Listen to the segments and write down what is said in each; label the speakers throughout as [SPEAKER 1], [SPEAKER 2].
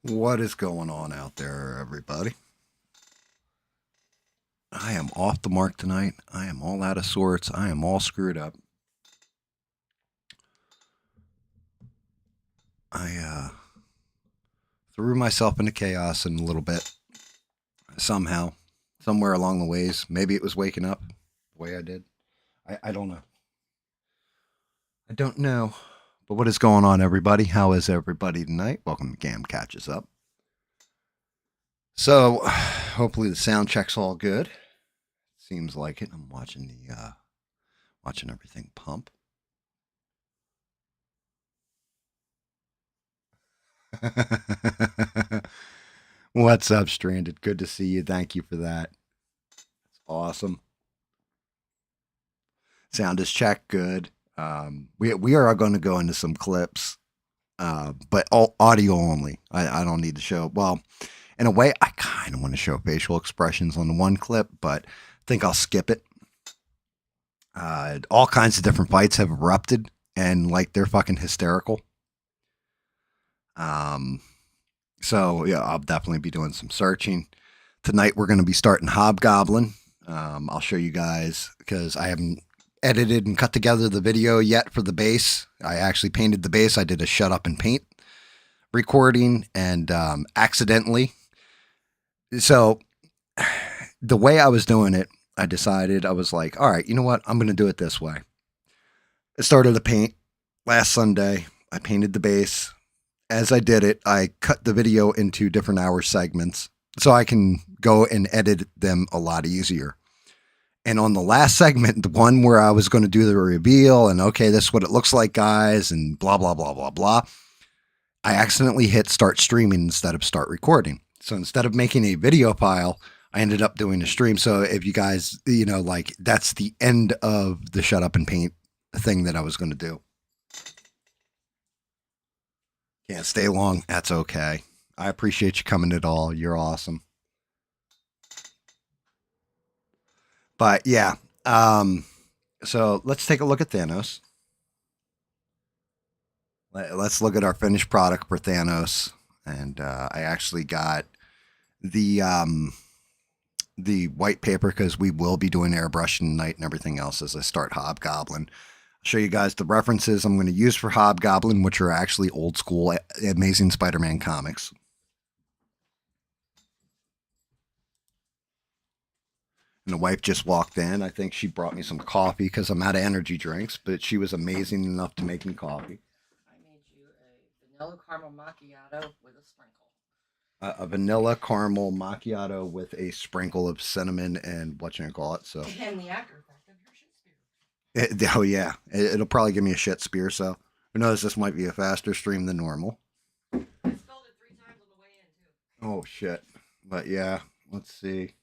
[SPEAKER 1] What is going on out there, everybody? I am off the mark tonight. I am all out of sorts. I am all screwed up. I threw myself into chaos in a little bit. Somehow, somewhere along the ways. Maybe it was waking up the way I did. I don't know. I don't know. But what is going on, everybody? How is everybody tonight? Welcome to GAM Catches Up. So, hopefully the sound check's all good. Seems like it. I'm watching watching everything pump. What's up, Stranded? Good to see you. Thank you for that. It's awesome. Sound is checked. Good. We are going to go into some clips, but all audio only. I don't need to show. Well, in a way, I kind of want to show facial expressions on the one clip, but I think I'll skip it. All kinds of different fights have erupted, and like they're fucking hysterical. So yeah, I'll definitely be doing some searching tonight. We're going to be starting Hobgoblin. I'll show you guys because I haven't edited and cut together the video yet for the base. I actually painted the base. I did a shut up and paint recording and accidentally. So the way I was doing it, I decided I was like, all right, you know what? I'm going to do it this way. I started to paint last Sunday. I painted the base. As I did it, I cut the video into different hour segments so I can go and edit them a lot easier. And on the last segment, the one where I was going to do the reveal and okay, this is what it looks like, guys, and blah, blah, blah, blah, blah, I accidentally hit start streaming instead of start recording. So instead of making a video file, I ended up doing a stream. So if you guys, like that's the end of the shut up and paint thing that I was going to do. Can't stay long. That's okay. I appreciate you coming at all. You're awesome. But yeah, so let's take a look at Thanos. Let's look at our finished product for Thanos, and I actually got the white paper because we will be doing airbrushing tonight and everything else as I start Hobgoblin. I'll show you guys the references I'm going to use for Hobgoblin, which are actually old school Amazing Spider-Man comics. And the wife just walked in. I think she brought me some coffee because I'm out of energy drinks, but she was amazing enough to make me coffee.
[SPEAKER 2] I made you a vanilla caramel macchiato with a sprinkle.
[SPEAKER 1] A vanilla caramel macchiato with a sprinkle of cinnamon and what you call it. So
[SPEAKER 2] and the after effect of your shit spear.
[SPEAKER 1] Oh yeah, it'll probably give me a shit spear. So who knows? This might be a faster stream than normal.
[SPEAKER 2] I spelled it 3 times on the way in too.
[SPEAKER 1] Oh shit! But yeah, let's see.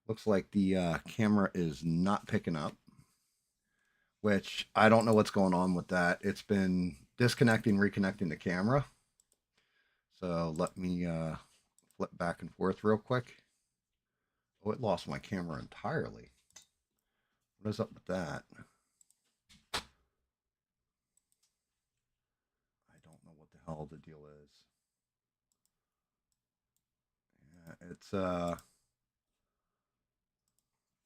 [SPEAKER 1] Looks like the camera is not picking up, which I don't know what's going on with that. It's been disconnecting, reconnecting the camera. So let me flip back and forth real quick. Oh, it lost my camera entirely. What is up with that? I don't know what the hell the deal is. Yeah, it's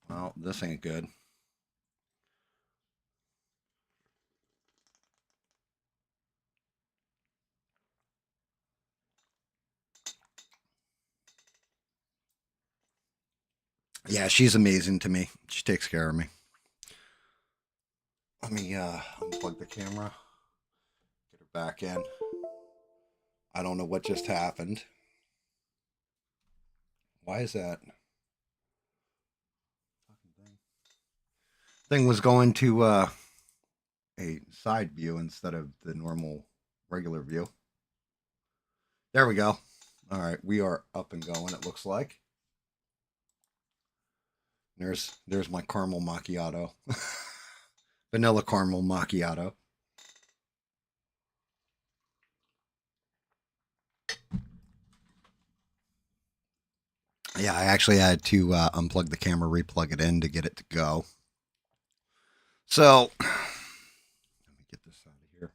[SPEAKER 1] well, this ain't good. Yeah, she's amazing to me. She takes care of me. Let me unplug the camera. Get her back in. I don't know what just happened. Why is that? Thing was going to a side view instead of the normal regular view. There we go. All right, we are up and going. It looks like. There's my caramel macchiato, vanilla caramel macchiato. Yeah, I actually had to unplug the camera, replug it in to get it to go. So let me get this out of here.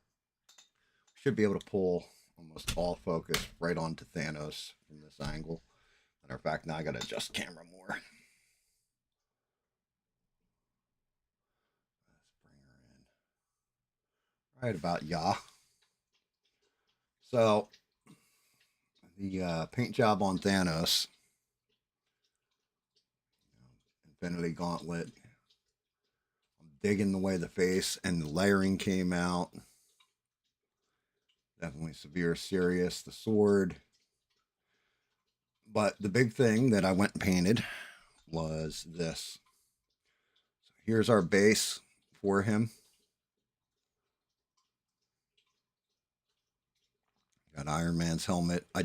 [SPEAKER 1] Should be able to pull almost almost all focused right onto Thanos from this angle. Matter of fact, now I gotta adjust camera more. Let's bring her in. Right about So the paint job on Thanos, Infinity Gauntlet. I'm digging the way the face and the layering came out. Definitely severe, serious. The sword. But the big thing that I went and painted was this. So here's our base for him. Got Iron Man's helmet. I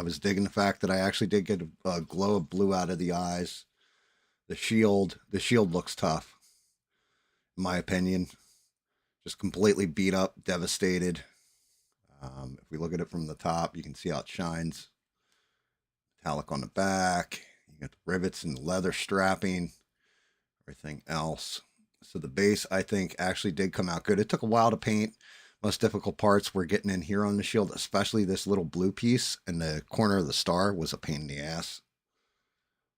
[SPEAKER 1] was digging the fact that I actually did get a glow of blue out of the eyes. The shield looks tough, in my opinion. Just completely beat up, devastated. If we look at it from the top, you can see how it shines. Metallic on the back. You got the rivets and the leather strapping. Everything else. So the base, I think, actually did come out good. It took a while to paint. Most difficult parts were getting in here on the shield, especially this little blue piece in the corner of the star was a pain in the ass.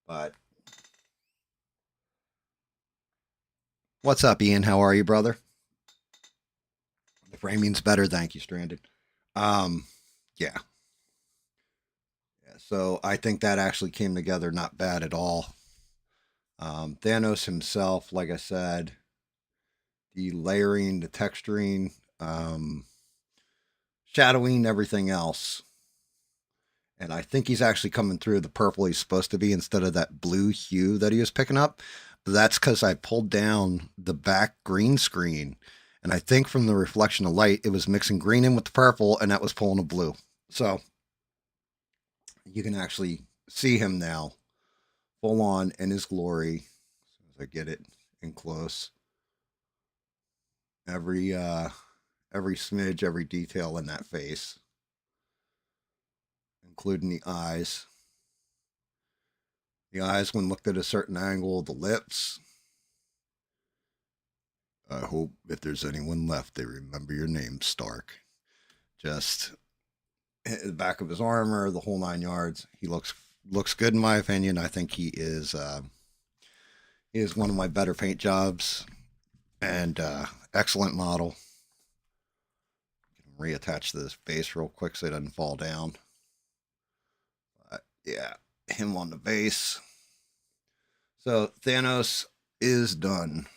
[SPEAKER 1] But what's up, Ian? How are you, brother? The framing's better, thank you, Stranded. Yeah. So I think that actually came together not bad at all. Thanos himself, like I said, the layering, the texturing, shadowing, everything else. And I think he's actually coming through the purple he's supposed to be instead of that blue hue that he was picking up. But that's because I pulled down the back green screen. And I think from the reflection of light, it was mixing green in with the purple, and that was pulling a blue. So you can actually see him now full on in his glory. As I get it in close. Every smidge, every detail in that face, including the eyes. The eyes, when looked at a certain angle, the lips. I hope if there's anyone left, they remember your name, Stark. Just the back of his armor, the whole 9 yards. He looks good in my opinion. I think he is one of my better paint jobs, and excellent model. Reattach this base real quick so it doesn't fall down. But yeah, him on the base. So Thanos is done.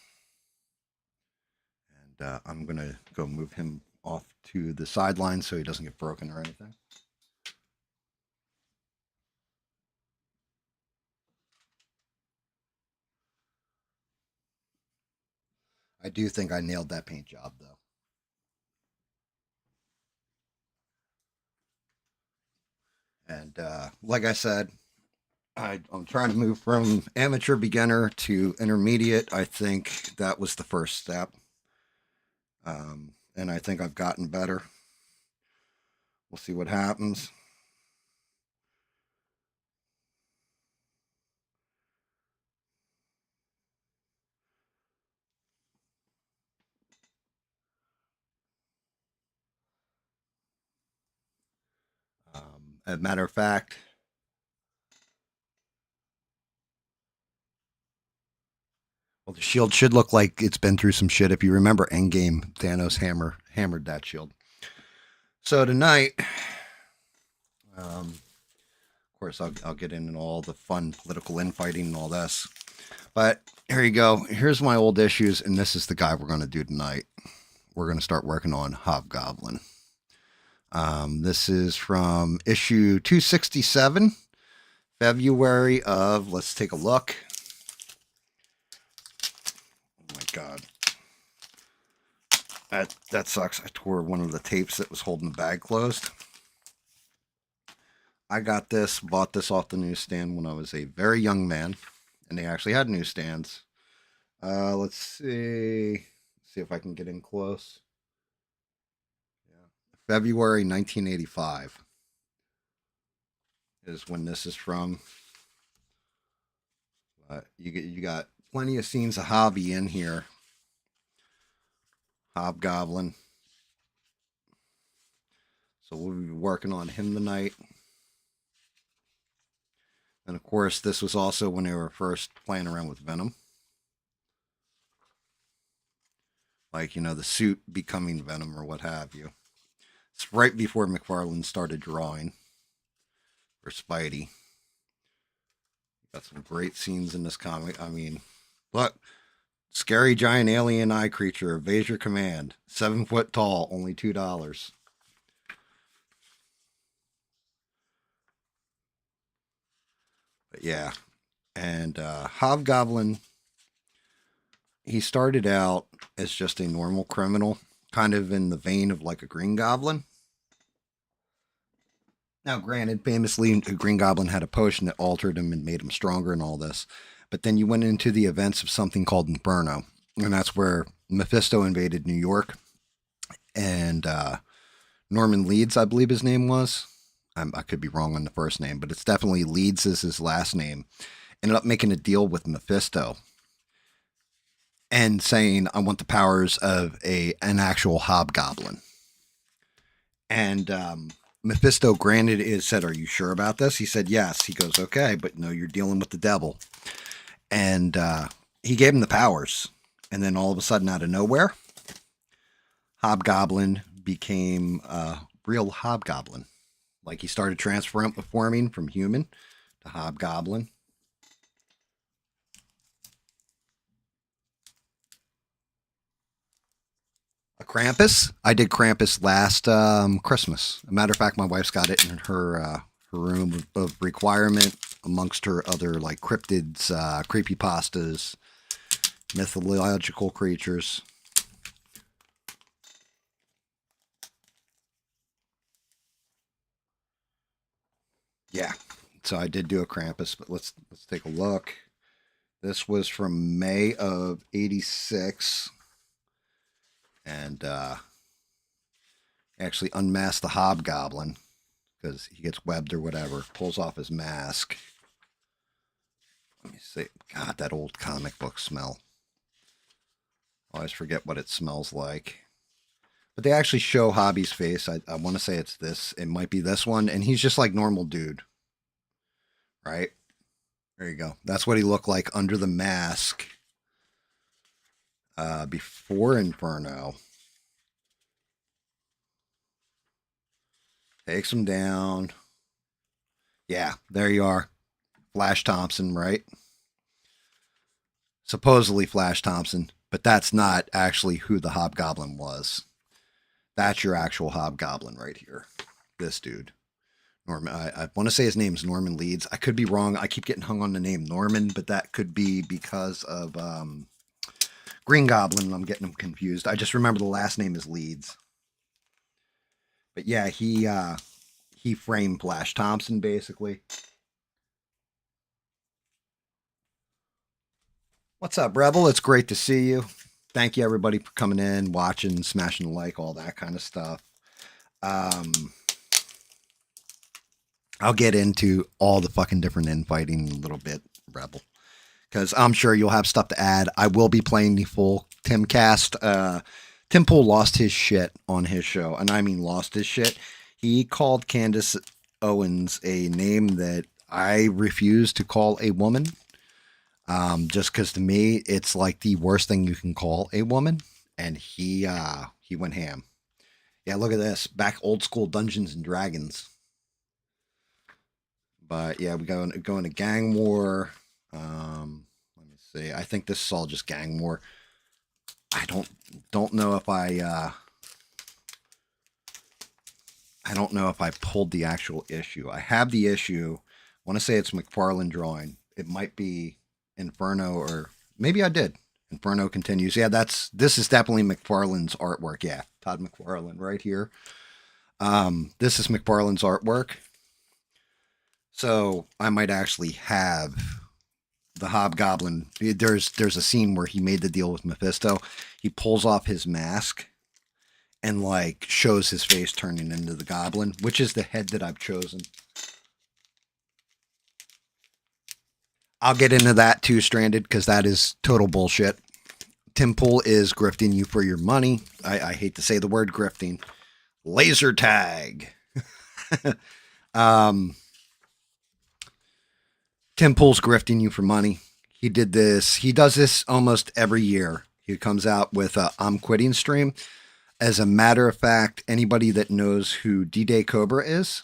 [SPEAKER 1] And I'm going to go move him off to the sideline so he doesn't get broken or anything. I do think I nailed that paint job, though. And like I said, I'm trying to move from amateur beginner to intermediate. I think that was the first step. And I think I've gotten better. We'll see what happens. As a matter of fact, well, the shield should look like it's been through some shit. If you remember Endgame, Thanos hammered that shield. So tonight, of course, I'll get into all the fun political infighting and all this. But here you go. Here's my old issues, and this is the guy we're going to do tonight. We're going to start working on Hobgoblin. This is from issue 267, February of, let's take a look. Oh my God. That sucks. I tore one of the tapes that was holding the bag closed. I bought this off the newsstand when I was a very young man, and they actually had newsstands. Let's see if I can get in close. Yeah. February 1985 is when this is from. You got plenty of scenes of Hobby in here. Hobgoblin. So we'll be working on him tonight. And of course, this was also when they were first playing around with Venom. Like, you know, the suit becoming Venom or what have you. It's right before McFarlane started drawing for Spidey. Got some great scenes in this comic. I mean, look, scary giant alien eye creature, evade your command. 7 foot tall, only $2. But yeah, and Hobgoblin, he started out as just a normal criminal, kind of in the vein of like a Green Goblin. Now, granted, famously, Green Goblin had a potion that altered him and made him stronger and all this. But then you went into the events of something called Inferno, and that's where Mephisto invaded New York, and Norman Leeds, I believe his name was. I could be wrong on the first name, but it's definitely Leeds is his last name. Ended up making a deal with Mephisto and saying, I want the powers of an actual hobgoblin. And Mephisto granted it, said, are you sure about this? He said, yes. He goes, okay, but no, you're dealing with the devil. And he gave him the powers. And then all of a sudden, out of nowhere, Hobgoblin became a real Hobgoblin. Like he started transforming from human to Hobgoblin. A Krampus. I did Krampus last Christmas. As a matter of fact, my wife's got it in her room of requirement, amongst her other like cryptids, creepypastas, mythological creatures. Yeah, so I did do a Krampus, but let's take a look. This was from May of '86, and actually unmasked the Hobgoblin because he gets webbed or whatever. Pulls off his mask. Let me see. God, that old comic book smell. I always forget what it smells like. But they actually show Hobby's face. I want to say it's this. It might be this one. And he's just like normal dude. Right? There you go. That's what he looked like under the mask before Inferno. Takes him down. Yeah, there you are. Flash Thompson, right? Supposedly Flash Thompson, but that's not actually who the Hobgoblin was. That's your actual Hobgoblin right here. This dude. Norman. I want to say his name's Norman Leeds. I could be wrong. I keep getting hung on the name Norman, but that could be because of Green Goblin. I'm getting them confused. I just remember the last name is Leeds. But yeah, he framed Flash Thompson basically. What's up, Rebel? It's great to see you. Thank you, everybody, for coming in, watching, smashing the like, all that kind of stuff. I'll get into all the fucking different infighting in a little bit, Rebel, because I'm sure you'll have stuff to add. I will be playing the full Tim cast. Tim Pool lost his shit on his show, and I mean lost his shit. He called Candace Owens a name that I refuse to call a woman. Just because to me, it's like the worst thing you can call a woman. And he went ham. Yeah, look at this. Back old school Dungeons and Dragons. But yeah, we go into gang war. Let me see. I think this is all just gang war. I don't know if I don't know if I pulled the actual issue. I have the issue. I want to say it's McFarlane drawing. It might be Inferno, or maybe I did. Inferno continues. Yeah, this is definitely McFarlane's artwork. Yeah, Todd McFarlane right here. This is McFarlane's artwork. So I might actually have the Hobgoblin. There's a scene where he made the deal with Mephisto. He pulls off his mask and like shows his face turning into the Goblin, which is the head that I've chosen. I'll get into that too, Stranded, because that is total bullshit. Tim Pool is grifting you for your money. I hate to say the word grifting. Laser tag. um, Tim Pool's grifting you for money. He did this. He does this almost every year. He comes out with a "I'm quitting" stream. As a matter of fact, anybody that knows who D-Day Cobra is,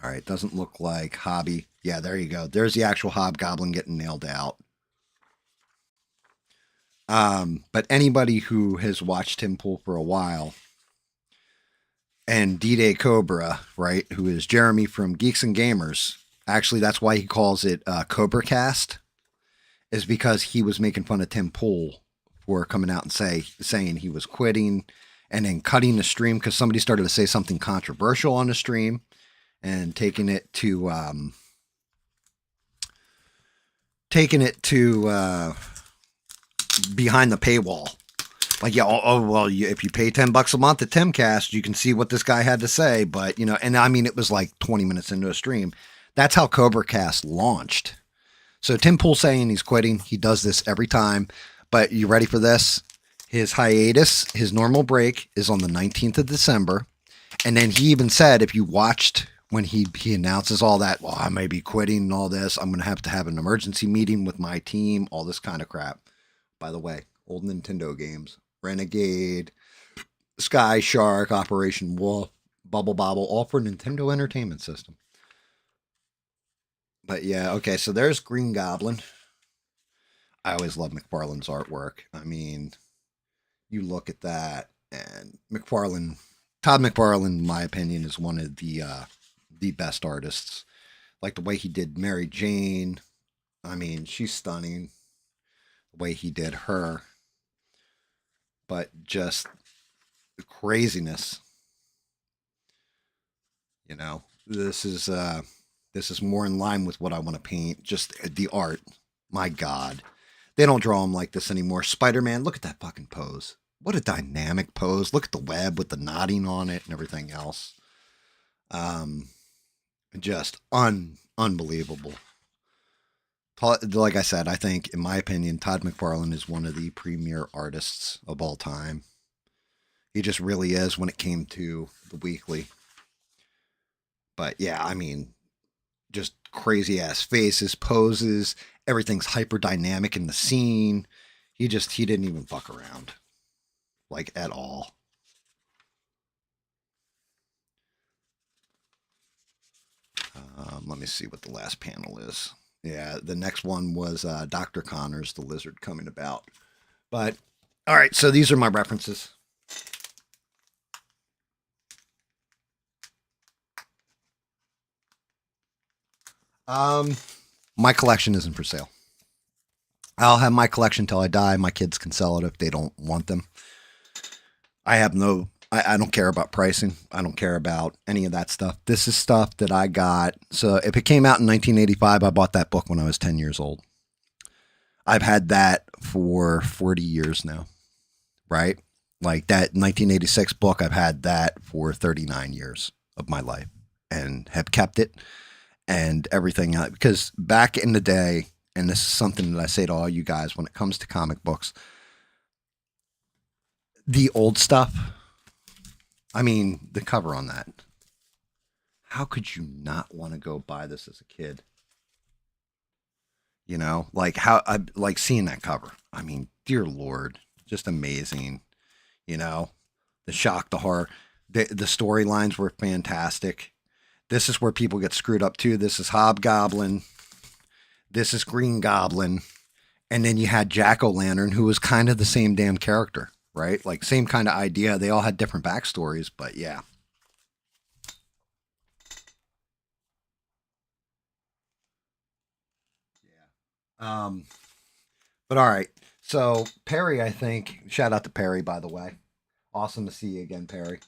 [SPEAKER 1] all right, doesn't look like Hobby. Yeah, there you go. There's the actual Hobgoblin getting nailed out. But anybody who has watched Tim Pool for a while, and D-Day Cobra, right, who is Jeremy from Geeks and Gamers, actually, that's why he calls it Cobra Cast, is because he was making fun of Tim Pool for coming out and saying he was quitting and then cutting the stream because somebody started to say something controversial on the stream and taking it to behind the paywall. Like, yeah, well, if you pay $10 a month at Timcast, you can see what this guy had to say. But, and I mean, it was like 20 minutes into a stream. That's how Cobra Cast launched. So Tim Pool saying he's quitting. He does this every time. But you ready for this? His hiatus, his normal break is on the 19th of December. And then he even said, if you watched when he announces all that, well, I may be quitting and all this, I'm going to have an emergency meeting with my team, all this kind of crap. By the way, old Nintendo games, Renegade, Sky Shark, Operation Wolf, Bubble Bobble, all for Nintendo Entertainment System. But yeah, okay, so there's Green Goblin. I always love McFarlane's artwork. I mean, you look at that, and Todd McFarlane, in my opinion, is one of the best artists. Like the way he did Mary Jane. I mean, she's stunning. The way he did her, but just craziness. This is more in line with what I want to paint. Just the art. My God, they don't draw him like this anymore. Spider-Man, look at that fucking pose. What a dynamic pose. Look at the web with the knotting on it and everything else. Just unbelievable. Like I said, I think, in my opinion, Todd McFarlane is one of the premier artists of all time. He just really is when it came to the weekly. But yeah, I mean, just crazy ass faces, poses, everything's hyper dynamic in the scene. He didn't even fuck around, like, at all. Let me see what the last panel is. Yeah, the next one was Dr. Connors, the lizard coming about. But all right, so these are my references. My collection isn't for sale. I'll have my collection till I die. My kids can sell it if they don't want them. I don't care about pricing. I don't care about any of that stuff. This is stuff that I got. So if it came out in 1985, I bought that book when I was 10 years old. I've had that for 40 years now, right? Like that 1986 book, I've had that for 39 years of my life and have kept it and everything else. Because back in the day, and this is something that I say to all you guys when it comes to comic books, the old stuff, I mean, the cover on that. How could you not want to go buy this as a kid? Like how I like seeing that cover. I mean, dear Lord, just amazing. You know, the shock, the horror, the storylines were fantastic. This is where people get screwed up too. This is Hobgoblin. This is Green Goblin. And then you had Jack O'Lantern, who was kind of the same damn character, right? Like same kind of idea. They all had different backstories, but yeah. Yeah. But all right. So Perry, I think, shout out to Perry, by the way. Awesome to see you again, Perry.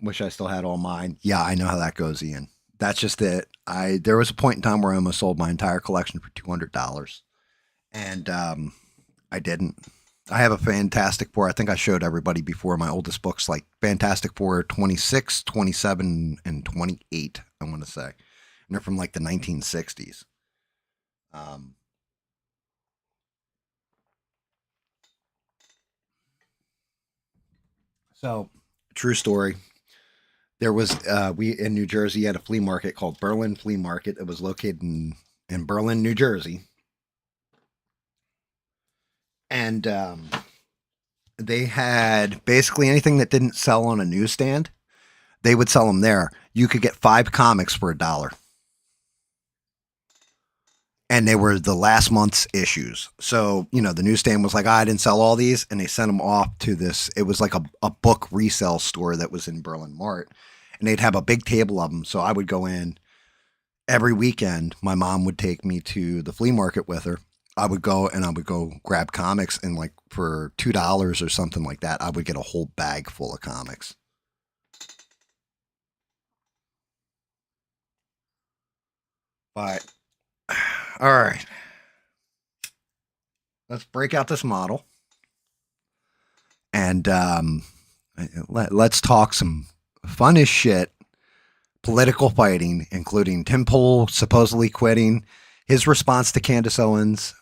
[SPEAKER 1] Wish I still had all mine. Yeah, I know how that goes, Ian. That's just it. There was a point in time where I almost sold my entire collection for $200, and I didn't. I have a Fantastic Four. I think I showed everybody before my oldest books, like Fantastic Four 26, 27, and 28, I want to say. And they're from like the 1960s. Um, so True story. There was we in New Jersey had a flea market called Berlin Flea Market. It was located in Berlin, New Jersey, and they had basically anything that didn't sell on a newsstand. They would sell them there. You could get 5 comics for $1. And they were the last month's issues. So, you know, the newsstand was like, I didn't sell all these. And they sent them off to this. It was like a book resale store that was in Berlin Mart. And they'd have a big table of them. So I would go in every weekend. My mom would take me to the flea market with her. I would go grab comics. And like for $2 or something like that, I would get a whole bag full of comics. But, all right. Let's break out this model. And let's talk some fun as shit political fighting, including Tim Pool supposedly quitting, his response to Candace Owens,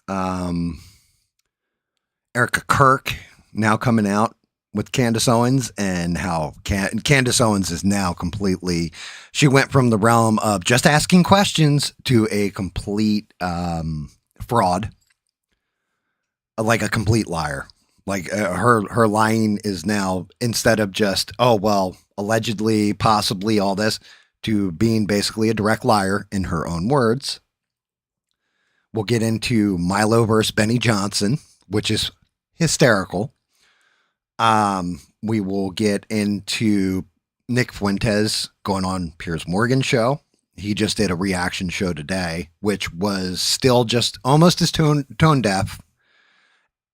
[SPEAKER 1] Erica Kirk now coming out with Candace Owens, and how Candace Owens is now completely, she went from the realm of just asking questions to a complete fraud, like a complete liar. Like her lying is now, instead of just, oh, well, allegedly, possibly all this, to being basically a direct liar in her own words. We'll get into Milo versus Benny Johnson, which is hysterical. We will get into Nick Fuentes going on Piers Morgan's show. He just did a reaction show today, which was still just almost as tone deaf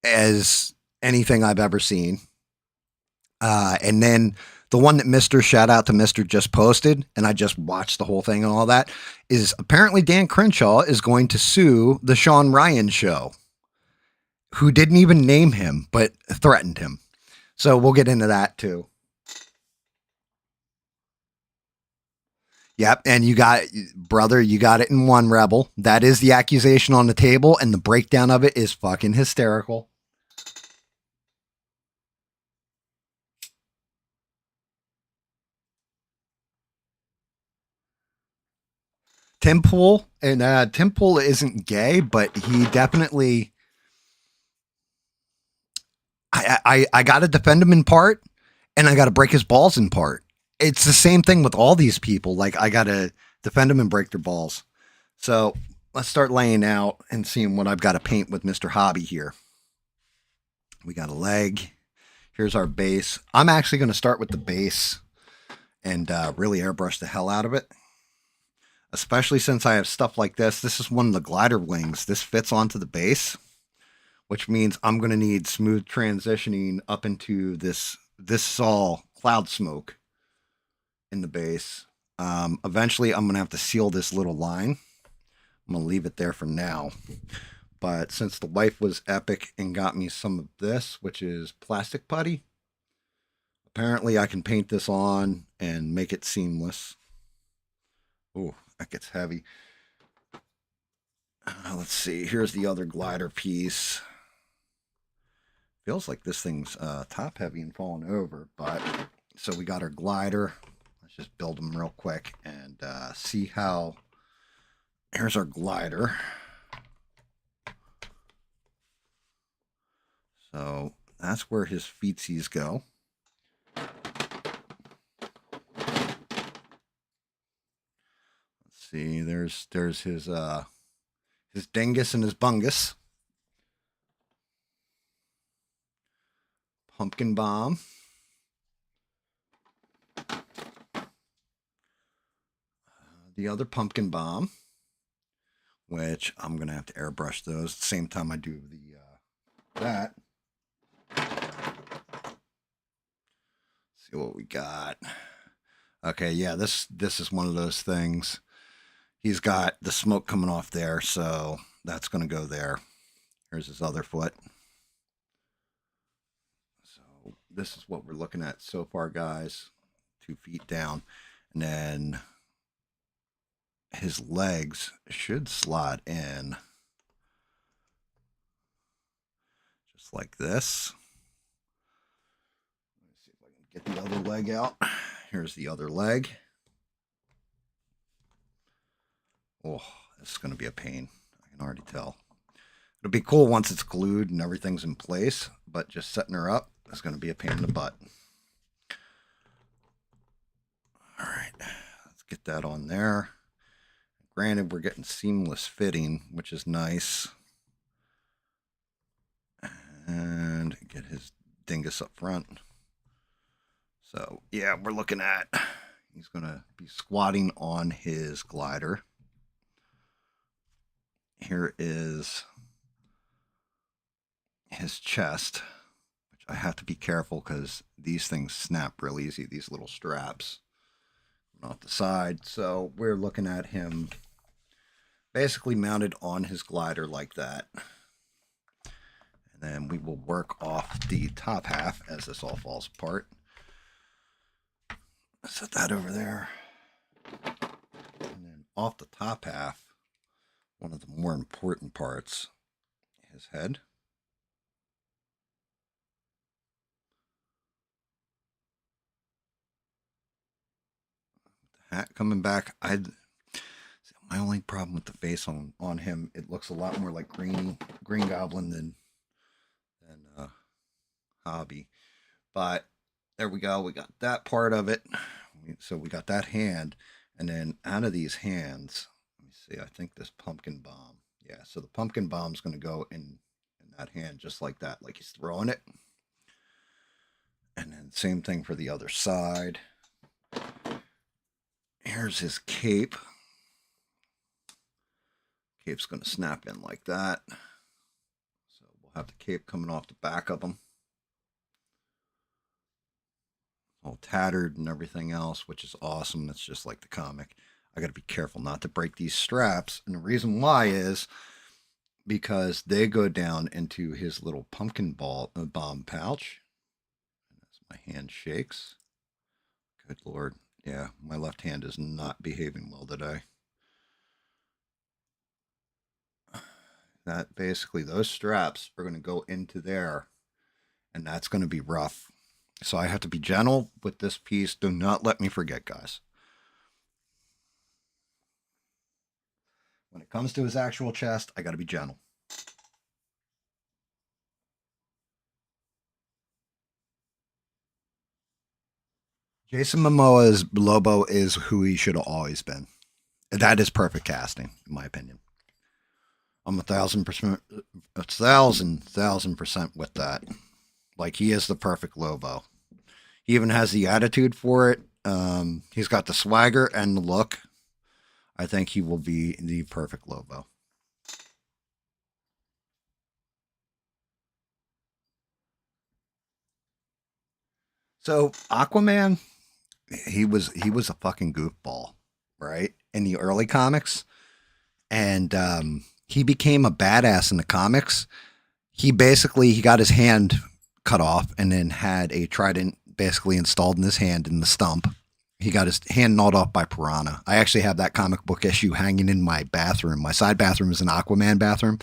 [SPEAKER 1] as anything I've ever seen. And then the one that shout out to Mr. just posted, and I just watched the whole thing and all that, is apparently Dan Crenshaw is going to sue the Sean Ryan show, who didn't even name him, but threatened him. So we'll get into that too. Yep. And you got it in one, Rebel. That is the accusation on the table, and the breakdown of it is fucking hysterical. Tim Pool, and Tim Pool isn't gay, but he definitely, I got to defend him in part, and I got to break his balls in part. It's the same thing with all these people. Like, I got to defend them and break their balls. So let's start laying out and seeing what I've got to paint with Mr. Hobby here. We got a leg. Here's our base. I'm actually going to start with the base and really airbrush the hell out of it. Especially since I have stuff like this. This is one of the glider wings. This fits onto the base, which means I'm going to need smooth transitioning up into this is all cloud smoke in the base. Eventually, I'm going to have to seal this little line. I'm going to leave it there for now. But since the wife was epic and got me some of this, which is plastic putty, apparently I can paint this on and make it seamless. Oh, that gets heavy. Let's see. Here's the other glider piece. Feels like this thing's top heavy and falling over, but so we got our glider. Let's just build them real quick and see how. Here's our glider. So that's where his feetsies go. Let's see. There's his dingus and his bungus. Pumpkin bomb. The other pumpkin bomb, which I'm going to have to airbrush those at the same time I do the that. See what we got. Okay, yeah, this is one of those things. He's got the smoke coming off there, so that's going to go there. Here's his other foot. So this is what we're looking at so far, guys. 2 feet down. And then his legs should slot in just like this. See if I can get the other leg out. Here's the other leg. Oh, this is going to be a pain. I can already tell. It'll be cool once it's glued and everything's in place, but just setting her up is going to be a pain in the butt. All right, let's get that on there. Granted, we're getting seamless fitting, which is nice. And get his dingus up front. So, yeah, we're looking at, he's going to be squatting on his glider. Here is his chest, which I have to be careful because these things snap real easy, these little straps off the side. So we're looking at him basically mounted on his glider like that. And then we will work off the top half as this all falls apart. Set that over there. And then off the top half, one of the more important parts, his head. The hat coming back. My only problem with the face on him, it looks a lot more like Green Goblin than Hobby. But there we go. We got that part of it. So we got that hand. And then out of these hands, let me see, I think this pumpkin bomb. Yeah, so the pumpkin bomb's going to go in that hand just like that, like he's throwing it. And then same thing for the other side. Here's his cape. Cape's going to snap in like that. So we'll have the cape coming off the back of him. All tattered and everything else, which is awesome. It's just like the comic. I got to be careful not to break these straps. And the reason why is because they go down into his little pumpkin bomb pouch. And as my hand shakes. Good Lord. Yeah, my left hand is not behaving well today. That basically, those straps are going to go into there. And that's going to be rough. So I have to be gentle with this piece. Do not let me forget, guys. When it comes to his actual chest, I got to be gentle. Jason Momoa's Lobo is who he should have always been. That is perfect casting, in my opinion. I'm 1,000%, 1,000% with that. Like, he is the perfect Lobo. He even has the attitude for it. He's got the swagger and the look. I think he will be the perfect Lobo. So Aquaman, he was a fucking goofball, right? In the early comics. And he became a badass in the comics. He got his hand cut off and then had a trident basically installed in his hand in the stump. He got his hand gnawed off by piranha. I actually have that comic book issue hanging in my bathroom. My side bathroom is an Aquaman bathroom,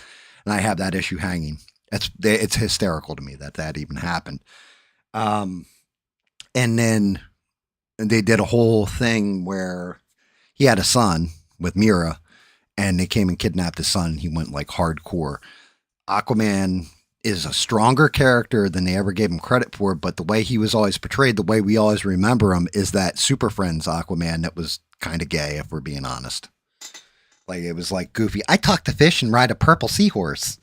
[SPEAKER 1] and I have that issue hanging. It's hysterical to me that even happened. And then they did a whole thing where he had a son with Mira, and they came and kidnapped his son. He went like hardcore. Aquaman is a stronger character than they ever gave him credit for, but the way he was always portrayed, the way we always remember him, is that Super Friends Aquaman that was kind of gay, if we're being honest. Like, it was like goofy. I talk to fish and ride a purple seahorse,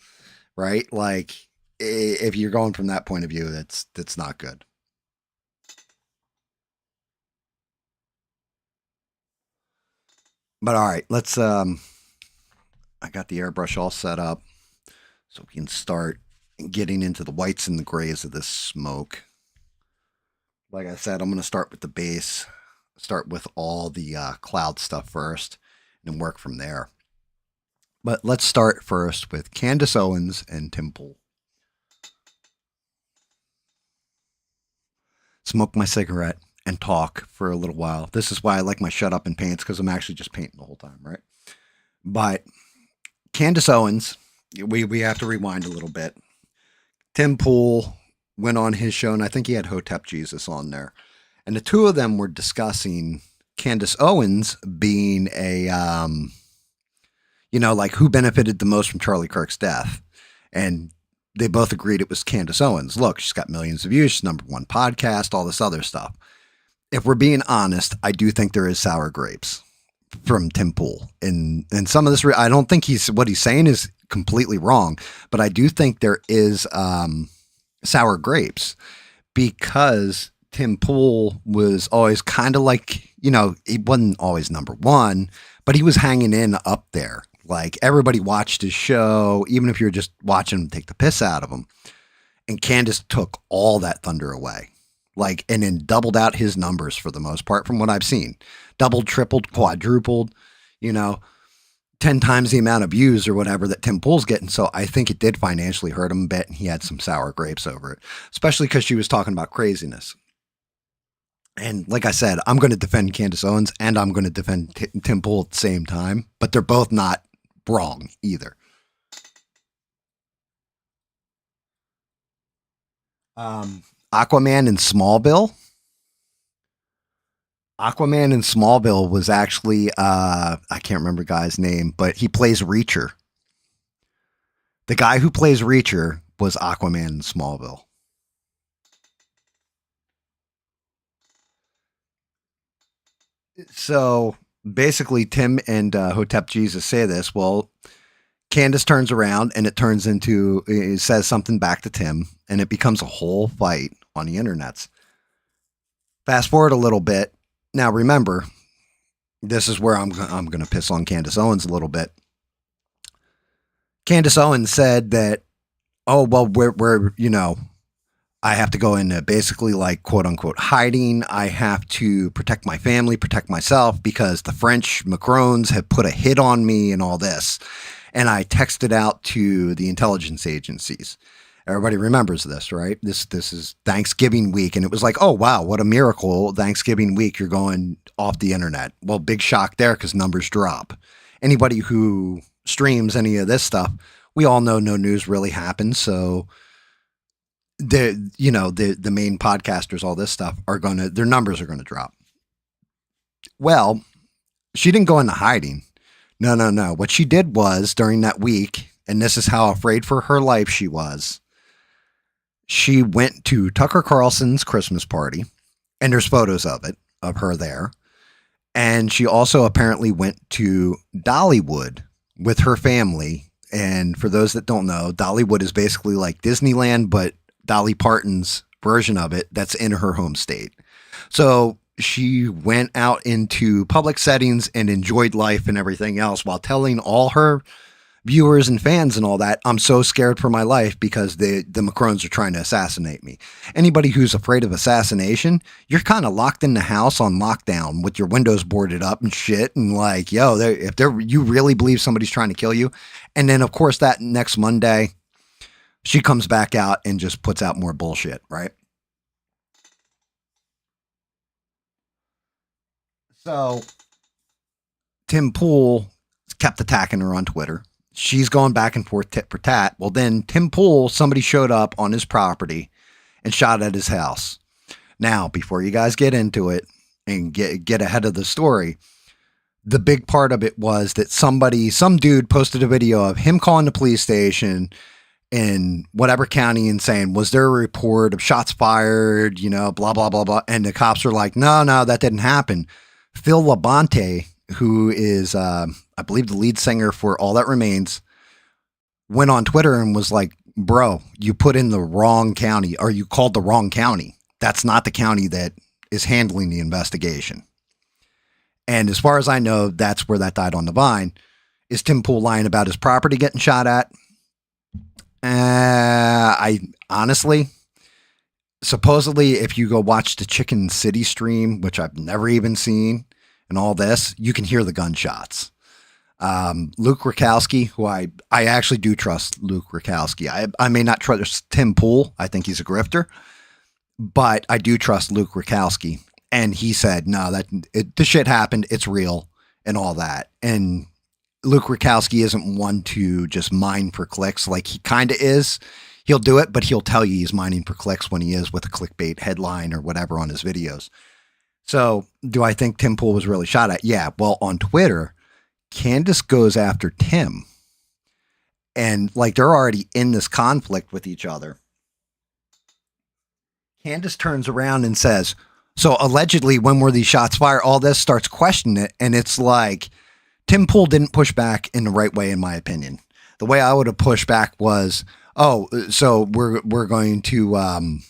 [SPEAKER 1] right? Like, if you're going from that point of view, that's not good. But all right, let's I got the airbrush all set up so we can start getting into the whites and the grays of this smoke. Like I said, I'm going to start with the base, start with all the cloud stuff first, and work from there. But let's start first with Condace Owens and Tim Pool. Smoke my cigarette and talk for a little while. This is why I like my shut up and paints, because I'm actually just painting the whole time, right? But Condace Owens, we have to rewind a little bit. Tim Pool went on his show, and I think he had Hotep Jesus on there. And the two of them were discussing Candace Owens being a, like who benefited the most from Charlie Kirk's death. And they both agreed it was Candace Owens. Look, she's got millions of views. She's #1 podcast, all this other stuff. If we're being honest, I do think there is sour grapes from Tim Pool. And some of this, I don't think what he's saying is completely wrong, but I do think there is sour grapes because Tim Pool was always kind of like, he wasn't always #1, but he was hanging in up there. Like everybody watched his show, even if you're just watching him take the piss out of him. And Candace took all that thunder away. And then doubled out his numbers for the most part from what I've seen. Doubled, tripled, quadrupled, 10 times the amount of views or whatever that Tim Pool's getting. So I think it did financially hurt him a bit, and he had some sour grapes over it, especially because she was talking about craziness. And like I said, I'm going to defend Candace Owens and I'm going to defend Tim Pool at the same time, but they're both not wrong either. Aquaman in Smallville. Aquaman in Smallville was actually, I can't remember the guy's name, but he plays Reacher. The guy who plays Reacher was Aquaman in Smallville. So basically, Tim and Hotep Jesus say this. Well, Candace turns around and it says something back to Tim, and it becomes a whole fight on the internets. Fast forward a little bit. Now, remember, this is where I'm going to piss on Candace Owens a little bit. Candace Owens said that, oh, well, we're I have to go into basically like quote unquote hiding. I have to protect my family, protect myself because the French Macrons have put a hit on me and all this. And I texted out to the intelligence agencies. Everybody remembers this, right? This is Thanksgiving week. And it was like, oh, wow, what a miracle. Thanksgiving week, you're going off the internet. Well, big shock there because numbers drop. Anybody who streams any of this stuff, we all know no news really happens. So the main podcasters, all this stuff their numbers are going to drop. Well, she didn't go into hiding. No. What she did was during that week, and this is how afraid for her life she was, she went to Tucker Carlson's Christmas party, and there's photos of her there. And she also apparently went to Dollywood with her family. And for those that don't know, Dollywood is basically like Disneyland, but Dolly Parton's version of it that's in her home state. So she went out into public settings and enjoyed life and everything else while telling all her viewers and fans and all that, I'm so scared for my life because the Macrons are trying to assassinate me. Anybody who's afraid of assassination, you're kind of locked in the house on lockdown with your windows boarded up and shit. And like, you really believe somebody's trying to kill you. And then of course that next Monday, she comes back out and just puts out more bullshit, right? So Tim Pool kept attacking her on Twitter. She's going back and forth tit for tat. Well, then Tim Pool, somebody showed up on his property and shot at his house. Now, before you guys get into it and get ahead of the story, the big part of it was that some dude posted a video of him calling the police station in whatever county and saying, was there a report of shots fired, blah, blah, blah, blah. And the cops are like, no, that didn't happen. Phil Labonte, who is, I believe, the lead singer for All That Remains, went on Twitter and was like, bro, you put in the wrong county, or you called the wrong county. That's not the county that is handling the investigation. And as far as I know, that's where that died on the vine. Is Tim Pool lying about his property getting shot at? I honestly, supposedly, if you go watch the Chicken City stream, which I've never even seen, and all this, you can hear the gunshots. Luke Rakowski, who I actually do trust Luke Rakowski. I may not trust Tim Pool. I think he's a grifter, but I do trust Luke Rakowski. And he said, no, the shit happened. It's real and all that. And Luke Rakowski isn't one to just mine for clicks. Like he kind of is. He'll do it, but he'll tell you he's mining for clicks when he is with a clickbait headline or whatever on his videos. So, do I think Tim Pool was really shot at? Yeah. Well, on Twitter, Condace goes after Tim. And like they're already in this conflict with each other. Condace turns around and says, so allegedly, when were these shots fired? All this starts questioning it. And it's like, Tim Pool didn't push back in the right way, in my opinion. The way I would have pushed back was, oh, so we're going to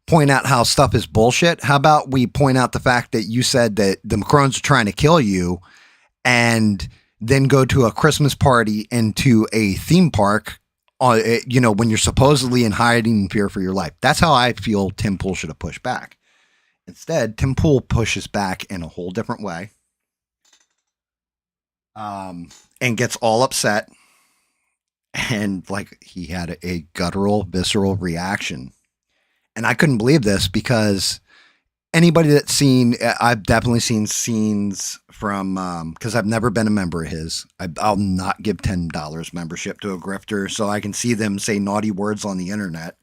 [SPEAKER 1] point out how stuff is bullshit. How about we point out the fact that you said that the Macrones are trying to kill you, and then go to a Christmas party and to a theme park, when you're supposedly in hiding in fear for your life. That's how I feel Tim Pool should have pushed back. Instead, Tim Pool pushes back in a whole different way, and gets all upset. And like he had a guttural, visceral reaction. And I couldn't believe this because anybody that's seen, I've definitely seen scenes from, because I've never been a member of his. I'll not give $10 membership to a grifter so I can see them say naughty words on the internet.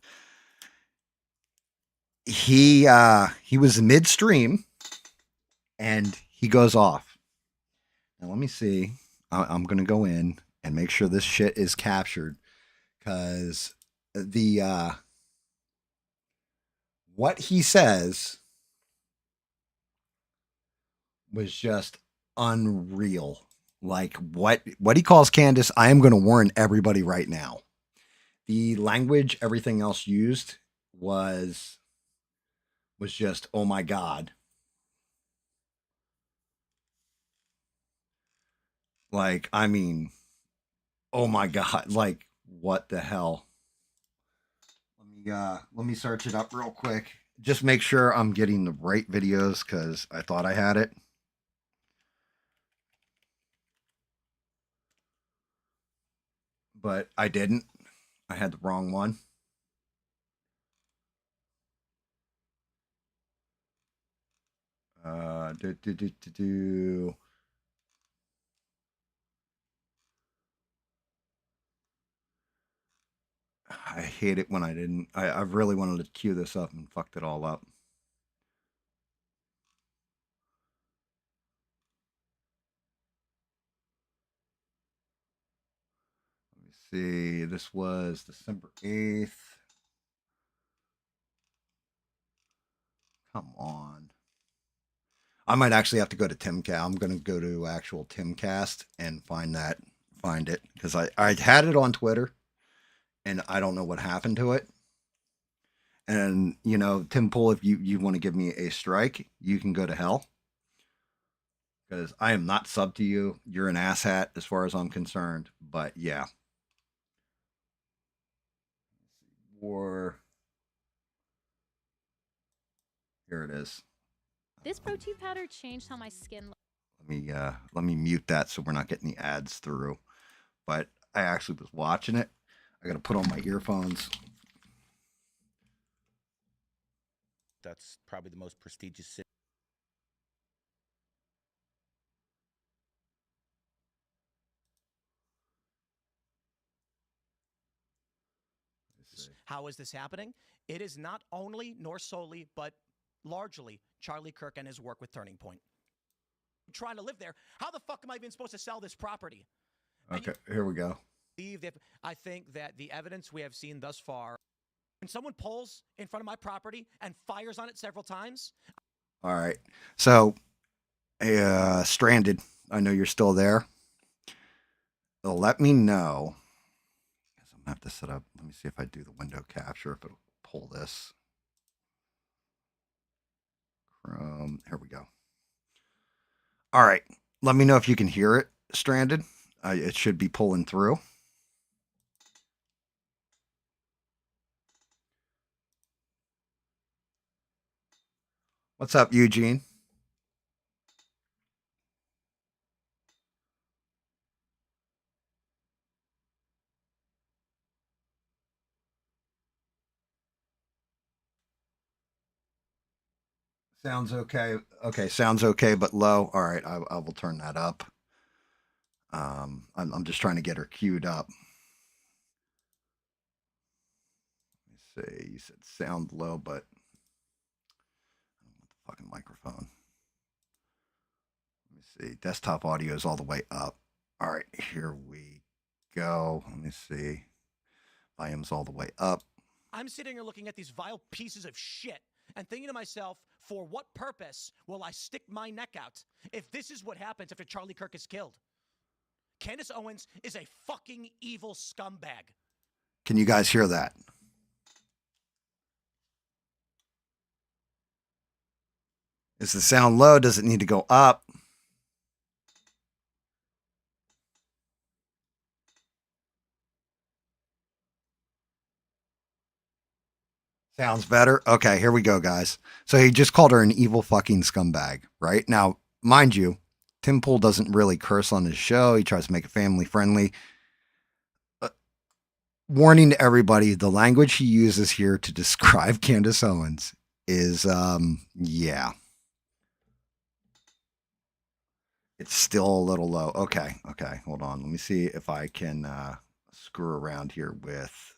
[SPEAKER 1] He was midstream and he goes off. Now let me see. I'm gonna go in and make sure this shit is captured because the what he says was just unreal. Like what he calls Condace, I am going to warn everybody right now. The language, everything else used was just, oh my God. Like, I mean, oh my God. Like, what the hell? Let me search it up real quick. Just make sure I'm getting the right videos because I thought I had it. But I didn't. I had the wrong one. Do, do, do, do, do. I hate it when I didn't. I really wanted to cue this up and fucked it all up. Let me see. This was December 8th. Come on. I might actually have to go to Timcast. I'm going to go to actual Timcast and find it because I had it on Twitter and I don't know what happened to it. And Tim Pool, if you want to give me a strike, you can go to hell because I am not sub to you. You're an asshat as far as I'm concerned. But yeah, war. Here it is.
[SPEAKER 3] This protein powder changed how my skin looked.
[SPEAKER 1] Let me mute that so we're not getting the ads through. But I actually was watching it. I got to put on my earphones.
[SPEAKER 4] That's probably the most prestigious city.
[SPEAKER 5] How is this happening? It is not only nor solely, but largely Charlie Kirk and his work with Turning Point. I'm trying to live there. How the fuck am I even supposed to sell this property?
[SPEAKER 1] Okay, here we go.
[SPEAKER 5] I think that the evidence we have seen thus far, when someone pulls in front of my property and fires on it several times.
[SPEAKER 1] All right. So, Stranded, I know you're still there. Let me know. I'm going to have to set up. Let me see if I do the window capture, if it'll pull this. Chrome. Here we go. All right. Let me know if you can hear it, Stranded. It should be pulling through. What's up, Eugene? Sounds okay. Okay, sounds okay, but low. All right, I will turn that up. I'm just trying to get her queued up. see. You said sound low, but I don't want the fucking microphone. Let me see. Desktop audio is all the way up. All right, here we go. Let me see. Volume's all the way up.
[SPEAKER 5] I'm sitting here looking at these vile pieces of shit and thinking to myself, for what purpose will I stick my neck out if this is what happens after Charlie Kirk is killed? Candace Owens is a fucking evil scumbag.
[SPEAKER 1] Can you guys hear that? Is the sound low? Does it need to go up? Sounds better. Okay, here we go, guys. So he just called her an evil fucking scumbag, right? Now, mind you, Tim Pool doesn't really curse on his show. He tries to make it family friendly. Warning to everybody, the language he uses here to describe Candace Owens is, yeah. It's still a little low. Okay, hold on. Let me see if I can screw around here with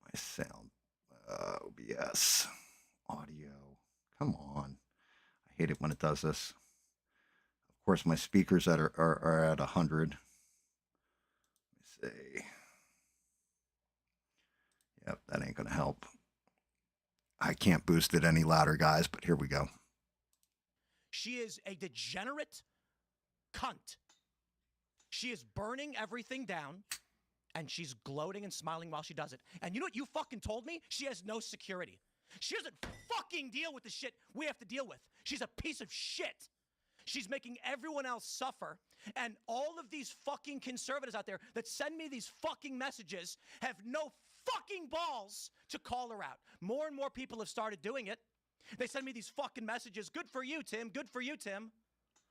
[SPEAKER 1] my sound. OBS audio. Come on. I hate it when it does this. Of course, my speakers that are at 100. Let me see. Yep, that ain't gonna help. I can't boost it any louder, guys, but here we go.
[SPEAKER 5] She is a degenerate cunt. She is burning everything down, and she's gloating and smiling while she does it. And you know what you fucking told me? She has no security. She doesn't fucking deal with the shit we have to deal with. She's a piece of shit. She's making everyone else suffer. And all of these fucking conservatives out there that send me these fucking messages have no fucking balls to call her out. More and more people have started doing it. They send me these fucking messages. Good for you, Tim. Good for you, Tim.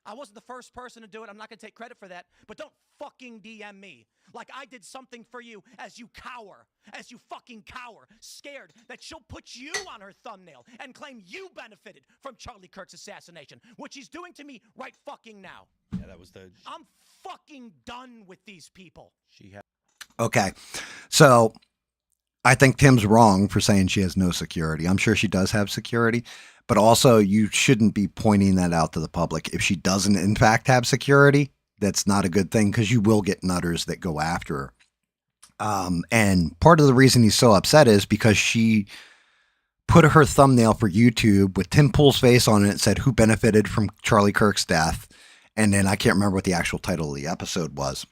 [SPEAKER 5] I wasn't the first person to do it. I'm not going to take credit for that. But don't fucking DM me like I did something for you as you cower, as you fucking cower, scared that she'll put you on her thumbnail and claim you benefited from Charlie Kirk's assassination, which he's doing to me right fucking now.
[SPEAKER 4] Yeah, that was the.
[SPEAKER 5] I'm fucking done with these people.
[SPEAKER 4] She had.
[SPEAKER 1] Okay, so I think Tim's wrong for saying she has no security. I'm sure she does have security, but also you shouldn't be pointing that out to the public. If she doesn't, in fact, have security, that's not a good thing because you will get nutters that go after her. And part of the reason he's so upset is because she put her thumbnail for YouTube with Tim Pool's face on it and said, who benefited from Charlie Kirk's death? And then I can't remember what the actual title of the episode was.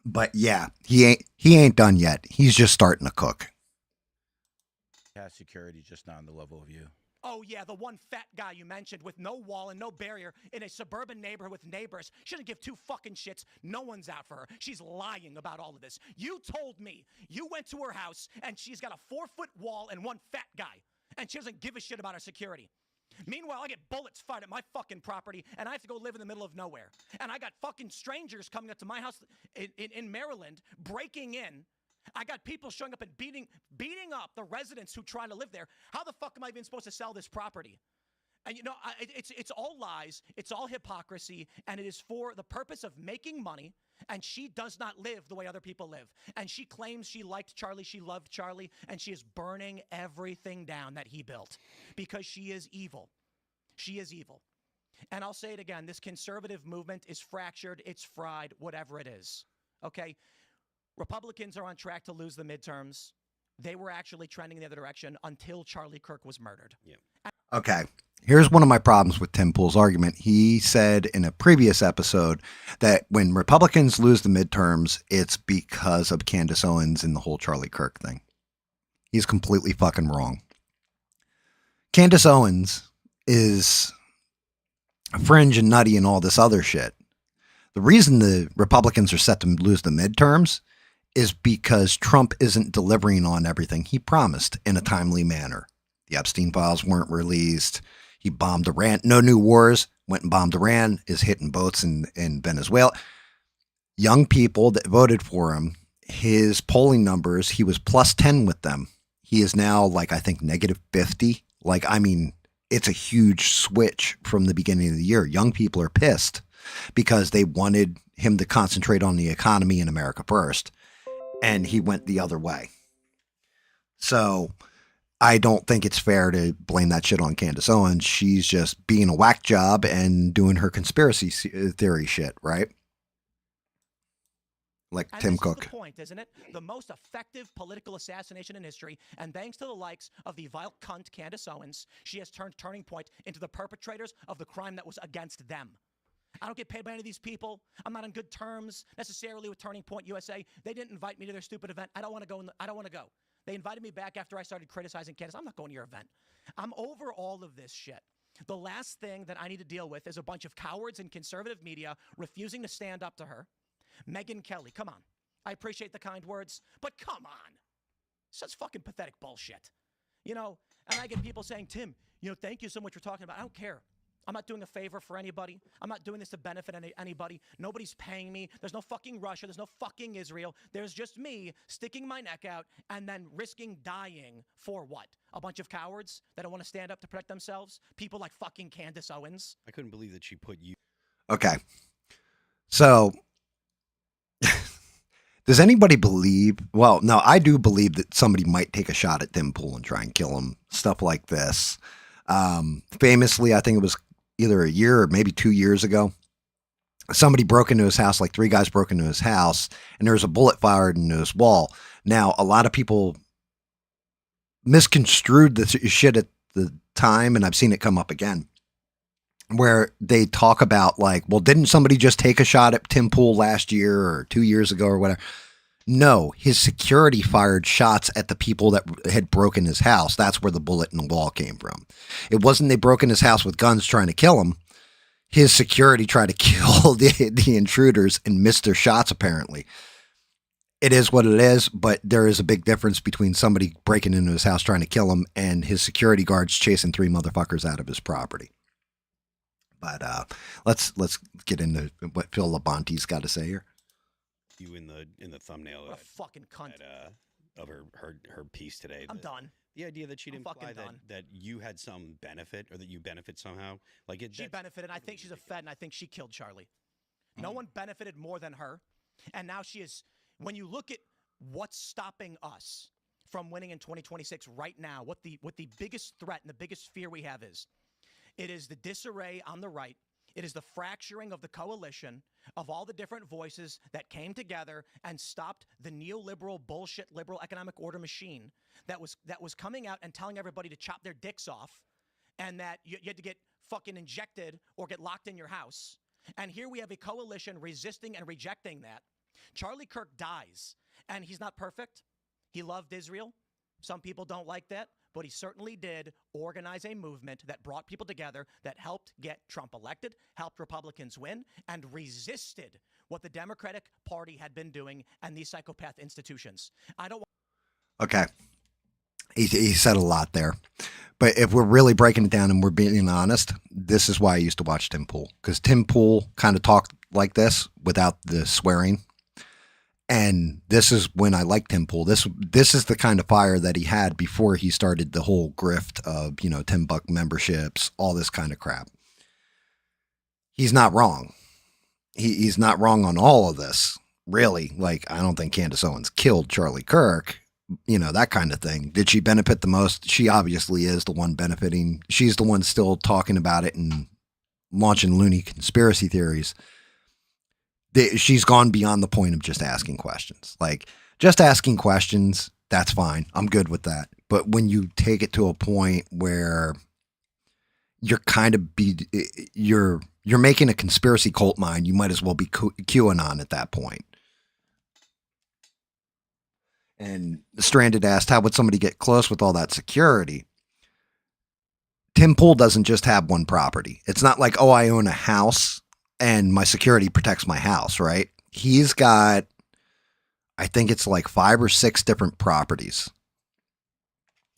[SPEAKER 1] But yeah, he ain't done yet. He's just starting to cook.
[SPEAKER 4] Has security, just not on the level of you.
[SPEAKER 5] Oh, yeah, the one fat guy you mentioned with no wall and no barrier in a suburban neighborhood with neighbors. She doesn't give two fucking shits. No one's out for her. She's lying about all of this. You told me you went to her house and she's got a 4-foot wall and one fat guy, and she doesn't give a shit about her security. Meanwhile, I get bullets fired at my fucking property, and I have to go live in the middle of nowhere. And I got fucking strangers coming up to my house in Maryland, breaking in. I got people showing up and beating up the residents who try to live there. How the fuck am I even supposed to sell this property? And you know, it's all lies, it's all hypocrisy, and it is for the purpose of making money. And she does not live the way other people live. And she claims she liked Charlie, she loved Charlie, and she is burning everything down that he built because she is evil. She is evil. And I'll say it again, this conservative movement is fractured, it's fried, whatever it is. Okay? Republicans are on track to lose the midterms. They were actually trending in the other direction until Charlie Kirk was murdered.
[SPEAKER 4] Yeah.
[SPEAKER 1] Okay. Here's one of my problems with Tim Pool's argument. He said in a previous episode that when Republicans lose the midterms, it's because of Candace Owens and the whole Charlie Kirk thing. He's completely fucking wrong. Candace Owens is fringe and nutty and all this other shit. The reason the Republicans are set to lose the midterms is because Trump isn't delivering on everything he promised in a timely manner. The Epstein files weren't released. He bombed Iran. No new wars. Went and bombed Iran. Is hitting boats in Venezuela. Young people that voted for him, his polling numbers, he was plus 10 with them. He is now like, I think, negative 50. Like, I mean, it's a huge switch from the beginning of the year. Young people are pissed because they wanted him to concentrate on the economy in America first. And he went the other way. So I don't think it's fair to blame that shit on Candace Owens. She's just being a whack job and doing her conspiracy theory shit, right? Like
[SPEAKER 5] And
[SPEAKER 1] Tim
[SPEAKER 5] this
[SPEAKER 1] Cook.
[SPEAKER 5] is the point, isn't it? The most effective political assassination in history, and thanks to the likes of the vile cunt Candace Owens, she has turned Turning Point into the perpetrators of the crime that was against them. I don't get paid by any of these people. I'm not on good terms necessarily with Turning Point USA. They didn't invite me to their stupid event. I don't want to go. I don't want to go. They invited me back after I started criticizing Candace. I'm not going to your event. I'm over all of this shit. The last thing that I need to deal with is a bunch of cowards in conservative media refusing to stand up to her. Megyn Kelly, come on. I appreciate the kind words, but come on. Such fucking pathetic bullshit. You know, and I get people saying, Tim, you know, thank you so much for talking about it. I don't care. I'm not doing a favor for anybody. I'm not doing this to benefit anybody. Nobody's paying me. There's no fucking Russia. There's no fucking Israel. There's just me sticking my neck out and then risking dying for what? A bunch of cowards that don't want to stand up to protect themselves? People like fucking Candace Owens?
[SPEAKER 6] I couldn't believe that she put you.
[SPEAKER 1] Okay. So does anybody believe? Well, no, I do believe that somebody might take a shot at Tim Pool and try and kill him. Stuff like this. Famously, I think it was either a year or maybe 2 years ago, somebody broke into his house, like 3 guys broke into his house, and there was a bullet fired into his wall. Now, a lot of people misconstrued the shit at the time, and I've seen it come up again, where they talk about like, well, didn't somebody just take a shot at Tim Pool last year or 2 years ago or whatever? No, his security fired shots at the people that had broken his house. That's where the bullet in the wall came from. It wasn't they broke in his house with guns trying to kill him. His security tried to kill the intruders and missed their shots, apparently. It is what it is, but there is a big difference between somebody breaking into his house trying to kill him and his security guards chasing 3 motherfuckers out of his property. But let's get into what Phil Labonte's got to say here.
[SPEAKER 6] You in the thumbnail
[SPEAKER 5] What a fucking cunt.
[SPEAKER 6] of her piece today.
[SPEAKER 5] I'm done.
[SPEAKER 6] The idea that she'd
[SPEAKER 5] I'm
[SPEAKER 6] imply
[SPEAKER 5] fucking done.
[SPEAKER 6] that you had some benefit or that you benefit somehow, like it.
[SPEAKER 5] She benefited. I think she's a Fed, and I think she killed Charlie. No one benefited more than her. And now she is, when you look at what's stopping us from winning in 2026 right now, what the biggest threat and the biggest fear we have is, it is the disarray on the right. It is the fracturing of the coalition of all the different voices that came together and stopped the neoliberal bullshit liberal economic order machine that was coming out and telling everybody to chop their dicks off and that you had to get fucking injected or get locked in your house. And here we have a coalition resisting and rejecting that. Charlie Kirk dies, and he's not perfect. He loved Israel. Some people don't like that, but he certainly did organize a movement that brought people together, that helped get Trump elected, helped Republicans win, and resisted what the Democratic Party had been doing and these psychopath institutions.
[SPEAKER 1] Okay. He said a lot there. But if we're really breaking it down and we're being honest, this is why I used to watch Tim Pool. Because Tim Pool kind of talked like this without the swearing. And this is when I liked Tim Pool. This is the kind of fire that he had before he started the whole grift of, $10 memberships, all this kind of crap. He's not wrong. He's not wrong on all of this, really. Like, I don't think Candace Owens killed Charlie Kirk, that kind of thing. Did she benefit the most? She obviously is the one benefiting. She's the one still talking about it and launching loony conspiracy theories. She's gone beyond the point of just asking questions. Like, just asking questions, that's fine. I'm good with that. But when you take it to a point where you're kind of you're making a conspiracy cult mind, you might as well be QAnon at that point. And Stranded asked, how would somebody get close with all that security? Tim Pool doesn't just have one property. It's not like, oh, I own a house and my security protects my house, right? He's got, I think it's like 5 or 6 different properties.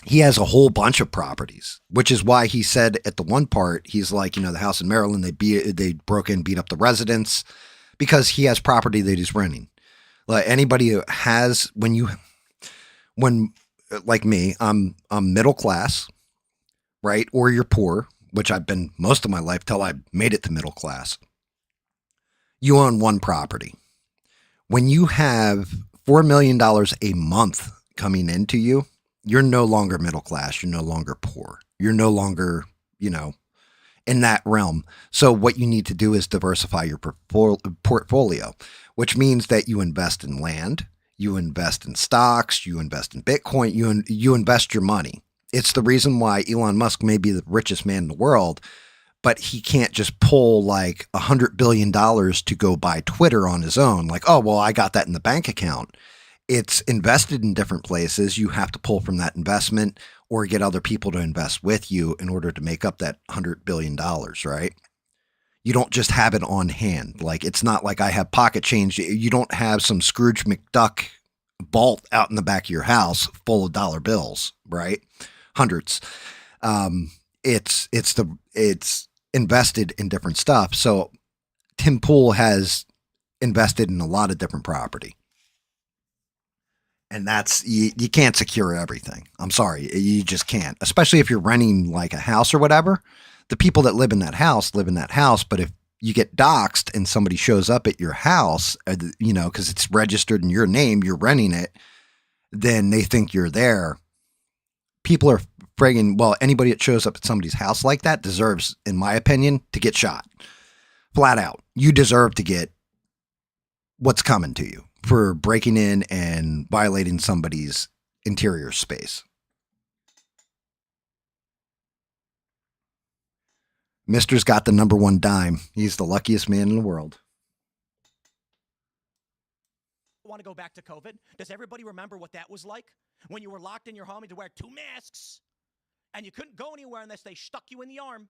[SPEAKER 1] He has a whole bunch of properties, which is why he said at the one part, he's like, the house in Maryland, they broke in, beat up the residents, because he has property that he's renting. Like anybody who has, when like me, I'm middle class, right? Or you're poor, which I've been most of my life till I made it to middle class. You own one property. When you have $4 million a month coming into you, you're no longer middle class. You're no longer poor. You're no longer, in that realm. So what you need to do is diversify your portfolio, which means that you invest in land, you invest in stocks, you invest in Bitcoin, you invest your money. It's the reason why Elon Musk may be the richest man in the world, but he can't just pull like $100 billion to go buy Twitter on his own. Like, oh, well, I got that in the bank account. It's invested in different places. You have to pull from that investment or get other people to invest with you in order to make up that $100 billion, right? You don't just have it on hand. Like, it's not like I have pocket change. You don't have some Scrooge McDuck vault out in the back of your house full of dollar bills, right? Hundreds. It's invested in different stuff. So Tim Pool has invested in a lot of different property. And that's, you can't secure everything. I'm sorry. You just can't, especially if you're renting like a house or whatever. The people that live in that house live in that house. But if you get doxxed and somebody shows up at your house, because it's registered in your name, you're renting it, then they think you're there. People are friggin', well, anybody that shows up at somebody's house like that deserves, in my opinion, to get shot. Flat out. You deserve to get what's coming to you for breaking in and violating somebody's interior space. Mister's got the number one dime. He's the luckiest man in the world.
[SPEAKER 5] Want to go back to COVID? Does everybody remember what that was like? When you were locked in your home, you had to wear 2 masks, and you couldn't go anywhere unless they stuck you in the arm.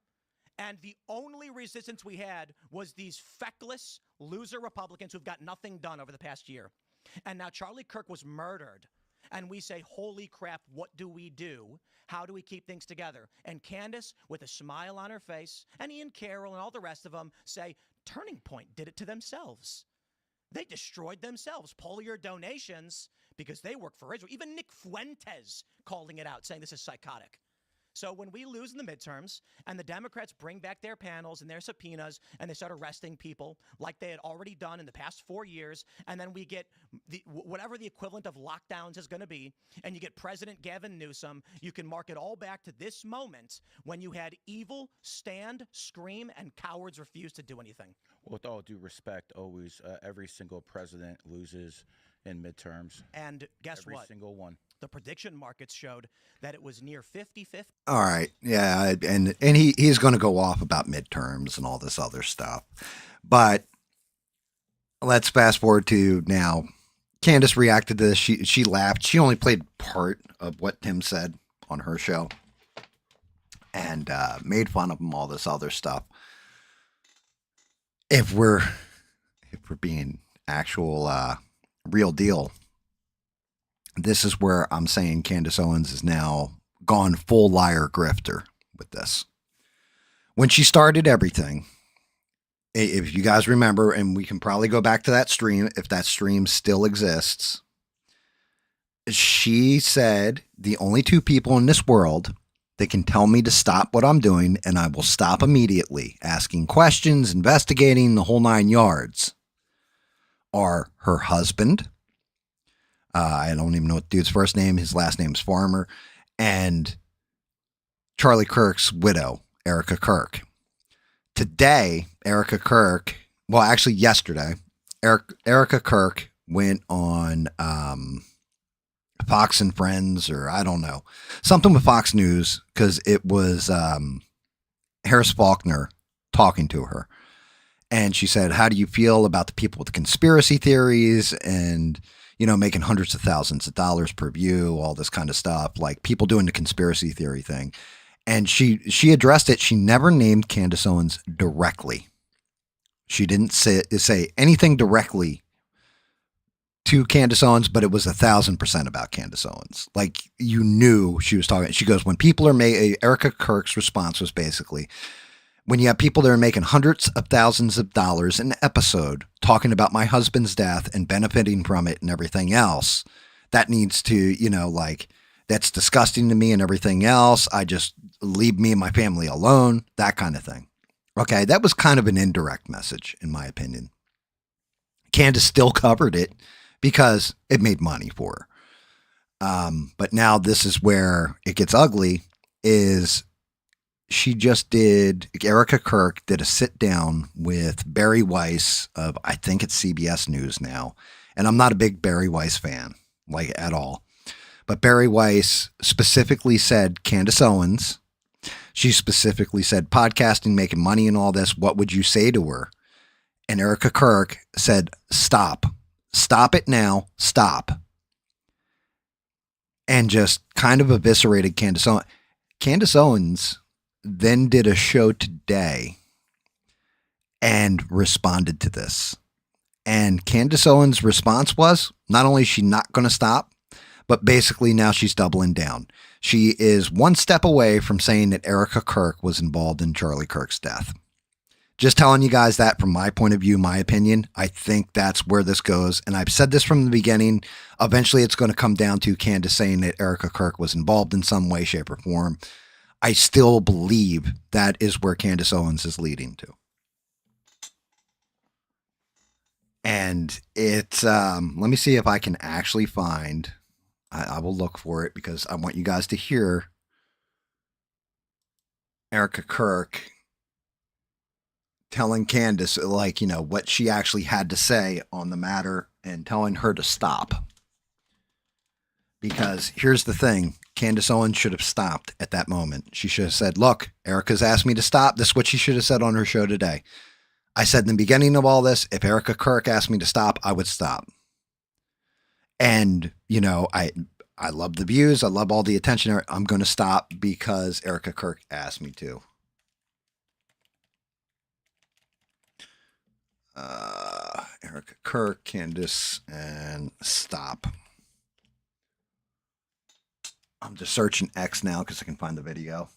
[SPEAKER 5] And the only resistance we had was these feckless loser Republicans who've got nothing done over the past year. And now Charlie Kirk was murdered. And we say, holy crap, what do we do? How do we keep things together? And Candace, with a smile on her face, and Ian Carroll and all the rest of them say, Turning Point did it to themselves. They destroyed themselves. Pull your donations because they work for Israel. Even Nick Fuentes calling it out, saying this is psychotic. So when we lose in the midterms and the Democrats bring back their panels and their subpoenas and they start arresting people like they had already done in the past 4 years, and then we get whatever the equivalent of lockdowns is going to be, and you get President Gavin Newsom, you can mark it all back to this moment when you had evil stand, scream, and cowards refuse to do anything.
[SPEAKER 4] With all due respect, always every single president loses in midterms.
[SPEAKER 5] And guess what?
[SPEAKER 4] Every single one.
[SPEAKER 5] The prediction markets showed that it was near 50-50.
[SPEAKER 1] All right. Yeah. And he's going to go off about midterms and all this other stuff. But let's fast forward to now. Candace reacted to this. She laughed. She only played part of what Tim said on her show and made fun of him, all this other stuff. If we're being actual real deal, this is where I'm saying Candace Owens is now gone full liar grifter with this. When she started everything, if you guys remember, and we can probably go back to that stream, if that stream still exists, she said the only 2 people in this world that can tell me to stop what I'm doing, and I will stop immediately, asking questions, investigating the whole 9 yards, are her husband. I don't even know what the dude's first name. His last name's Farmer. And Charlie Kirk's widow, Erica Kirk. Today, Erica Kirk, well, actually yesterday, Erica Kirk went on Fox and Friends, or I don't know, something with Fox News, because it was Harris Faulkner talking to her. And she said, how do you feel about the people with the conspiracy theories and, making hundreds of thousands of dollars per view, all this kind of stuff, like people doing the conspiracy theory thing. And she addressed it. She never named Candace Owens directly. She didn't say anything directly to Candace Owens, but it was 1,000% about Candace Owens. Like, you knew she was talking. She goes, when people are Erica Kirk's response was basically, when you have people that are making hundreds of thousands of dollars an episode talking about my husband's death and benefiting from it and everything else, that needs to, that's disgusting to me and everything else. I just leave me and my family alone, that kind of thing. Okay, that was kind of an indirect message, in my opinion. Candace still covered it because it made money for But now this is where it gets ugly. Is Erica Kirk did a sit down with Barry Weiss of, I think it's CBS News now. And I'm not a big Barry Weiss fan, like at all. But Barry Weiss specifically said, Candace Owens, she specifically said, podcasting, making money and all this, what would you say to her? And Erica Kirk said, stop. Stop it now. Stop. And just kind of eviscerated Candace Owens. Candace Owens then did a show today and responded to this. And Candace Owens' response was, not only is she not going to stop, but basically now she's doubling down. She is one step away from saying that Erica Kirk was involved in Charlie Kirk's death. Just telling you guys that from my point of view, my opinion, I think that's where this goes. And I've said this from the beginning. Eventually it's going to come down to Candace saying that Erica Kirk was involved in some way, shape, or form. I still believe that is where Candace Owens is leading to. And it's, let me see if I can actually find, I will look for it because I want you guys to hear Erica Kirk telling Candace, like, you know, what she actually had to say on the matter and telling her to stop. Because here's the thing. Candace Owens should have stopped at that moment. She should have said, look, Erica's asked me to stop. This is what she should have said on her show today. I said in the beginning of all this, if Erica Kirk asked me to stop, I would stop. And, you know, I love the views. I love all the attention. I'm going to stop because Erica Kirk asked me to. Erica Kirk, Candace, and stop. I'm just searching X now because I can find the video.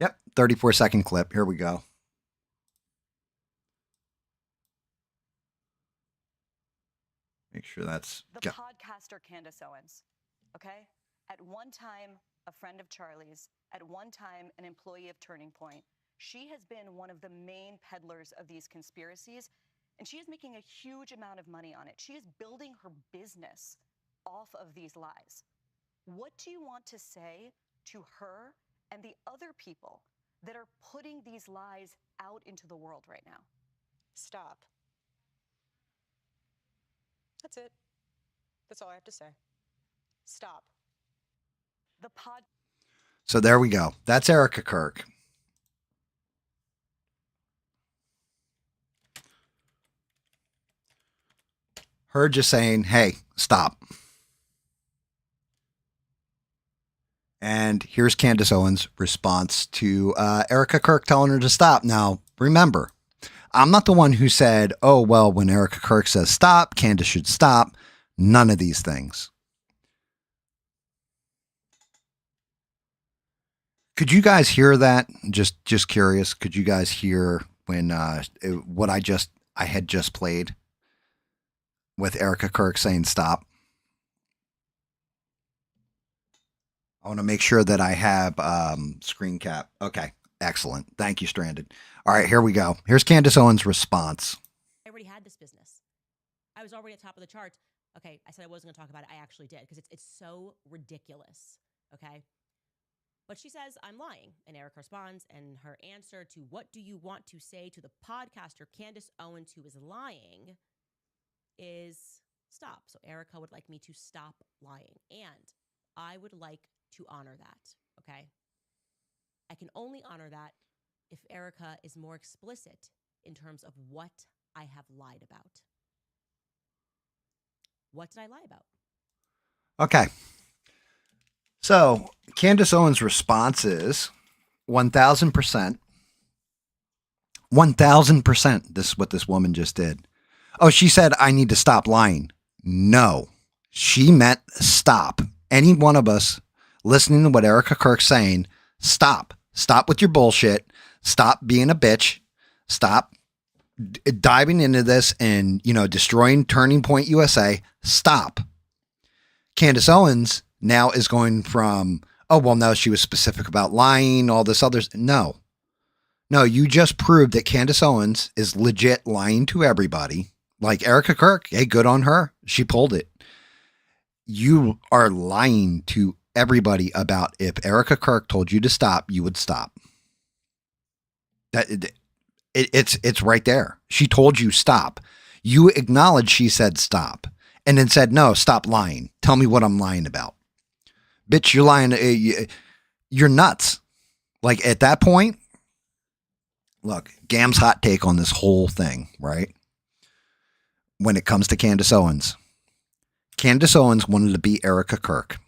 [SPEAKER 1] Yep, 34-second clip. Here we go. Make sure that's...
[SPEAKER 7] The podcaster Candace Owens, okay? At one time, a friend of Charlie's. At one time, an employee of Turning Point. She has been one of the main peddlers of these conspiracies, and she is making a huge amount of money on it. She is building her business off of these lies. What do you want to say to her and the other people that are putting these lies out into the world right now?
[SPEAKER 8] Stop. That's it. That's all I have to say. Stop.
[SPEAKER 1] So there we go. That's Erica Kirk. Her just saying, hey, stop. And here's Candace Owens' response to Erica Kirk telling her to stop. Now, remember, I'm not the one who said, oh, well, when Erica Kirk says stop, Candace should stop. None of these things. Could you guys hear that? Just curious. Could you guys hear when what I had just played with Erica Kirk saying stop? I want to make sure that I have screen cap. Okay, excellent. Thank you, Stranded. All right, here we go. Here's Candace Owens' response.
[SPEAKER 9] I already had this business. I was already at the top of the charts. Okay, I said I wasn't going to talk about it. I actually did because it's so ridiculous. Okay. But she says, I'm lying. And Eric responds, and her answer to what do you want to say to the podcaster Candace Owens who is lying is stop. So Erica would like me to stop lying. And I would like to honor that, okay? I can only honor that if Erica is more explicit in terms of what I have lied about. What did I lie about?
[SPEAKER 1] Okay. So Candace Owens' response is 1,000%. 1,000%. This is what this woman just did. Oh, she said, I need to stop lying. No, she meant stop. Any one of us listening to what Erica Kirk's saying, stop. Stop with your bullshit. Stop being a bitch. Stop diving into this and, you know, destroying Turning Point USA. Stop. Candace Owens now is going from, oh, well, no, she was specific about lying, all this other. No, you just proved that Candace Owens is legit lying to everybody. Like Erica Kirk, hey, good on her. She pulled it. you are lying to everybody about if Erica Kirk told you to stop, you would stop. It's right there. She told you stop. You acknowledge she said stop, and then said no. Stop lying. Tell me what I'm lying about, bitch. You're lying. You're nuts. Like at that point, look, GAM's hot take on this whole thing, right? When it comes to Condace Owens. Condace Owens wanted to be Erica Kirk.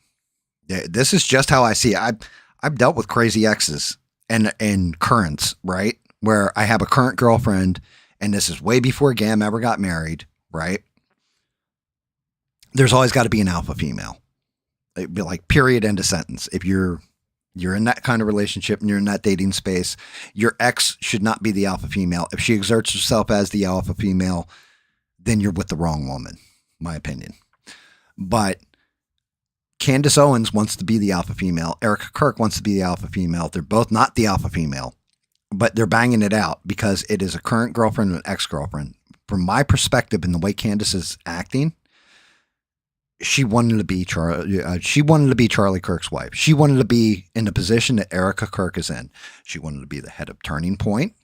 [SPEAKER 1] This is just how I see it. I've dealt with crazy exes and currents, right? Where I have a current girlfriend, and this is way before GAM ever got married, right? There's always got to be an alpha female. It'd be like period, end of sentence. If you're in that kind of relationship and you're in that dating space, your ex should not be the alpha female. If she exerts herself as the alpha female, then you're with the wrong woman, my opinion. But Condace Owens wants to be the alpha female. Erica Kirk wants to be the alpha female. They're both not the alpha female, but they're banging it out because it is a current girlfriend and an ex-girlfriend. From my perspective, in the way Condace is acting, she wanted to be Charlie Kirk's wife. She wanted to be in the position that Erica Kirk is in. She wanted to be the head of Turning Point.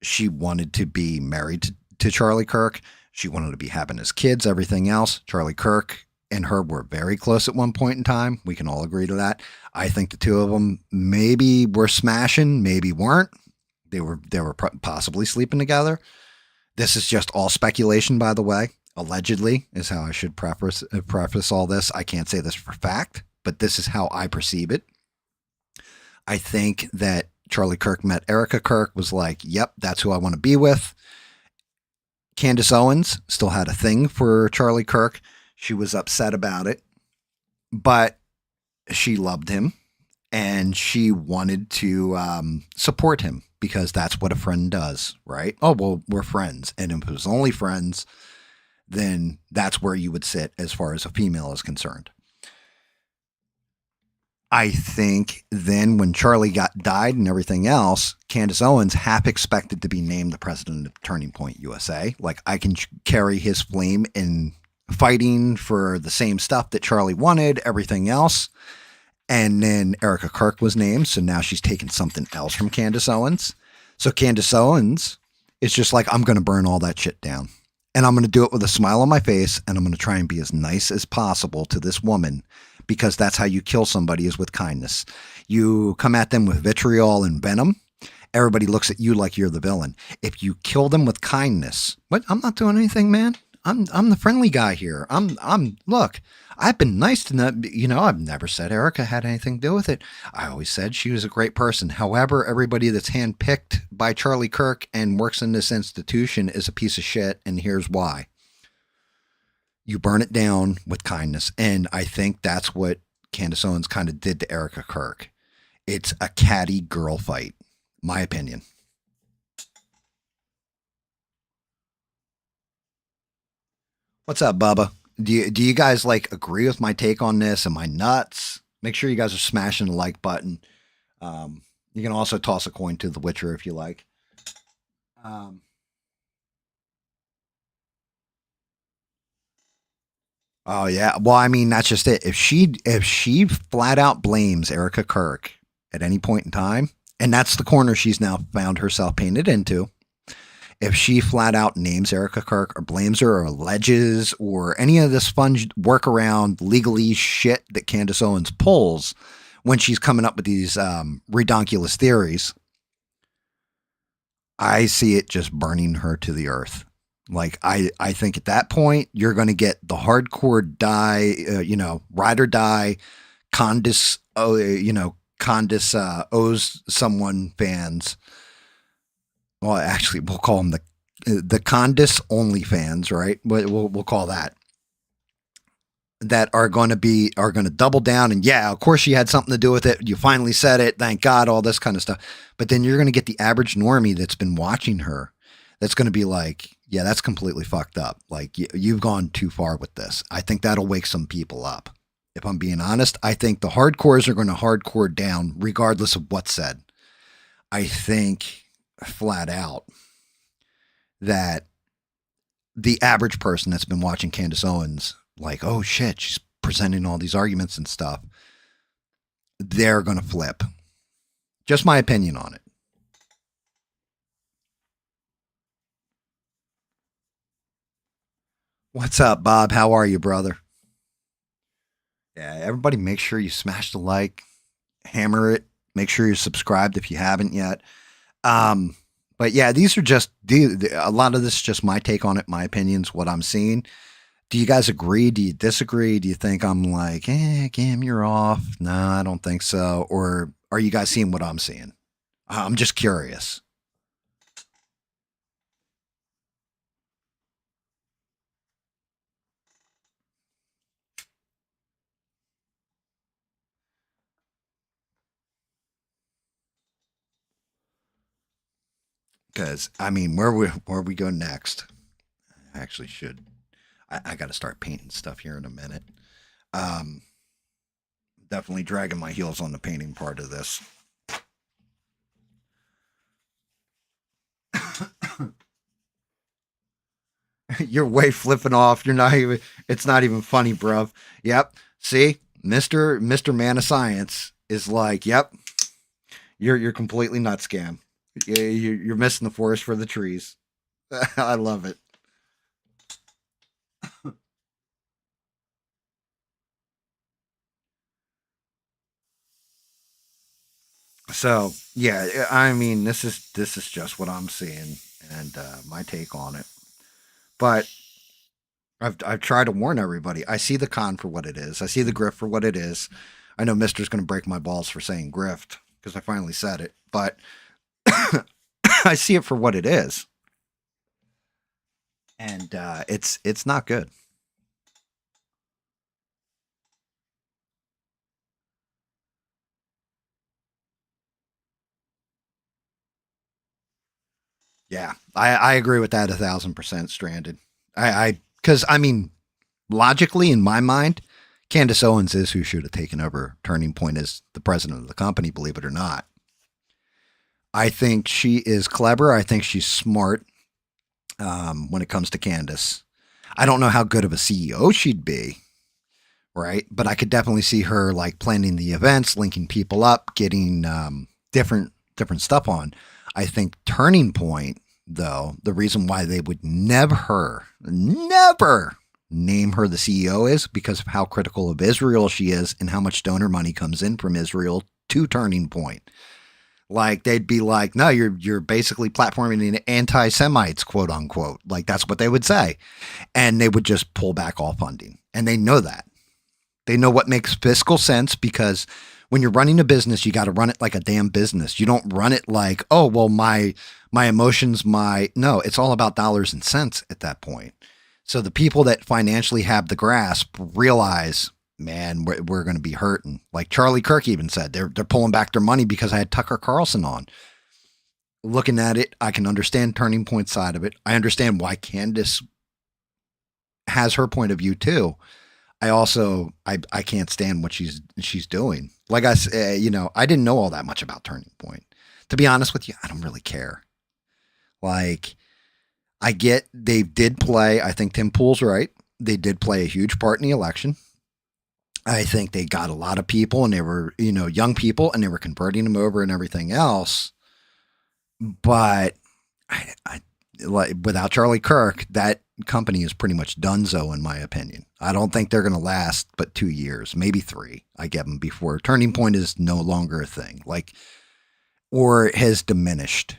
[SPEAKER 1] She wanted to be married to Charlie Kirk. She wanted to be having his kids, everything else. Charlie Kirk and her were very close at one point in time. We can all agree to that. I think the two of them maybe were smashing, maybe weren't. They were possibly sleeping together. This is just all speculation, by the way. Allegedly is how I should preface all this. I can't say this for fact, but this is how I perceive it. I think that Charlie Kirk met Erica Kirk, was like, yep, that's who I want to be with. Condace Owens still had a thing for Charlie Kirk. She was upset about it, but she loved him and she wanted to support him because that's what a friend does, right? Oh, well, we're friends. And if it was only friends, then that's where you would sit as far as a female is concerned. I think then when Charlie died and everything else, Condace Owens half expected to be named the president of Turning Point USA. Like, I can carry his flame in fighting for the same stuff that Charlie wanted, everything else. And then Erica Kirk was named. So now she's taken something else from Condace Owens. So Condace Owens is just like, I'm going to burn all that shit down. And I'm going to do it with a smile on my face. And I'm going to try and be as nice as possible to this woman, because that's how you kill somebody, is with kindness. You come at them with vitriol and venom. Everybody looks at you like you're the villain. If you kill them with kindness, what? I'm not doing anything, man. I'm the friendly guy here. Look, I've been nice to them. I've never said Erica had anything to do with it. I always said she was a great person. However, everybody that's handpicked by Charlie Kirk and works in this institution is a piece of shit. And here's why. You burn it down with kindness. And I think that's what Condace Owens kind of did to Erica Kirk. It's a catty girl fight, my opinion. What's up, Bubba? Do you guys agree with my take on this? Am I nuts? Make sure you guys are smashing the like button. You can also toss a coin to The Witcher if you like. Oh yeah. Well, I mean, that's just it. If she flat out blames Erica Kirk at any point in time, and that's the corner she's now found herself painted into. If she flat out names Erica Kirk or blames her or alleges or any of this fun workaround legalese shit that Condace Owens pulls when she's coming up with these redonkulous theories, I see it just burning her to the earth. Like, I think at that point, you're going to get the hardcore ride or die, Condace owes someone fans. Well, actually, we'll call them the Condace only fans, right? We'll call that are going to double down. And yeah, of course she had something to do with it. You finally said it. Thank God, all this kind of stuff. But then you're going to get the average normie that's been watching her. That's going to be like, yeah, that's completely fucked up. Like, you've gone too far with this. I think that'll wake some people up. If I'm being honest, I think the hardcores are going to hardcore down regardless of what's said. I think flat out that the average person that's been watching Condace Owens, like, oh shit, she's presenting all these arguments and stuff, they're going to flip. Just my opinion on it. What's up, Bob? How are you, brother? Yeah, everybody make sure you smash the like, hammer it, make sure you're subscribed if you haven't yet. But yeah, these are just, a lot of this is just my take on it, my opinions, what I'm seeing. Do you guys agree? Do you disagree? Do you think I'm like, Cam, you're off? No, I don't think so. Or are you guys seeing what I'm seeing? I'm just curious. Because, I mean, where we go next? I actually should. I got to start painting stuff here in a minute. Definitely dragging my heels on the painting part of this. You're way flipping off. You're not even, it's not even funny, bruv. Yep. See, Mr. Man of Science is like, yep, you're completely nuts, Scam. You're missing the forest for the trees. I love it. So yeah, I mean, this is just what I'm seeing and my take on it. But I've tried to warn everybody. I see the con for what it is. I see the grift for what it is. I know Mister's going to break my balls for saying grift because I finally said it, but I see it for what it is, and it's not good. Yeah, I agree with that 1,000%. Stranded. Because I mean, logically in my mind, Candace Owens is who should have taken over Turning Point as the president of the company. Believe it or not, I think she is clever. I think she's smart. When it comes to Candace, I don't know how good of a CEO she'd be, right? But I could definitely see her like planning the events, linking people up, getting different stuff on. I think Turning Point, though, the reason why they would never name her the CEO is because of how critical of Israel she is and how much donor money comes in from Israel to Turning Point. Like they'd be like, no, you're basically platforming the anti-Semites, quote unquote. Like that's what they would say. And they would just pull back all funding. And they know that. They know what makes fiscal sense because when you're running a business, you got to run it like a damn business. You don't run it like, oh, well, my emotions, no, it's all about dollars and cents at that point. So the people that financially have the grasp realize, man, we're going to be hurting. Like Charlie Kirk even said, they're pulling back their money because I had Tucker Carlson on. Looking at it, I can understand Turning Point side of it. I understand why Candace has her point of view too. I also, I can't stand what she's doing. Like I said, I didn't know all that much about Turning Point. To be honest with you, I don't really care. Like, I get they did play, I think Tim Pool's right. They did play a huge part in the election. I think they got a lot of people and they were, young people and they were converting them over and everything else. But I like without Charlie Kirk, that company is pretty much donezo in my opinion. I don't think they're going to last but 2 years, maybe 3. I get them before Turning Point is no longer a thing, or has diminished.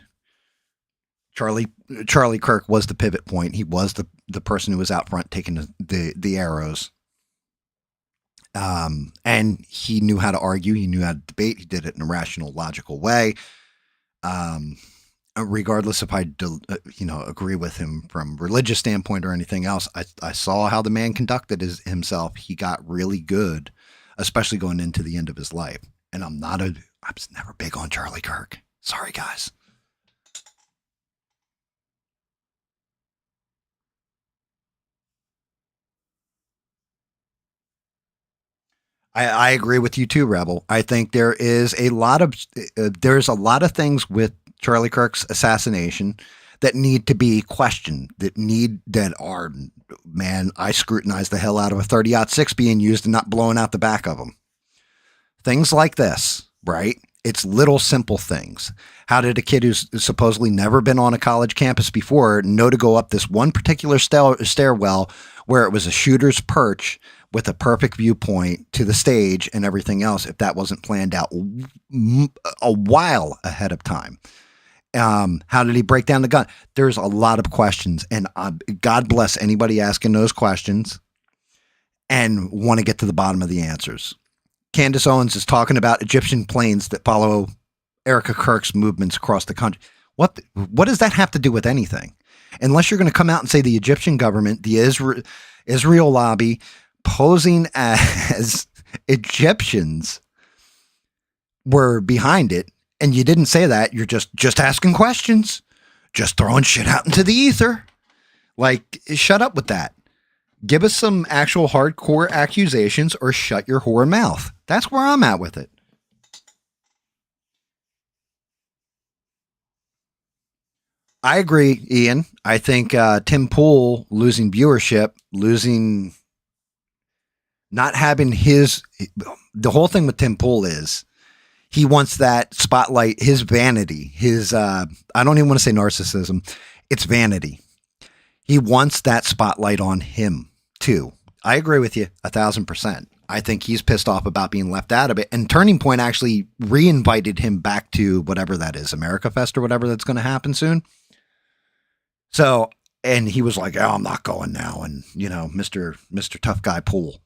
[SPEAKER 1] Charlie Kirk was the pivot point. He was the person who was out front taking the arrows. And he knew how to argue. He knew how to debate. He did it in a rational, logical way. Regardless if I, agree with him from religious standpoint or anything else, I saw how the man conducted himself. He got really good, especially going into the end of his life. And I was never big on Charlie Kirk. Sorry, guys. I agree with you too, Rebel. I think there's a lot of things with Charlie Kirk's assassination that need to be questioned, that are, man, I scrutinize the hell out of a 30-06 being used and not blowing out the back of them. Things like this, right? It's little simple things. How did a kid who's supposedly never been on a college campus before know to go up this one particular stairwell where it was a shooter's perch with a perfect viewpoint to the stage and everything else if that wasn't planned out a while ahead of time? How did he break down the gun? There's a lot of questions, and God bless anybody asking those questions and want to get to the bottom of the answers. Candace Owens is talking about Egyptian planes that follow Erica Kirk's movements across the country. What does that have to do with anything? Unless you're going to come out and say the Egyptian government, the Israel lobby, posing as Egyptians were behind it, and you didn't say that. You're just asking questions, just throwing shit out into the ether. Like, shut up with that. Give us some actual hardcore accusations or shut your whore mouth. That's where I'm at with it. I agree, Ian. I think Tim Pool losing viewership, not having the whole thing with Tim Pool is he wants that spotlight, his vanity, I don't even want to say narcissism. It's vanity. He wants that spotlight on him too. I agree with you 1,000%. I think he's pissed off about being left out of it. And Turning Point actually re-invited him back to whatever that is, America Fest or whatever that's going to happen soon. So, and he was like, oh, I'm not going now. And, Mr. Tough Guy Pool.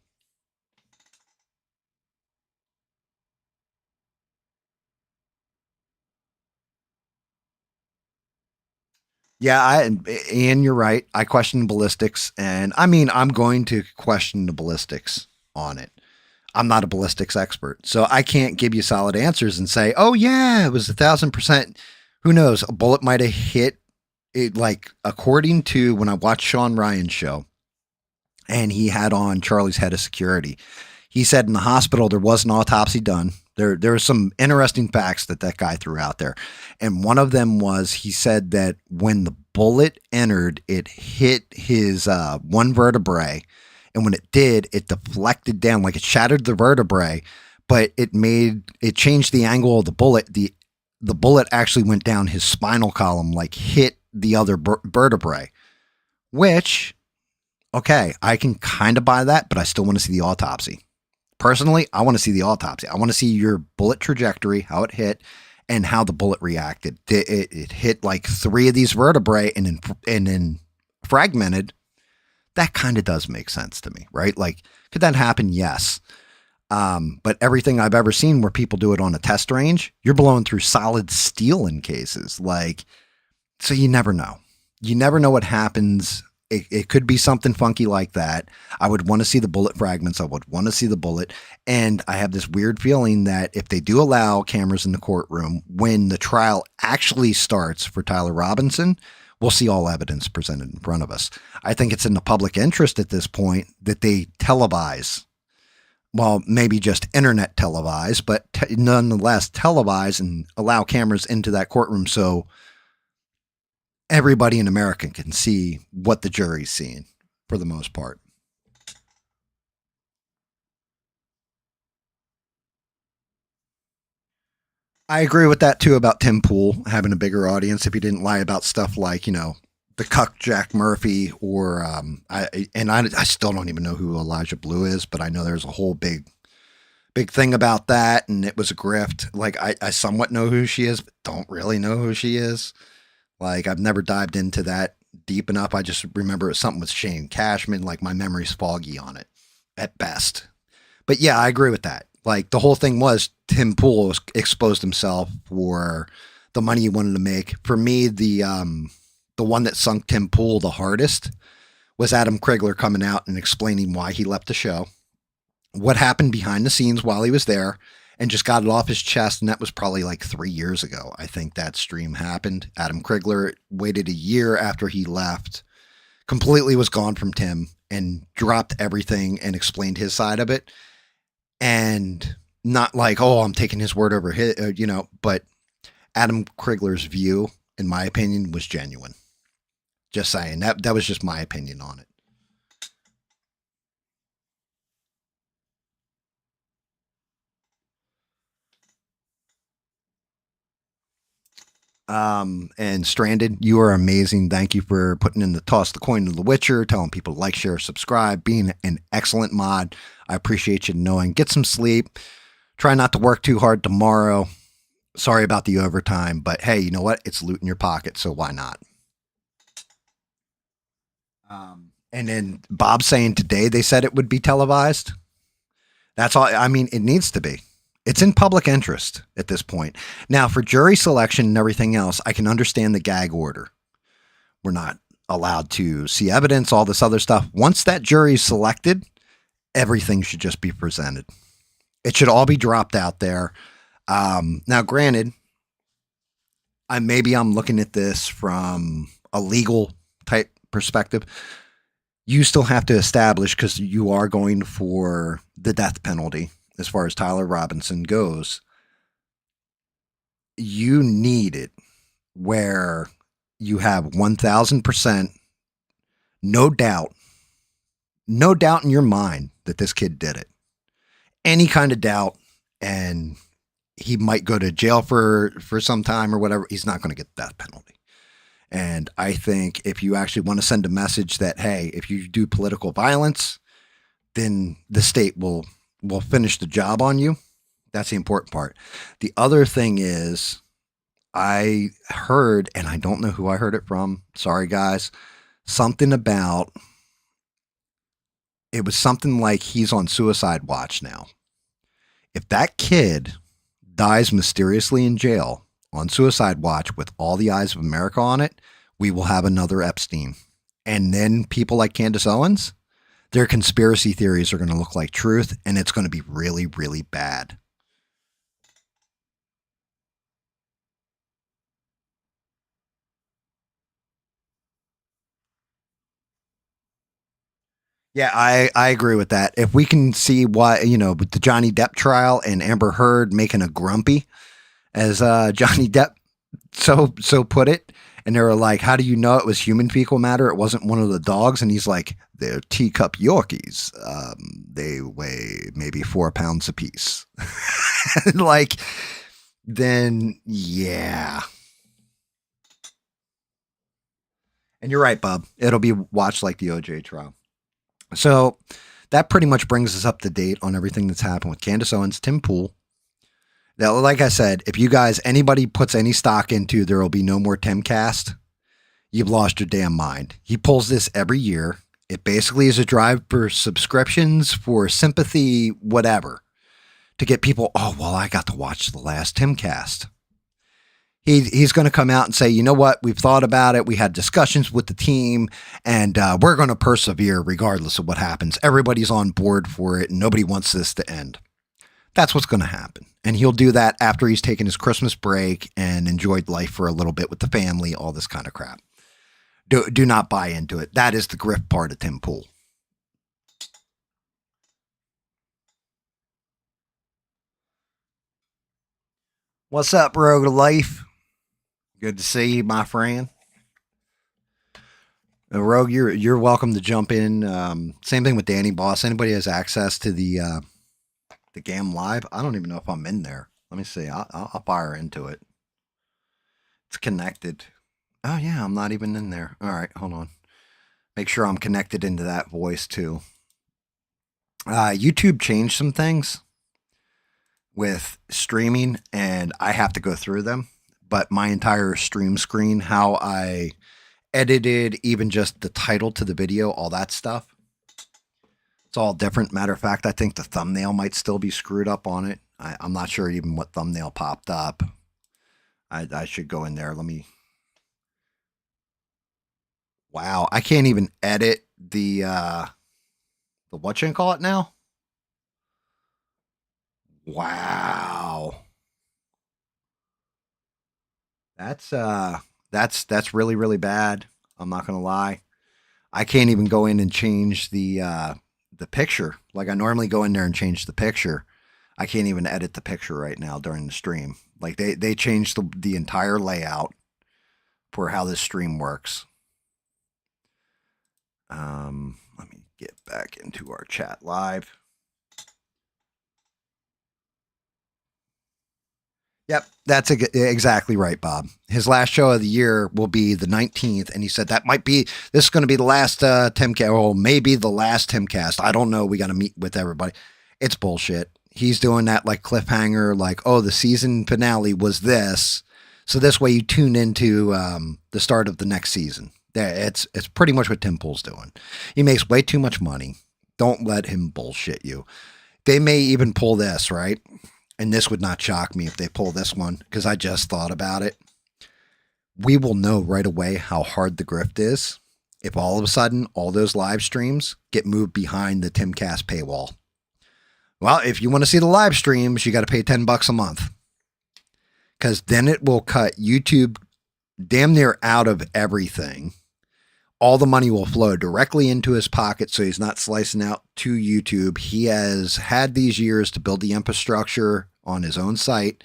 [SPEAKER 1] Yeah, Ian, you're right. I question the ballistics, and I'm going to question the ballistics on it. I'm not a ballistics expert, so I can't give you solid answers and say, oh yeah, it was 1,000%. Who knows? A bullet might have hit it. Like, according to when I watched Sean Ryan's show, and he had on Charlie's head of security, he said in the hospital there was an autopsy done. There were some interesting facts that guy threw out there. And one of them was he said that when the bullet entered, it hit his one vertebrae. And when it did, it deflected down, like it shattered the vertebrae, but it changed the angle of the bullet. The bullet actually went down his spinal column, like hit the other vertebrae, which, okay, I can kind of buy that, but I still want to see the autopsy. Personally, I want to see the autopsy. I want to see your bullet trajectory, how it hit, and how the bullet reacted. It hit like 3 of these vertebrae and then fragmented. That kind of does make sense to me, right? Like, could that happen? Yes. But everything I've ever seen where people do it on a test range, you're blowing through solid steel in cases. Like, so you never know. You never know what happens. It could be something funky like that. I would want to see the bullet fragments. I would want to see the bullet. And I have this weird feeling that if they do allow cameras in the courtroom, when the trial actually starts for Tyler Robinson, we'll see all evidence presented in front of us. I think it's in the public interest at this point that they televise. Well, maybe just internet televise, but nonetheless televise and allow cameras into that courtroom so everybody in America can see what the jury's seeing for the most part. I agree with that too about Tim Pool having a bigger audience if he didn't lie about stuff like, the cuck Jack Murphy or I still don't even know who Elijah Blue is, but I know there's a whole big thing about that, and it was a grift. Like, I somewhat know who she is, but don't really know who she is. Like, I've never dived into that deep enough. I just remember it was something with Shane Cashman. Like, my memory's foggy on it at best. But yeah, I agree with that. Like, the whole thing was Tim Pool exposed himself for the money he wanted to make. For me, the one that sunk Tim Pool the hardest was Adam Krigler coming out and explaining why he left the show, what happened behind the scenes while he was there, and just got it off his chest. And that was probably like 3 years ago. I think that stream happened. Adam Krigler waited a year after he left, completely was gone from Tim, and dropped everything and explained his side of it. And not like, oh, I'm taking his word over his, but Adam Krigler's view, in my opinion, was genuine. Just saying. That was just my opinion on it. And Stranded, you are amazing. Thank you for putting in the toss the coin to The Witcher, telling people to like, share, subscribe, being an excellent mod. I appreciate you knowing. Get some sleep. Try not to work too hard tomorrow. Sorry about the overtime, but hey, you know what? It's loot in your pocket, so why not? And then Bob saying today they said it would be televised. That's all. I mean, it needs to be. It's in public interest at this point. Now, for jury selection and everything else, I can understand the gag order. We're not allowed to see evidence, all this other stuff. Once that jury is selected, everything should just be presented. It should all be dropped out there. Now, granted, maybe I'm looking at this from a legal type perspective. You still have to establish, because you are going for the death penalty as far as Tyler Robinson goes. You need it where you have 1,000% no doubt in your mind that this kid did it. Any kind of doubt, and he might go to jail for some time or whatever. He's not going to get the death penalty. And I think if you actually want to send a message that, hey, if you do political violence, then the state will finish the job on you. That's the important part. The other thing is, I heard, and I don't know who I heard it from. Sorry, guys. Something about, it was something like he's on suicide watch now. If that kid dies mysteriously in jail on suicide watch with all the eyes of America on it, we will have another Epstein. And then people like Candace Owens, their conspiracy theories are going to look like truth, and it's going to be really, really bad. Yeah, I agree with that. If we can see why, with the Johnny Depp trial and Amber Heard making a grumpy, as Johnny Depp so put it, and they were like, how do you know it was human fecal matter? It wasn't one of the dogs. And he's like, they're teacup Yorkies. They weigh maybe 4 pounds apiece. Like, then, yeah. And you're right, Bob. It'll be watched like the OJ trial. So that pretty much brings us up to date on everything that's happened with Candace Owens, Tim Pool. Now, like I said, if you guys, anybody puts any stock into there will be no more Timcast, you've lost your damn mind. He pulls this every year. It basically is a drive for subscriptions, for sympathy, whatever, to get people, oh, well, I got to watch the last Timcast. He's going to come out and say, you know what? We've thought about it. We had discussions with the team, and we're going to persevere regardless of what happens. Everybody's on board for it, and nobody wants this to end. That's what's going to happen. And he'll do that after he's taken his Christmas break and enjoyed life for a little bit with the family, all this kind of crap. Do not buy into it. That is the grift part of Tim Pool. What's up, Rogue Life? Good to see you, my friend. Rogue, you're welcome to jump in. Same thing with Danny Boss. Anybody has access to the GAM live? I don't even know if I'm in there. Let me see. I'll fire into it. It's connected. Oh yeah, I'm not even in there. All right, hold on. Make sure I'm connected into that voice too. YouTube changed some things with streaming, and I have to go through them. But my entire stream screen, how I edited, even just the title to the video, all that stuff, it's all different. Matter of fact, I think the thumbnail might still be screwed up on it. I'm not sure even what thumbnail popped up. I should go in there. Let me. Wow, I can't even edit the what you call it now? Wow. That's really, really bad. I'm not gonna lie. I can't even go in and change the picture. Like I normally go in there and change the picture. I can't even edit the picture right now during the stream. Like they changed the entire layout for how this stream works. Let me get back into our chat live. Yep, that's exactly right, Bob. His last show of the year will be the 19th, and he said that might be, this is going to be the last Timcast, or maybe the last Timcast. I don't know. We got to meet with everybody. It's bullshit. He's doing that like cliffhanger, like, oh, the season finale was this. So this way you tune into the start of the next season. It's pretty much what Tim Pool's doing. He makes way too much money. Don't let him bullshit you. They may even pull this, right? And this would not shock me if they pull this one, because I just thought about it. We will know right away how hard the grift is if all of a sudden all those live streams get moved behind the Timcast paywall. Well, if you want to see the live streams, you got to pay $10 a month, because then it will cut YouTube damn near out of everything. All the money will flow directly into his pocket, so he's not slicing out to YouTube. He has had these years to build the infrastructure on his own site.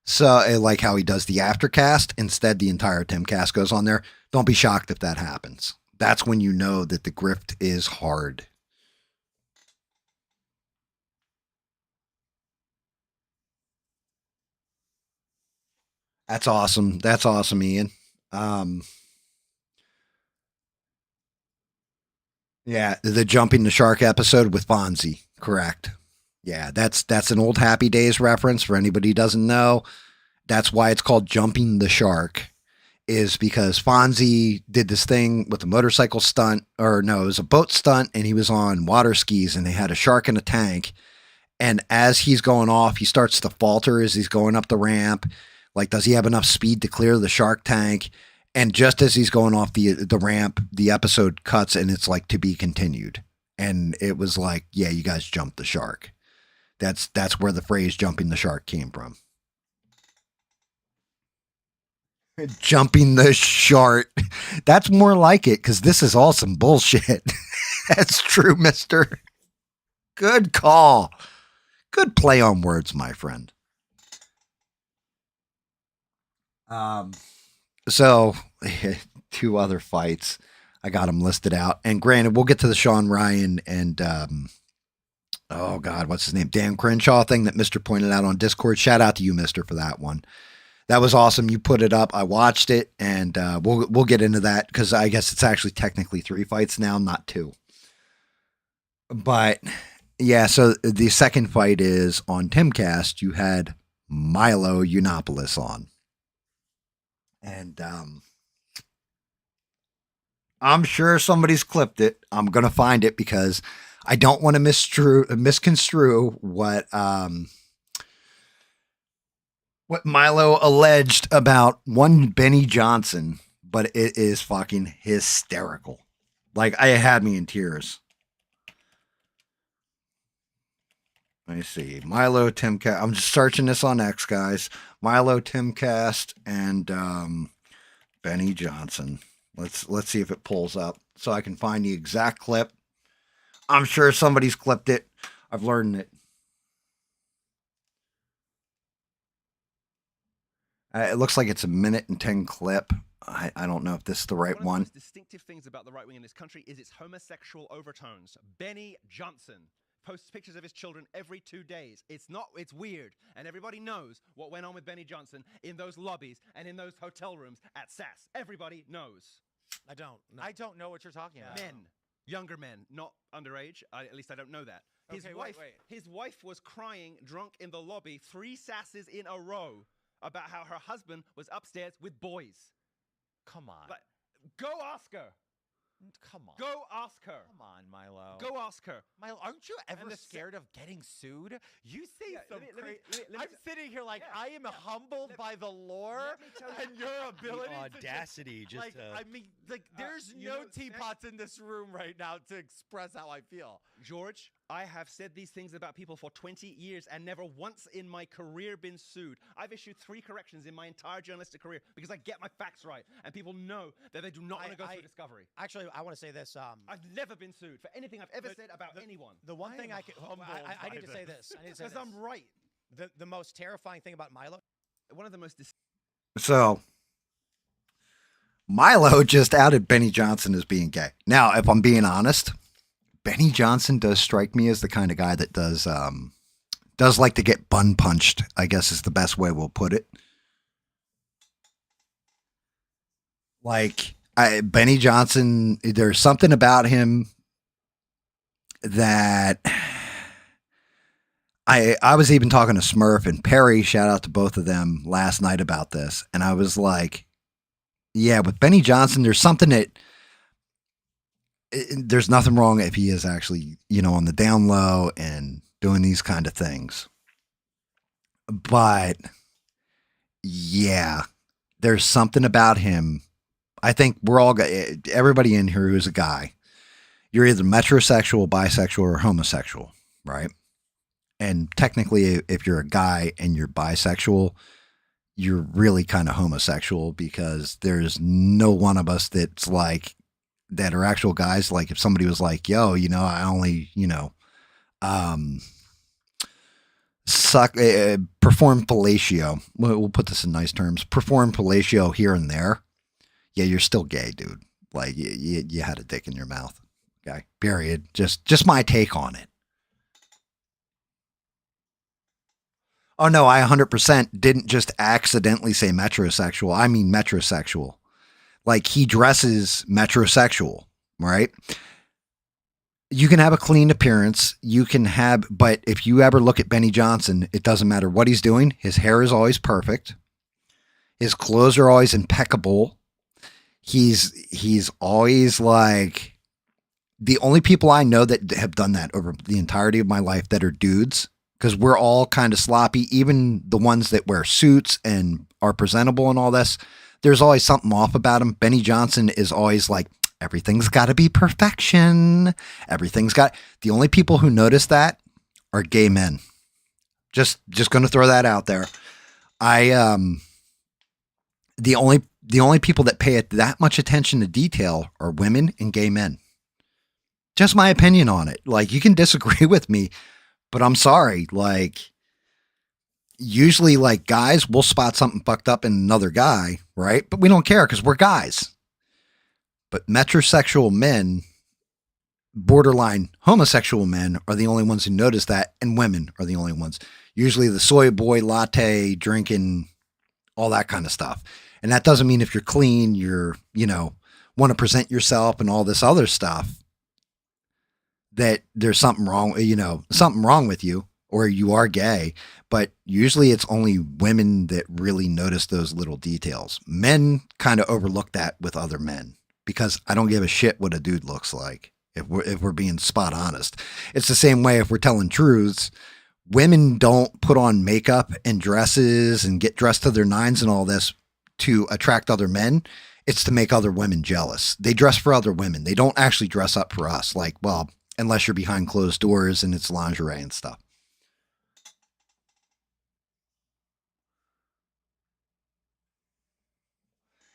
[SPEAKER 1] So, like how he does the aftercast, instead the entire Timcast goes on there. Don't be shocked if that happens. That's when you know that the grift is hard. That's awesome. That's awesome, Ian. Yeah, the jumping the shark episode with Fonzie, correct? Yeah, that's an old Happy Days reference for anybody who doesn't know. That's why it's called Jumping the Shark, is because Fonzie did this thing with a motorcycle stunt, or no, it was a boat stunt, and he was on water skis, and they had a shark in a tank. And as he's going off, he starts to falter as he's going up the ramp. Like, does he have enough speed to clear the shark tank? And just as he's going off the ramp, the episode cuts and it's like, to be continued. And it was like, yeah, you guys jumped the shark. That's where the phrase jumping the shark came from. Jumping the shark. That's more like it, because this is all some bullshit. That's true, mister. Good call. Good play on words, my friend. So, two other fights. I got them listed out. And granted, we'll get to the Sean Ryan and, oh God, what's his name? Dan Crenshaw thing that Mr. pointed out on Discord. Shout out to you, Mr., for that one. That was awesome. You put it up. I watched it, and we'll get into that, because I guess it's actually technically 3 fights now, not 2. But yeah, so the second fight is on Timcast. You had Milo Yiannopoulos on. And I'm sure somebody's clipped it. I'm going to find it, because I don't want to misconstrue what Milo alleged about one Benny Johnson, but it is fucking hysterical. Like, it had me in tears. Let me see. Milo Timcast. I'm just searching this on X, guys. Milo Timcast and Benny Johnson. Let's see if it pulls up so I can find the exact clip. I'm sure somebody's clipped it. I've learned it. It looks like it's a 1:10 clip. I don't know if this is the right one.
[SPEAKER 10] One of the most distinctive things about the right wing in this country is its homosexual overtones. Benny Johnson posts pictures of his children every 2 days. It's weird. And everybody knows what went on with Benny Johnson in those lobbies and in those hotel rooms at SAS. Everybody knows.
[SPEAKER 5] I don't. No. I don't know what you're talking about.
[SPEAKER 10] Men. Younger men, not underage. At least I don't know that. His wife was crying drunk in the lobby 3 SASs in a row about how her husband was upstairs with boys.
[SPEAKER 5] Come on.
[SPEAKER 10] Like, go ask her.
[SPEAKER 5] Come on.
[SPEAKER 10] Go ask her.
[SPEAKER 5] Come on, Milo.
[SPEAKER 10] Go ask her.
[SPEAKER 5] Milo, aren't you ever scared of getting sued? You say some crazy. I'm sitting here like I am humbled by the lore and your ability.
[SPEAKER 6] The audacity,
[SPEAKER 5] to just I mean, there's no teapots in this room right now to express how I feel.
[SPEAKER 10] George, I have said these things about people for 20 years and never once in my career been sued. I've issued 3 corrections in my entire journalistic career because I get my facts right, and people know that they do not want to go through discovery.
[SPEAKER 5] Actually, I want to say this.
[SPEAKER 10] I've never been sued for anything I've ever said about anyone.
[SPEAKER 5] The one thing I need to say this. I need to say this.
[SPEAKER 10] Because I'm right.
[SPEAKER 5] The most terrifying thing about Milo.
[SPEAKER 10] One of the most.
[SPEAKER 1] So, Milo just outed Benny Johnson as being gay. Now, if I'm being honest, Benny Johnson does strike me as the kind of guy that does like to get bun punched, I guess is the best way we'll put it. Like, Benny Johnson, there's something about him that I was even talking to Smurf and Perry, shout out to both of them last night about this. And I was like, yeah, with Benny Johnson, there's something that there's nothing wrong if he is actually, on the down low and doing these kind of things. But yeah, there's something about him. I think everybody in here who's a guy, you're either metrosexual, bisexual, or homosexual, right? And technically, if you're a guy and you're bisexual, you're really kind of homosexual, because there's no one of us that are actual guys. Like if somebody was like, yo, I only, perform fellatio. We'll put this in nice terms. Perform fellatio here and there. Yeah, you're still gay, dude. Like you had a dick in your mouth. Okay, period. Just my take on it. Oh no, I 100% didn't just accidentally say metrosexual. I mean metrosexual. Like he dresses metrosexual, right? You can have a clean appearance. But if you ever look at Benny Johnson, it doesn't matter what he's doing. His hair is always perfect. His clothes are always impeccable. He's always like, the only people I know that have done that over the entirety of my life that are dudes, because we're all kind of sloppy, even the ones that wear suits and are presentable and all this, there's always something off about him. Benny Johnson is always like, everything's got to be perfection. The only people who notice that are gay men. Just going to throw that out there. The only people that pay it that much attention to detail are women and gay men. Just my opinion on it. Like, you can disagree with me, but I'm sorry. Like, usually, like, guys, we'll spot something fucked up in another guy, right? But we don't care because we're guys. But metrosexual men, borderline homosexual men, are the only ones who notice that, and women are the only ones. Usually the soy boy latte drinking, all that kind of stuff. And that doesn't mean if you're clean, you're, want to present yourself and all this other stuff, that there's something wrong with you, or you are gay. But usually it's only women that really notice those little details. Men kind of overlook that with other men, because I don't give a shit what a dude looks like. If we're being spot honest, it's the same way if we're telling truths. Women don't put on makeup and dresses and get dressed to their nines and all this to attract other men. It's to make other women jealous. They dress for other women. They don't actually dress up for us. Like, well, unless you're behind closed doors and it's lingerie and stuff.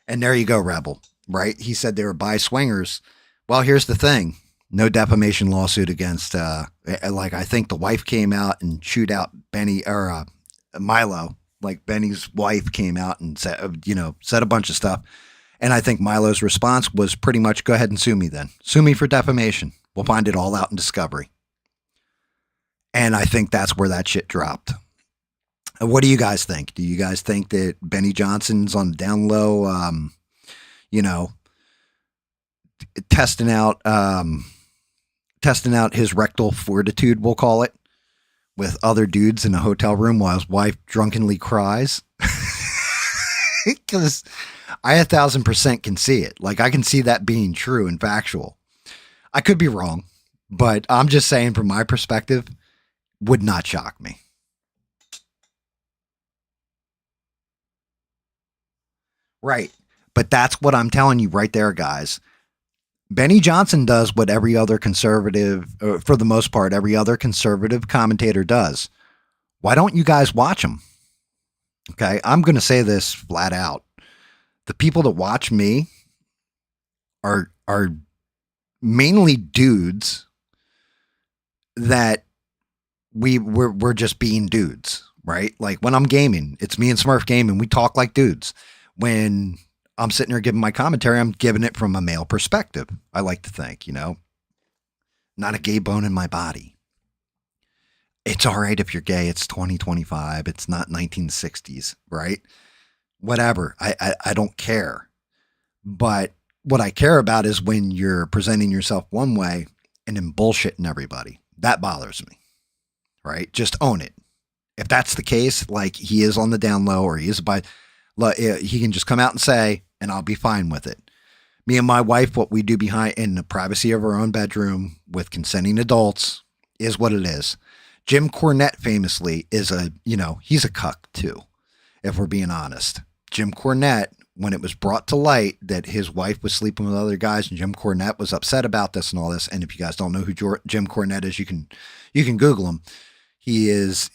[SPEAKER 1] And there you go, Rebel, right? He said they were bi swingers. Well, here's the thing. No defamation lawsuit against, I think the wife came out and chewed out Milo. Like, Benny's wife came out and said a bunch of stuff. And I think Milo's response was pretty much, go ahead and sue me then. Sue me for defamation. We'll find it all out in discovery. And I think that's where that shit dropped. What do you guys think? Do you guys think that Benny Johnson's on the down low, testing out his rectal fortitude, we'll call it, with other dudes in a hotel room while his wife drunkenly cries? Because I 1,000% can see it. Like, I can see that being true and factual. I could be wrong, but I'm just saying from my perspective, would not shock me. Right. But that's what I'm telling you right there, guys. Benny Johnson does what every other conservative, for the most part, every other conservative commentator does. Why don't you guys watch him? Okay, I'm going to say this flat out. The people that watch me are mainly dudes that we're just being dudes, right? Like, when I'm gaming, it's me and Smurf gaming. We talk like dudes. When I'm sitting here giving my commentary. I'm giving it from a male perspective. I like to think, not a gay bone in my body. It's all right if you're gay. It's 2025. It's not 1960s, right? Whatever. I don't care. But what I care about is when you're presenting yourself one way and then bullshitting everybody. That bothers me, right? Just own it. If that's the case, like he is on the down low or he is he can just come out and say, and I'll be fine with it. Me and my wife, what we do in the privacy of our own bedroom with consenting adults is what it is. Jim Cornette famously is he's a cuck too, if we're being honest. Jim Cornette, when it was brought to light that his wife was sleeping with other guys and Jim Cornette was upset about this and all this. And if you guys don't know who Jim Cornette is, you can Google him. He is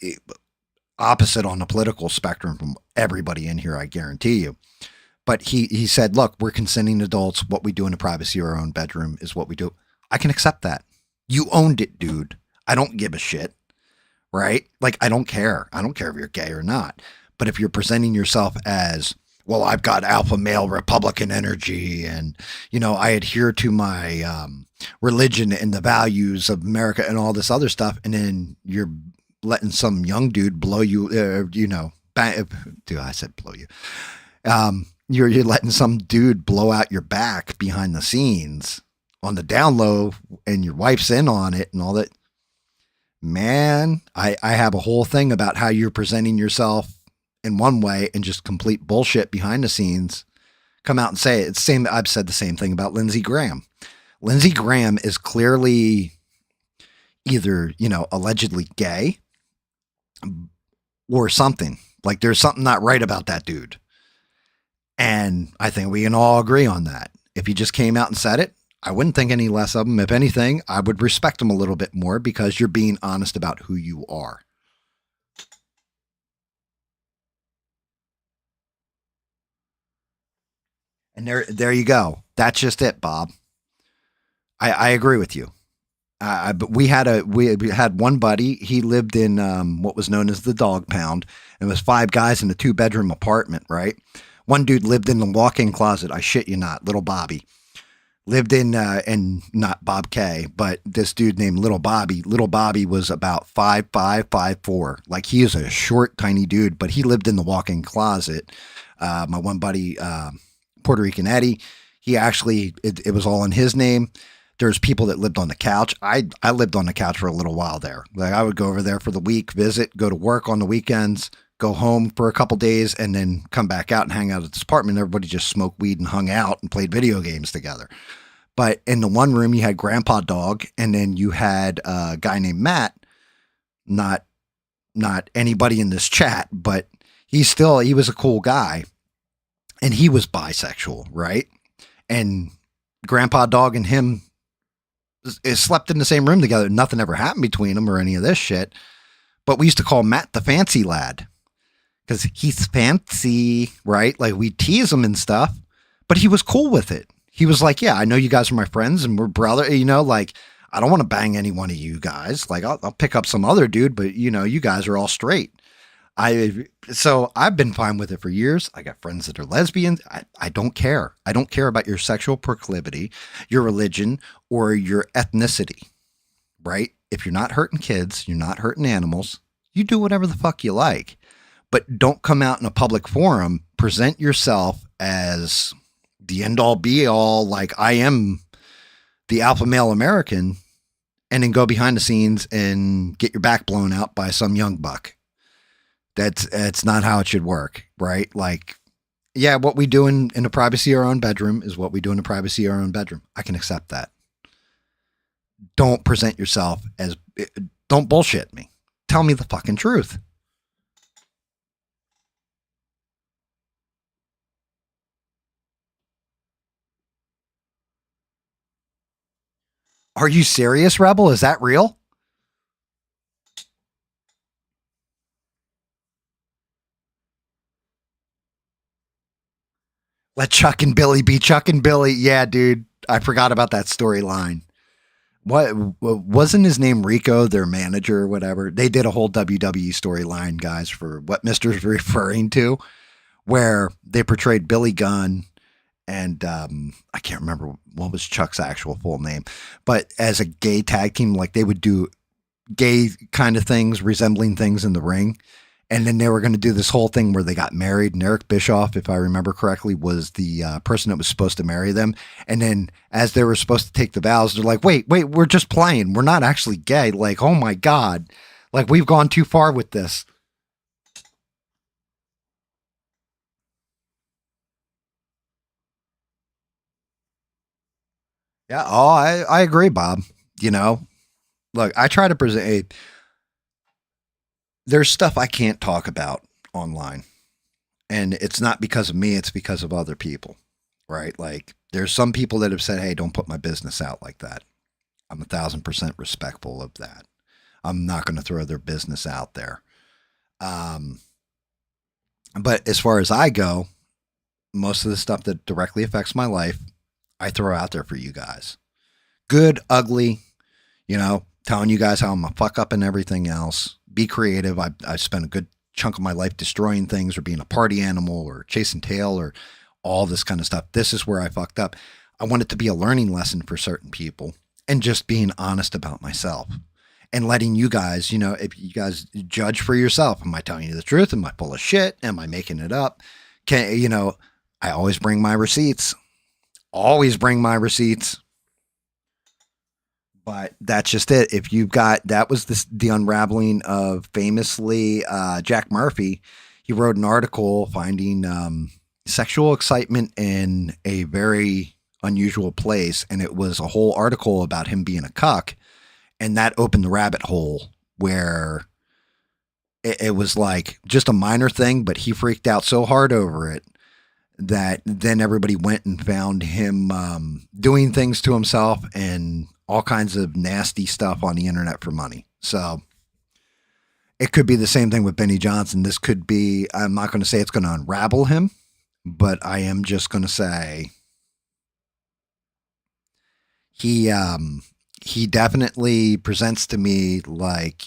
[SPEAKER 1] opposite on the political spectrum from everybody in here, I guarantee you. But he said, look, we're consenting adults. What we do in the privacy of our own bedroom is what we do. I can accept that. You owned it, dude. I don't give a shit, right? Like, I don't care. I don't care if you're gay or not. But if you're presenting yourself as, well, I've got alpha male Republican energy and, I adhere to my religion and the values of America and all this other stuff, and then you're letting some young dude blow you, dude, I said blow you. You're letting some dude blow out your back behind the scenes on the down low and your wife's in on it and all that. Man, I have a whole thing about how you're presenting yourself in one way and just complete bullshit behind the scenes. Come out and say it. It's the same. I've said the same thing about Lindsey Graham. Lindsey Graham is clearly either, allegedly gay or something. Like there's something not right about that dude. And I think we can all agree on that. If he just came out and said it, I wouldn't think any less of him. If anything, I would respect him a little bit more because you're being honest about who you are. And there you go. That's just it, Bob. I agree with you. But we had one buddy. He lived in what was known as the dog pound. It was 5 guys in a 2-bedroom apartment, right? One dude lived in the walk-in closet. I shit you not, little Bobby. Lived in, and not Bob K, but this dude named Little Bobby. Little Bobby was about 5'5", 5'4". Like he is a short, tiny dude, but he lived in the walk-in closet. My one buddy, Puerto Rican Eddie, he actually, it was all in his name. There's people that lived on the couch. I lived on the couch for a little while there. Like I would go over there for the week, visit, go to work on the weekends, go home for a couple days, and then come back out and hang out at this apartment. Everybody just smoked weed and hung out and played video games together. But in the one room, you had Grandpa Dog, and then you had a guy named Matt, not anybody in this chat, but he was a cool guy, and he was bisexual, right? And Grandpa Dog and him slept in the same room together. Nothing ever happened between them or any of this shit. But we used to call Matt the fancy lad because he's fancy, right? Like we tease him and stuff, but he was cool with it. He was like, yeah, I know you guys are my friends and we're brother, like I don't want to bang any one of you guys. Like I'll pick up some other dude, but you guys are all straight. So I've been fine with it for years. I got friends that are lesbians. I don't care. I don't care about your sexual proclivity, your religion, or your ethnicity, right? If you're not hurting kids, you're not hurting animals, you do whatever the fuck you like, but don't come out in a public forum, present yourself as the end all be all, like I am the alpha male American, and then go behind the scenes and get your back blown out by some young buck. That's not how it should work, right? Like, yeah, what we do in the privacy of our own bedroom is what we do in the privacy of our own bedroom. I can accept that. Don't present yourself as, don't bullshit me. Tell me the fucking truth. Are you serious, Rebel? Is that real? Let Chuck and Billy be Chuck and Billy. Yeah, dude. I forgot about that storyline. What wasn't his name Rico, their manager or whatever? They did a whole WWE storyline, guys, for what Mister's referring to, where they portrayed Billy Gunn and I can't remember what was Chuck's actual full name, but as a gay tag team, like they would do gay kind of things, resembling things in the ring. And then they were going to do this whole thing where they got married. And Eric Bischoff, if I remember correctly, was the person that was supposed to marry them. And then as they were supposed to take the vows, they're like, wait, we're just playing. We're not actually gay. Like, oh my God. Like, we've gone too far with this. Yeah. Oh, I agree, Bob. You know, look, I try to present there's stuff I can't talk about online. And it's not because of me, it's because of other people, right? Like there's some people that have said, hey, don't put my business out like that. I'm 1,000% respectful of that. I'm not going to throw their business out there. But as far as I go, most of the stuff that directly affects my life, I throw out there for you guys. Good, ugly, you know, telling you guys how I'm a fuck up and everything else. Be creative. I spent a good chunk of my life destroying things or being a party animal or chasing tail or all this kind of stuff. This is where I fucked up. I want it to be a learning lesson for certain people and just being honest about myself and letting you guys, you know, if you guys judge for yourself, am I telling you the truth? Am I full of shit? Am I making it up? You know, I always bring my receipts. Always bring my receipts. But that's just it. If you've got, that was the unraveling of famously Jack Murphy. He wrote an article finding sexual excitement in a very unusual place. And it was a whole article about him being a cuck. And that opened the rabbit hole where it was like just a minor thing, but he freaked out so hard over it that then everybody went and found him doing things to himself and all kinds of nasty stuff on the internet for money. So it could be the same thing with Benny Johnson. This could be, I'm not going to say it's going to unravel him, but I am just going to say he definitely presents to me like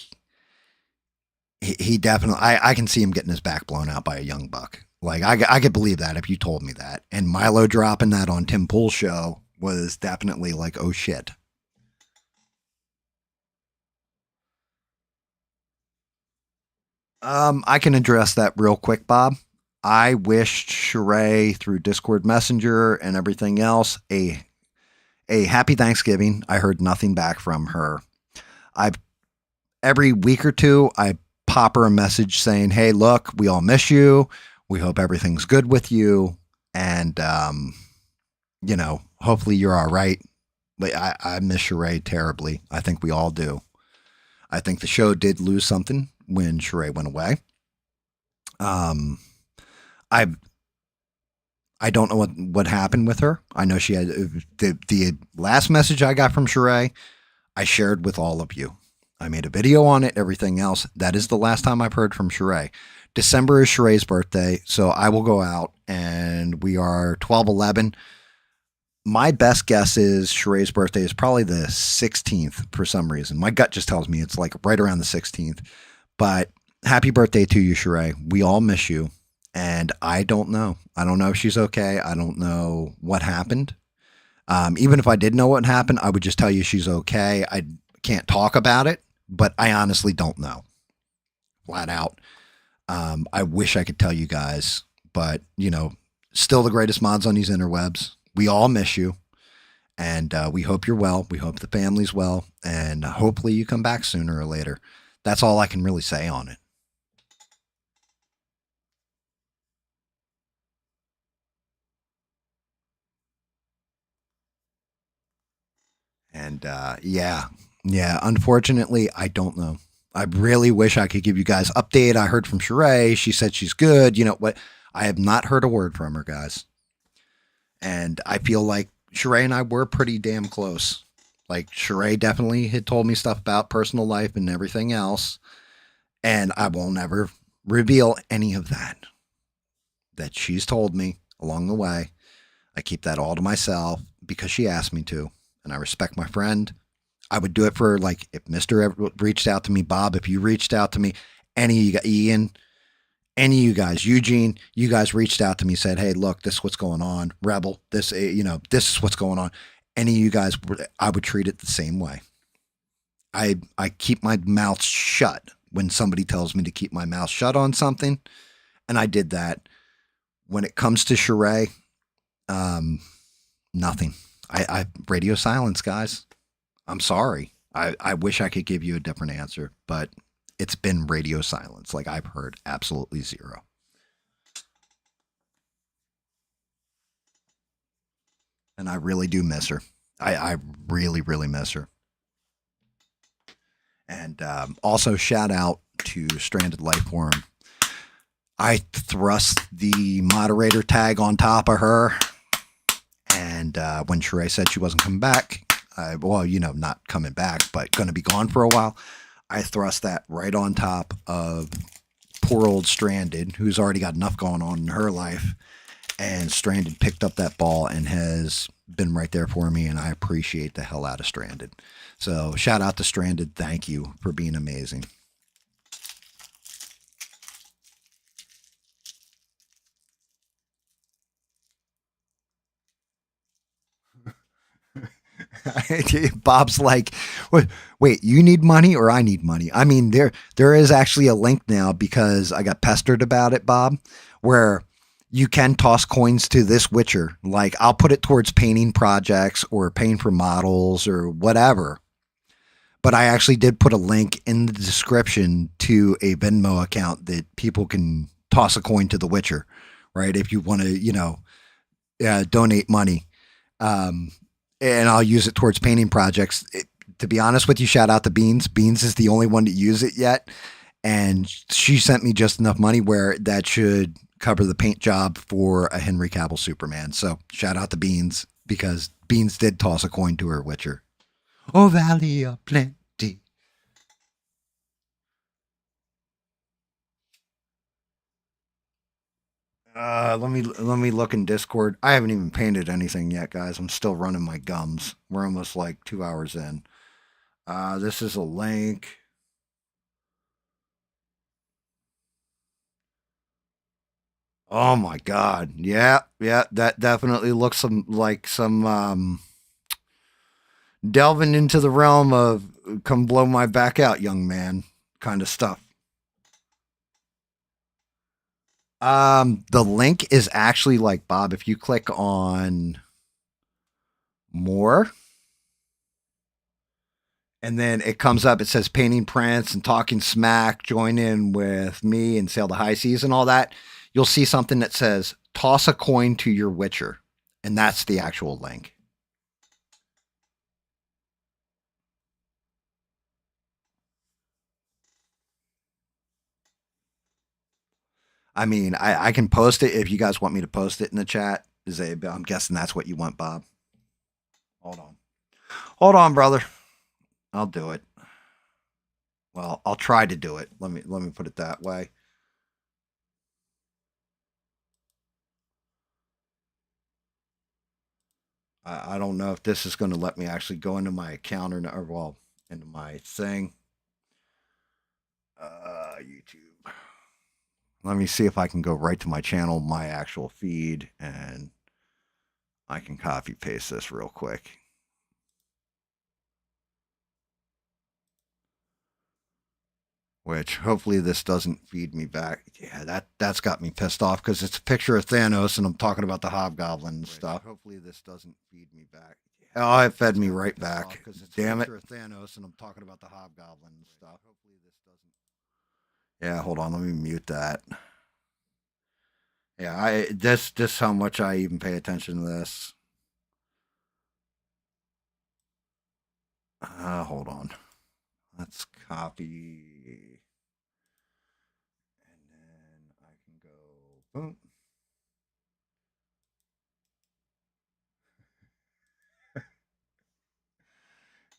[SPEAKER 1] he definitely, I can see him getting his back blown out by a young buck. Like I could believe that if you told me that. And Milo dropping that on Tim Pool's show was definitely like, oh shit. I can address that real quick, Bob. I wished Sheree through Discord Messenger and everything else a happy Thanksgiving. I heard nothing back from her. Every week or two, I pop her a message saying, hey, look, we all miss you. We hope everything's good with you. And, you know, hopefully you're all right. But I miss Sheree terribly. I think we all do. I think the show did lose something when Sheree went away. I don't know what happened with her. I know she had the last message I got from Sheree, I shared with all of you. I made a video on it, everything else. That is the last time I've heard from Sheree. December is Sheree's birthday, so I will go out and we are 12/11. My best guess is Sheree's birthday is probably the 16th for some reason. My gut just tells me it's like right around the 16th. But happy birthday to you, Sheree. We all miss you. And I don't know. I don't know if she's okay. I don't know what happened. Even if I did know what happened, I would just tell you she's okay. I can't talk about it, but I honestly don't know. Flat out. I wish I could tell you guys, but, you know, still the greatest mods on these interwebs. We all miss you. And we hope you're well. We hope the family's well. And hopefully you come back sooner or later. That's all I can really say on it. And yeah, unfortunately, I don't know. I really wish I could give you guys update. I heard from Sheree. She said she's good. You know what? I have not heard a word from her, guys. And I feel like Sheree and I were pretty damn close. Like Sheree definitely had told me stuff about personal life and everything else. And I will never reveal any of that she's told me along the way. I keep that all to myself because she asked me to. And I respect my friend. I would do it for, like, if Mr. ever reached out to me, Bob, if you reached out to me, any, you got Ian, any of you guys, Eugene, you guys reached out to me, said, hey, look, this is what's going on. Rebel, this, this is what's going on. Any of you guys, I would treat it the same way. I keep my mouth shut when somebody tells me to keep my mouth shut on something. And I did that. When it comes to Sheree, nothing. I radio silence, guys. I'm sorry. I wish I could give you a different answer, but it's been radio silence. Like, I've heard absolutely zero. And I really do miss her. I really, really miss her. And also shout out to Stranded Life Forum. I thrust the moderator tag on top of her. And when Sheree said she wasn't coming back, not coming back, but going to be gone for a while, I thrust that right on top of poor old Stranded, who's already got enough going on in her life. And Stranded picked up that ball and has been right there for me, and I appreciate the hell out of Stranded. So shout out to Stranded. Thank you for being amazing. Bob's like, wait, you need money or I need money? I mean, there is actually a link now because I got pestered about it, Bob, where you can toss coins to this Witcher. Like, I'll put it towards painting projects or paying for models or whatever. But I actually did put a link in the description to a Venmo account that people can toss a coin to the Witcher, right? If you want to, donate money. And I'll use it towards painting projects. To be honest with you, shout out to Beans. Beans is the only one to use it yet. And she sent me just enough money where that should cover the paint job for a Henry Cavill Superman. So shout out to Beans, because Beans did toss a coin to her Witcher. Oh, Valley of Plenty. Let me look in Discord. I haven't even painted anything yet, guys. I'm still running my gums. We're almost like 2 hours in. This is a link. Oh my God. Yeah, that definitely looks like some delving into the realm of come blow my back out, young man kind of stuff. The link is actually like, Bob, if you click on more, and then it comes up, it says painting prints and talking smack, join in with me and sail the high seas and all that. You'll see something that says toss a coin to your Witcher. And that's the actual link. I mean, I can post it if you guys want me to post it in the chat. I'm guessing that's what you want, Bob. Hold on, brother. I'll do it. Well, I'll try to do it. Let me put it that way. I don't know if this is going to let me actually go into my account or into my thing. YouTube. Let me see if I can go right to my channel, my actual feed, and I can copy paste this real quick. Which hopefully this doesn't feed me back. Yeah, that's got me pissed off because it's a picture of Thanos and I'm talking about the Hobgoblin and stuff. Hopefully this doesn't feed me back. Oh, it fed me right back. Damn it. Thanos and I'm talking about the Hobgoblin and stuff. Hopefully this doesn't. Yeah, hold on. Let me mute that. Yeah, this how much I even pay attention to this. Hold on. Let's copy. And then I can go boom.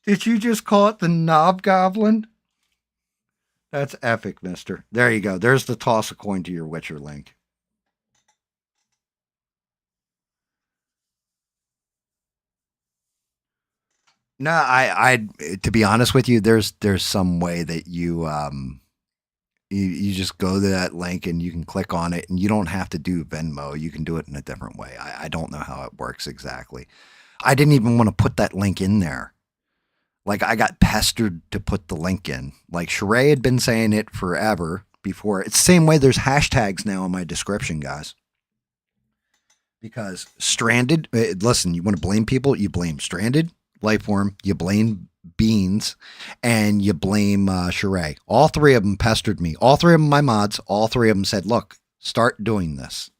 [SPEAKER 1] Did you just call it the Knob Goblin? That's epic, mister. There you go. There's the toss a coin to your Witcher link. No, I to be honest with you, there's some way that you You just go to that link and you can click on it, and you don't have to do Venmo. You can do it in a different way. I don't know how it works exactly. I didn't even want to put that link in there. Like, I got pestered to put the link in. Like, Sheree had been saying it forever before. It's the same way there's hashtags now in my description, guys. Because Stranded, listen, you want to blame people? You blame Stranded, Lifeform, you blame Beans, and you blame Sheree. All three of them pestered me. All three of them, my mods, all three of them said, look, start doing this.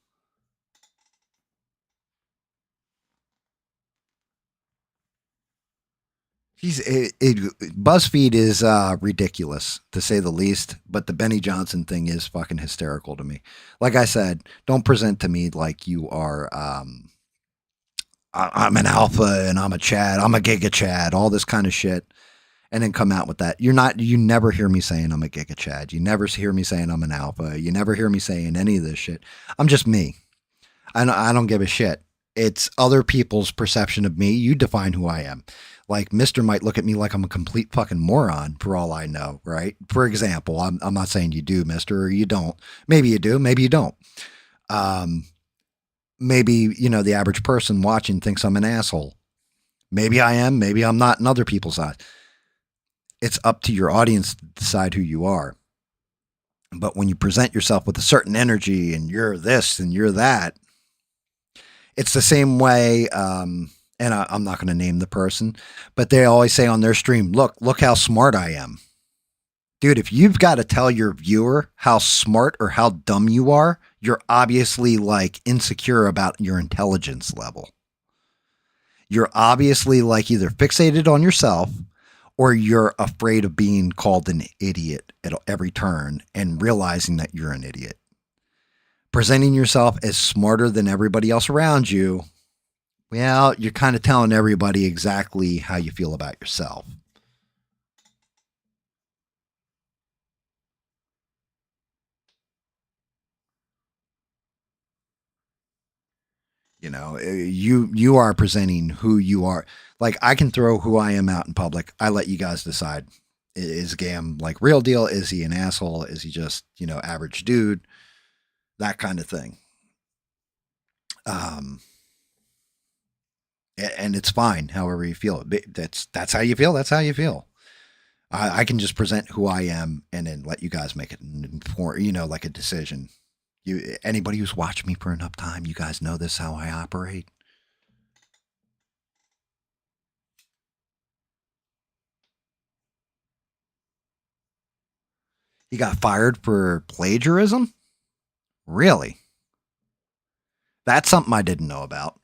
[SPEAKER 1] BuzzFeed is ridiculous, to say the least, but the Benny Johnson thing is fucking hysterical to me. Like I said, don't present to me like you are, I'm an alpha and I'm a Chad, I'm a Giga Chad, all this kind of shit, and then come out with that. You never hear me saying I'm a Giga Chad. You never hear me saying I'm an alpha. You never hear me saying any of this shit. I'm just me. I don't give a shit. It's other people's perception of me. You define who I am. Like, Mr. might look at me like I'm a complete fucking moron for all I know, right? For example, I'm not saying you do, Mr., or you don't. Maybe you do, maybe you don't. Maybe, the average person watching thinks I'm an asshole. Maybe I am, maybe I'm not in other people's eyes. It's up to your audience to decide who you are. But when you present yourself with a certain energy and you're this and you're that, it's the same way, and I'm not going to name the person, but they always say on their stream, look how smart I am. Dude, if you've got to tell your viewer how smart or how dumb you are, you're obviously like insecure about your intelligence level. You're obviously like either fixated on yourself or you're afraid of being called an idiot at every turn and realizing that you're an idiot. Presenting yourself as smarter than everybody else around you, well, you're kind of telling everybody exactly how you feel about yourself. You are presenting who you are. Like, I can throw who I am out in public. I let you guys decide. Is GAM like real deal? Is he an asshole? Is he just, average dude? That kind of thing. And it's fine, however you feel. That's how you feel. That's how you feel. I can just present who I am and then let you guys make it like a decision. Anybody who's watched me for enough time, you guys know this, how I operate. He got fired for plagiarism? Really? That's something I didn't know about.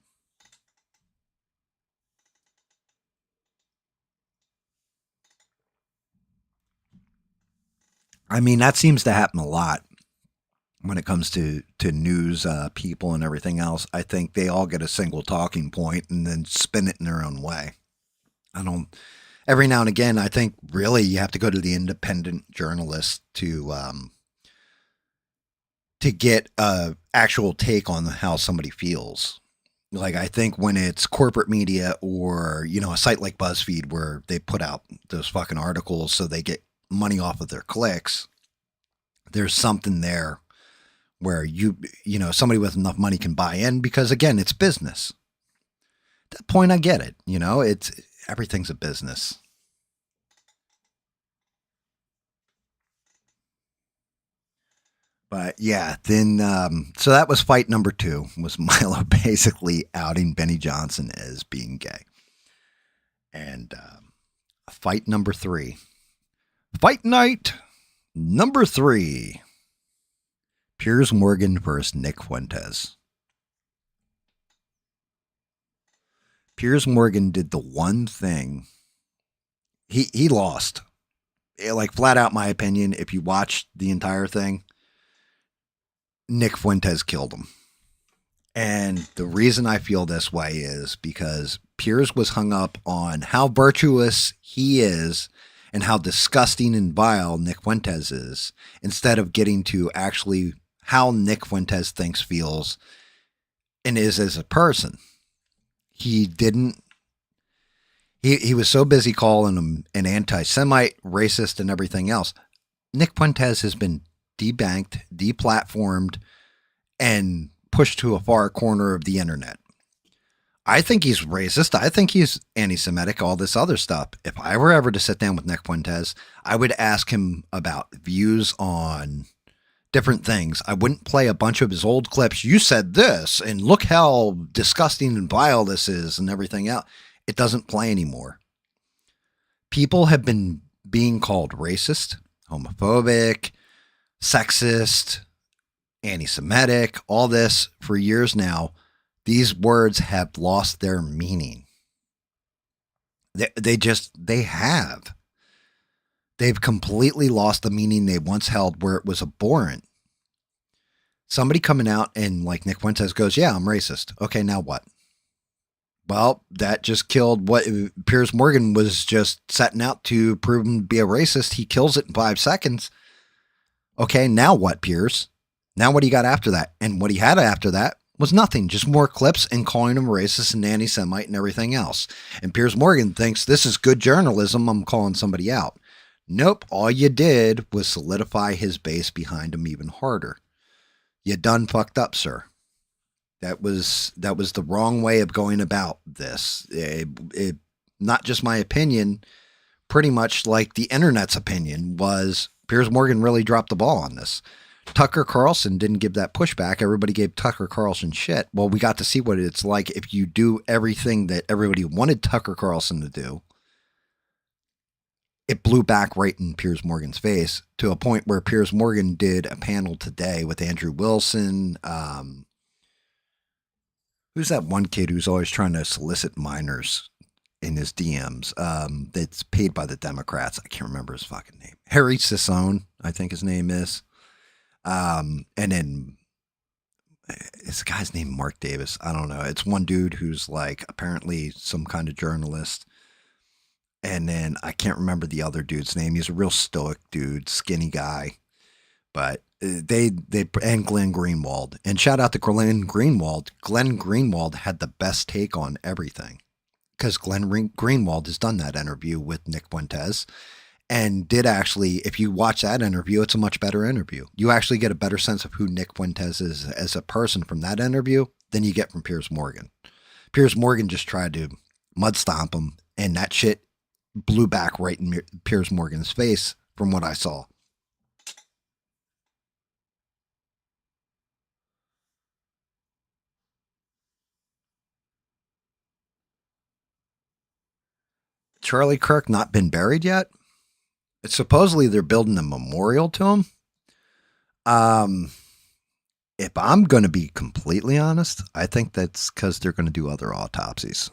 [SPEAKER 1] I mean, that seems to happen a lot when it comes to news people and everything else. I think they all get a single talking point and then spin it in their own way. Every now and again, I think really you have to go to the independent journalist to get a actual take on how somebody feels. Like, I think when it's corporate media or, a site like BuzzFeed where they put out those fucking articles so they get money off of their clicks, there's something there where somebody with enough money can buy in because, again, it's business. At that point, I get it. Everything's a business. But yeah, then, so that was fight number 2, was Milo basically outing Benny Johnson as being gay. And fight number 3. Fight night number 3. Piers Morgan versus Nick Fuentes. Piers Morgan did the one thing. He lost. Like, flat out my opinion, if you watched the entire thing, Nick Fuentes killed him. And the reason I feel this way is because Piers was hung up on how virtuous he is and how disgusting and vile Nick Fuentes is, instead of getting to actually how Nick Fuentes thinks, feels, and is as a person. He was so busy calling him an anti-Semite, racist, and everything else. Nick Fuentes has been debanked, deplatformed, and pushed to a far corner of the internet. I think he's racist. I think he's anti-Semitic, all this other stuff. If I were ever to sit down with Nick Fuentes, I would ask him about views on different things. I wouldn't play a bunch of his old clips. You said this, and look how disgusting and vile this is, and everything else. It doesn't play anymore. People have been being called racist, homophobic, sexist, anti-Semitic, all this for years now. These words have lost their meaning. They have. They've completely lost the meaning they once held, where it was abhorrent. Somebody coming out and like Nick Fuentes goes, yeah, I'm racist. Okay, now what? Well, that just killed what Piers Morgan was just setting out to prove him to be a racist. He kills it in 5 seconds. Okay, now what, Piers? Now what he got after that? And what he had after that was nothing, just more clips and calling him racist and anti-Semite and everything else. And Piers Morgan thinks this is good journalism. I'm calling somebody out. Nope. All you did was solidify his base behind him even harder. You done fucked up, sir. That was the wrong way of going about this. Not just my opinion, pretty much like the internet's opinion was Piers Morgan really dropped the ball on this. Tucker Carlson didn't give that pushback. Everybody gave Tucker Carlson shit. Well, we got to see what it's like if you do everything that everybody wanted Tucker Carlson to do. It blew back right in Piers Morgan's face to a point where Piers Morgan did a panel today with Andrew Wilson. Who's that one kid who's always trying to solicit minors in his DMs? That's paid by the Democrats. I can't remember his fucking name. Harry Sisson, I think his name is. And then it's a guy's name, Mark Davis. I don't know. It's one dude who's like apparently some kind of journalist. And then I can't remember the other dude's name. He's a real stoic dude, skinny guy. But and Glenn Greenwald. And shout out to Glenn Greenwald. Glenn Greenwald had the best take on everything. Because Glenn Greenwald has done that interview with Nick Fuentes. And did actually, if you watch that interview, it's a much better interview. You actually get a better sense of who Nick Fuentes is as a person from that interview than you get from Piers Morgan. Piers Morgan just tried to mud stomp him, and that shit blew back right in Piers Morgan's face from what I saw. Charlie Kirk not been buried yet? Supposedly they're building a memorial to him. If I'm going to be completely honest, I think that's because they're going to do other autopsies.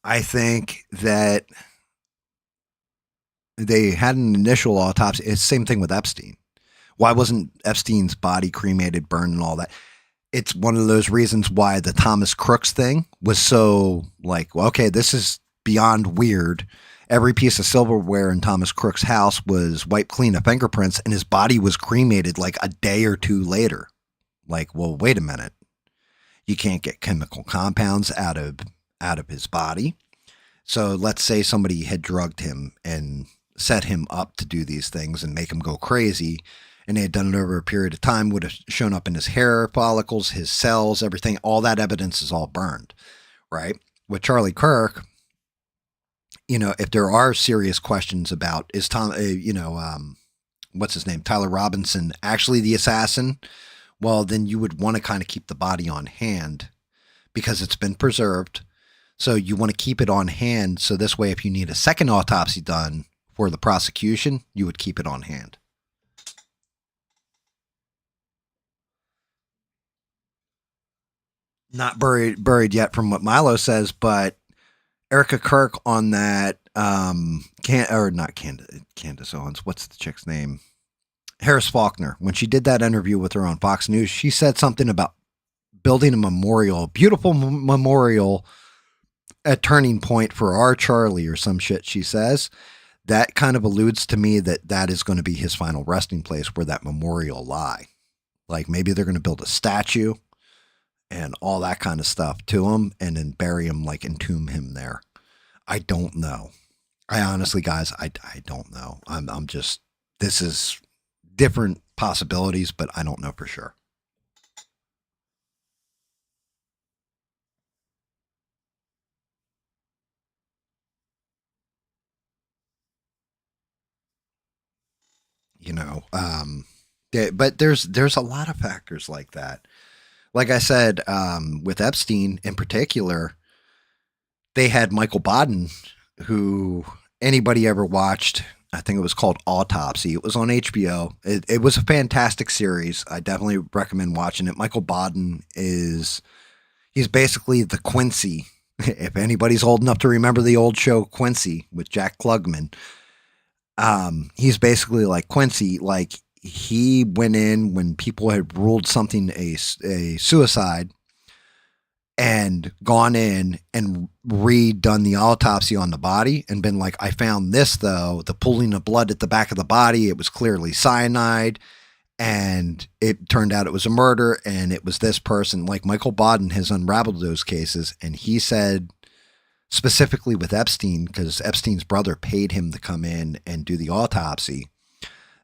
[SPEAKER 1] I think that they had an initial autopsy. It's the same thing with Epstein. Why wasn't Epstein's body cremated, burned, and all that? It's one of those reasons why the Thomas Crooks thing was so like, well, okay, this is beyond weird. Every piece of silverware in Thomas Crook's house was wiped clean of fingerprints, and his body was cremated like a day or two later. Like, well, wait a minute. You can't get chemical compounds out of his body. So let's say somebody had drugged him and set him up to do these things and make him go crazy, and they had done it over a period of time, would have shown up in his hair follicles, his cells, everything. All that evidence is all burned, right? With Charlie Kirk, you know, if there are serious questions about is what's his name, Tyler Robinson, actually the assassin? Well, then you would want to kind of keep the body on hand because it's been preserved. So you want to keep it on hand. So this way, if you need a second autopsy done for the prosecution, you would keep it on hand. Not buried yet from what Milo says, but Erica Kirk on that, Candace Owens, what's the chick's name? Harris Faulkner. When she did that interview with her on Fox News, she said something about building a memorial, a beautiful memorial at Turning Point for our Charlie or some shit, she says. That kind of alludes to me that that is going to be his final resting place where that memorial lie. Like maybe they're going to build a statue and all that kind of stuff to him and then bury him, like entomb him there. I don't know. I honestly, guys, I don't know. this is different possibilities, but I don't know for sure. You know, but there's a lot of factors like that. Like I said, with Epstein in particular, they had Michael Baden, who anybody ever watched. I think it was called Autopsy. It was on HBO. It was a fantastic series. I definitely recommend watching it. Michael Baden he's basically the Quincy. If anybody's old enough to remember the old show Quincy with Jack Klugman, he's basically like Quincy. Like, he went in when people had ruled something a suicide and gone in and redone the autopsy on the body and been like, I found this though, the pooling of blood at the back of the body, it was clearly cyanide, and it turned out it was a murder, and it was this person. Like, Michael Baden has unraveled those cases, and he said specifically with Epstein, because Epstein's brother paid him to come in and do the autopsy,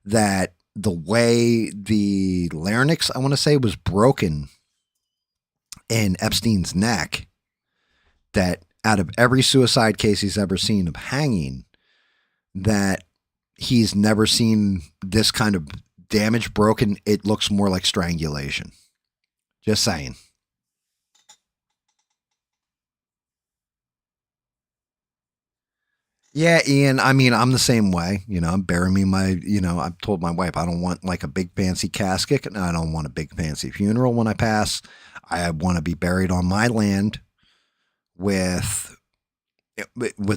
[SPEAKER 1] that the way the larynx, I want to say, was broken in Epstein's neck, that out of every suicide case he's ever seen of hanging, that he's never seen this kind of damage broken. It looks more like strangulation. Just saying. Yeah, Ian, I mean, I'm the same way. You know, I'm burying me I've told my wife I don't want like a big fancy casket, and I don't want a big fancy funeral when I pass. I want to be buried on my land with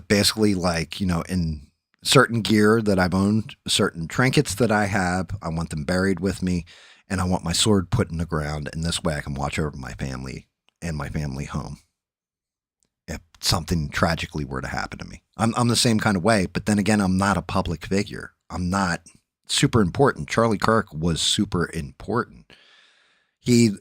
[SPEAKER 1] basically, like, in certain gear that I've owned, certain trinkets that I have. I want them buried with me, and I want my sword put in the ground. And this way I can watch over my family and my family home if something tragically were to happen to me. I'm the same kind of way, but then again, I'm not a public figure. I'm not super important. Charlie Kirk was super important. He,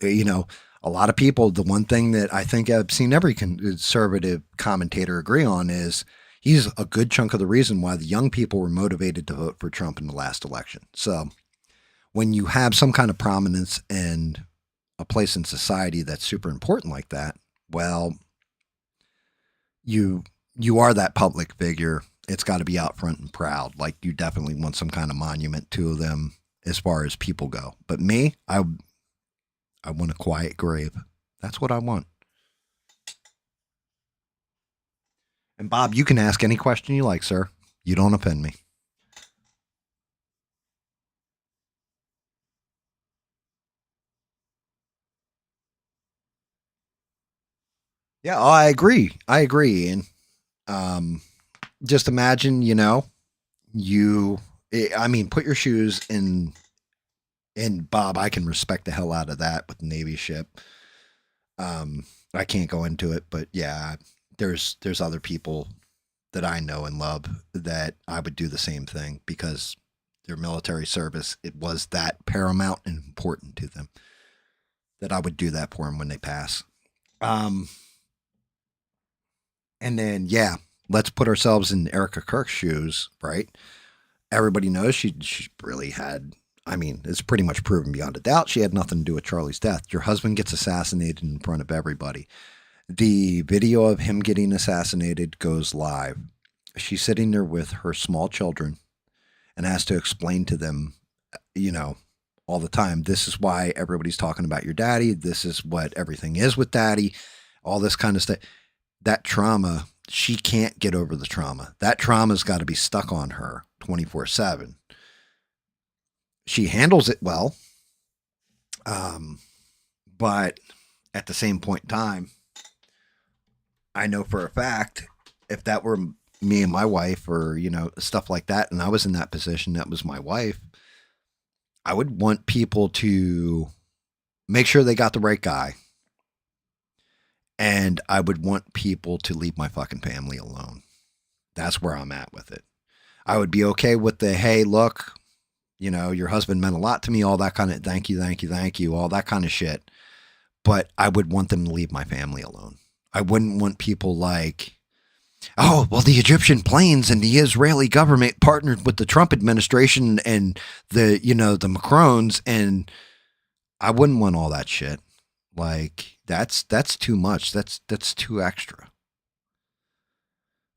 [SPEAKER 1] a lot of people, the one thing that I think I've seen every conservative commentator agree on is he's a good chunk of the reason why the young people were motivated to vote for Trump in the last election. So when you have some kind of prominence and a place in society that's super important like that, well, you are that public figure. It's got to be out front and proud. Like, you definitely want some kind of monument to them as far as people go. But me, I want a quiet grave. That's what I want. And Bob, you can ask any question you like, sir. You don't offend me. Yeah, I agree. I agree. And just imagine, put your shoes in. And Bob, I can respect the hell out of that with the Navy ship. I can't go into it, but yeah, there's other people that I know and love that I would do the same thing, because their military service, it was that paramount and important to them, that I would do that for them when they pass. And then, yeah, let's put ourselves in Erica Kirk's shoes, right? Everybody knows she really had, it's pretty much proven beyond a doubt, she had nothing to do with Charlie's death. Your husband gets assassinated in front of everybody. The video of him getting assassinated goes live. She's sitting there with her small children and has to explain to them, all the time, this is why everybody's talking about your daddy. This is what everything is with daddy. All this kind of stuff. That trauma, she can't get over the trauma. That trauma's got to be stuck on her 24/7. She handles it well. But at the same point in time, I know for a fact, if that were me and my wife, or, stuff like that, and I was in that position, that was my wife, I would want people to make sure they got the right guy. And I would want people to leave my fucking family alone. That's where I'm at with it. I would be okay with the, hey, look, your husband meant a lot to me, all that kind of thank you, all that kind of shit. But I would want them to leave my family alone. I wouldn't want people like, oh, well, the Egyptian planes and the Israeli government partnered with the Trump administration and the, the Macrons, and I wouldn't want all that shit. Like that's too much. That's too extra.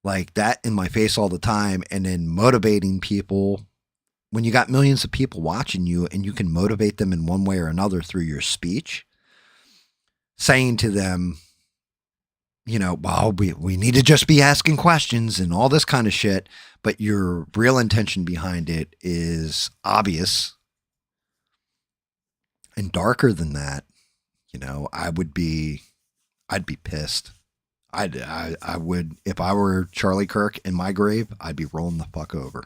[SPEAKER 1] Like that in my face all the time, and then motivating people when you got millions of people watching you and you can motivate them in one way or another through your speech, saying to them, well, we need to just be asking questions and all this kind of shit, but your real intention behind it is obvious and darker than that. I'd be pissed. I would, if I were Charlie Kirk in my grave, I'd be rolling the fuck over.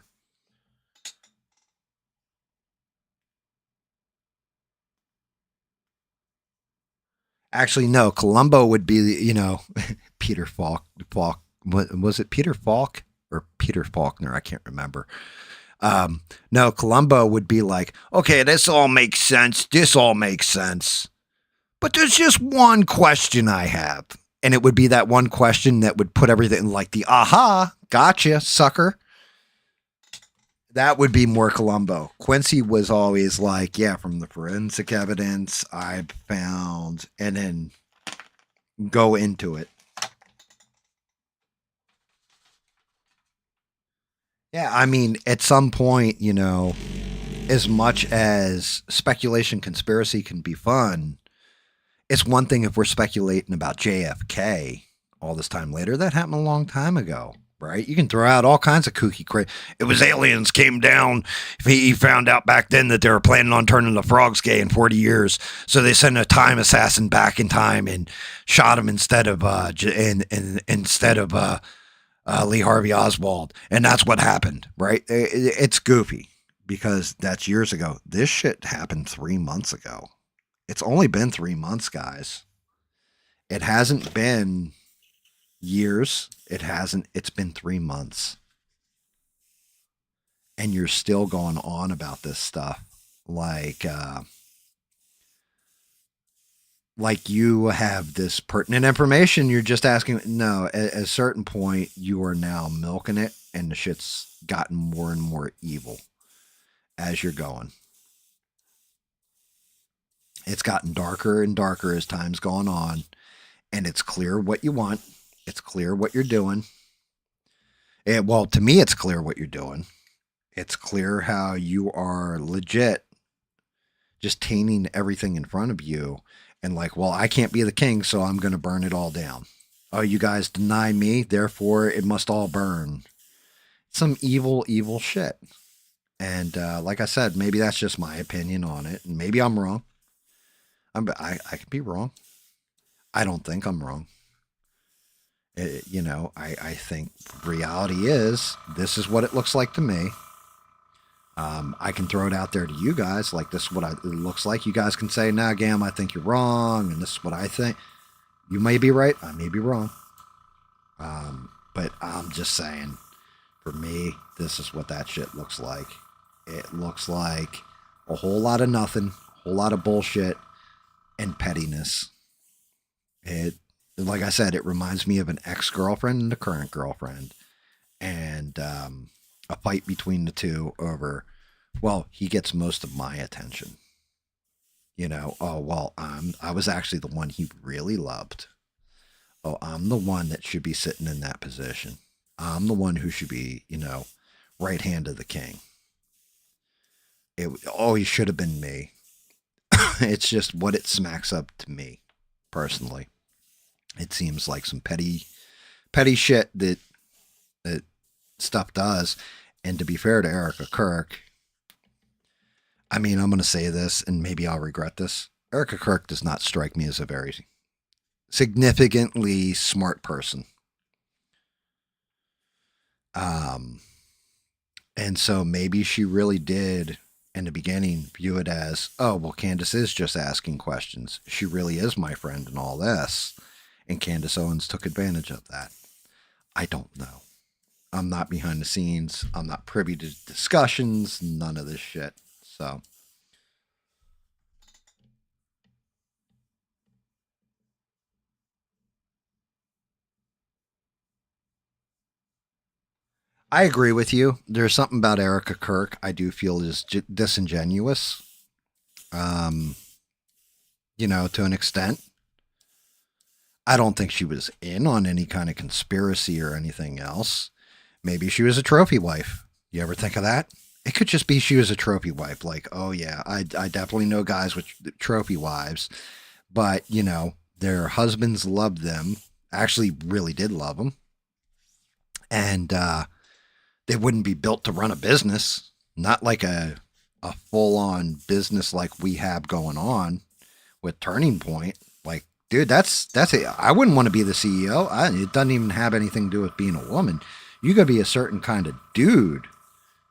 [SPEAKER 1] Actually, no, Columbo would be, Peter Falk, was it Peter Falk or Peter Faulkner? I can't remember. No, Columbo would be like, okay, this all makes sense. This all makes sense. But there's just one question I have. And it would be that one question that would put everything like the aha, gotcha, sucker. That would be more Columbo. Quincy was always like, yeah, from the forensic evidence I found, and then go into it. Yeah, I mean, at some point, as much as speculation conspiracy can be fun, it's one thing if we're speculating about JFK all this time later. That happened a long time ago, right? You can throw out all kinds of kooky crap. It was aliens came down. He found out back then that they were planning on turning the frogs gay in 40 years. So they sent a time assassin back in time and shot him instead of Lee Harvey Oswald. And that's what happened, right? It's goofy because that's years ago. This shit happened 3 months ago. It's only been 3 months, guys. It hasn't been years. It's been 3 months. And you're still going on about this stuff. Like you have this pertinent information. You're just asking. No, at a certain point, you are now milking it. And the shit's gotten more and more evil as you're going. It's gotten darker and darker as time's gone on. And it's clear what you want. It's clear what you're doing. Well, to me, it's clear what you're doing. It's clear how you are legit just tainting everything in front of you. And like, well, I can't be the king, so I'm going to burn it all down. Oh, you guys deny me, therefore it must all burn. Some evil, evil shit. And like I said, maybe that's just my opinion on it. And maybe I'm wrong. I could be wrong. I don't think I'm wrong. I think reality is this is what it looks like to me. I can throw it out there to you guys like this is what it looks like. You guys can say, nah, GAM, I think you're wrong, and this is what I think. You may be right. I may be wrong. But I'm just saying, for me, this is what that shit looks like. It looks like a whole lot of nothing, a whole lot of bullshit, and pettiness. Like I said, it reminds me of an ex-girlfriend and a current girlfriend. And a fight between the two over, well, he gets most of my attention. Oh, well, I was actually the one he really loved. Oh, I'm the one that should be sitting in that position. I'm the one who should be, right hand of the king. It always should have been me. It's just what it smacks up to me, personally. It seems like some petty shit that stuff does. And to be fair to Erica Kirk, I mean, I'm going to say this, and maybe I'll regret this. Erica Kirk does not strike me as a very significantly smart person. And so maybe she really did, in the beginning, view it as, oh, well, Condace is just asking questions. She really is my friend and all this. And Candace Owens took advantage of that. I don't know. I'm not behind the scenes. I'm not privy to discussions, none of this shit. So. I agree with you. There's something about Erica Kirk I do feel is disingenuous. Um, to an extent. I don't think she was in on any kind of conspiracy or anything else. Maybe she was a trophy wife. You ever think of that? It could just be she was a trophy wife. Like, oh yeah, I definitely know guys with trophy wives, but their husbands loved them. Actually, really did love them, and they wouldn't be built to run a business. Not like a full on business like we have going on with Turning Point. Like, dude, that's it. I wouldn't want to be the CEO. It doesn't even have anything to do with being a woman. You got to be a certain kind of dude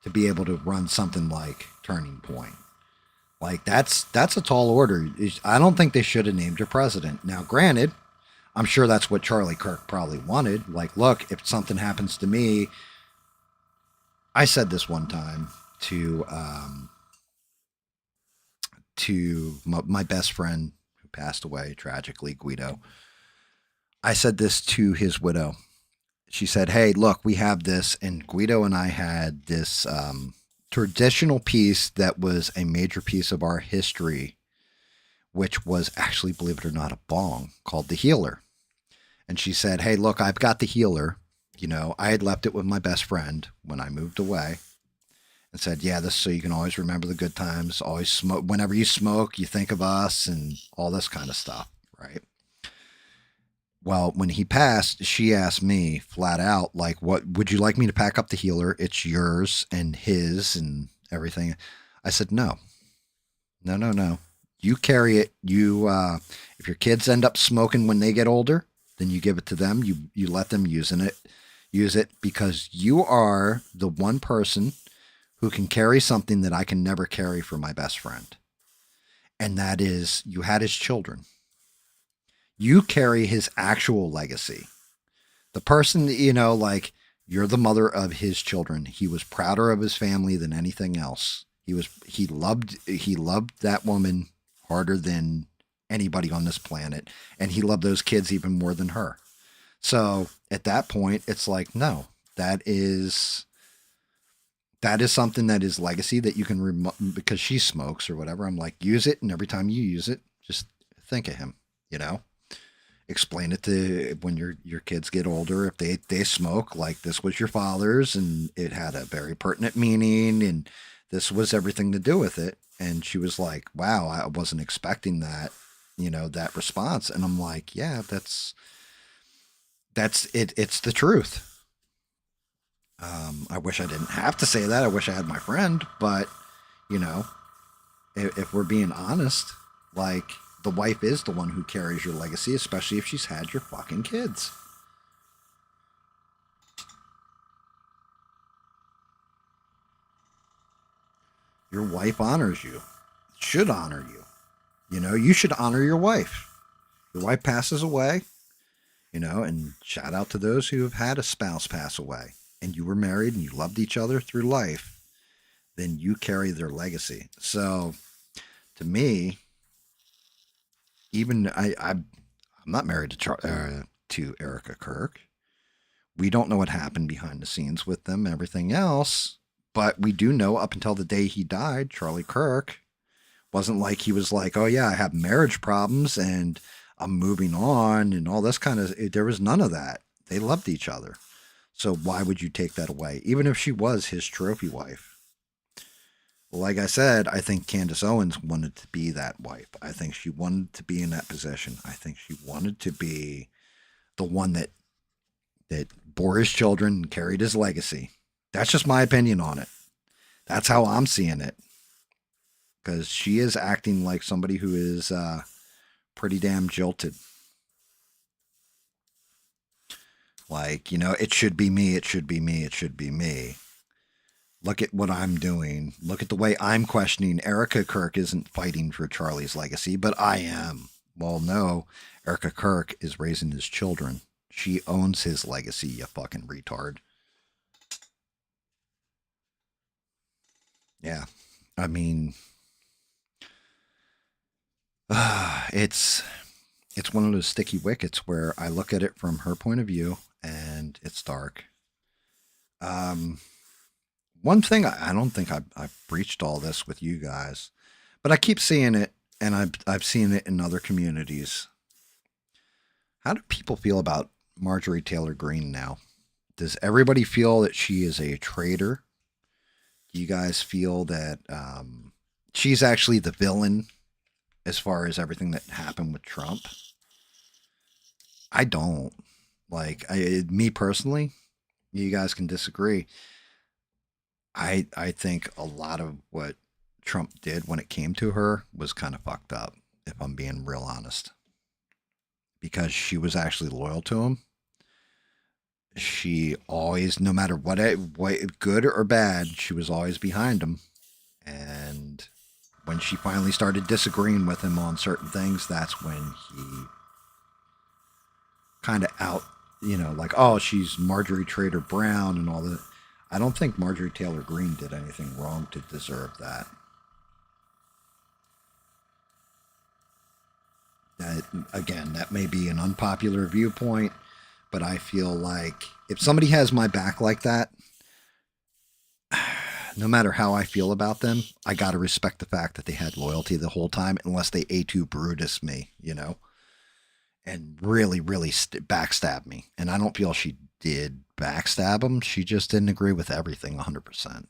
[SPEAKER 1] to be able to run something like Turning Point. Like that's a tall order. I don't think they should have named her president. Now, granted, I'm sure that's what Charlie Kirk probably wanted. Like, look, if something happens to me, I said this one time to my best friend who passed away tragically, Guido. I said this to his widow. She said, "Hey, look, we have this," and Guido and I had this traditional piece that was a major piece of our history, which was actually, believe it or not, a bong called the Healer. And she said, "Hey, look, I've got the Healer. I had left it with my best friend when I moved away." And said, "Yeah, this so you can always remember the good times. Always smoke. Whenever you smoke, you think of us and all this kind of stuff, right?" Well, when he passed, she asked me flat out, like, "What would you like me to pack up the Healer? It's yours and his and everything." I said, "No, no, no, no. You carry it. If your kids end up smoking when they get older, then you give it to them. You let them use it because you are the one person who can carry something that I can never carry for my best friend. And that is, you had his children. You carry his actual legacy. The person that, like, you're the mother of his children. He was prouder of his family than anything else. He loved that woman harder than anybody on this planet. And he loved those kids even more than her. So at that point, it's like, no, that is something that is legacy that you can because she smokes or whatever. I'm like, use it. And every time you use it, just think of him, explain it to when your kids get older. If they smoke, like, this was your father's and it had a very pertinent meaning and this was everything to do with it. And she was like, wow, I wasn't expecting that, that response. And I'm like, yeah, that's it. It's the truth. I wish I didn't have to say that. I wish I had my friend, but if we're being honest, like, the wife is the one who carries your legacy, especially if she's had your fucking kids. Your wife honors you, should honor you. You should honor your wife. Your wife passes away, and shout out to those who have had a spouse pass away. And you were married and you loved each other through life, then you carry their legacy. So to me, even I'm not married to Erica Kirk. We don't know what happened behind the scenes with them, everything else, but we do know up until the day he died, Charlie Kirk wasn't like he was like, "Oh yeah, I have marriage problems and I'm moving on," and all this kind of. There was none of that. They loved each other. So why would you take that away? Even if she was his trophy wife. Like I said, I think Candace Owens wanted to be that wife. I think she wanted to be in that position. I think she wanted to be the one that bore his children and carried his legacy. That's just my opinion on it. That's how I'm seeing it. Because she is acting like somebody who is pretty damn jilted. Like, it should be me, it should be me, it should be me. Look at what I'm doing. Look at the way I'm questioning. Erica Kirk isn't fighting for Charlie's legacy, but I am. Well, no, Erica Kirk is raising his children. She owns his legacy, you fucking retard. Yeah, I mean, it's one of those sticky wickets where I look at it from her point of view and it's dark. One thing I don't think I've breached all this with you guys, but I keep seeing it, and I've seen it in other communities. How do people feel about Marjorie Taylor Greene now? Does everybody feel that she is a traitor? Do you guys feel that she's actually the villain as far as everything that happened with Trump? I don't. Like, me personally, you guys can disagree. I think a lot of what Trump did when it came to her was kind of fucked up, if I'm being real honest. Because she was actually loyal to him. She always, no matter what good or bad, she was always behind him. And when she finally started disagreeing with him on certain things, that's when he kind of out, like, oh, she's Marjorie Trader Brown and all that. I don't think Marjorie Taylor Greene did anything wrong to deserve that. Again, that may be an unpopular viewpoint, but I feel like if somebody has my back like that, no matter how I feel about them, I got to respect the fact that they had loyalty the whole time, unless they A2 Brutus me, and really, really backstab me. And I don't feel she did backstab him. She just didn't agree with everything 100%.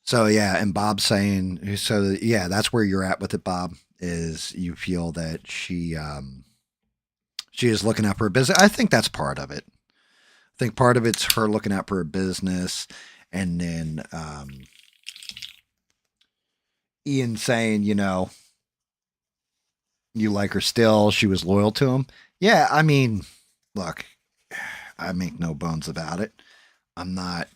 [SPEAKER 1] So yeah, and Bob's saying, so yeah, that's where you're at with it, Bob, is you feel that she is looking out for her business. I think that's part of it. I think part of it's her looking out for her business, and then Ian saying, you like her still. She was loyal to him. Yeah, I mean, look, I make no bones about it. I'm not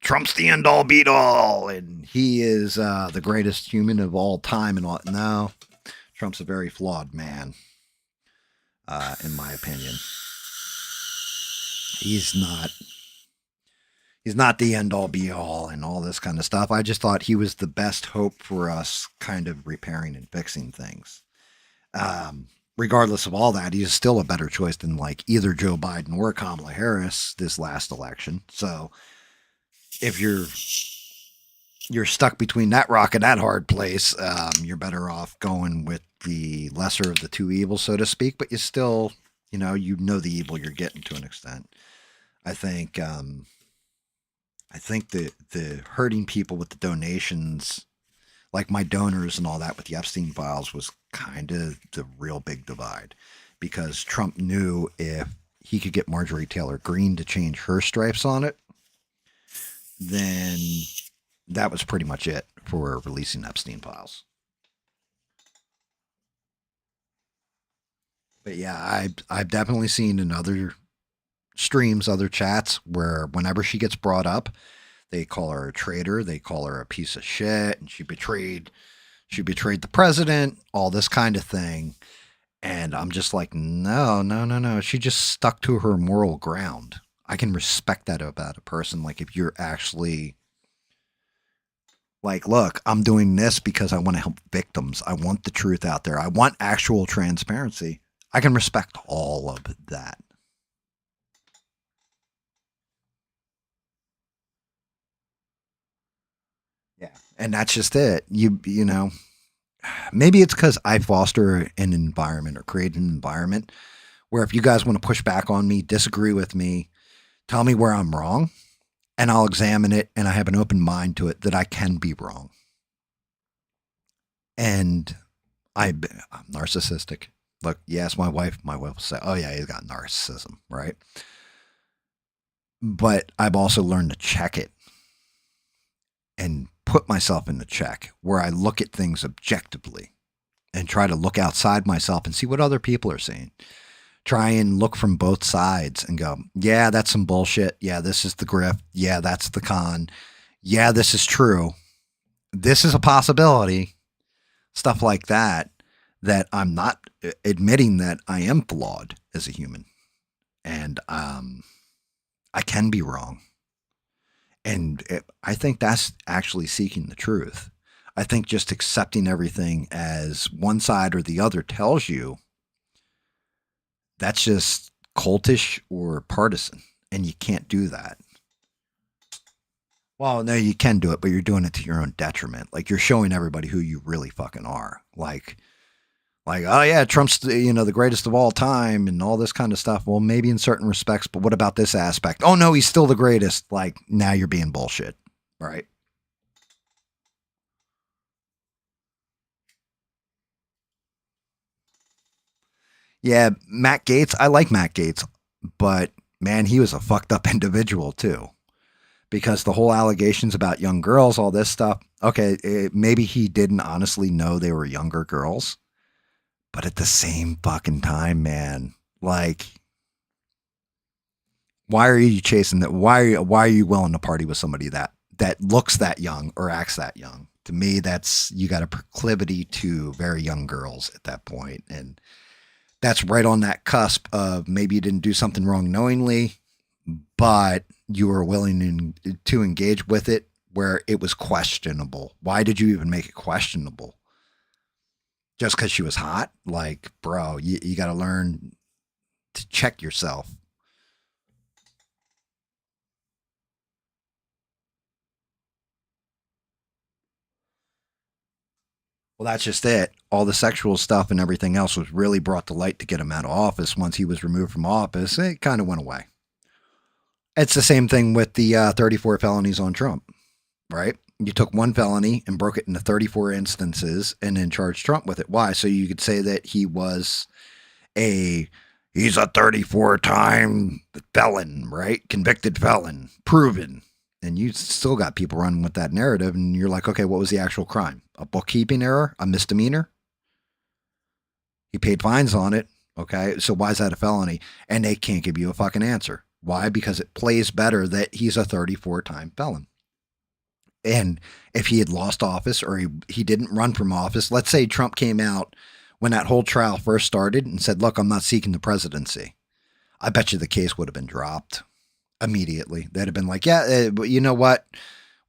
[SPEAKER 1] Trump's the end all beat all, and he is the greatest human of all time and all. No, Trump's a very flawed man, in my opinion. He's not the end all be all and all this kind of stuff. I just thought he was the best hope for us kind of repairing and fixing things. Regardless of all that, he's still a better choice than like either Joe Biden or Kamala Harris this last election. So if you're stuck between that rock and that hard place, you're better off going with the lesser of the two evils, so to speak. But you still, you know the evil you're getting to an extent. I think the hurting people with the donations, like my donors and all that with the Epstein files, was kind of the real big divide, because Trump knew if he could get Marjorie Taylor Greene to change her stripes on it, then that was pretty much it for releasing Epstein files. But yeah, I've definitely seen in other streams, other chats, where whenever she gets brought up, they call her a traitor, they call her a piece of shit, and she betrayed the president, all this kind of thing. And I'm just like, no. She just stuck to her moral ground. I can respect that about a person. Like, if you're actually like, look, I'm doing this because I want to help victims. I want the truth out there. I want actual transparency. I can respect all of that. Yeah. And that's just it. You know, maybe it's because I foster an environment or create an environment where if you guys want to push back on me, disagree with me, tell me where I'm wrong, and I'll examine it, and I have an open mind to it that I can be wrong. And I'm narcissistic. Look, you ask my wife will say, oh yeah, he's got narcissism, right? But I've also learned to check it and put myself in the check, where I look at things objectively and try to look outside myself and see what other people are saying. Try and look from both sides and go, yeah, that's some bullshit. Yeah, this is the grift. Yeah, that's the con. Yeah, this is true. This is a possibility. Stuff like that, that I'm not admitting that I am flawed as a human. And I can be wrong. And I think that's actually seeking the truth. I think just accepting everything as one side or the other tells you, that's just cultish or partisan, and you can't do that. Well, no, you can do it, but you're doing it to your own detriment. Like, you're showing everybody who you really fucking are. Like, oh yeah, Trump's the greatest of all time and all this kind of stuff. Well, maybe in certain respects, but what about this aspect? Oh no, he's still the greatest. Like, now you're being bullshit, right? Yeah, Matt Gaetz. I like Matt Gaetz, but man, he was a fucked up individual too. Because the whole allegations about young girls, all this stuff. Okay, maybe he didn't honestly know they were younger girls. But at the same fucking time, man, like, why are you chasing that? Why are you willing to party with somebody that looks that young or acts that young? To me, that's, you got a proclivity to very young girls at that point. And that's right on that cusp of maybe you didn't do something wrong knowingly, but you were willing to engage with it where it was questionable. Why did you even make it questionable? Just because she was hot? Like, bro, you got to learn to check yourself. Well, that's just it. All the sexual stuff and everything else was really brought to light to get him out of office. Once he was removed from office, it kind of went away. It's the same thing with the 34 felonies on Trump, right? You took one felony and broke it into 34 instances and then charged Trump with it. Why? So you could say that he's a 34-time felon, right? Convicted felon, proven. And you still got people running with that narrative. And you're like, okay, what was the actual crime? A bookkeeping error? A misdemeanor? He paid fines on it. Okay, so why is that a felony? And they can't give you a fucking answer. Why? Because it plays better that he's a 34-time felon. And if he had lost office or he didn't run from office, let's say Trump came out when that whole trial first started and said, look, I'm not seeking the presidency. I bet you the case would have been dropped immediately. They'd have been like, yeah, you know what?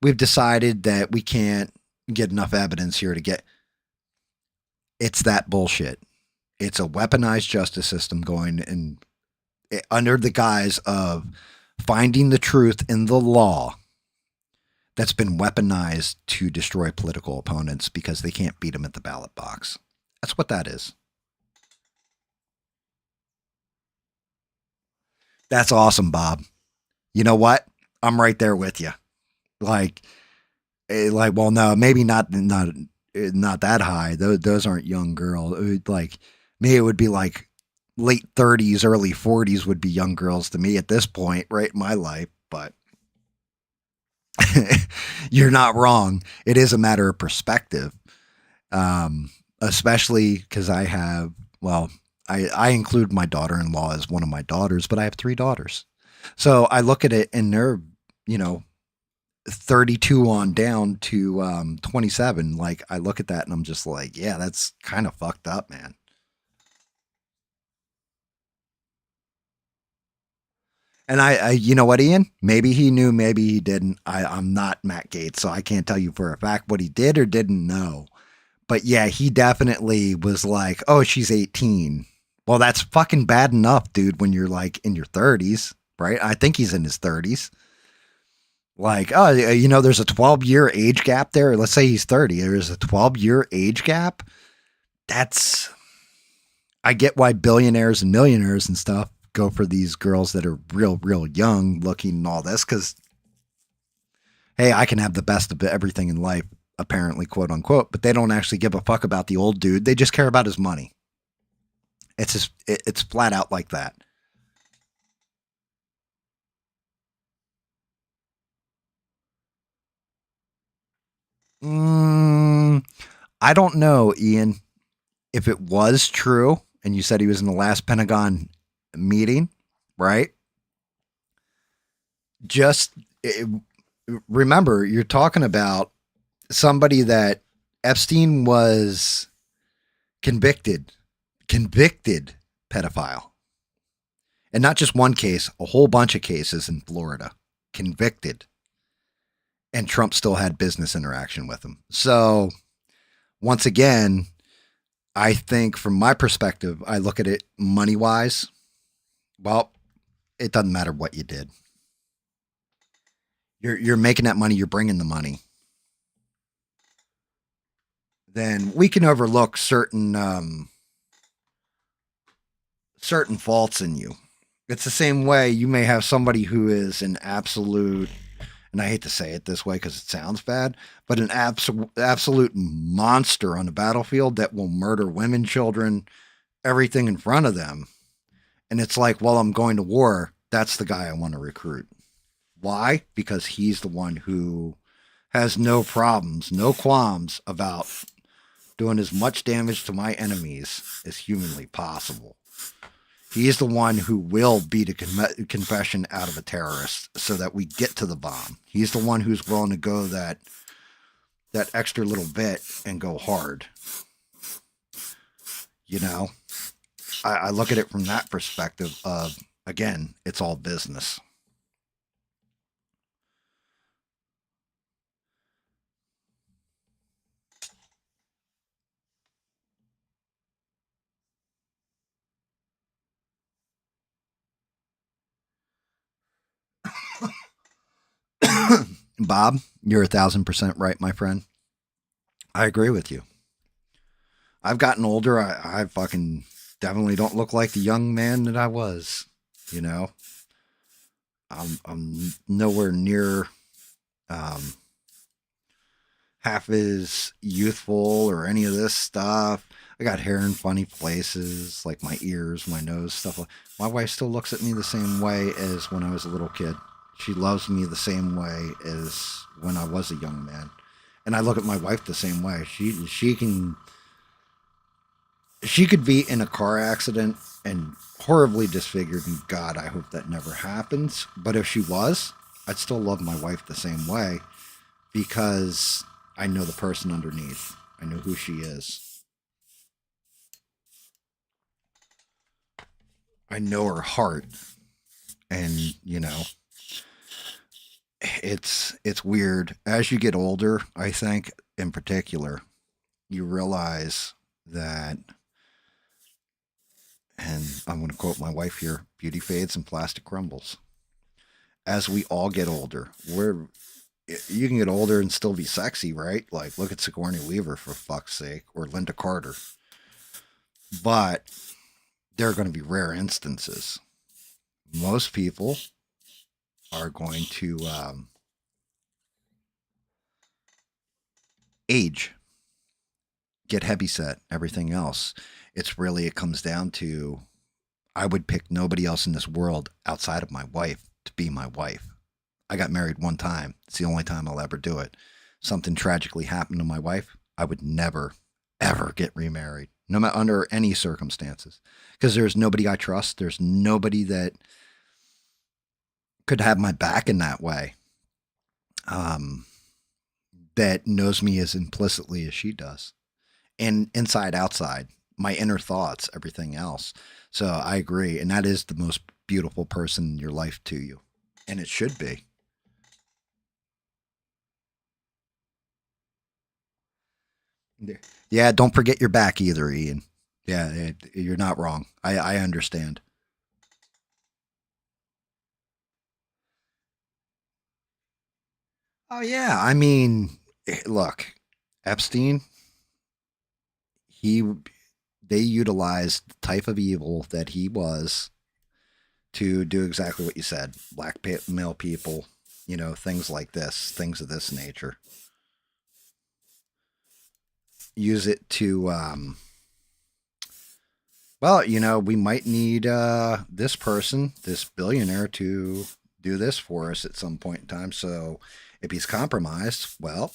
[SPEAKER 1] We've decided that we can't get enough evidence here to get. It's that bullshit. It's a weaponized justice system going in under the guise of finding the truth in the law that's been weaponized to destroy political opponents because they can't beat them at the ballot box. That's what that is. That's awesome, Bob. You know what? I'm right there with you. Like, well, no, maybe not that high. Those aren't young girls. Like, me, it would be like late 30s, early 40s would be young girls to me at this point, right in my life. But you're not wrong. It is a matter of perspective. Especially because I have, well, I include my daughter-in-law as one of my daughters, but I have 3 daughters. So I look at it and they're, 32 on down to 27. Like, I look at that and I'm just like, yeah, that's kind of fucked up, man. And I you know what, Ian? Maybe he knew, maybe he didn't. I'm not Matt Gaetz, so I can't tell you for a fact what he did or didn't know. But yeah, he definitely was like, oh, she's 18. Well, that's fucking bad enough, dude, when you're like in your 30s, right? I think he's in his 30s. Like, oh, there's a 12-year age gap there. Let's say he's 30. There's a 12-year age gap. I get why billionaires and millionaires and stuff go for these girls that are real, real young looking and all this. Because, hey, I can have the best of everything in life, apparently, quote unquote, but they don't actually give a fuck about the old dude. They just care about his money. It's flat out like that. I don't know, Ian, if it was true, and you said he was in the last Pentagon meeting, right? Just remember, you're talking about somebody that Epstein was convicted pedophile. And not just one case, a whole bunch of cases in Florida. Convicted. and Trump still had business interaction with him. So once again, I think from my perspective, I look at it money wise. Well, it doesn't matter what you did. You're making that money. You're bringing the money. Then we can overlook certain faults in you. It's the same way you may have somebody who is an absolute, and I hate to say it this way because it sounds bad, but an absolute monster on the battlefield that will murder women, children, everything in front of them. And it's like, well, I'm going to war. That's the guy I want to recruit. Why? Because he's the one who has no problems, no qualms about doing as much damage to my enemies as humanly possible. He's the one who will beat a confession out of a terrorist so that we get to the bomb. He's the one who's willing to go that extra little bit and go hard. You know, I look at it from that perspective of, again, it's all business. Bob, you're 1,000% right, my friend. I agree with you. I've gotten older. I fucking definitely don't look like the young man that I was. You know, I'm nowhere near half as youthful or any of this stuff. I got hair in funny places, like my ears, my nose, stuff. My wife still looks at me the same way as when I was a little kid. She loves me the same way as when I was a young man. And I look at my wife the same way. She could be in a car accident and horribly disfigured, and God, I hope that never happens. But if she was, I'd still love my wife the same way because I know the person underneath. I know who she is. I know her heart. And, you know, it's weird. As you get older, I think, in particular, you realize that, and I'm going to quote my wife here, beauty fades and plastic crumbles. As we all get older, you can get older and still be sexy, right? Like, look at Sigourney Weaver, for fuck's sake, or Linda Carter. But there are going to be rare instances. Most people are going to age, get heavyset, everything else. It comes down to, I would pick nobody else in this world outside of my wife to be my wife. I got married one time. It's the only time I'll ever do it. Something tragically happened to my wife, I would never, ever get remarried, no matter under any circumstances, because there's nobody I trust. There's nobody that could have my back in that way, that knows me as implicitly as she does, and inside, outside, my inner thoughts, everything else. So I agree, and that is the most beautiful person in your life to you, and it should be. Yeah, don't forget your back either, Ian. Yeah, you're not wrong. I understand. Oh yeah, I mean, look, Epstein, he they utilized the type of evil that he was to do exactly what you said. Blackmail people, you know, things like this, things of this nature. Use it to well, you know, we might need this person, this billionaire, to do this for us at some point in time. So if he's compromised, well,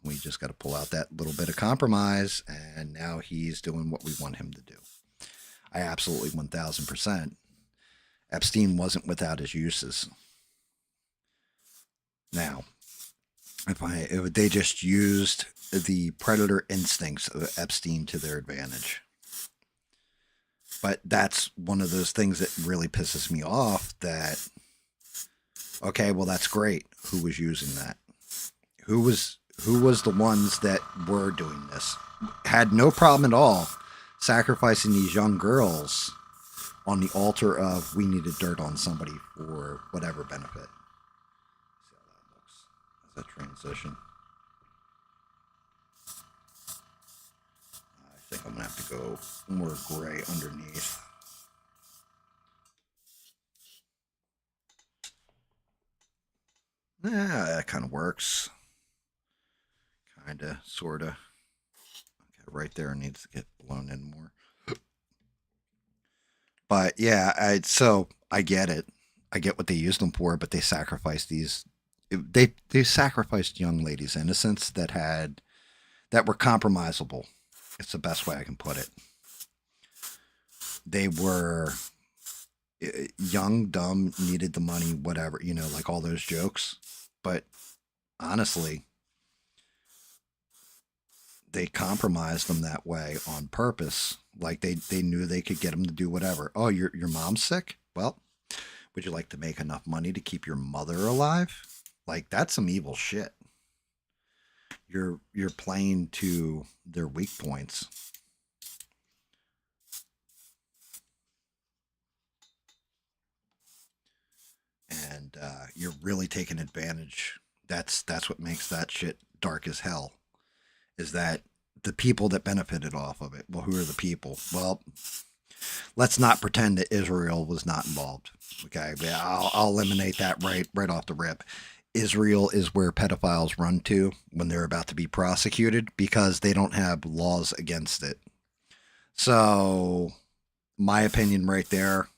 [SPEAKER 1] we just got to pull out that little bit of compromise, and now he's doing what we want him to do. I absolutely 1,000%. Epstein wasn't without his uses. Now, if they just used the predator instincts of Epstein to their advantage. But that's one of those things that really pisses me off, that, okay, well, that's great. Who was using that? who was the ones that were doing this? Had no problem at all sacrificing these young girls on the altar of we needed dirt on somebody for whatever benefit. See how that looks as that transition. I think I'm gonna have to go more gray underneath. Yeah, that kind of works. Kinda, sorta. Okay, right there needs to get blown in more. But yeah, so I get it. I get what they used them for, but they sacrificed these. They sacrificed young ladies' innocence that were compromisable. It's the best way I can put it. They were young, dumb, needed the money, whatever, like all those jokes. But honestly, they compromised them that way on purpose. Like they knew they could get them to do whatever. Oh, your mom's sick? Well, would you like to make enough money to keep your mother alive? Like that's some evil shit. You're playing to their weak points. And you're really taking advantage. That's what makes that shit dark as hell. Is that the people that benefited off of it? Well, who are the people? Well, let's not pretend that Israel was not involved. Okay, I'll eliminate that right off the rip. Israel is where pedophiles run to when they're about to be prosecuted because they don't have laws against it. So, my opinion right there,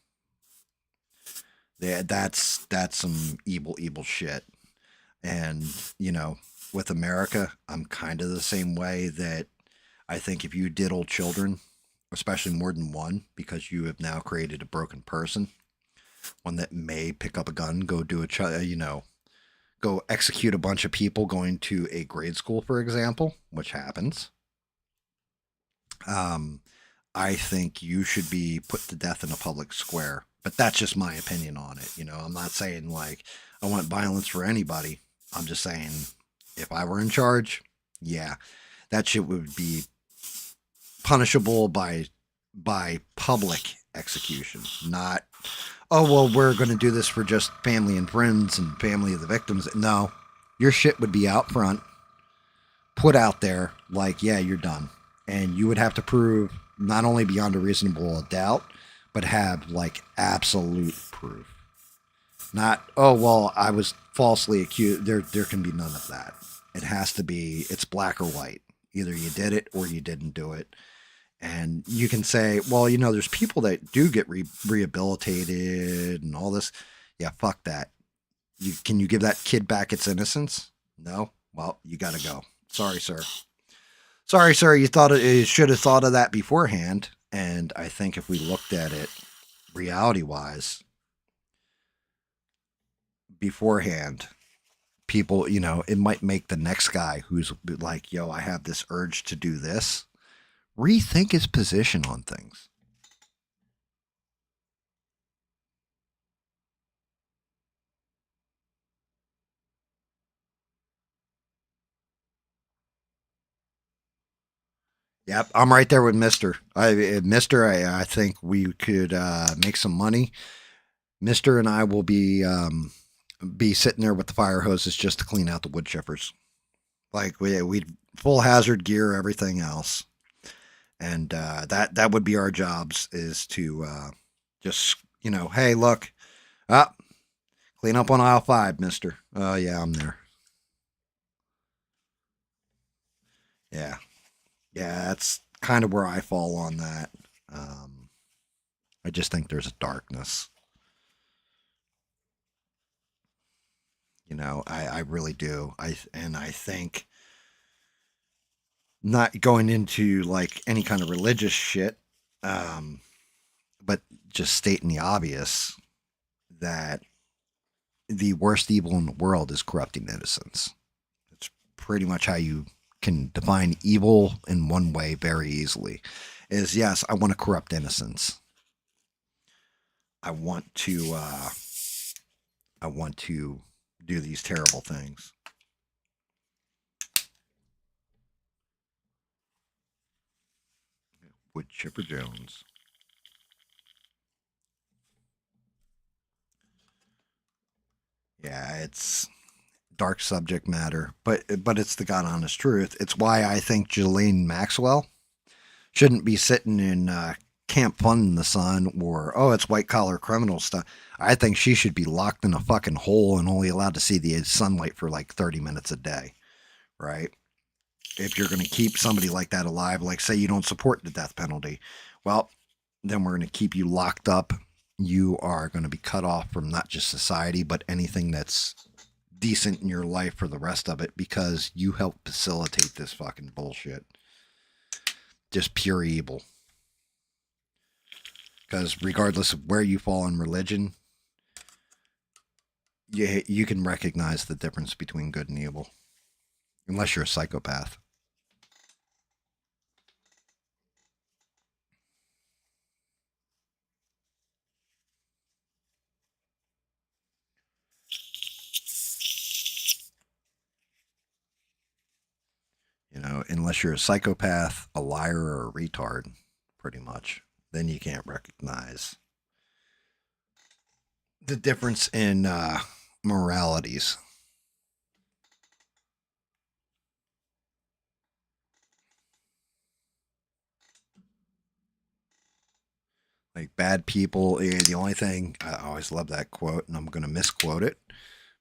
[SPEAKER 1] that's some evil shit. And, with America, I'm kind of the same way that I think if you diddle children, especially more than one, because you have now created a broken person, one that may pick up a gun, go do go execute a bunch of people going to a grade school, for example, which happens. I think you should be put to death in a public square, but that's just my opinion on it. I'm not saying like I want violence for anybody. I'm just saying if I were in charge, yeah, that shit would be punishable by public execution, not, oh, well, we're going to do this for just family and friends and family of the victims. No, your shit would be out front, put out there like, yeah, you're done. And you would have to prove not only beyond a reasonable doubt, but have like absolute proof. Not, oh, well, I was falsely accused. There can be none of that. It has to be, it's black or white. Either you did it or you didn't do it. And you can say, well, there's people that do get rehabilitated and all this. Yeah, fuck that. Can you give that kid back its innocence? No? Well, you got to go. Sorry, sir. Sorry, sir. You should have thought of that beforehand. And I think if we looked at it reality-wise, beforehand, people, it might make the next guy who's like, yo, I have this urge to do this, rethink his position on things. Yep, I'm right there with Mister. I think we could make some money. Mister and I will be sitting there with the fire hoses just to clean out the wood chippers. Like we'd full hazard gear, everything else, and that would be our jobs is to just hey, look, clean up on aisle 5, Mister. Oh yeah, I'm there. Yeah. Yeah, that's kind of where I fall on that. I just think there's a darkness. I really do. I think not going into like any kind of religious shit, but just stating the obvious that the worst evil in the world is corrupting innocence. It's pretty much how you can define evil in one way very easily. Is yes, I want to corrupt innocence. I want to do these terrible things. with Chipper Jones. Yeah, it's dark subject matter, but it's the God honest truth. It's why I think Ghislaine Maxwell shouldn't be sitting in Camp Fun in the Sun, or it's white collar criminal stuff. I think she should be locked in a fucking hole and only allowed to see the sunlight for like 30 minutes a day, right? If you're going to keep somebody like that alive, like say you don't support the death penalty, well, then we're going to keep you locked up. You are going to be cut off from not just society, but anything that's decent in your life for the rest of it, because you help facilitate this fucking bullshit. Just pure evil. Because regardless of where you fall in religion, you can recognize the difference between good and evil. Unless you're a psychopath. You know, unless you're a psychopath, a liar, or a retard, pretty much. Then you can't recognize the difference in moralities. Like bad people, the only thing, I always love that quote, and I'm going to misquote it,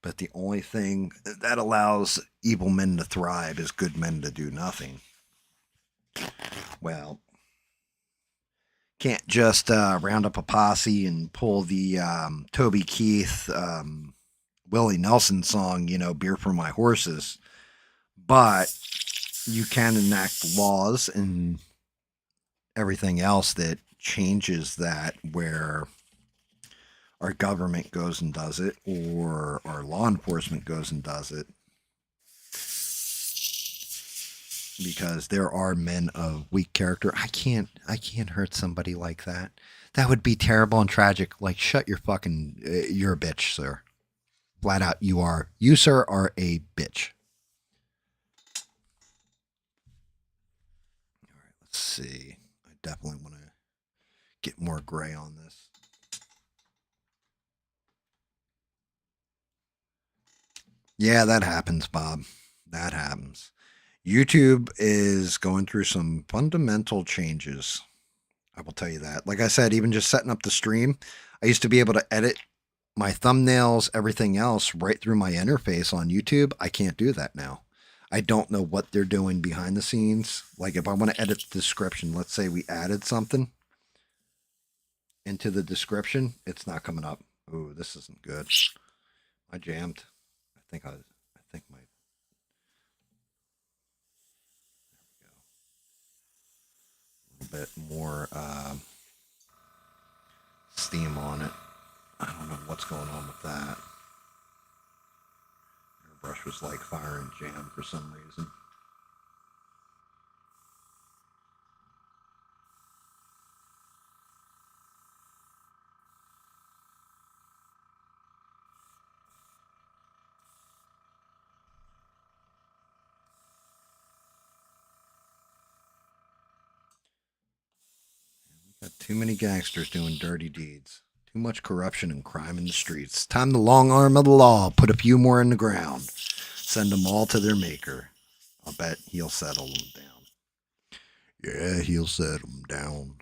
[SPEAKER 1] but the only thing that allows evil men to thrive is good men to do nothing. Well, can't just round up a posse and pull the Toby Keith, Willie Nelson song, Beer for My Horses. But you can enact laws and everything else that changes that, where our government goes and does it, or our law enforcement goes and does it. Because there are men of weak character. I can't hurt somebody like that. That would be terrible and tragic. Like, shut your fucking, you're a bitch, sir. Flat out, you, sir, are a bitch. All right, let's see. I definitely want to get more gray on this. Yeah, that happens, Bob. That happens. YouTube is going through some fundamental changes. I will tell you that. Like I said, even just setting up the stream, I used to be able to edit my thumbnails, everything else right through my interface on YouTube. I can't do that now. I don't know what they're doing behind the scenes. Like if I want to edit the description, let's say we added something into the description, it's not coming up. Ooh, this isn't good. I jammed. I think my, bit more steam on it. I don't know what's going on with that. Airbrush was like fire and jam for some reason. Got too many gangsters doing dirty deeds. Too much corruption and crime in the streets. Time the long arm of the law. Put a few more in the ground. Send them all to their maker. I'll bet he'll settle them down. Yeah, he'll settle them down.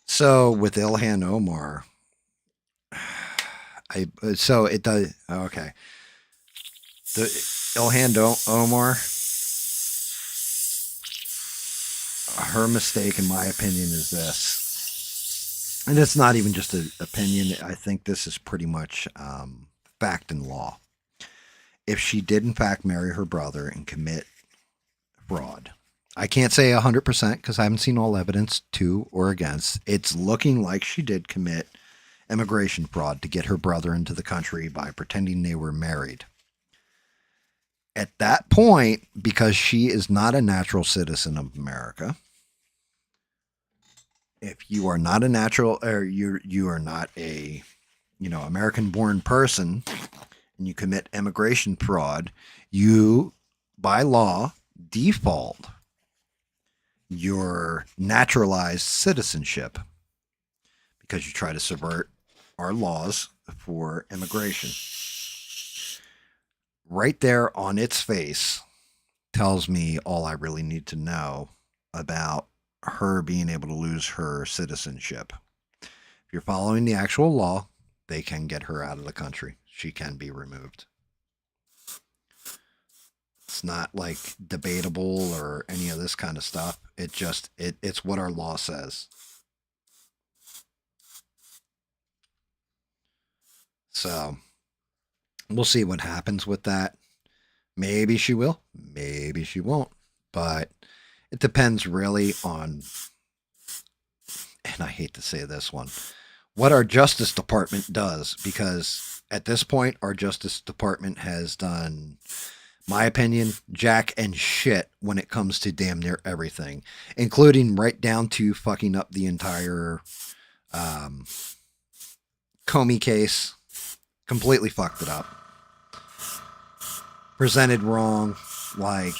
[SPEAKER 1] So with Ilhan Omar, so it does, okay. The Ilhan Omar, her mistake, in my opinion, is this. And it's not even just an opinion. I think this is pretty much fact and law. If she did, in fact, marry her brother and commit fraud, I can't say 100% because I haven't seen all evidence to or against. It's looking like she did commit immigration fraud to get her brother into the country by pretending they were married. At that point, because she is not a natural citizen of America, if you are not a natural, or you are not a, American-born person, and you commit immigration fraud, you, by law, default your naturalized citizenship because you try to subvert our laws for immigration. Right there on its face tells me all I really need to know about her being able to lose her citizenship. If you're following the actual law, they can get her out of the country. She can be removed. It's not like debatable or any of this kind of stuff. It's what our law says. So we'll see what happens with that. Maybe she will, maybe she won't, but it depends really on, and I hate to say this one, what our Justice Department does, because at this point, our Justice Department has done, my opinion, jack and shit when it comes to damn near everything, including right down to fucking up the entire Comey case. Completely fucked it up. Presented wrong, like,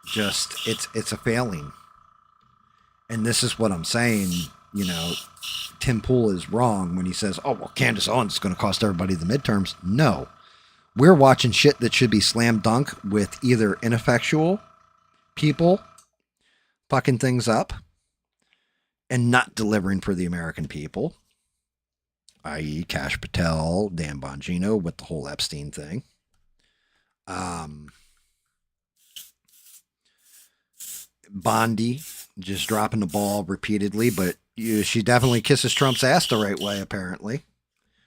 [SPEAKER 1] just, it's a failing. And this is what I'm saying, you know, Tim Pool is wrong when he says, oh, well, Candace Owens is going to cost everybody the midterms. No. We're watching shit that should be slam dunk with either ineffectual people fucking things up and not delivering for the American people, i.e. Kash Patel, Dan Bongino with the whole Epstein thing. Bondi just dropping the ball repeatedly, but she definitely kisses Trump's ass the right way, apparently.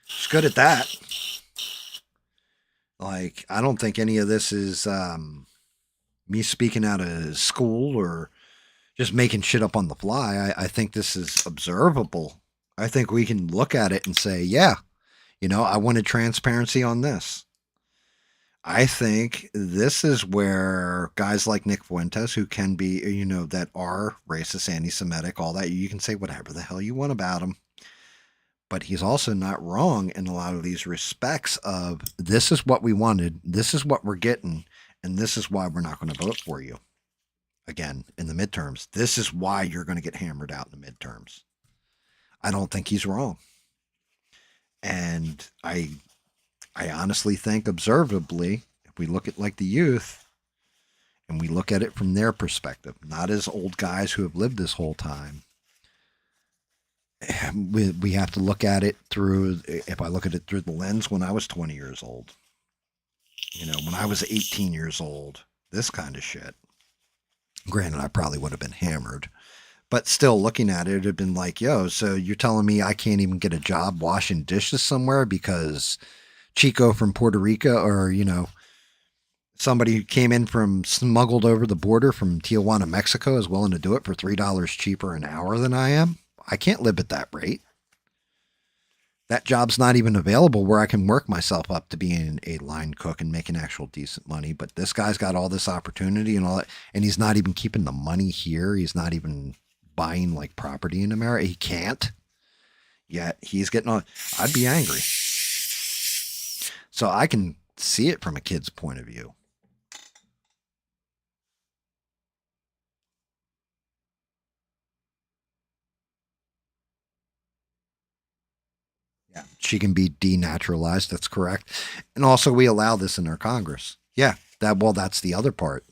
[SPEAKER 1] She's good at that. Like, I don't think any of this is me speaking out of school or just making shit up on the fly. I think this is observable. I think we can look at it and say, yeah, you know, I wanted transparency on this. I think this is where guys like Nick Fuentes, who can be, you know, that are racist, anti-Semitic, all that, you can say whatever the hell you want about him. But he's also not wrong in a lot of these respects of this is what we wanted, this is what we're getting, and this is why we're not going to vote for you. Again, in the midterms, this is why you're going to get hammered out in the midterms. I don't think he's wrong. And I honestly think observably, if we look at like the youth and we look at it from their perspective, not as old guys who have lived this whole time, we have to look at it through, if I look at it through the lens when I was 20 years old, you know, when I was 18 years old, this kind of shit. Granted, I probably would have been hammered, but still looking at it, it'd have been like, yo, so you're telling me I can't even get a job washing dishes somewhere because Chico from Puerto Rico, or, you know, somebody who came in from smuggled over the border from Tijuana, Mexico is willing to do it for $3 cheaper an hour than I am? I can't live at that rate. That job's not even available where I can work myself up to being a line cook and making actual decent money. But this guy's got all this opportunity and all that, and he's not even keeping the money here. He's not even buying like property in America. He can't. Yet he's getting on. I'd be angry. So I can see it from a kid's point of view. Yeah, she can be denaturalized. That's correct. And also we allow this in our Congress. Yeah, that's the other part.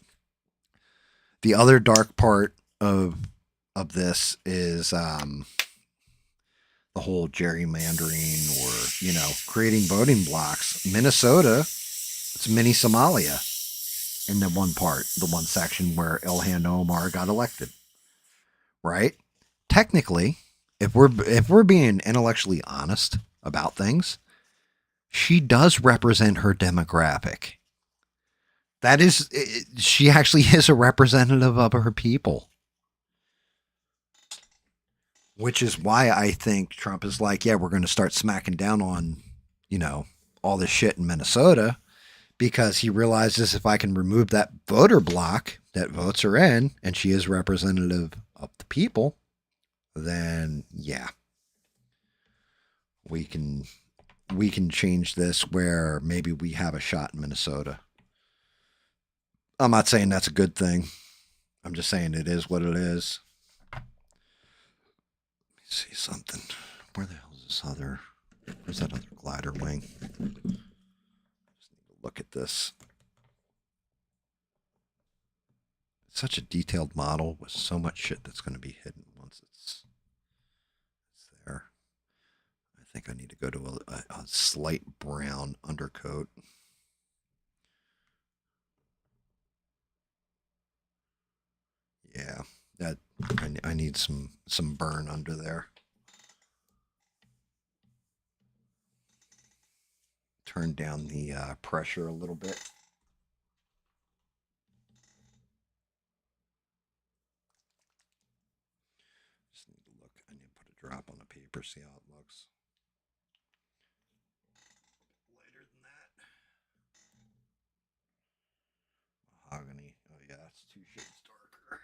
[SPEAKER 1] The other dark part of this is the whole gerrymandering or, you know, creating voting blocks. Minnesota, it's mini Somalia in the one part, the one section where Ilhan Omar got elected. Right? Technically, if we're being intellectually honest about things, she does represent her demographic. That is, she actually is a representative of her people. Which is why I think Trump is like, yeah, we're going to start smacking down on, you know, all this shit in Minnesota, because he realizes if I can remove that voter block that votes her in, and she is representative of the people, then yeah, we can we can change this where maybe we have a shot in Minnesota. I'm not saying that's a good thing. I'm just saying it is what it is. Let me see something. Where the hell is this other? Where's that other glider wing? Just need to look at this. It's such a detailed model with so much shit that's going to be hidden once it's there. I think I need to go to a slight brown undercoat. Yeah, that I need some burn under there. Turn down the pressure a little bit. Just need to look. I need to put a drop on the paper, see how it looks. Lighter than that. Mahogany. Oh yeah, it's 2 shades darker.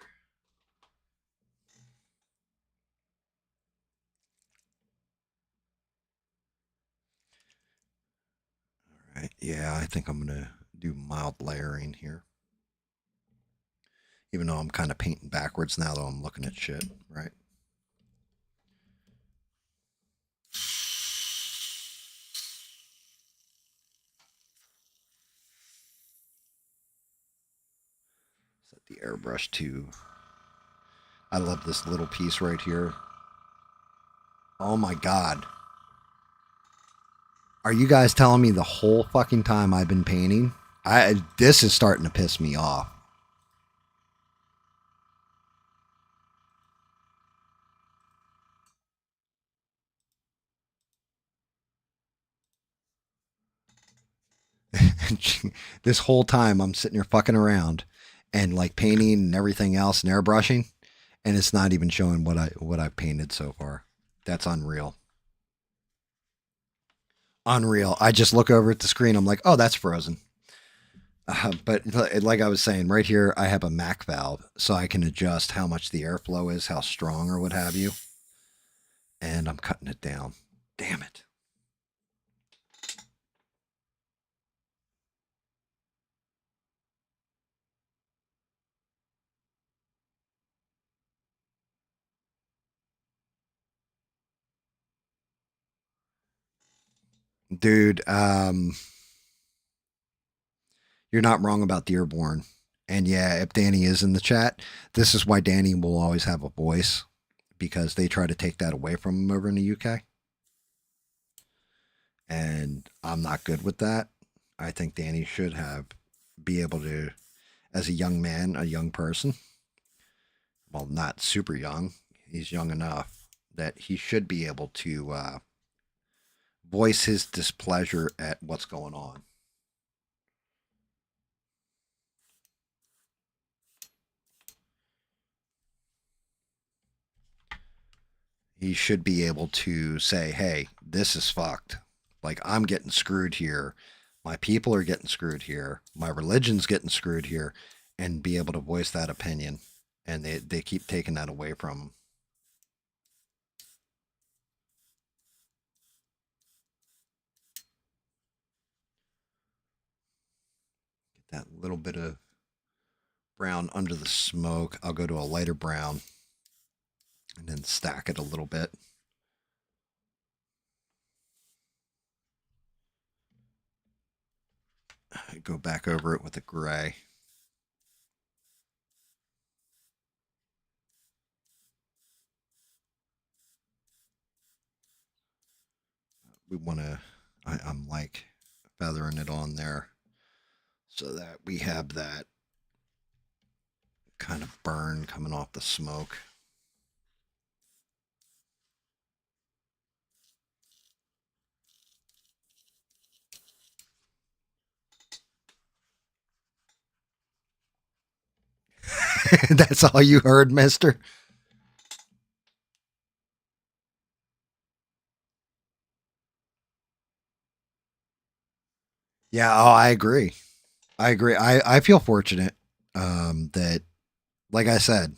[SPEAKER 1] All right. Yeah, I think I'm gonna do mild layering here. Even though I'm kind of painting backwards now, though I'm looking at shit, right? Set the airbrush to. I love this little piece right here. Oh my God. Are you guys telling me the whole fucking time I've been painting? This is starting to piss me off. This whole time I'm sitting here fucking around and like painting and everything else and airbrushing, and it's not even showing what I've painted so far. That's unreal. Unreal. I just look over at the screen. I'm like, oh, that's frozen. But like I was saying, right here, I have a MAC valve, so I can adjust how much the airflow is, how strong or what have you. And I'm cutting it down. Damn it. Dude, you're not wrong about Dearborn. And yeah, if Danny is in the chat, this is why Danny will always have a voice, because they try to take that away from him over in the UK. And I'm not good with that. I think Danny should be able to, as a young man, a young person, well, not super young, he's young enough that he should be able to voice his displeasure at what's going on. He should be able to say, hey, this is fucked. Like, I'm getting screwed here. My people are getting screwed here. My religion's getting screwed here. And be able to voice that opinion. And they keep taking that away from him. Get that little bit of brown under the smoke. I'll go to a lighter brown. And then stack it a little bit. Go back over it with a gray. We want to, I'm like feathering it on there so that we have that kind of burn coming off the smoke. That's all you heard, mister? Yeah, oh, I agree. I agree. I feel fortunate that, like I said,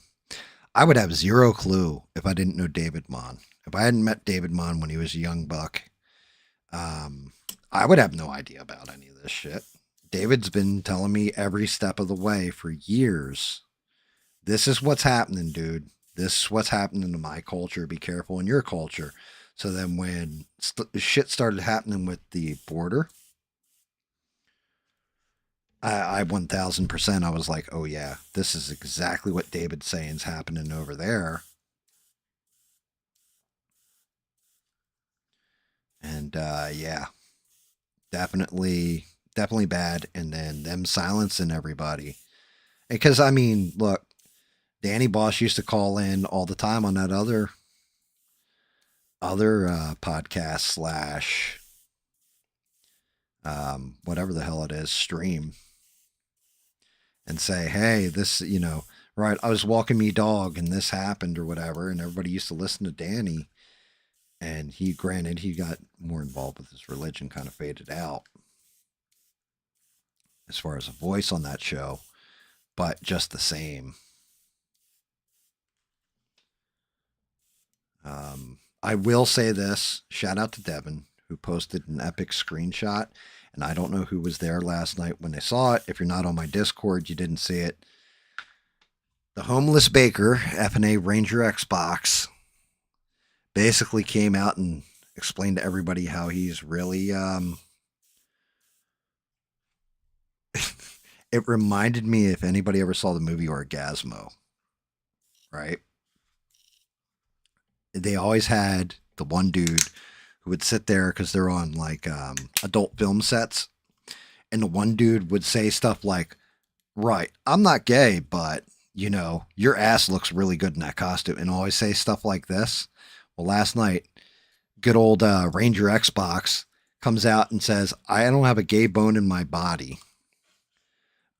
[SPEAKER 1] I would have zero clue if I didn't know David Mon. If I hadn't met David Mon when he was a young buck, I would have no idea about any of this shit. David's been telling me every step of the way for years. This is what's happening, dude. This is what's happening to my culture. Be careful in your culture. So then when shit started happening with the border, I 1000%, I was like, oh yeah, this is exactly what David's saying is happening over there. And yeah, definitely bad. And then them silencing everybody. Because, I mean, look, Danny Boss used to call in all the time on that other podcast slash whatever the hell it is, stream, and say, hey, this, you know, right, I was walking me dog and this happened or whatever, and everybody used to listen to Danny. And he, granted, he got more involved with his religion, kind of faded out as far as a voice on that show, but just the same. I will say this, shout out to Devin, who posted an epic screenshot, and I don't know who was there last night when they saw it. If you're not on my Discord, you didn't see it. The homeless baker, F&A Ranger Xbox, basically came out and explained to everybody how he's really it reminded me, if anybody ever saw the movie Orgasmo, right? They always had the one dude who would sit there because they're on like adult film sets, and the one dude would say stuff like, right, I'm not gay, but you know, your ass looks really good in that costume, and always say stuff like this. Well, last night, good old Ranger Xbox comes out and says, I don't have a gay bone in my body.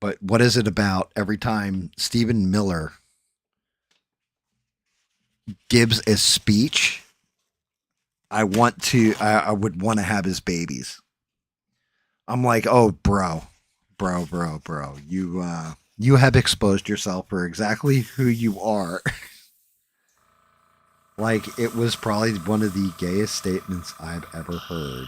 [SPEAKER 1] But what is it about every time Stephen Miller gives a speech, I would want to have his babies. I'm like, oh, bro. You have exposed yourself for exactly who you are. Like, it was probably one of the gayest statements I've ever heard.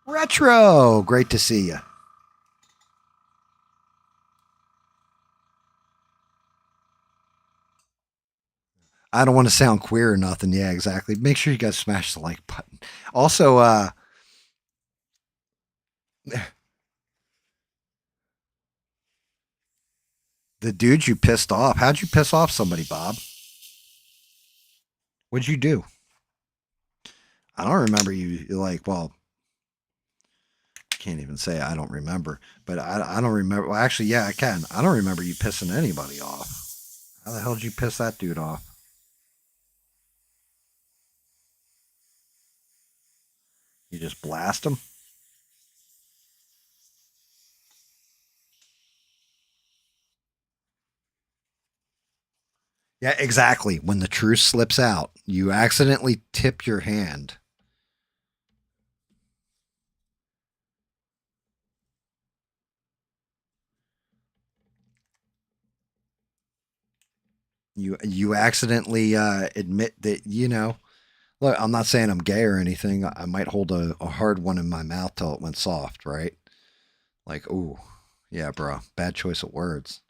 [SPEAKER 1] Retro, great to see you. I don't want to sound queer or nothing. Yeah, exactly. Make sure you guys smash the like button. Also, the dude you pissed off. How'd you piss off somebody, Bob? What'd you do? I don't remember you. Like, well, can't even say I don't remember, but I don't remember. Well, actually, yeah, I can. I don't remember you pissing anybody off. How the hell did you piss that dude off? You just blast him? Yeah, exactly. When the truth slips out, you accidentally tip your hand. You accidentally admit that, you know, look, I'm not saying I'm gay or anything. I might hold a hard one in my mouth till it went soft, right? Like, ooh, yeah, bro, bad choice of words.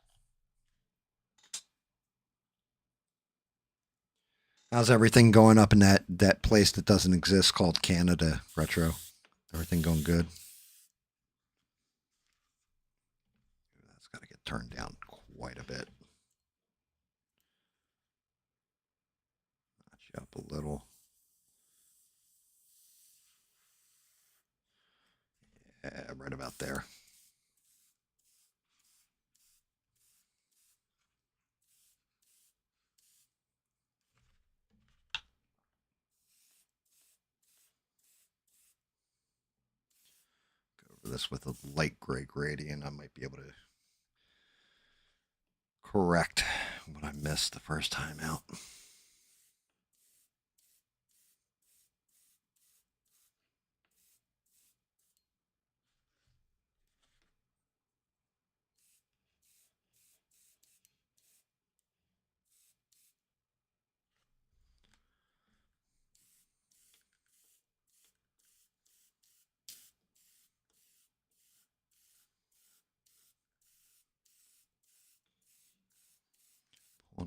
[SPEAKER 1] How's everything going up in that place that doesn't exist called Canada, Retro? Everything going good? That's got to get turned down quite a bit. Notch you up a little. Yeah, right about there. Go over this with a light gray gradient. I might be able to correct what I missed the first time out.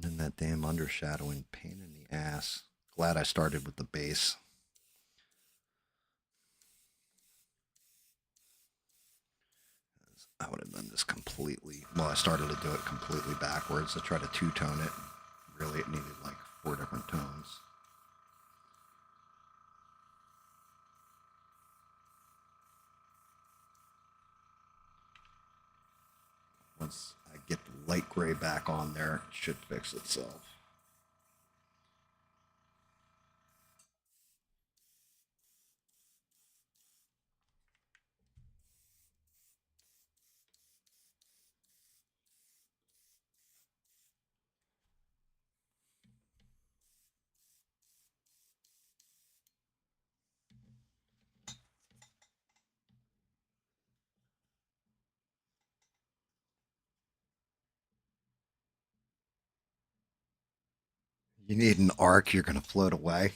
[SPEAKER 1] Down in that damn undershadowing, pain in the ass. Glad I started with the base. I would have done this completely. Well, I started to do it completely backwards to try to two-tone it. Really, it needed like 4 different tones. Once I get the light gray back on there, it should fix itself. You need an arc, you're going to float away.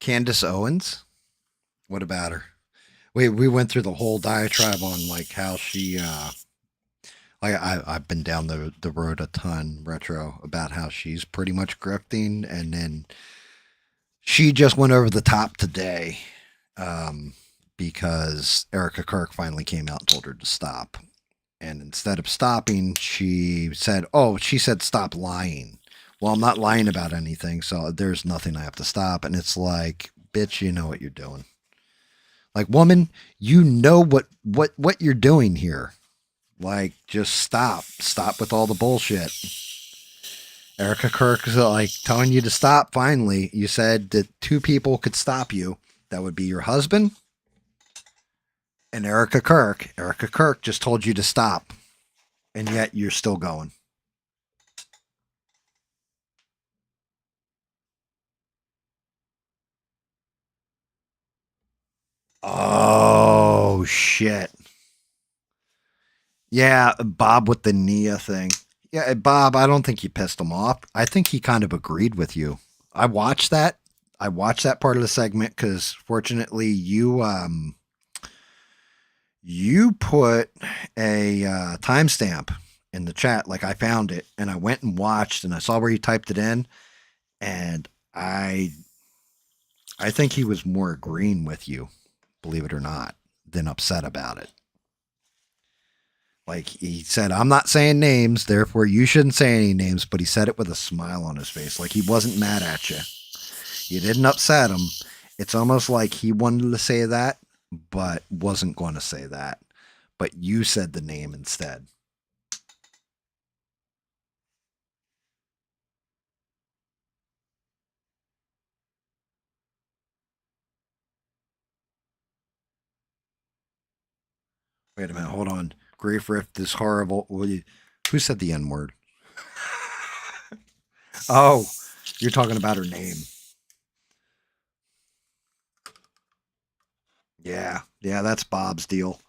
[SPEAKER 1] Condace Owens? What about her? We went through the whole diatribe on like how she like I've been down the road a ton, retro, about how she's pretty much grifting, and then she just went over the top today because Erica Kirk finally came out and told her to stop. And instead of stopping, she said, stop lying. Well, I'm not lying about anything, so there's nothing I have to stop. And it's like, bitch, you know what you're doing. Like, woman, you know what you're doing here. Like, just stop. Stop with all the bullshit. Erica Kirk is like telling you to stop finally. You said that 2 people could stop you. That would be your husband and Erica Kirk. Erica Kirk just told you to stop, and yet you're still going. Oh, shit. Yeah, Bob with the Nia thing. Yeah, Bob, I don't think he pissed him off. I think he kind of agreed with you. I watched that. I watched that part of the segment because fortunately you put a timestamp in the chat. Like, I found it and I went and watched and I saw where you typed it in, and I think he was more agreeing with you, believe it or not, than upset about it. Like, he said, I'm not saying names, therefore you shouldn't say any names, but he said it with a smile on his face. Like, he wasn't mad at you. You didn't upset him. It's almost like he wanted to say that, but wasn't going to say that. But you said the name instead. Wait a minute, hold on. Grief Rift is horrible. Who said the N-word? Oh, you're talking about her name. Yeah, that's Bob's deal.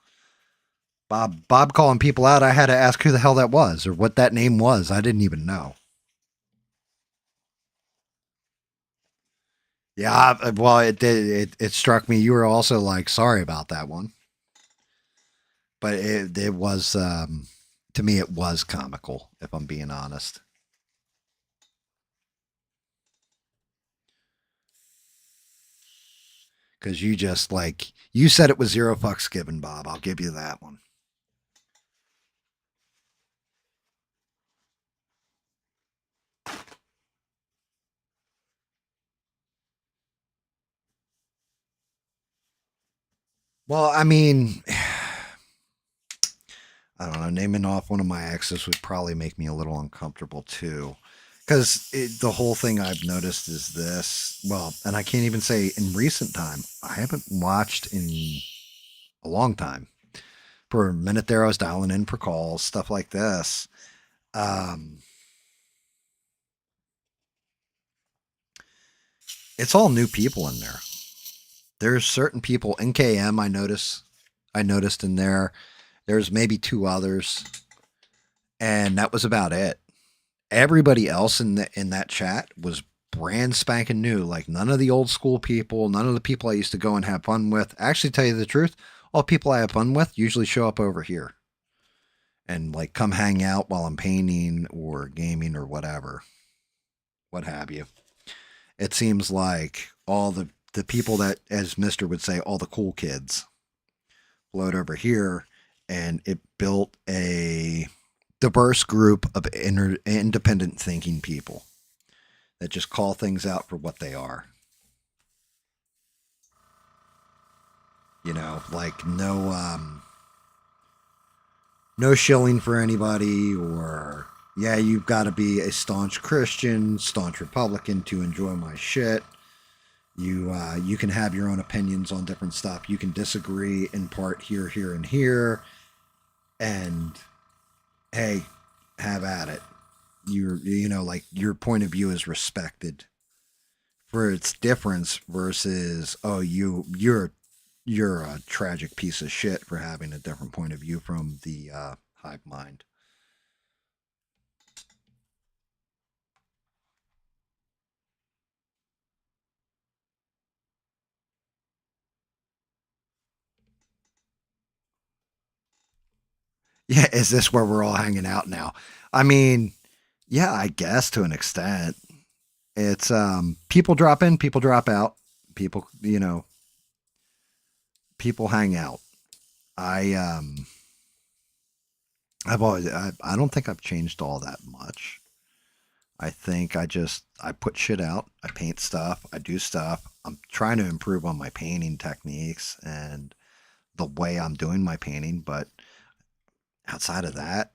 [SPEAKER 1] Bob calling people out. I had to ask who the hell that was or what that name was. I didn't even know. Yeah, well, it did. It struck me. You were also like, sorry about that one. But it was, to me, it was comical, if I'm being honest. Because you just like, you said it was 0 fucks given, Bob. I'll give you that one. Well, I mean, I don't know. Naming off one of my exes would probably make me a little uncomfortable too. Because the whole thing I've noticed is this. Well, and I can't even say in recent time. I haven't watched in a long time. For a minute there, I was dialing in for calls, stuff like this. It's all new people in there. There's certain people in KM I noticed in there. There's maybe 2 others, and that was about it. Everybody else in that chat was brand spanking new. Like, none of the old school people, none of the people I used to go and have fun with. Actually, tell you the truth, all people I have fun with usually show up over here and like come hang out while I'm painting or gaming or whatever, what have you. It seems like all the people that, as Mister would say, all the cool kids float over here, and it built a diverse group of independent thinking people that just call things out for what they are. You know, like no shilling for anybody, or yeah, you've got to be a staunch Christian, staunch Republican to enjoy my shit. You can have your own opinions on different stuff. You can disagree in part here, here, and here, and hey, have at it. You know, like your point of view is respected for its difference versus, oh, you're a tragic piece of shit for having a different point of view from the hive mind. Yeah, is this where we're all hanging out now? I mean, yeah, I guess to an extent. It's people drop in, people drop out. People, you know, people hang out. I don't think I've changed all that much. I think I put shit out. I paint stuff. I do stuff. I'm trying to improve on my painting techniques and the way I'm doing my painting, but outside of that,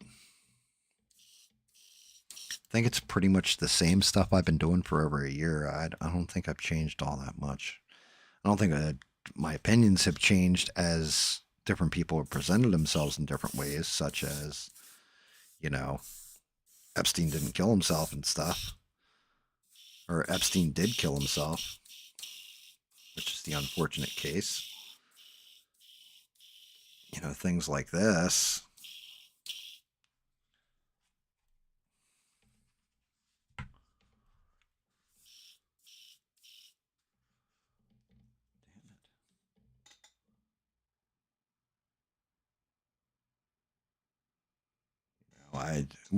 [SPEAKER 1] I think it's pretty much the same stuff I've been doing for over a year. I don't think I've changed all that much. I don't think my opinions have changed as different people have presented themselves in different ways, such as, you know, Epstein didn't kill himself and stuff. Or Epstein did kill himself, which is the unfortunate case. You know, things like this.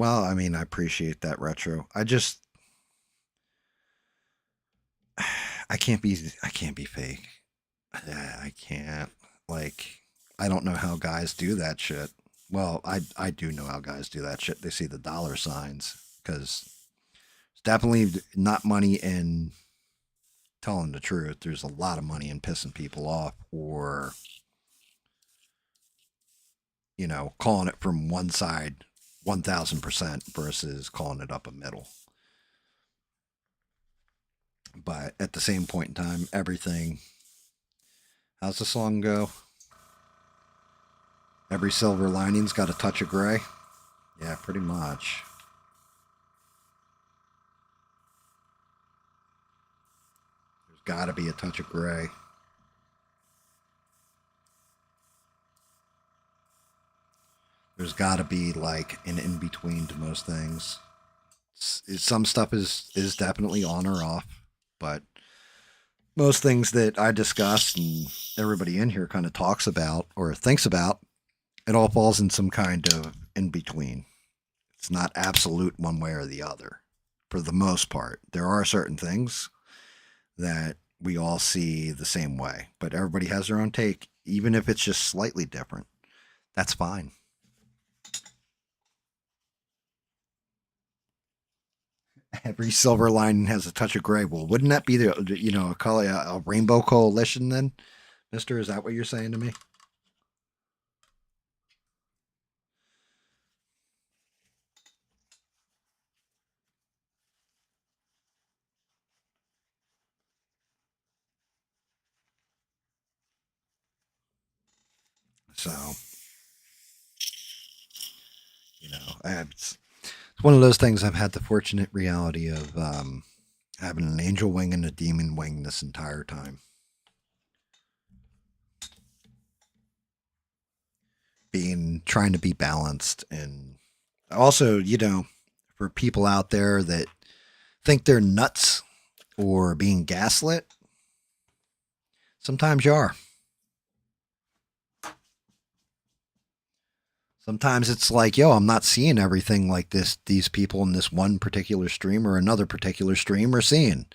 [SPEAKER 1] I mean, I appreciate that, Retro. I can't be fake. I can't. Like, I don't know how guys do that shit. Well, I do know how guys do that shit. They see the dollar signs, because it's definitely not money in telling the truth. There's a lot of money in pissing people off, or, you know, calling it from one side 1000% versus calling it up a middle. But at the same point in time, everything. How's the song go? Every silver lining's got a touch of gray. Yeah, pretty much. There's got to be a touch of gray. There's got to be like an in between to most things. Some stuff is definitely on or off, but most things that I discuss and everybody in here kind of talks about or thinks about, it all falls in some kind of in between. It's not absolute one way or the other for the most part. There are certain things that we all see the same way, but everybody has their own take, even if it's just slightly different. That's fine. Every silver lining has a touch of gray. Well, wouldn't that be the, you know, a rainbow coalition then, Mister? Is that what you're saying to me? So, you know, it's one of those things. I've had the fortunate reality of having an angel wing and a demon wing this entire time. Trying to be balanced, and also, you know, for people out there that think they're nuts or being gaslit, sometimes you are. Sometimes it's like, yo, I'm not seeing everything like this. These people in this one particular stream or another particular stream are seeing.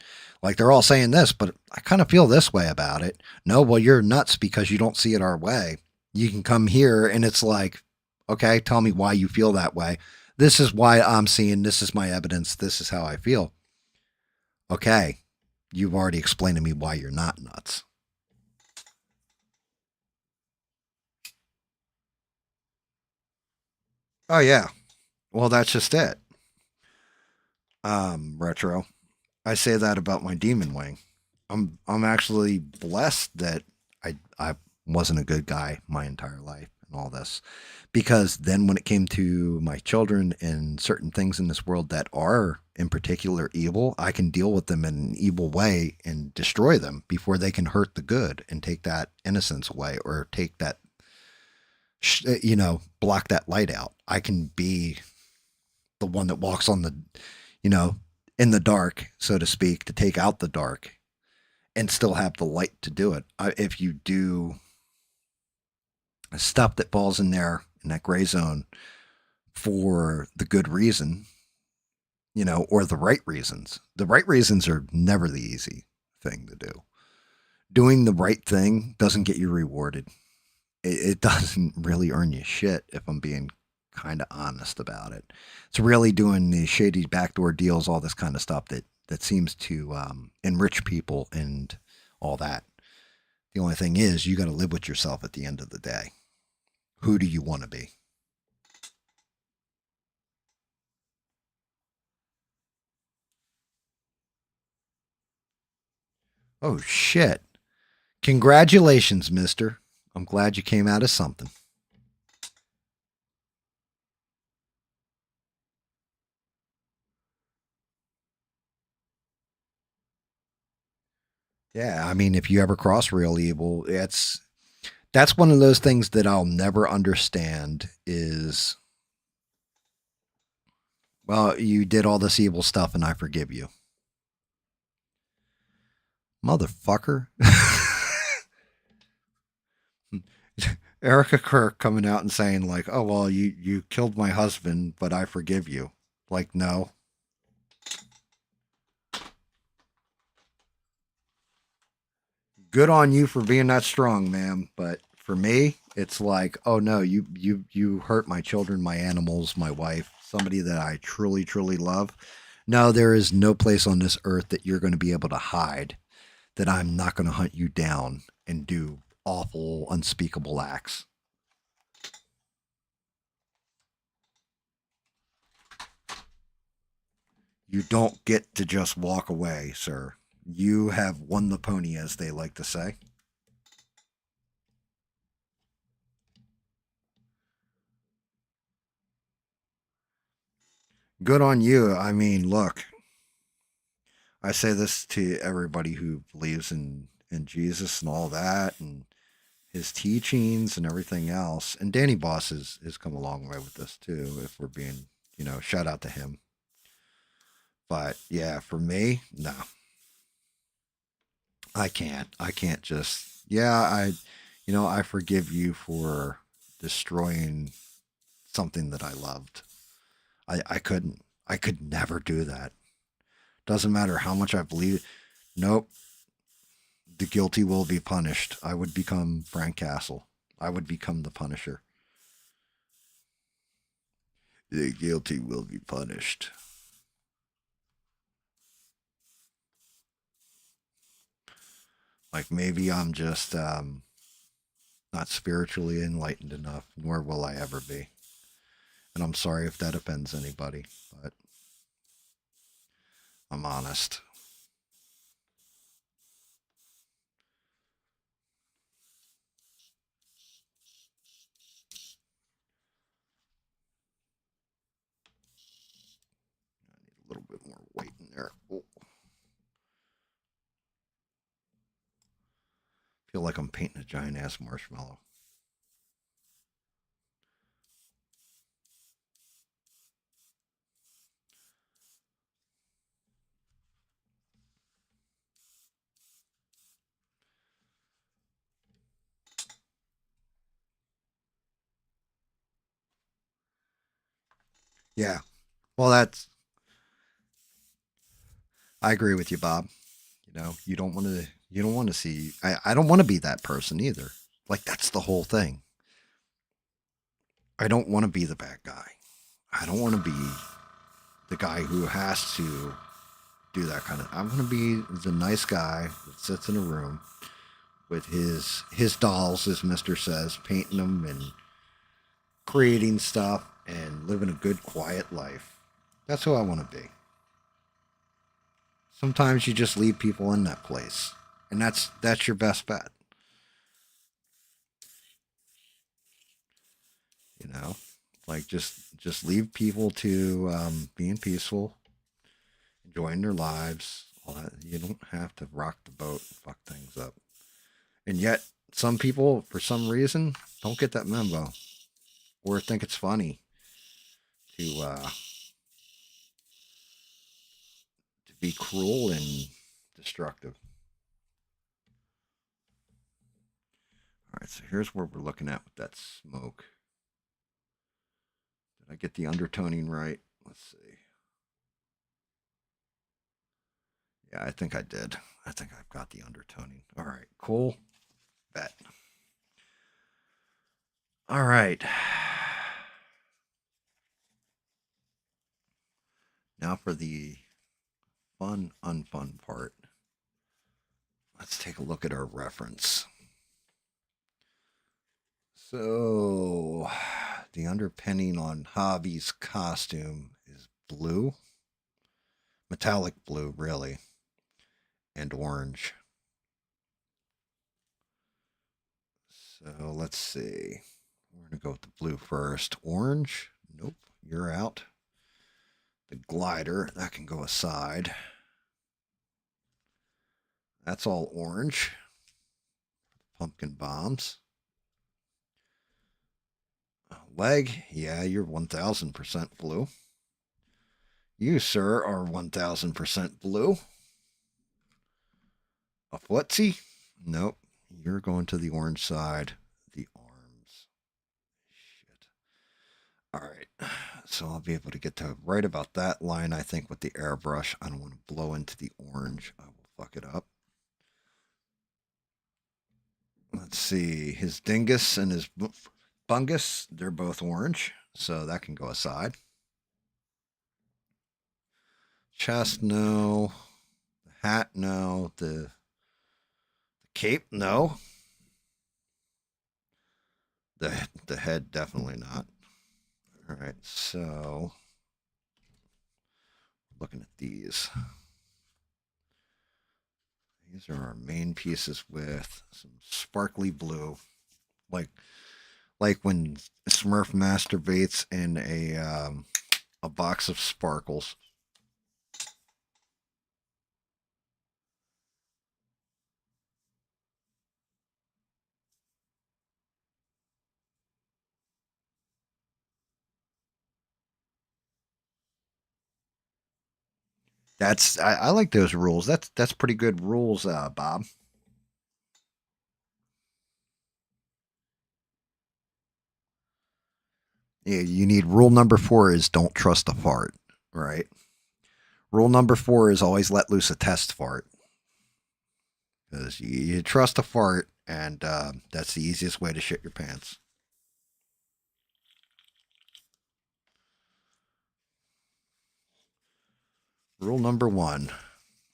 [SPEAKER 1] Like they're all saying this, but I kind of feel this way about it. No, well, you're nuts because you don't see it our way. You can come here and it's like, okay, tell me why you feel that way. This is why I'm seeing. This is my evidence. This is how I feel. Okay, you've already explained to me why you're not nuts. Oh yeah. Well, that's just it. Retro. I say that about my demon wing. I'm actually blessed that I wasn't a good guy my entire life and all this. Because then when it came to my children and certain things in this world that are in particular evil, I can deal with them in an evil way and destroy them before they can hurt the good and take that innocence away or take that block that light out. I can be the one that walks on the, you know, in the dark, so to speak, to take out the dark and still have the light to do it. If you do stuff that falls in there in that gray zone for the good reason, or the right reasons. The right reasons are never the easy thing to do. Doing the right thing doesn't get you rewarded. It doesn't really earn you shit, if I'm being kind of honest about it. It's really doing the shady backdoor deals, all this kind of stuff that seems to enrich people and all that. The only thing is, you got to live with yourself at the end of the day. Who do you want to be? Oh, shit. Congratulations, mister. I'm glad you came out of something. Yeah, I mean, if you ever cross real evil, that's one of those things that I'll never understand is, well, you did all this evil stuff and I forgive you. Motherfucker. Erica Kirk coming out and saying like, oh, well, you killed my husband, but I forgive you. Like, no. Good on you for being that strong, ma'am. But for me, it's like, oh no, you hurt my children, my animals, my wife, somebody that I truly, truly love. No, there is no place on this earth that you're going to be able to hide that I'm not going to hunt you down and do awful, unspeakable acts. You don't get to just walk away, sir. You have won the pony, as they like to say. Good on you. I mean, look, I say this to everybody who believes in Jesus and all that and his teachings and everything else. And Danny Boss has come a long way with this too, if we're being, shout out to him. But yeah, for me, no. I can't. I can't just, I forgive you for destroying something that I loved. I couldn't. I could never do that. Doesn't matter how much I believe. Nope. The guilty will be punished. I would become Frank Castle. I would become the Punisher. The guilty will be punished. Like maybe I'm just not spiritually enlightened enough, nor will I ever be. And I'm sorry if that offends anybody, but I'm honest. I need a little bit more weight in there. Oh. Feel like I'm painting a giant ass marshmallow. Yeah. Well, I agree with you, Bob. You know, you don't want to see, I don't want to be that person either. Like, that's the whole thing. I don't want to be the bad guy. I don't want to be the guy who has to do that kind of. I want to be the nice guy that sits in a room with his dolls, as Mister says, painting them and creating stuff and living a good, quiet life. That's who I want to be. Sometimes you just leave people in that place, and that's your best bet. You know, like just leave people to being peaceful, enjoying their lives. All that. You don't have to rock the boat, and fuck things up. And yet, some people, for some reason, don't get that memo, or think it's funny to be cruel and destructive. All right, so here's where we're looking at with that smoke. Did I get the undertoning right? Let's see. Yeah, I think I did. I think I've got the undertoning. All right, cool. Bet. All right. Now for the fun, unfun part. Let's take a look at our reference. So, the underpinning on Hobby's costume is blue, metallic blue, really, and orange. So, let's see. We're going to go with the blue first. Orange, nope, you're out. The glider, that can go aside. That's all orange. Pumpkin bombs. Leg, yeah, you're 1000% blue. You, sir, are 1000% blue. A footsie? Nope. You're going to the orange side. The arms. Shit. All right. So I'll be able to get to right about that line, I think, with the airbrush. I don't want to blow into the orange. I will fuck it up. Let's see. His dingus and his bungus, they're both orange. So that can go aside. Chest, no. The hat, no. The cape, no. The head, definitely not. All right, so looking at these. These are our main pieces with some sparkly blue, like when Smurf masturbates in a box of sparkles. I like those rules. That's pretty good rules, Bob. Yeah, you need rule number 4 is don't trust a fart, right? Rule number 4 is always let loose a test fart. Because you trust a fart, and that's the easiest way to shit your pants. Rule number 1,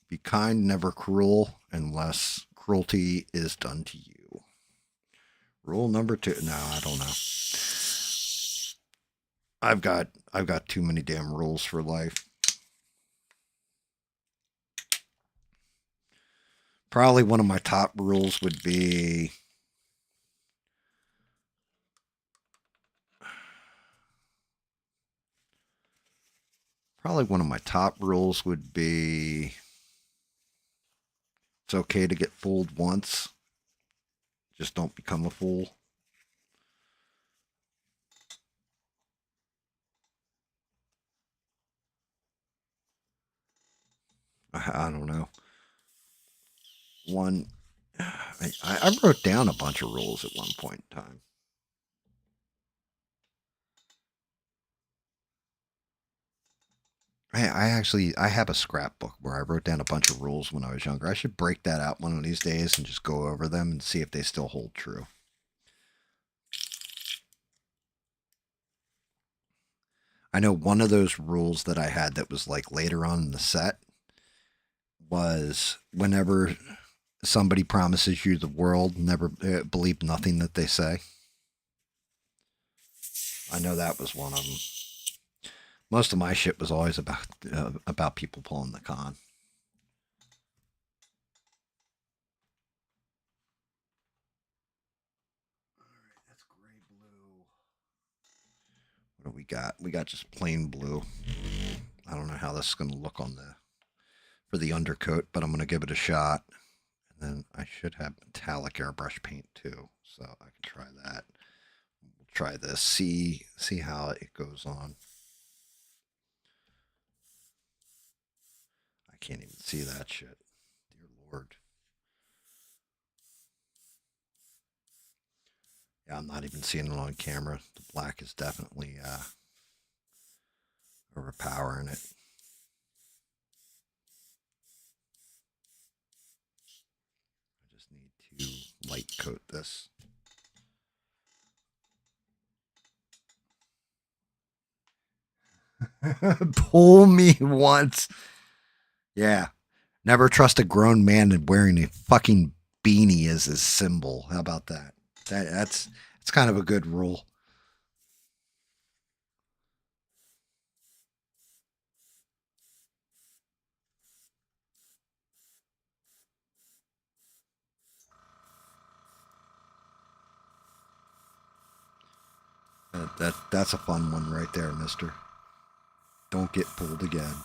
[SPEAKER 1] be kind, never cruel, unless cruelty is done to you. Rule number 2, no, I don't know. I've got too many damn rules for life. Probably one of my top rules would be it's okay to get fooled once. Just don't become a fool. I don't know. I wrote down a bunch of rules at one point in time. I have a scrapbook where I wrote down a bunch of rules when I was younger. I should break that out one of these days and just go over them and see if they still hold true. I know one of those rules that I had that was like later on in the set was whenever somebody promises you the world, never believe nothing that they say. I know that was one of them. Most of my shit was always about people pulling the con. All right, that's gray blue. What do we got? We got just plain blue. I don't know how this is going to look on for the undercoat, but I'm going to give it a shot. And then I should have metallic airbrush paint too, so I can try that. We'll try this. See how it goes on. I can't even see that shit. Dear Lord. Yeah, I'm not even seeing it on camera. The black is definitely overpowering it. I just need to light coat this. Pull me once. Yeah. Never trust a grown man wearing a fucking beanie as his symbol. How about that? That's kind of a good rule. That's a fun one right there, mister. Don't get pulled again.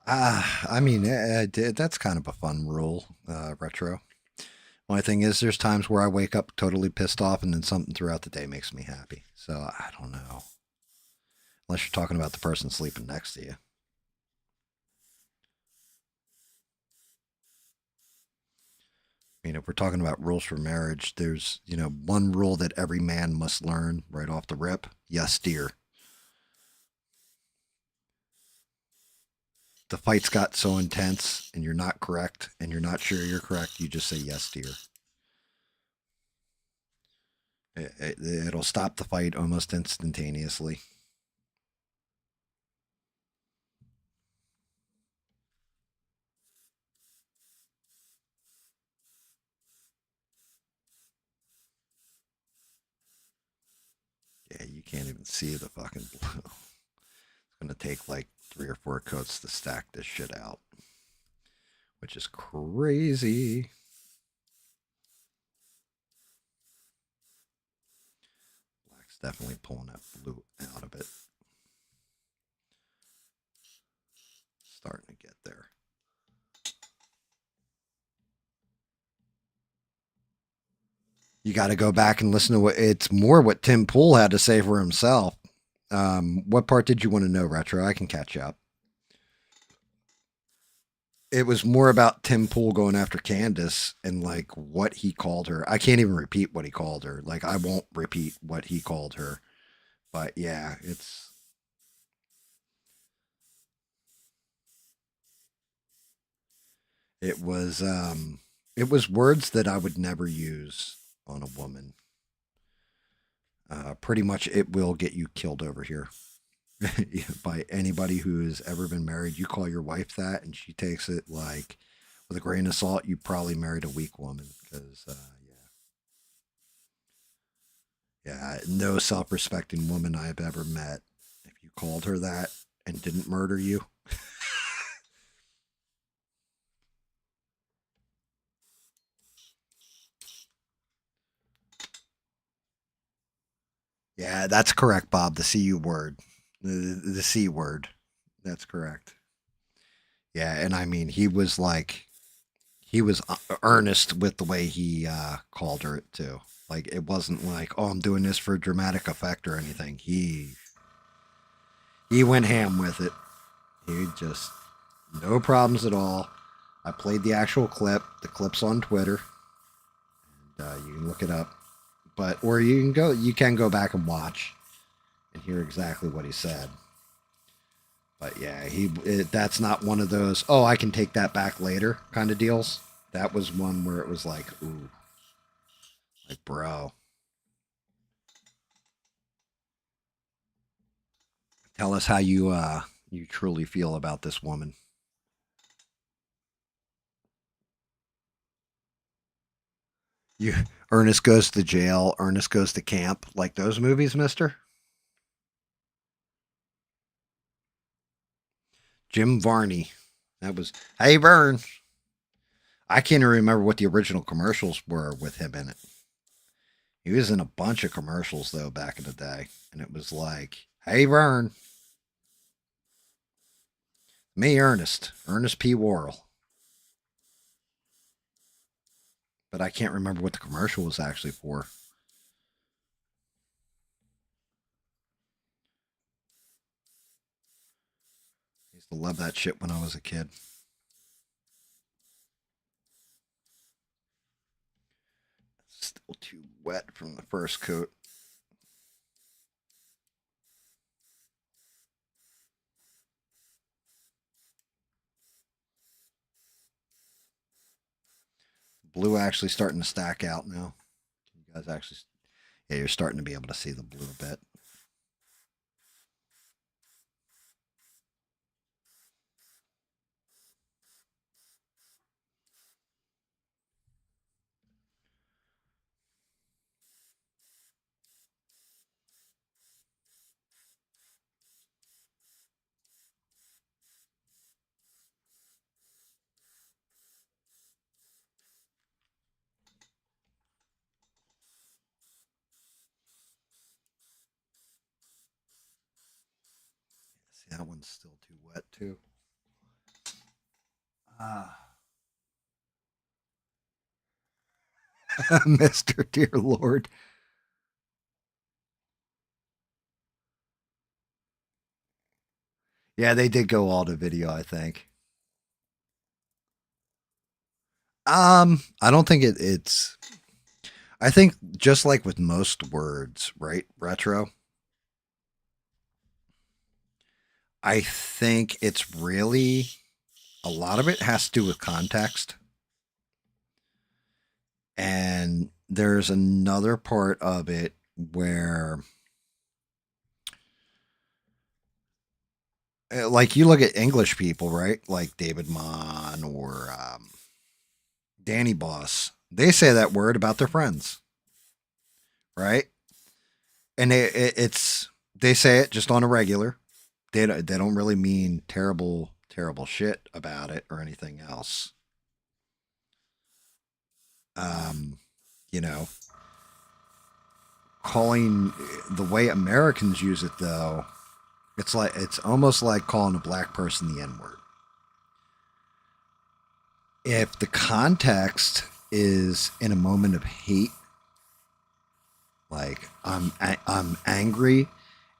[SPEAKER 1] I mean, that's kind of a fun rule, retro. Only thing is, there's times where I wake up totally pissed off, and then something throughout the day makes me happy. So I don't know. Unless you're talking about the person sleeping next to you. I mean, if we're talking about rules for marriage, there's, one rule that every man must learn right off the rip. Yes, dear. The fight's got so intense and you're not correct and you're not sure you're correct, you just say yes, dear. It'll stop the fight almost instantaneously. Yeah, you can't even see the fucking blue. It's going to take like 3 or 4 coats to stack this shit out, which is crazy. Black's definitely pulling that blue out of it. Starting to get there. You got to go back and listen to what Tim Pool had to say for himself. What part did you want to know, Retro? I can catch up. It was more about Tim Pool going after Condace and like what he called her. I can't even repeat what he called her. Like, I won't repeat what he called her. But yeah, it was words that I would never use on a woman. Pretty much it will get you killed over here by anybody who has ever been married. You call your wife that and she takes it like with a grain of salt, you probably married a weak woman because no self-respecting woman I have ever met, if you called her that and didn't murder you. Yeah, that's correct, Bob. The C-U word. The C word. That's correct. Yeah, and I mean, he was earnest with the way he called her too. Like, it wasn't like, oh, I'm doing this for dramatic effect or anything. He went ham with it. He just, no problems at all. I played the actual clip. The clip's on Twitter. And, you can look it up. But, or you can go back and watch and hear exactly what he said. But yeah, that's not one of those, oh, I can take that back later kind of deals. That was one where it was like, ooh, like, bro. Tell us how you truly feel about this woman. Ernest goes to jail, Ernest goes to camp, like those movies, mister? Jim Varney. That was, hey, Burns. I can't even remember what the original commercials were with him in it. He was in a bunch of commercials, though, back in the day. And it was like, hey, Vern. Me, Ernest P. Worrell. But I can't remember what the commercial was actually for. I used to love that shit when I was a kid. Still too wet from the first coat. Blue actually starting to stack out now. You guys actually, yeah, you're starting to be able to see the blue a bit. See, that one's still too wet too. Mr. Dear Lord. Yeah, they did go all to video, I think. I don't think it's I think just like with most words, right? Retro. I think it's really a lot of it has to do with context. And there's another part of it where, like, you look at English people, right? Like David Mon or Danny Boss. They say that word about their friends, right? And they say it just on a regular. They don't really mean terrible shit about it or anything else. You know, calling the way Americans use it though, it's almost like calling a black person the N-word. If the context is in a moment of hate, like I'm angry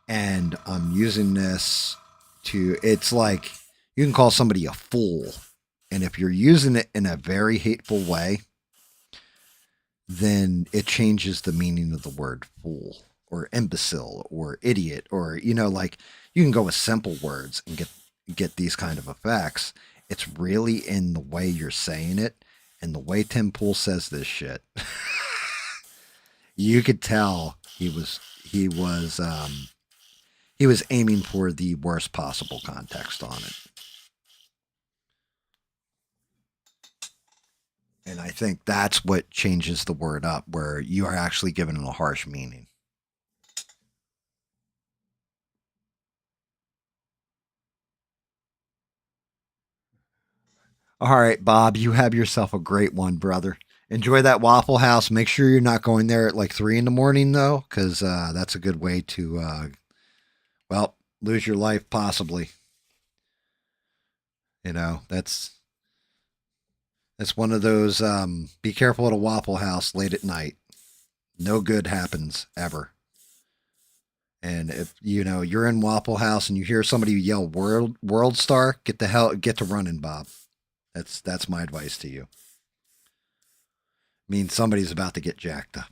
[SPEAKER 1] and I'm using this to, it's like you can call somebody a fool. And if you're using it in a very hateful way, then it changes the meaning of the word fool or imbecile or idiot, or, you know, like you can go with simple words and get these kind of effects. It's really in the way you're saying it and the way Tim Pool says this shit. You could tell he was aiming for the worst possible context on it. And I think that's what changes the word up, where you are actually giving it a harsh meaning. All right, Bob, you have yourself a great one, brother. Enjoy that Waffle House. Make sure you're not going there at like 3 in the morning, though, because that's a good way to, well, lose your life, possibly. You know, that's one of those, be careful at a Waffle House late at night. No good happens ever. And if, you know, you're in Waffle House and you hear somebody yell world star, get to running, Bob. That's my advice to you. Means somebody's about to get jacked up.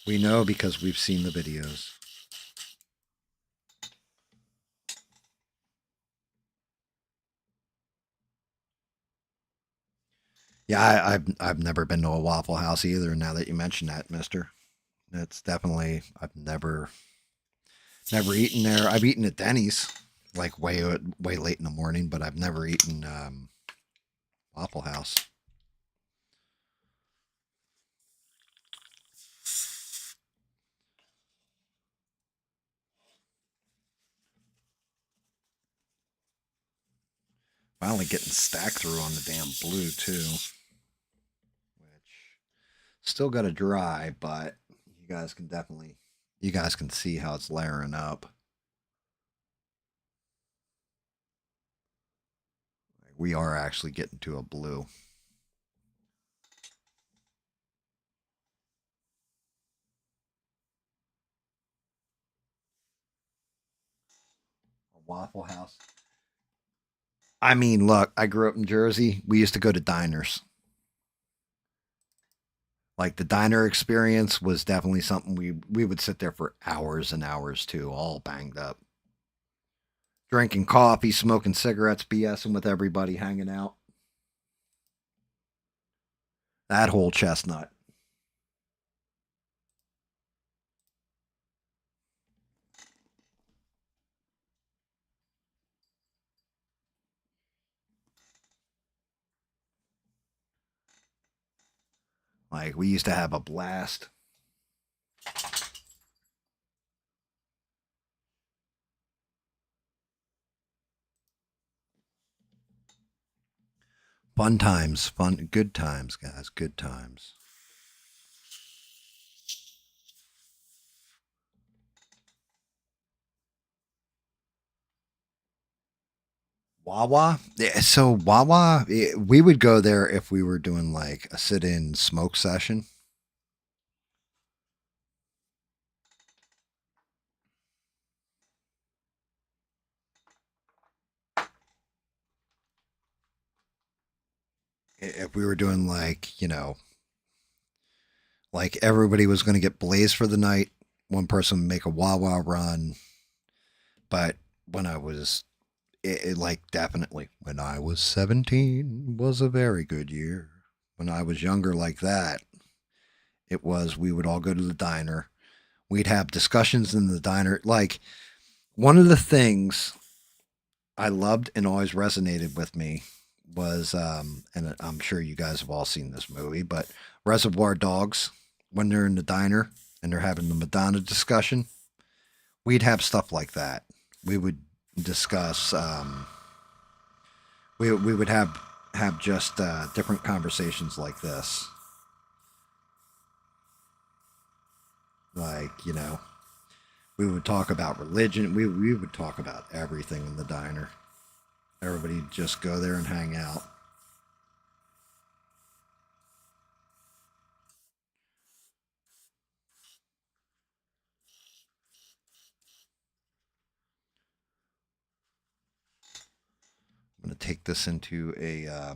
[SPEAKER 1] We know because we've seen the videos. Yeah, I've never been to a Waffle House either. Now that you mention that, Mister, it's definitely I've never eaten there. I've eaten at Denny's like way late in the morning, but I've never eaten Waffle House. Finally getting stacked through on the damn blue too, which still got to dry, but you guys can see how it's layering up. We are actually getting to a blue. A Waffle House. I mean, look, I grew up in Jersey. We used to go to diners. Like the diner experience was definitely something we would sit there for hours and hours too, all banged up. Drinking coffee, smoking cigarettes, BSing with everybody, hanging out. That whole chestnut. Like we used to have a blast. Fun times, good times, guys, good times. Wawa. Yeah, so Wawa, we would go there if we were doing like a sit-in smoke session. If we were doing like, like everybody was going to get blazed for the night, one person would make a Wawa run. But when I was, like definitely, when I was 17 was a very good year. When I was younger like that, we would all go to the diner. We'd have discussions in the diner. Like one of the things I loved and always resonated with me was, and I'm sure you guys have all seen this movie, but Reservoir Dogs, when they're in the diner and they're having the Madonna discussion, we'd have stuff like that. We would discuss, we would have just different conversations like this. Like, we would talk about religion. We would talk about everything in the diner. Everybody just go there and hang out. I'm going to take this into a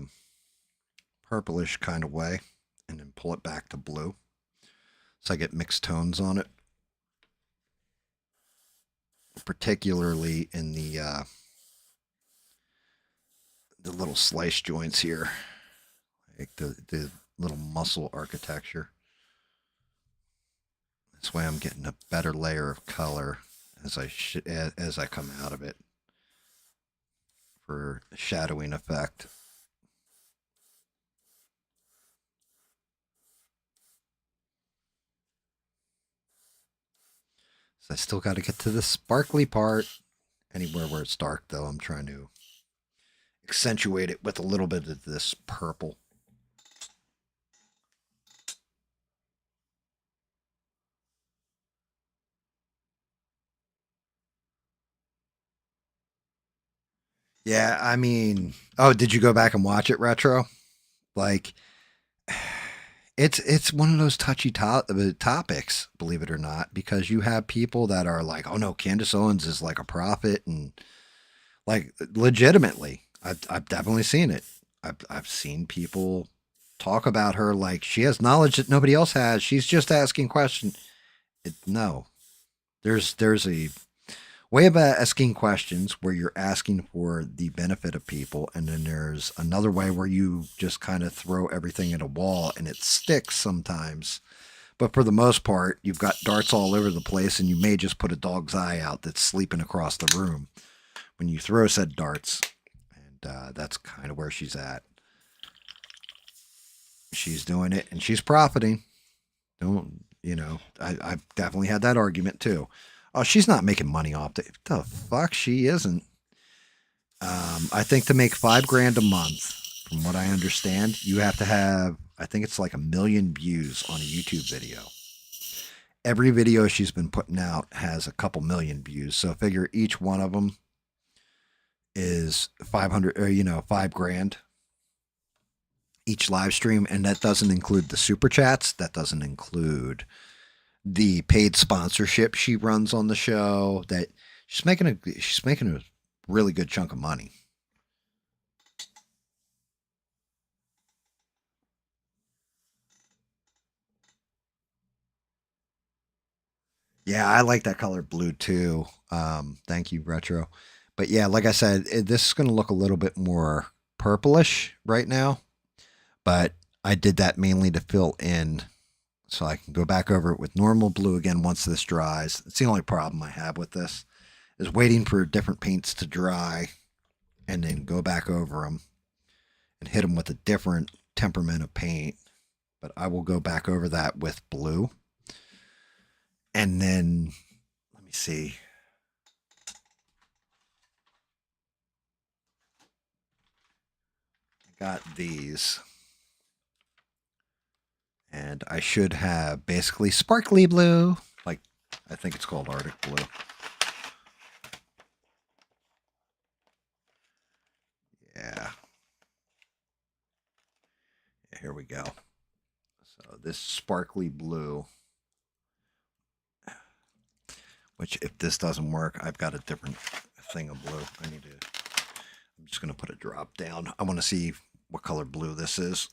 [SPEAKER 1] purplish kind of way and then pull it back to blue. So I get mixed tones on it. Particularly in the little slice joints here. Like the little muscle architecture. This way I'm getting a better layer of color as I come out of it for shadowing effect. So I still got to get to the sparkly part. Anywhere where it's dark, though, I'm trying to accentuate it with a little bit of this purple. Yeah, I mean, oh, did you go back and watch it retro? Like, It's one of those touchy topics, believe it or not, because you have people that are like, oh no, Candace Owens is like a prophet, and like legitimately, I've definitely seen it. I've seen people talk about her like she has knowledge that nobody else has. She's just asking questions. No, there's a way of asking questions where you're asking for the benefit of people, and then there's another way where you just kind of throw everything at a wall and it sticks sometimes. But for the most part, you've got darts all over the place, and you may just put a dog's eye out that's sleeping across the room when you throw said darts. And that's kind of where she's at. She's doing it and she's profiting. Don't, I've definitely had that argument too. Oh, she's not making money off it. The fuck, she isn't. I think to make $5,000 a month, from what I understand, you have to have, I think it's like 1 million views on a YouTube video. Every video she's been putting out has a couple million views. So figure each one of them is 500, or $5,000 each live stream, and that doesn't include the super chats. That doesn't include the paid sponsorship she runs on the show. That she's making a really good chunk of money. Yeah, I like that color blue too. Thank you, Retro. But yeah, like I said, this is going to look a little bit more purplish right now. But I did that mainly to fill in so I can go back over it with normal blue again once this dries. It's the only problem I have with this is waiting for different paints to dry and then go back over them and hit them with a different temperament of paint. But I will go back over that with blue. And then, let me see. I got these. And I should have basically sparkly blue. Like, I think it's called Arctic blue. Yeah. Here we go. So this sparkly blue, which if this doesn't work, I've got a different thing of blue. I'm just going to put a drop down. I want to see what color blue this is.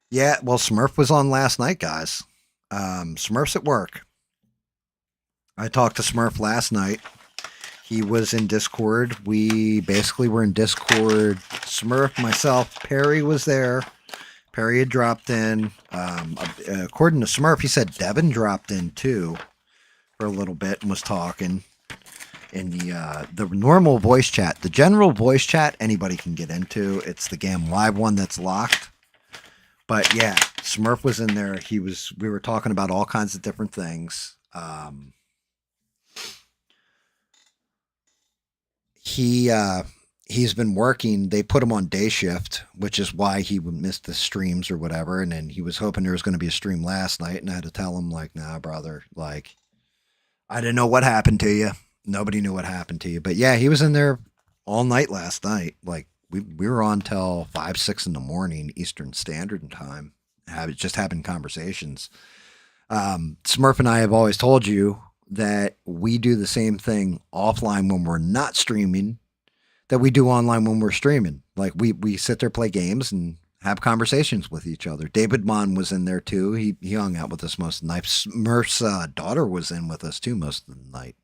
[SPEAKER 1] Yeah, well, Smurf was on last night, guys. Smurf's at work. I talked to Smurf last night. He was in Discord. We basically were in Discord. Smurf, myself, Perry was there. Perry had dropped in. According to Smurf, he said Devin dropped in too for a little bit and was talking. In the normal voice chat, the general voice chat, anybody can get into. It's the GAM live one that's locked. But yeah, Smurf was in there. We were talking about all kinds of different things. He's been working. They put him on day shift, which is why he would miss the streams or whatever. And then he was hoping there was going to be a stream last night, and I had to tell him like, nah, brother, like, I didn't know what happened to you. Nobody knew what happened to you. But yeah, he was in there all night last night. Like we were on till 5, 6 in the morning Eastern Standard Time. Just having conversations. Smurf and I have always told you that we do the same thing offline when we're not streaming that we do online when we're streaming. Like we sit there, play games, and have conversations with each other. David Mon was in there too. He hung out with us most of the night. Smurf's daughter was in with us too most of the night.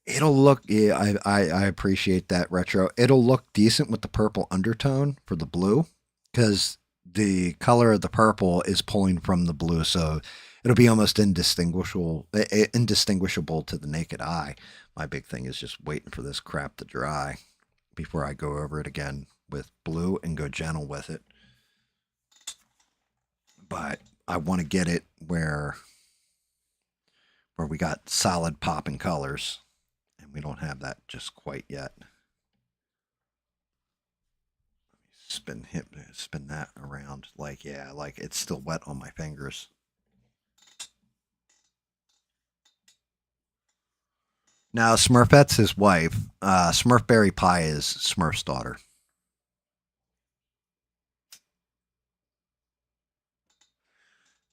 [SPEAKER 1] It'll look, yeah, I appreciate that, Retro. It'll look decent with the purple undertone for the blue because the color of the purple is pulling from the blue. So it'll be almost indistinguishable to the naked eye. My big thing is just waiting for this crap to dry before I go over it again with blue and go gentle with it. But I want to get it where we got solid popping colors. We don't have that just quite yet. Spin that around. Like, yeah, like it's still wet on my fingers. Now, Smurfette's his wife. Smurfberry Pie is Smurf's daughter.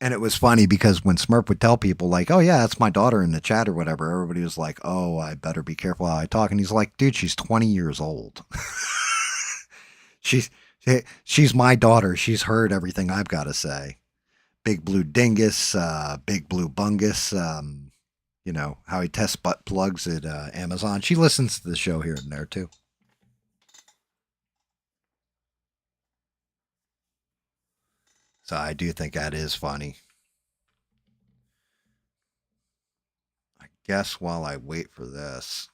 [SPEAKER 1] And it was funny because when Smurf would tell people, like, oh, yeah, that's my daughter in the chat or whatever, everybody was like, oh, I better be careful how I talk. And he's like, dude, she's 20 years old. she's she's my daughter. She's heard everything I've got to say. Big Blue Dingus, Big Blue Bungus, you know, how he tests butt plugs at Amazon. She listens to the show here and there, too. So I do think that is funny. I guess while I wait for this,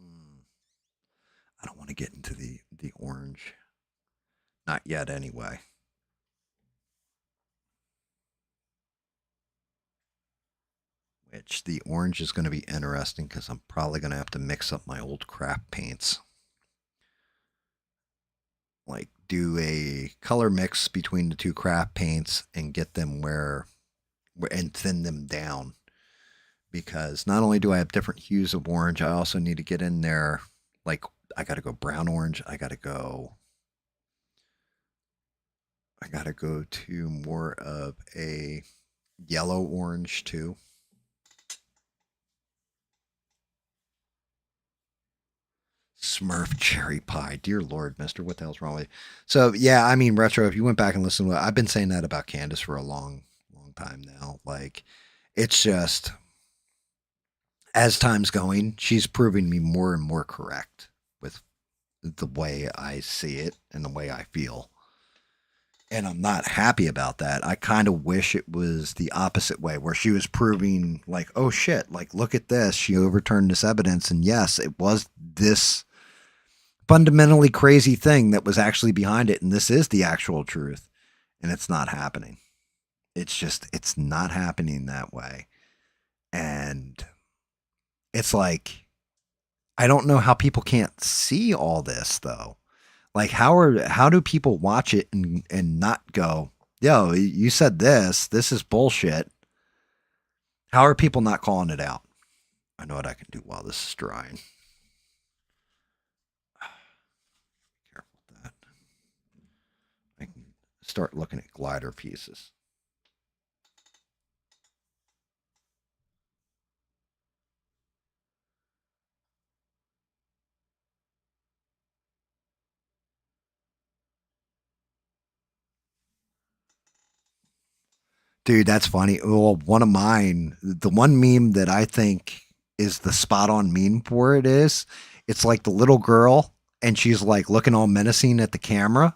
[SPEAKER 1] I don't want to get into the orange. Not yet, anyway. Which the orange is going to be interesting because I'm probably going to have to mix up my old craft paints. Like do a color mix between the two craft paints and get them and thin them down. Because not only do I have different hues of orange, I also need to get in there, like I got to go brown orange. I got to go to more of a yellow orange too. Smurf cherry pie. Dear Lord, mister, what the hell's wrong with you? So, yeah, I mean, Retro, if you went back and listened to it, I've been saying that about Candace for a long, long time now. Like, it's just, as time's going, she's proving me more and more correct with the way I see it and the way I feel. And I'm not happy about that. I kind of wish it was the opposite way, where she was proving, like, oh shit, like, look at this. She overturned this evidence. And yes, it was this fundamentally crazy thing that was actually behind it, and this is the actual truth, and it's not happening. It's not happening that way. And it's like, I don't know how people can't see all this though. Like, how do people watch it and not go, yo, you said this is bullshit? How are people not calling it out? I know what I can do while this is drying. Start looking at glider pieces. Dude, that's funny. Well, one of mine, the one meme that I think is the spot on meme for it is, it's like the little girl and she's like looking all menacing at the camera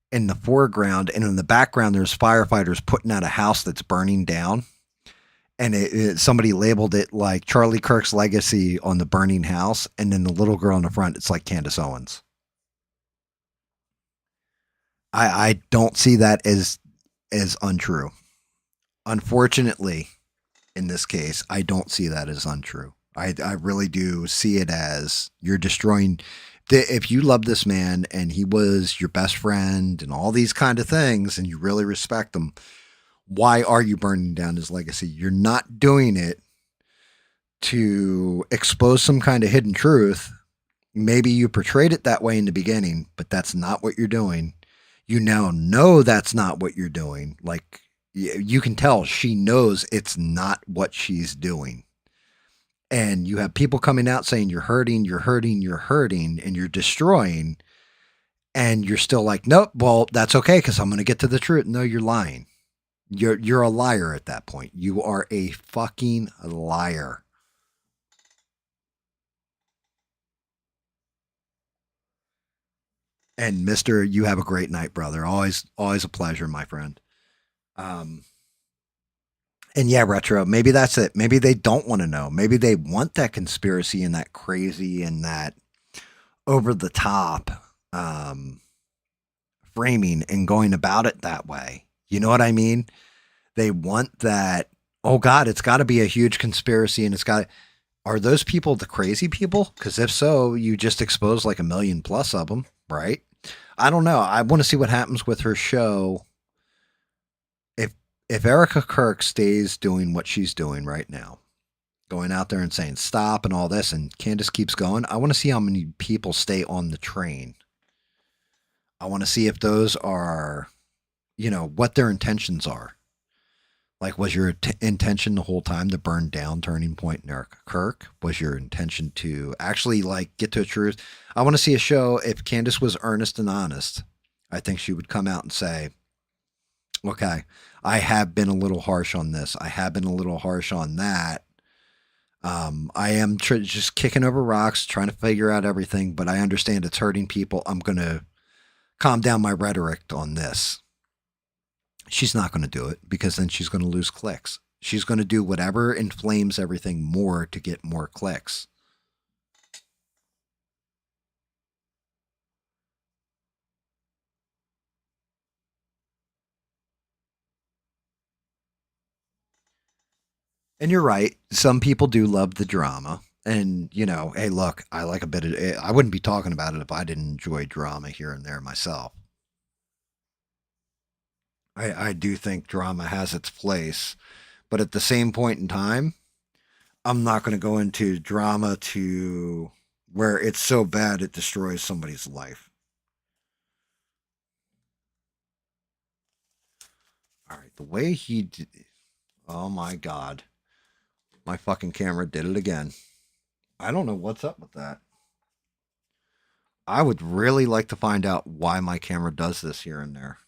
[SPEAKER 1] in the foreground, and in the background there's firefighters putting out a house that's burning down, and somebody labeled it like Charlie Kirk's legacy on the burning house, and then the little girl in the front, it's like Candace Owens. I don't see that as untrue. Unfortunately, in this case, I don't see that as untrue. I really do see it as you're destroying. If you love this man and he was your best friend and all these kind of things and you really respect him, why are you burning down his legacy? You're not doing it to expose some kind of hidden truth. Maybe you portrayed it that way in the beginning, but that's not what you're doing. You now know that's not what you're doing. Like, you can tell she knows it's not what she's doing. And you have people coming out saying you're hurting, you're hurting, you're hurting, and you're destroying. And you're still like, nope, well, that's okay because I'm going to get to the truth. No, you're lying. You're a liar at that point. You are a fucking liar. And mister, you have a great night, brother. Always a pleasure, my friend. And yeah, Retro, maybe that's it. Maybe they don't want to know. Maybe they want that conspiracy and that crazy and that over the top framing and going about it that way. You know what I mean? They want that, oh God, it's got to be a huge conspiracy, and are those people the crazy people? Because if so, you just expose like 1 million plus of them, right? I don't know. I want to see what happens with her show. If Erica Kirk stays doing what she's doing right now, going out there and saying stop and all this, and Candace keeps going. I want to see how many people stay on the train. I want to see if those are, what their intentions are. Like, was your intention the whole time to burn down Turning Point in Kirk? Was your intention to actually, like, get to a truth? I want to see a show. If Candace was earnest and honest, I think she would come out and say, okay, I have been a little harsh on this. I have been a little harsh on that. I am just kicking over rocks, trying to figure out everything, but I understand it's hurting people. I'm going to calm down my rhetoric on this. She's not going to do it because then she's going to lose clicks. She's going to do whatever inflames everything more to get more clicks. And you're right. Some people do love the drama. And, hey, look, I like a bit of it. I wouldn't be talking about it if I didn't enjoy drama here and there myself. I do think drama has its place. But at the same point in time, I'm not going to go into drama to where it's so bad it destroys somebody's life. All right, the way he did, oh my God. My fucking camera did it again. I don't know what's up with that. I would really like to find out why my camera does this here and there.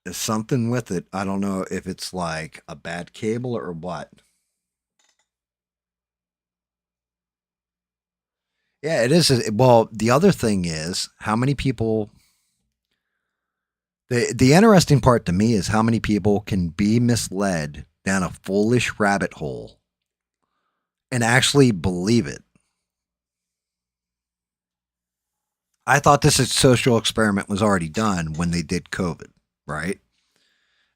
[SPEAKER 1] There's something with it. I don't know if it's like a bad cable or what. Yeah, it is. Well, the other thing is how many people. The interesting part to me is how many people can be misled down a foolish rabbit hole and actually believe it. I thought this social experiment was already done when they did COVID, right?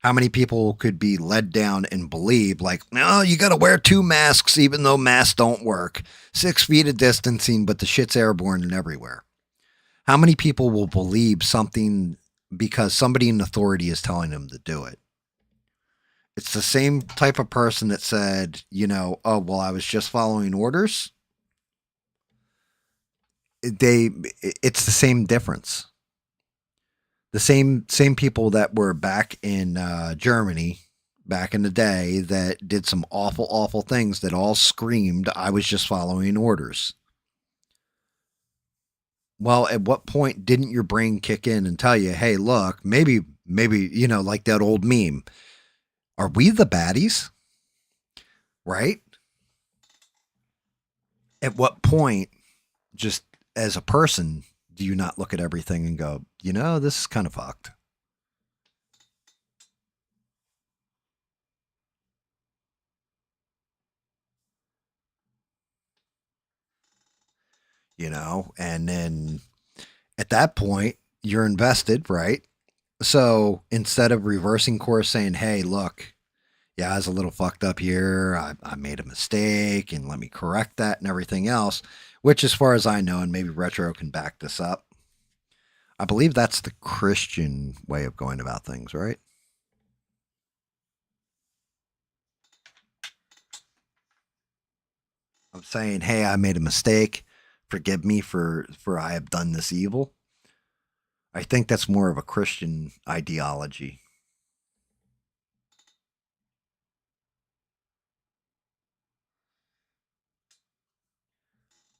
[SPEAKER 1] How many people could be led down and believe, like, no, you got to wear 2 masks even though masks don't work. 6 feet of distancing, but the shit's airborne and everywhere. How many people will believe something because somebody in authority is telling them to do it? It's the same type of person that said, oh, well, I was just following orders. It's the same difference. The same people that were back in Germany back in the day that did some awful things that all screamed, I was just following orders. Well, at what point didn't your brain kick in and tell you, hey, look, maybe, like that old meme, are we the baddies? Right? At what point, just as a person, do you not look at everything and go, this is kind of fucked? And then at that point, you're invested, right? So instead of reversing course saying, hey, look, yeah, I was a little fucked up here. I made a mistake and let me correct that and everything else, which as far as I know, and maybe Retro can back this up, I believe that's the Christian way of going about things, right? I'm saying, hey, I made a mistake. Forgive me for I have done this evil. I think that's more of a Christian ideology.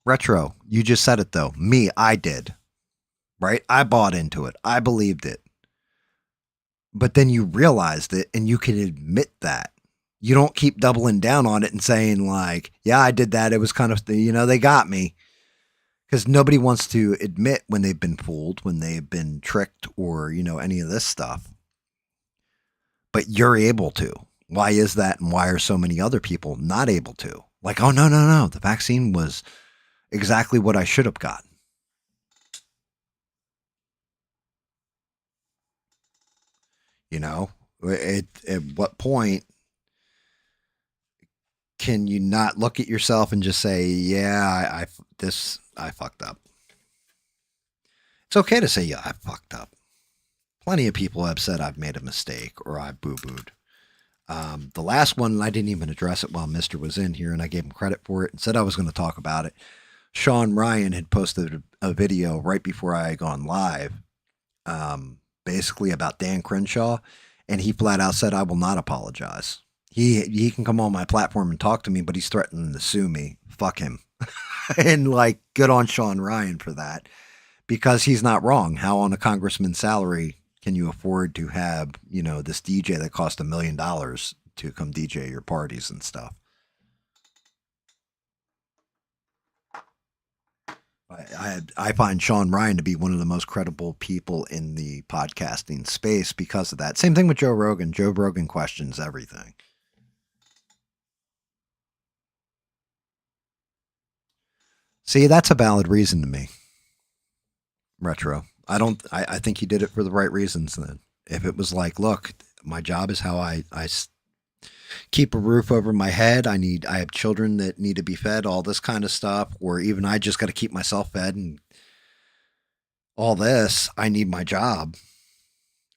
[SPEAKER 1] Retro, you just said it though. Me, I did. Right? I bought into it. I believed it. But then you realized it and you can admit that. You don't keep doubling down on it and saying like, yeah, I did that. It was kind of, they got me. Because nobody wants to admit when they've been fooled, when they've been tricked or, any of this stuff. But you're able to. Why is that? And why are so many other people not able to? Like, oh, no. The vaccine was exactly what I should have gotten. At what point can you not look at yourself and just say, yeah, I fucked up? It's okay to say, yeah, I fucked up. Plenty of people have said I've made a mistake or I boo-booed. The last one, I didn't even address it while Mr. was in here, and I gave him credit for it and said I was going to talk about it. Sean Ryan had posted a video right before I had gone live, basically about Dan Crenshaw, and he flat out said, I will not apologize. He can come on my platform and talk to me, but he's threatening to sue me. Fuck him. And like, good on Sean Ryan for that, because he's not wrong. How on a congressman's salary can you afford to have, you know, this DJ that cost $1 million to come DJ your parties and stuff? I find Sean Ryan to be one of the most credible people in the podcasting space because of that. Same thing with Joe Rogan. Joe Rogan questions everything. See, that's a valid reason to me. Retro. I think he did it for the right reasons then. If it was like, look, my job is how I keep a roof over my head. I have children that need to be fed, all this kind of stuff, or even I just got to keep myself fed and all this. I need my job.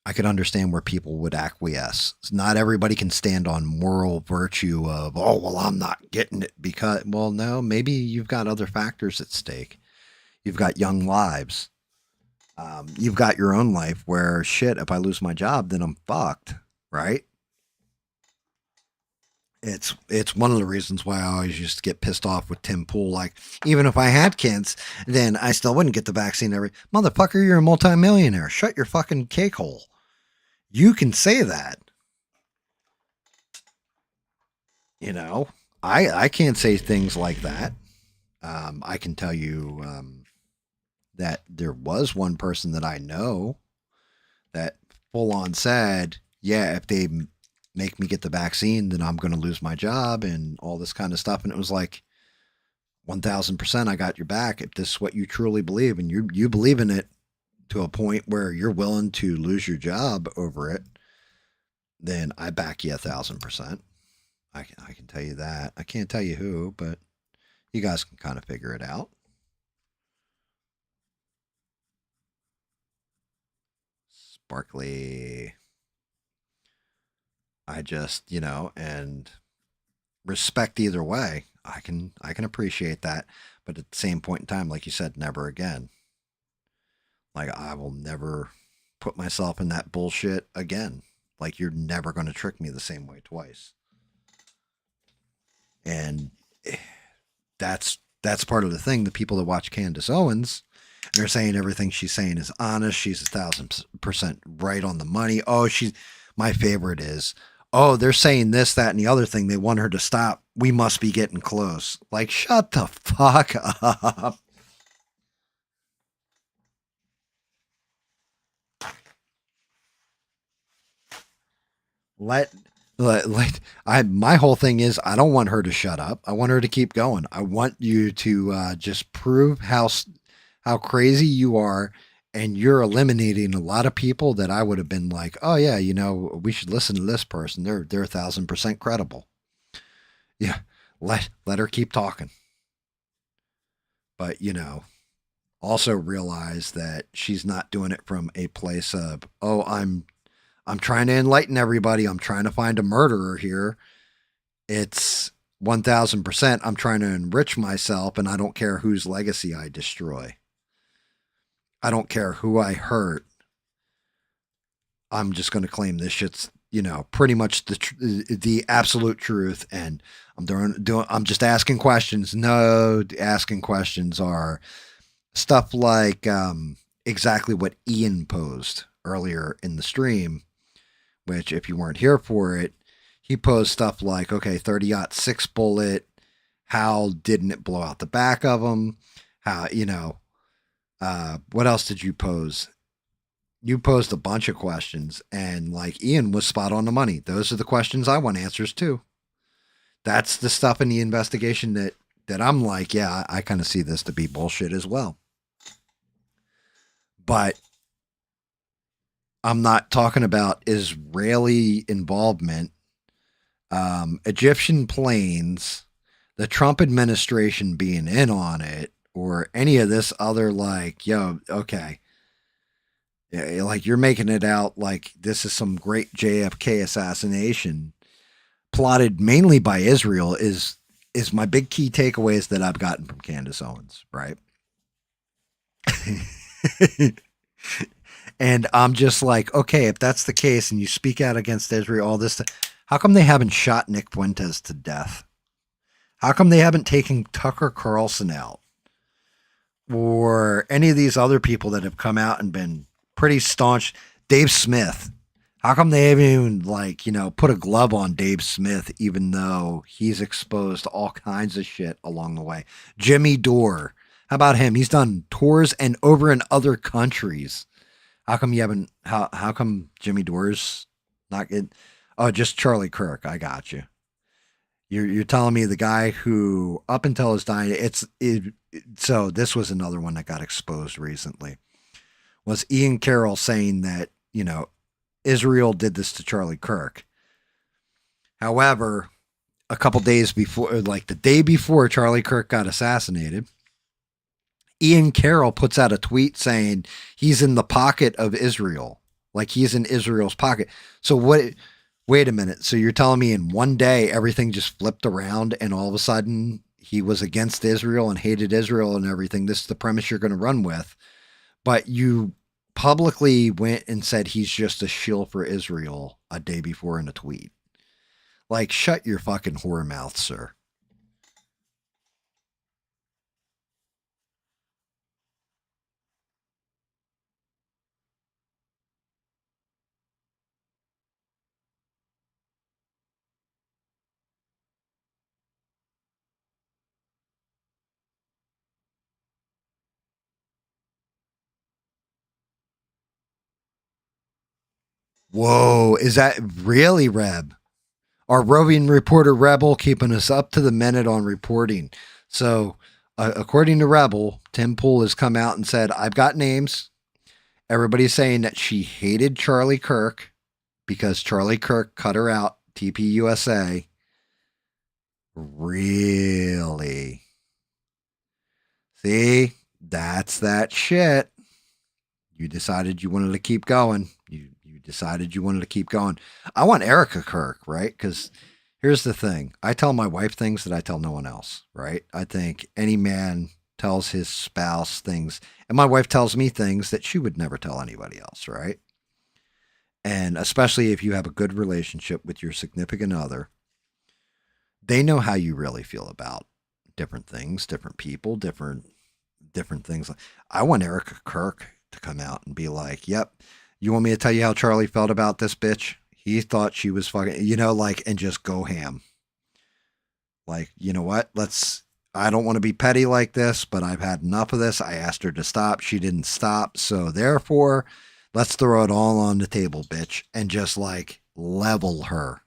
[SPEAKER 1] I could understand where people would acquiesce. Not everybody can stand on moral virtue of, oh, well, I'm not getting it because, well, no, maybe you've got other factors at stake. You've got young lives. You've got your own life where, shit, if I lose my job, then I'm fucked, right? It's one of the reasons why I always used to get pissed off with Tim Pool. Like, even if I had kids, then I still wouldn't get the vaccine. Motherfucker, you're a multimillionaire. Shut your fucking cake hole. You can say that. You know, I can't say things like that. I can tell you that there was one person that I know that full on said, yeah, if they make me get the vaccine, then I'm going to lose my job and all this kind of stuff. And it was like, 1000%, I got your back. If this is what you truly believe and you believe in it to a point where you're willing to lose your job over it, then I back you 1000%. I can tell you that. I can't tell you who, but you guys can kind of figure it out. Sparkly. I just, you know, and respect either way. I can appreciate that, but at the same point in time, like you said, never again. Like, I will never put myself in that bullshit again. Like, you're never going to trick me the same way twice. And that's part of the thing. The people that watch Candace Owens, they're saying everything she's saying is honest. She's 1000% right on the money. Oh, my favorite is, oh, they're saying this, that, and the other thing. They want her to stop. We must be getting close. Like, shut the fuck up. My whole thing is, I don't want her to shut up. I want her to keep going. I want you to just prove how crazy you are, and you're eliminating a lot of people that I would have been like, oh yeah, you know, we should listen to this person. They're 1000% credible. Yeah, let her keep talking. But, you know, also realize that she's not doing it from a place of, oh, I'm trying to enlighten everybody. I'm trying to find a murderer here. It's 1000%. I'm trying to enrich myself, and I don't care whose legacy I destroy. I don't care who I hurt. I'm just going to claim this shit's, you know, pretty much the absolute truth. And I'm just asking questions. No, asking questions are stuff like exactly what Ian posed earlier in the stream, which if you weren't here for it, he posed stuff like, okay, 30-06 bullet. How didn't it blow out the back of him? How, you know, what else did you pose? You posed a bunch of questions, and like Ian was spot on the money. Those are the questions I want answers to. That's the stuff in the investigation that I'm like, yeah, I kind of see this to be bullshit as well. But I'm not talking about Israeli involvement, Egyptian planes, the Trump administration being in on it, or any of this other like, yo, okay, Like you're making it out like this is some great JFK assassination plotted mainly by Israel is my big key takeaways that I've gotten from Candace Owens, right? And I'm just like, okay, if that's the case and you speak out against Israel, all this, how come they haven't shot Nick Fuentes to death? How come they haven't taken Tucker Carlson out? Or any of these other people that have come out and been pretty staunch? Dave Smith. How come they haven't even, like, put a glove on Dave Smith, even though he's exposed to all kinds of shit along the way? Jimmy Dore. How about him? He's done tours and over in other countries. How come you haven't? How come Jimmy Dore's not good? Oh, just Charlie Kirk. I got you. You're telling me the guy who, up until his dying, so this was another one that got exposed recently. Was Ian Carroll saying that Israel did this to Charlie Kirk? However, a couple days before, like the day before Charlie Kirk got assassinated, Ian Carroll puts out a tweet saying he's in the pocket of Israel. Like he's in Israel's pocket. So wait a minute. So you're telling me in one day, everything just flipped around and all of a sudden he was against Israel and hated Israel and everything. This is the premise you're going to run with. But you publicly went and said he's just a shill for Israel a day before in a tweet. Like, shut your fucking whore mouth, sir. Whoa, is that really Reb? Our roving reporter Rebel keeping us up to the minute on reporting. So, according to Rebel, Tim Pool has come out and said, I've got names. Everybody's saying that she hated Charlie Kirk because Charlie Kirk cut her out, TPUSA. Really? See, that's that shit. You decided you wanted to keep going. You decided you wanted to keep going. I want Erica Kirk, right? Because here's the thing. I tell my wife things that I tell no one else, right? I think any man tells his spouse things, and my wife tells me things that she would never tell anybody else, right? And especially if you have a good relationship with your significant other, they know how you really feel about different things, different people, different things. I want Erica Kirk to come out and be like, yep, you want me to tell you how Charlie felt about this bitch? He thought she was fucking, and just go ham. Like, you know what? I don't want to be petty like this, but I've had enough of this. I asked her to stop. She didn't stop. So therefore, let's throw it all on the table, bitch, and just like level her.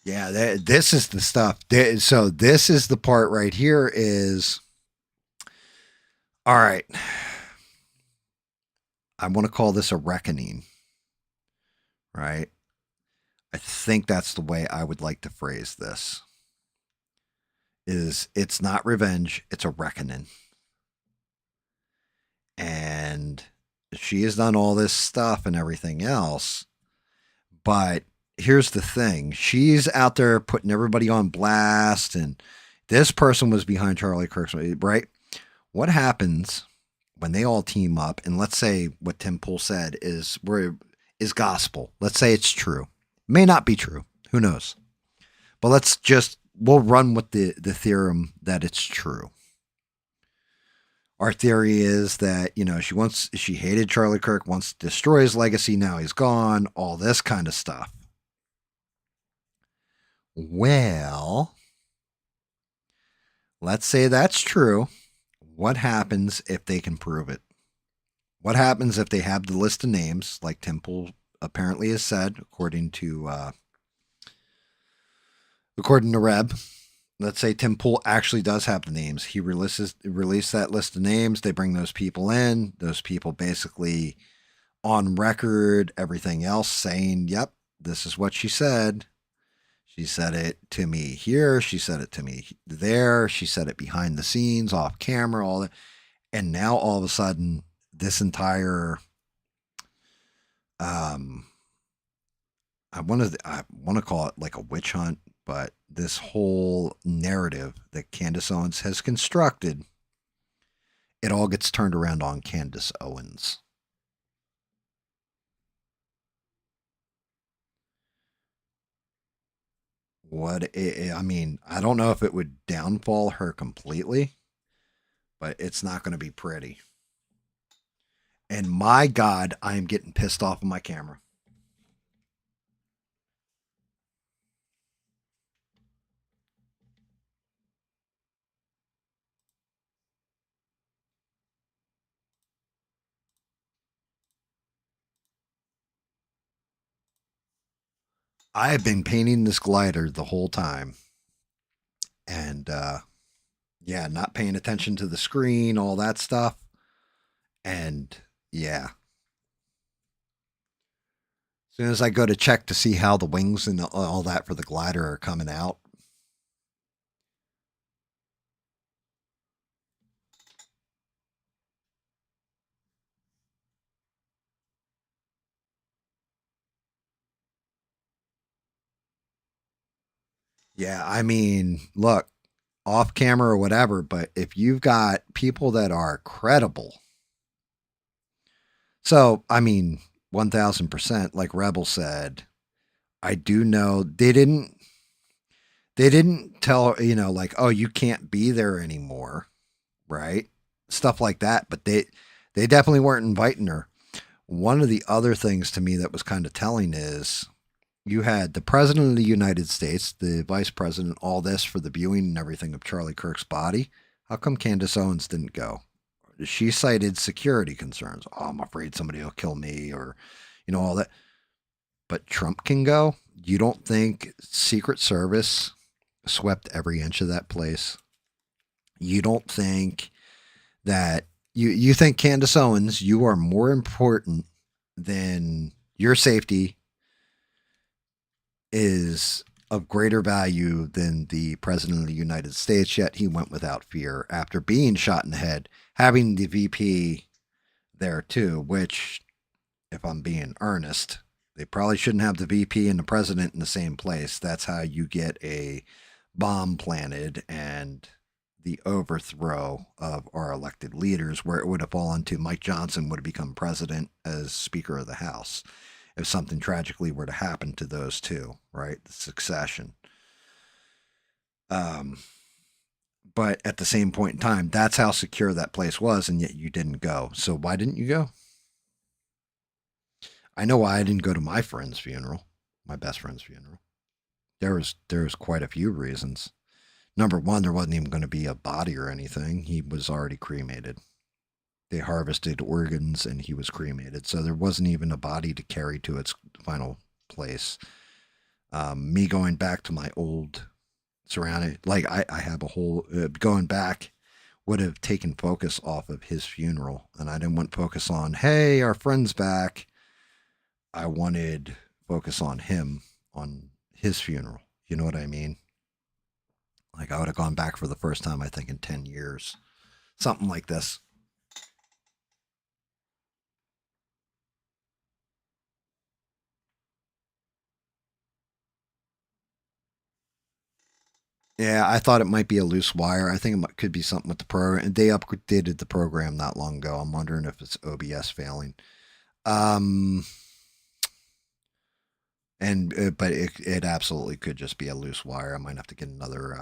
[SPEAKER 1] Yeah, this is the stuff. So this is the part right here is, all right, I want to call this a reckoning, right? I think that's the way I would like to phrase this. It's not revenge, it's a reckoning. And she has done all this stuff and everything else, but here's the thing. She's out there putting everybody on blast, and this person was behind Charlie Kirk's, right? What happens when they all team up, and let's say what Tim Pool said is gospel. Let's say it's true. It may not be true. Who knows? But we'll run with the theorem that it's true. Our theory is that, she hated Charlie Kirk, wants to destroy his legacy. Now he's gone, all this kind of stuff. Well, let's say that's true. What happens if they can prove it? What happens if they have the list of names, like Tim Pool apparently has said, according to Reb? Let's say Tim Pool actually does have the names. He released that list of names. They bring those people in. Those people basically on record, everything else saying, yep, this is what she said. She said it to me here. She said it to me there. She said it behind the scenes, off camera, all that. And now all of a sudden, this entire, I want to call it like a witch hunt, but this whole narrative that Candace Owens has constructed, it all gets turned around on Candace Owens. I mean, I don't know if it would downfall her completely, but it's not going to be pretty. And my God, I am getting pissed off of my camera. I have been painting this glider the whole time. And yeah, not paying attention to the screen, all that stuff. And yeah. As soon as I go to check to see how the wings and all that for the glider are coming out. Yeah, I mean, look, off camera or whatever, but if you've got people that are credible. So, I mean, 1000%, like Rebel said, I do know they didn't tell, you know, like, oh, you can't be there anymore, right? Stuff like that, but they definitely weren't inviting her. One of the other things to me that was kind of telling is you had the president of the United States, the vice president, all this for the viewing and everything of Charlie Kirk's body. How come Candace Owens didn't go? She cited security concerns. Oh, I'm afraid somebody will kill me, or, you know, all that. But Trump can go? You don't think Secret Service swept every inch of that place? You don't think that you think Candace Owens, you are more important than your safety is of greater value than the president of the United States, yet he went without fear after being shot in the head, having the VP there too, which, if I'm being earnest, they probably shouldn't have the VP and the president in the same place. That's how you get a bomb planted and the overthrow of our elected leaders, where it would have fallen to Mike Johnson would have become president as Speaker of the House if something tragically were to happen to those two, right? The succession. But at the same point in time, that's how secure that place was, and yet you didn't go. So why didn't you go? I know why I didn't go to my friend's funeral, my best friend's funeral. There was quite a few reasons. Number one, there wasn't even going to be a body or anything. He was already cremated. They harvested organs and he was cremated. So there wasn't even a body to carry to its final place. Me going back to my old surrounding, like I have a whole, going back would have taken focus off of his funeral. And I didn't want focus on, hey, our friend's back. I wanted focus on him, on his funeral. You know what I mean? Like I would have gone back for the first time, I think, in 10 years. Something like this. Yeah, I thought it might be a loose wire. I think it could be something with the program. They updated the program not long ago. I'm wondering if it's OBS failing. But it absolutely could just be a loose wire. I might have to get another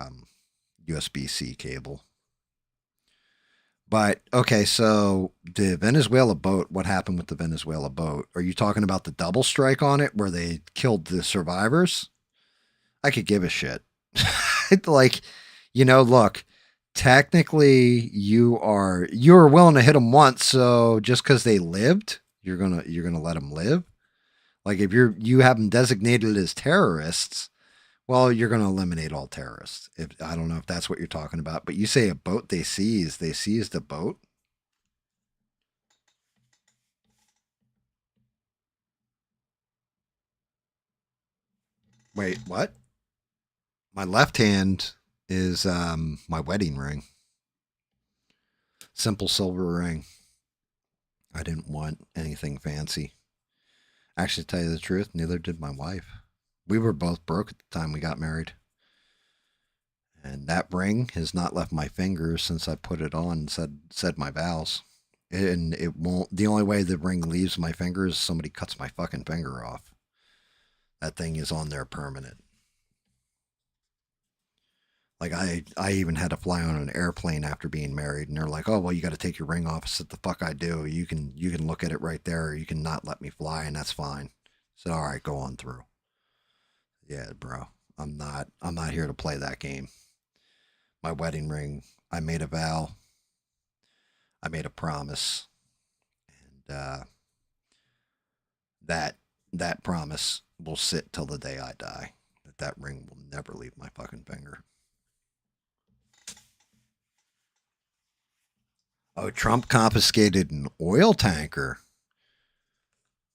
[SPEAKER 1] USB-C cable. But okay, so the Venezuela boat. What happened with the Venezuela boat? Are you talking about the double strike on it, where they killed the survivors? I could give a shit. Like, you know, look, technically you are willing to hit them once, so just because they lived, you're gonna let them live. Like if you have them designated as terrorists, well, you're gonna eliminate all terrorists. If I don't know if that's what you're talking about, but you say a boat they seized a boat. Wait, what? My left hand is my wedding ring. Simple silver ring. I didn't want anything fancy. Actually, to tell you the truth, neither did my wife. We were both broke at the time we got married. And that ring has not left my finger since I put it on and said my vows. And it won't. The only way the ring leaves my finger is somebody cuts my fucking finger off. That thing is on there permanent. Like I even had to fly on an airplane after being married, and they're like, "Oh well, you got to take your ring off." I said, "The fuck I do. You can look at it right there. Or you can not let me fly, and that's fine." I said, "All right, go on through." Yeah, bro. I'm not here to play that game. My wedding ring. I made a vow. I made a promise, and that promise will sit till the day I die. That ring will never leave my fucking finger. Oh, Trump confiscated an oil tanker.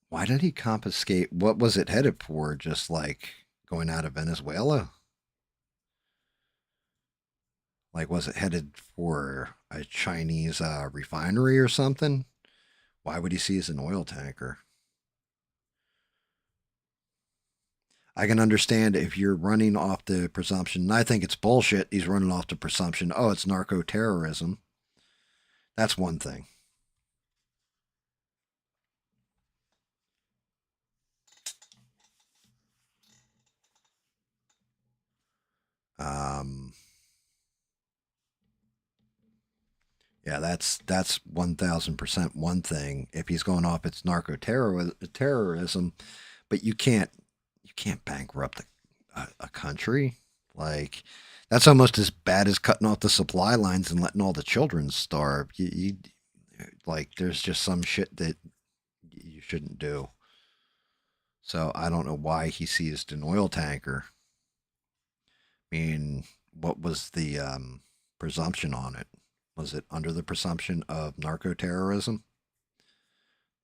[SPEAKER 1] Why did he confiscate? What was it headed for? Just like going out of Venezuela? Like, was it headed for a Chinese refinery or something? Why would he seize an oil tanker? I can understand if you're running off the presumption, and I think it's bullshit. He's running off the presumption, oh, it's narco terrorism. That's one thing. Yeah, that's 1000% one thing. If he's going off, it's narco terrorism, but you can't bankrupt a country. Like that's almost as bad as cutting off the supply lines and letting all the children starve. Like there's just some shit that you shouldn't do. So I don't know why he seized an oil tanker. I mean, what was the presumption on it? Was it under the presumption of narco terrorism?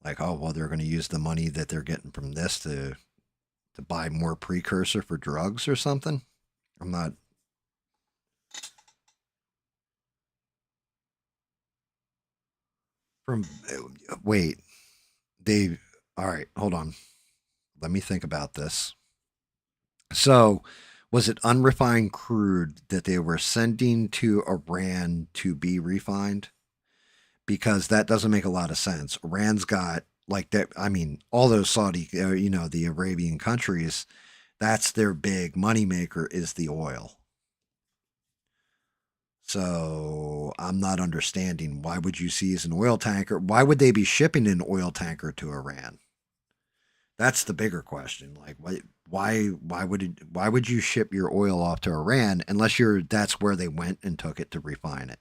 [SPEAKER 1] Like, oh well, they're going to use the money that they're getting from this to buy more precursor for drugs or something? I'm not. From wait, they. All right, hold on. Let me think about this. So, was it unrefined crude that they were sending to Iran to be refined? Because that doesn't make a lot of sense. Iran's got like that. I mean, all those Saudi, the Arabian countries, that's their big moneymaker is the oil. So I'm not understanding why would you seize an oil tanker? Why would they be shipping an oil tanker to Iran? That's the bigger question. Like why would you ship your oil off to Iran unless that's where they went and took it to refine it?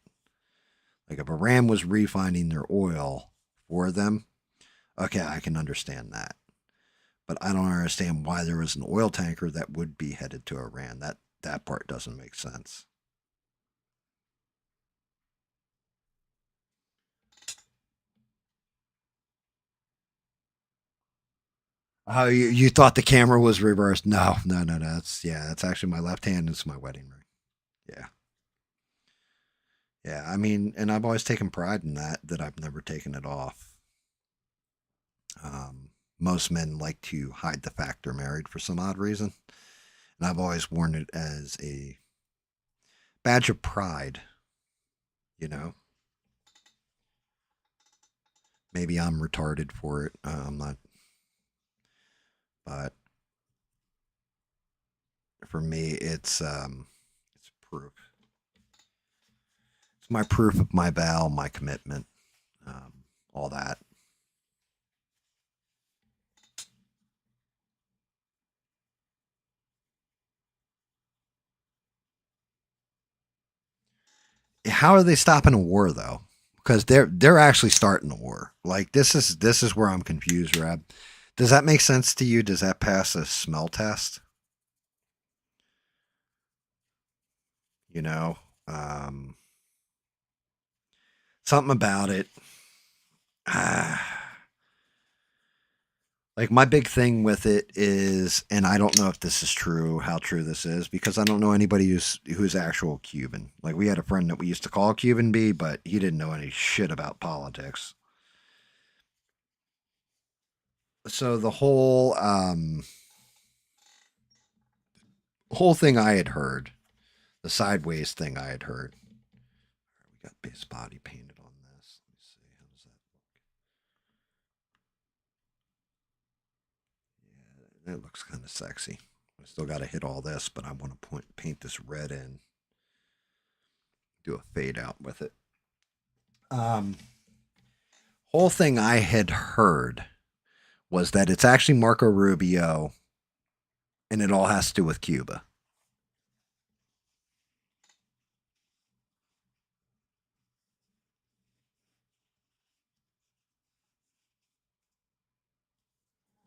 [SPEAKER 1] Like if Iran was refining their oil for them, okay, I can understand that. But I don't understand why there was an oil tanker that would be headed to Iran. That part doesn't make sense. Oh, you thought the camera was reversed? No, no, no, no. That's actually my left hand. It's my wedding ring. Yeah, yeah. I mean, and I've always taken pride in that I've never taken it off. Most men like to hide the fact they're married for some odd reason, and I've always worn it as a badge of pride. You know, maybe I'm retarded for it. I'm not, but for me, it's proof. It's my proof of my vow, my commitment, all that. How are they stopping a war though? Because they're actually starting a war. Like this is where I'm confused, Rab. Does that make sense to you? Does that pass a smell test? You know, um, something about it. Like my big thing with it is, and I don't know if this is true, how true this is, because I don't know anybody who's actual Cuban. Like we had a friend that we used to call Cuban B, but he didn't know any shit about politics. So the whole thing I had heard, the sideways thing I had heard. We got base body painted on this. Let me see. How does that look? Yeah, it looks kind of sexy. I still got to hit all this, but I want to paint this red in. Do a fade out with it. Whole thing I had heard was that it's actually Marco Rubio, and it all has to do with Cuba.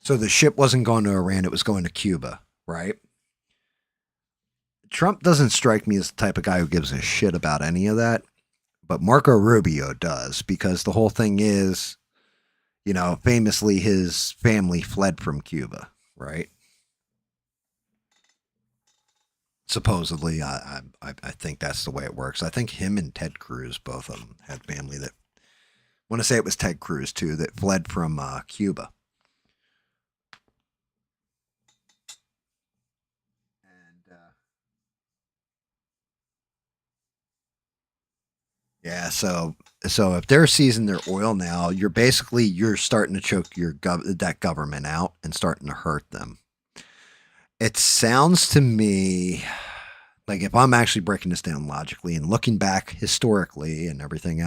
[SPEAKER 1] So the ship wasn't going to Iran, it was going to Cuba, right? Trump doesn't strike me as the type of guy who gives a shit about any of that, but Marco Rubio does, because the whole thing is, you know, famously his family fled from Cuba, right? Supposedly, I think that's the way it works. I think him and Ted Cruz, both of them, had family that, I want to say it was Ted Cruz too, that fled from Cuba. And yeah, so if they're seizing their oil now, you're starting to choke that government out and starting to hurt them. It sounds to me like, if I'm actually breaking this down logically and looking back historically and everything,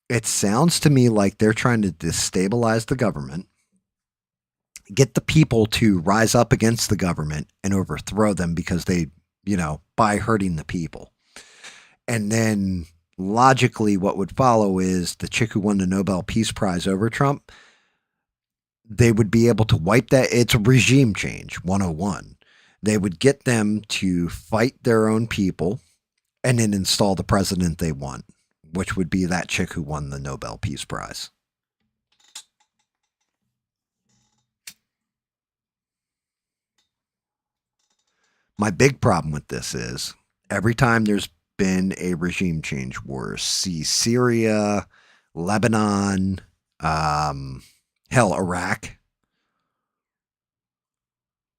[SPEAKER 1] it sounds to me like they're trying to destabilize the government, get the people to rise up against the government and overthrow them because they, by hurting the people. And then logically, what would follow is the chick who won the Nobel Peace Prize over Trump, they would be able to wipe that. It's a regime change 101. They would get them to fight their own people and then install the president they want, which would be that chick who won the Nobel Peace Prize. My big problem with this is every time there's been a regime change war, see Syria, Lebanon, hell, Iraq,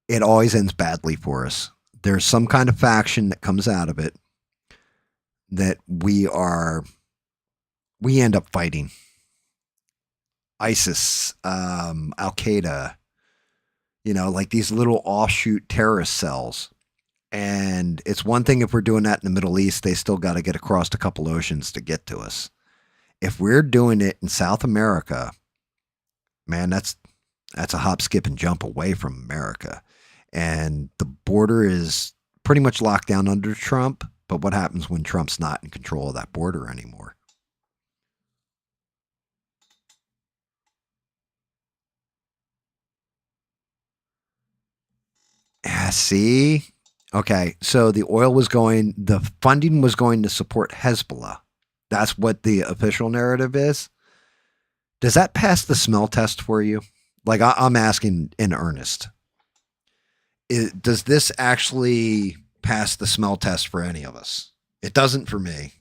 [SPEAKER 1] it always ends badly for us. There's some kind of faction that comes out of it that we end up fighting. ISIS, Al Qaeda, like these little offshoot terrorist cells. And it's one thing if we're doing that in the Middle East, they still got to get across a couple oceans to get to us. If we're doing it in South America, man, that's a hop, skip, and jump away from America. And the border is pretty much locked down under Trump. But what happens when Trump's not in control of that border anymore? Yeah, see? Okay, so the funding was going to support Hezbollah. That's what the official narrative is. Does that pass the smell test for you? Like, I'm asking in earnest. Does this actually pass the smell test for any of us? It doesn't for me.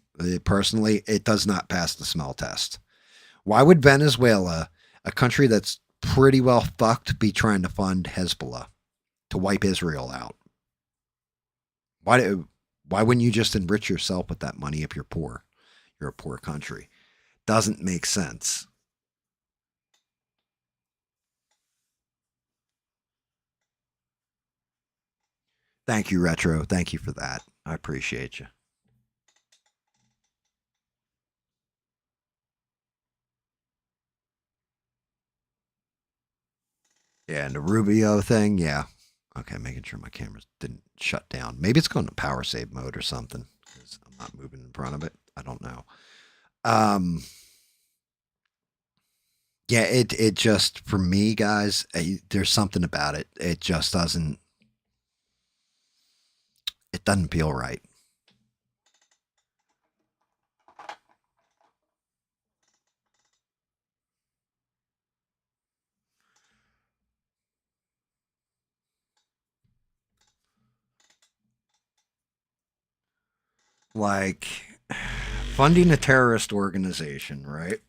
[SPEAKER 1] Personally, it does not pass the smell test. Why would Venezuela, a country that's pretty well fucked, be trying to fund Hezbollah to wipe Israel out? Why wouldn't you just enrich yourself with that money if you're poor? You're a poor country. Doesn't make sense. Thank you, Retro. Thank you for that. I appreciate you. Yeah, and the Rubio thing, yeah. Okay, making sure my camera didn't shut down. Maybe it's going to power save mode or something because I'm not moving in front of it. I don't know. Yeah, it just, for me, guys, there's something about it. It just doesn't feel right. Like, funding a terrorist organization, right?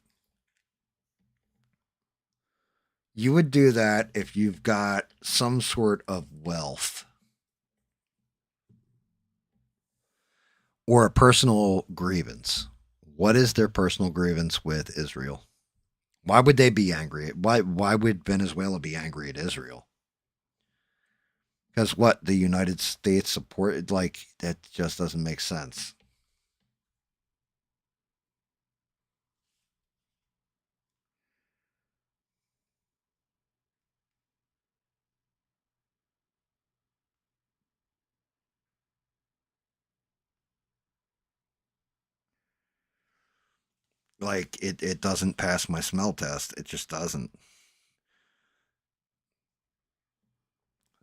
[SPEAKER 1] You would do that if you've got some sort of wealth or a personal grievance. What is their personal grievance with Israel? Why would they be angry? Why would Venezuela be angry at Israel? Because what the United States supported, like that just doesn't make sense. Like it doesn't pass my smell test. It just doesn't.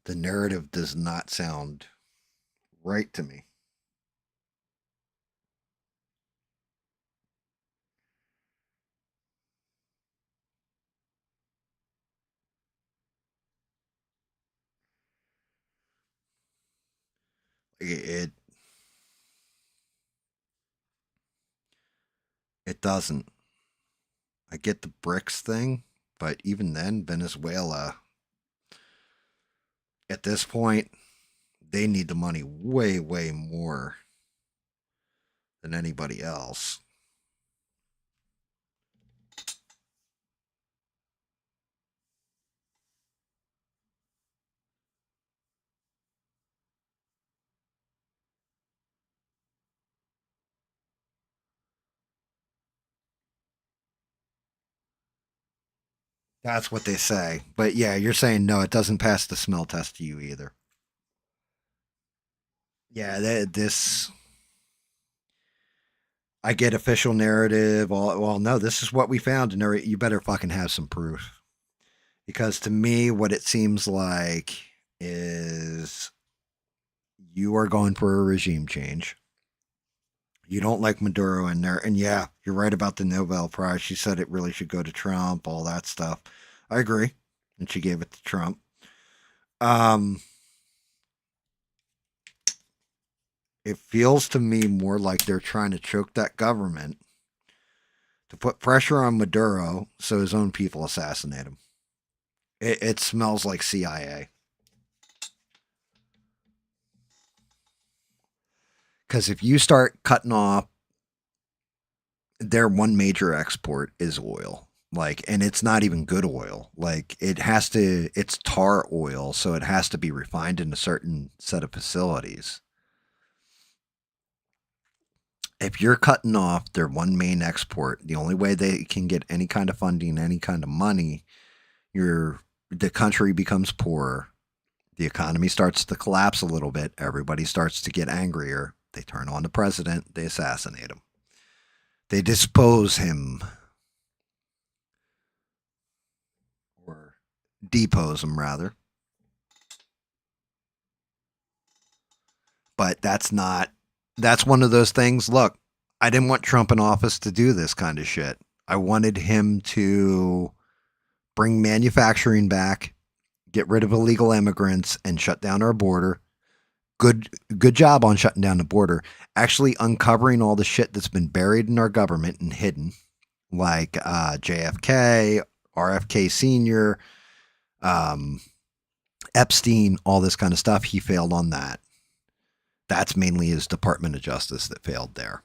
[SPEAKER 1] The narrative does not sound right to me. It it doesn't. I get the BRICS thing, but even then, Venezuela, at this point, they need the money way, way more than anybody else. That's what they say. But yeah, you're saying no, it doesn't pass the smell test to you either. Yeah, this I get official narrative. Well, no, this is what we found, and you better fucking have some proof. Because to me, what it seems like is you are going for a regime change. You don't like Maduro in there. And yeah, you're right about the Nobel Prize. She said it really should go to Trump, all that stuff. I agree. And she gave it to Trump. Um, it feels to me more like they're trying to choke that government to put pressure on Maduro so his own people assassinate him. It smells like CIA. Because if you start cutting off their one major export is oil. Like, and it's not even good oil. Like, it's tar oil, so it has to be refined in a certain set of facilities. If you're cutting off their one main export, the only way they can get any kind of funding, any kind of money, the country becomes poorer. The economy starts to collapse a little bit. Everybody starts to get angrier. They turn on the president. They assassinate him. They dispose him or depose him rather. But that's one of those things. Look, I didn't want Trump in office to do this kind of shit. I wanted him to bring manufacturing back, get rid of illegal immigrants, and shut down our border. Good job on shutting down the border. Actually uncovering all the shit that's been buried in our government and hidden, like JFK, RFK Sr., Epstein, all this kind of stuff. He failed on that. That's mainly his Department of Justice that failed there.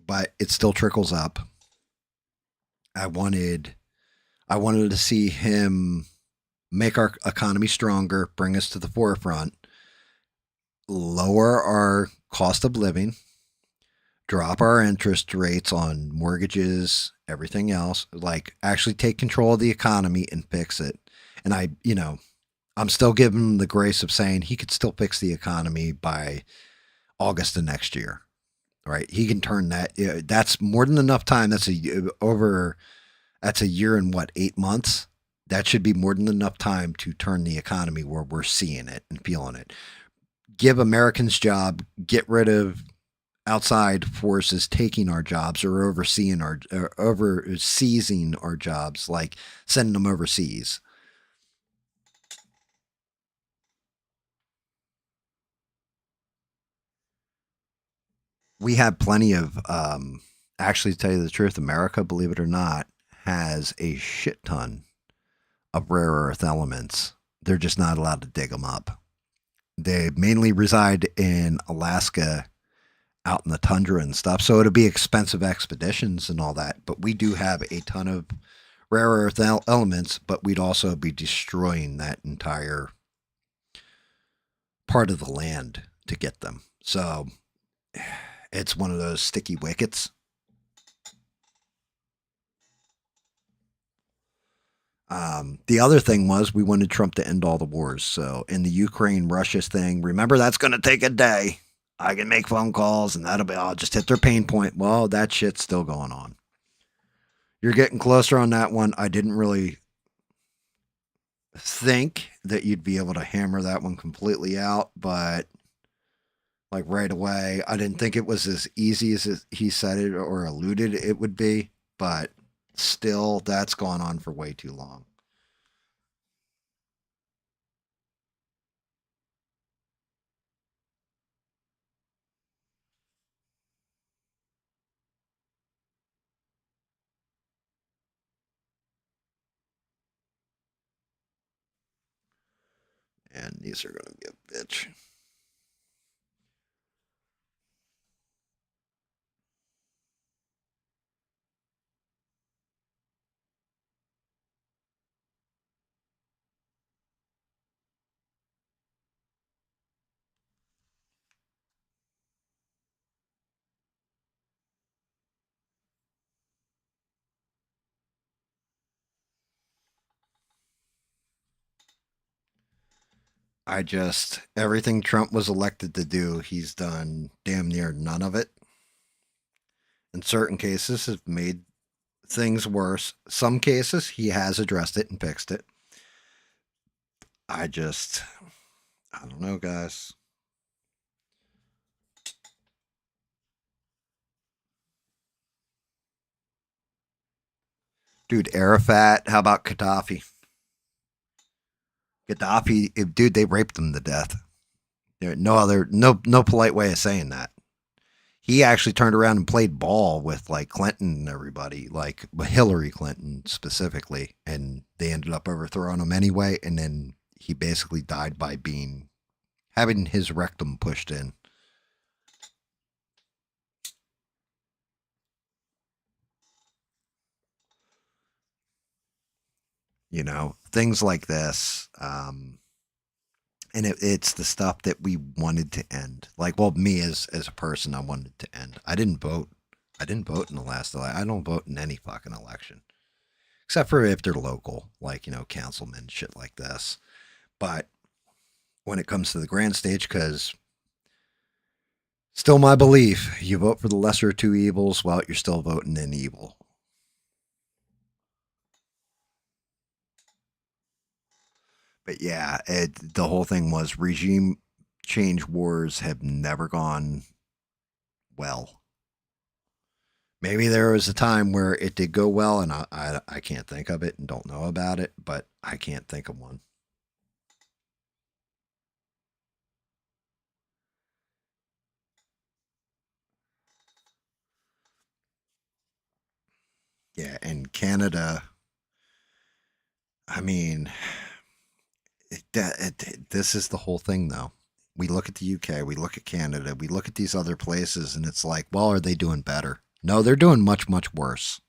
[SPEAKER 1] But it still trickles up. I wanted to see him make our economy stronger, bring us to the forefront, lower our cost of living, drop our interest rates on mortgages, everything else, like actually take control of the economy and fix it. And I'm still giving him the grace of saying he could still fix the economy by August of next year. Right? He can turn that. That's more than enough time. That's a year and 8 months. That should be more than enough time to turn the economy where we're seeing it and feeling it. Give Americans job. Get rid of outside forces taking our jobs or overseeing our jobs, like sending them overseas. we have plenty of, actually, to tell you the truth, America, believe it or not, has a shit ton of rare earth elements. They're just not allowed to dig them up. They mainly reside in Alaska, out in the tundra and stuff. So it'll be expensive expeditions and all that. But we do have a ton of rare earth elements, but we'd also be destroying that entire part of the land to get them. So it's one of those sticky wickets. The other thing was we wanted Trump to end all the wars. So in the Ukraine-Russia thing, remember that's going to take a day. I can make phone calls and that'll be, I'll just hit their pain point. Well, that shit's still going on. You're getting closer on that one. I didn't really think that you'd be able to hammer that one completely out, but like right away, I didn't think it was as easy as he said it or alluded it would be, but still, that's gone on for way too long. And these are going to be a bitch. Everything Trump was elected to do, he's done damn near none of it. In certain cases, has made things worse. Some cases, he has addressed it and fixed it. I don't know, guys. Dude, Arafat, how about Gaddafi? Gaddafi, dude, they raped him to death. No polite way of saying that. He actually turned around and played ball with like Clinton and everybody, like Hillary Clinton specifically, and they ended up overthrowing him anyway. And then he basically died by having his rectum pushed in. You know, things like this. And it's the stuff that we wanted to end. Like, well, me as a person, I wanted to end. I didn't vote. I didn't vote in the last election. I don't vote in any fucking election. Except for if they're local, like, councilmen, shit like this. But when it comes to the grand stage, because still my belief, you vote for the lesser of two evils, well, you're still voting in evil. But yeah, the whole thing was regime change wars have never gone well. Maybe there was a time where it did go well, and I can't think of it and don't know about it, but I can't think of one. Yeah, and Canada, I mean, this is the whole thing, though. We look at the UK, we look at Canada, we look at these other places, and it's like, well, are they doing better? No, they're doing much, much worse.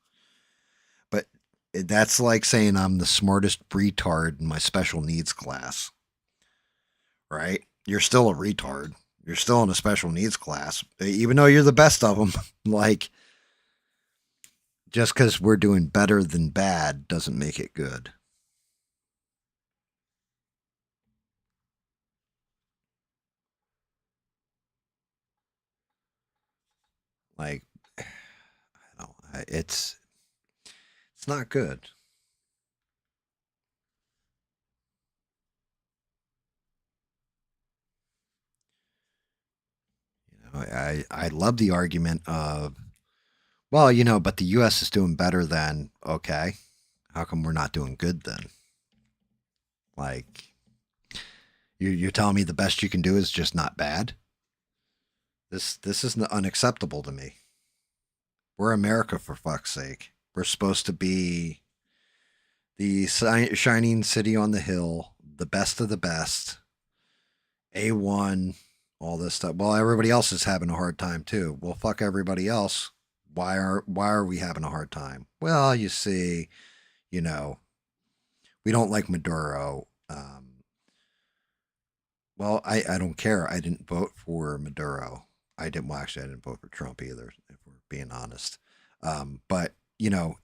[SPEAKER 1] But that's like saying I'm the smartest retard in my special needs class, right? You're still a retard. You're still in a special needs class, even though you're the best of them. Like, just because we're doing better than bad doesn't make it good. Like, I don't know, it's not good. I love the argument of, well, but the U.S. is doing better than, okay, how come we're not doing good then? Like, you're telling me the best you can do is just not bad? This is unacceptable to me. We're America, for fuck's sake. We're supposed to be the shining city on the hill, the best of the best, A1, all this stuff. Well, everybody else is having a hard time too. Well, fuck everybody else. Why are we having a hard time? Well, you see, you know, we don't like Maduro. Well, I don't care. I didn't vote for Maduro. I didn't. Well, actually, I didn't vote for Trump either. If we're being honest, but you know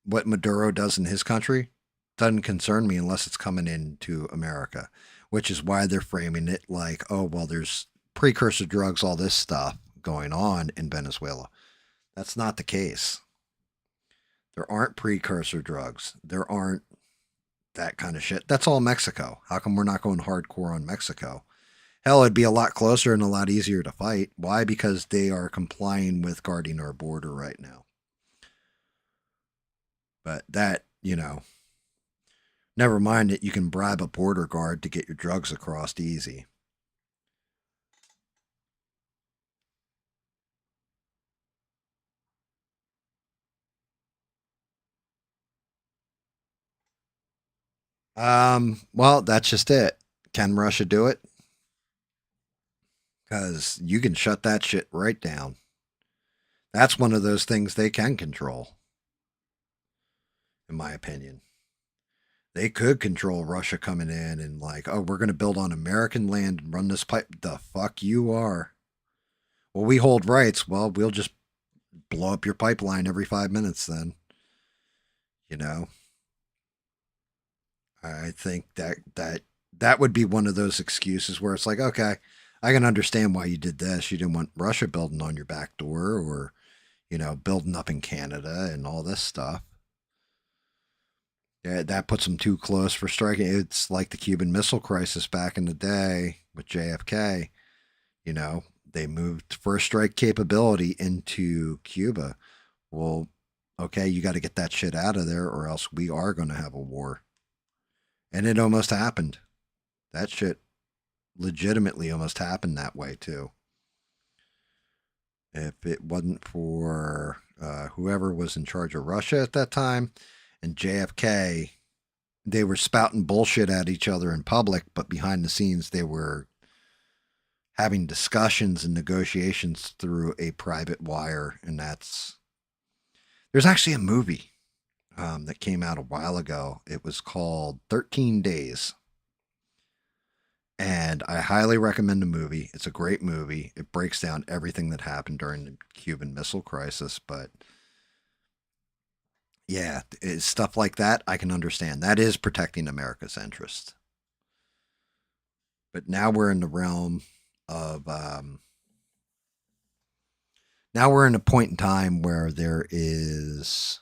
[SPEAKER 1] what Maduro does in his country doesn't concern me unless it's coming into America, which is why they're framing it like, oh well, there's precursor drugs, all this stuff going on in Venezuela. That's not the case. There aren't precursor drugs. There aren't that kind of shit. That's all Mexico. How come we're not going hardcore on Mexico? Hell, it'd be a lot closer and a lot easier to fight. Why? Because they are complying with guarding our border right now. But that, never mind that you can bribe a border guard to get your drugs across easy. Well, that's just it. Can Russia do it? Because you can shut that shit right down. That's one of those things they can control, in my opinion. They could control Russia coming in and like, oh, we're going to build on American land and run this pipe. The fuck you are. Well, we hold rights. Well, we'll just blow up your pipeline every 5 minutes then. I think that would be one of those excuses where it's like, okay, I can understand why you did this. You didn't want Russia building on your back door or, building up in Canada and all this stuff. Yeah, that puts them too close for striking. It's like the Cuban Missile Crisis back in the day with JFK. They moved first strike capability into Cuba. Well, okay, you got to get that shit out of there or else we are going to have a war. And it almost happened. That shit legitimately almost happened that way too. If it wasn't for whoever was in charge of Russia at that time and JFK, they were spouting bullshit at each other in public, but behind the scenes they were having discussions and negotiations through a private wire. And there's actually a movie that came out a while ago. It was called 13 Days. And I highly recommend the movie. It's a great movie. It breaks down everything that happened during the Cuban Missile Crisis. But yeah, stuff like that, I can understand. That is protecting America's interest. But now we're in the realm of now we're in a point in time where there is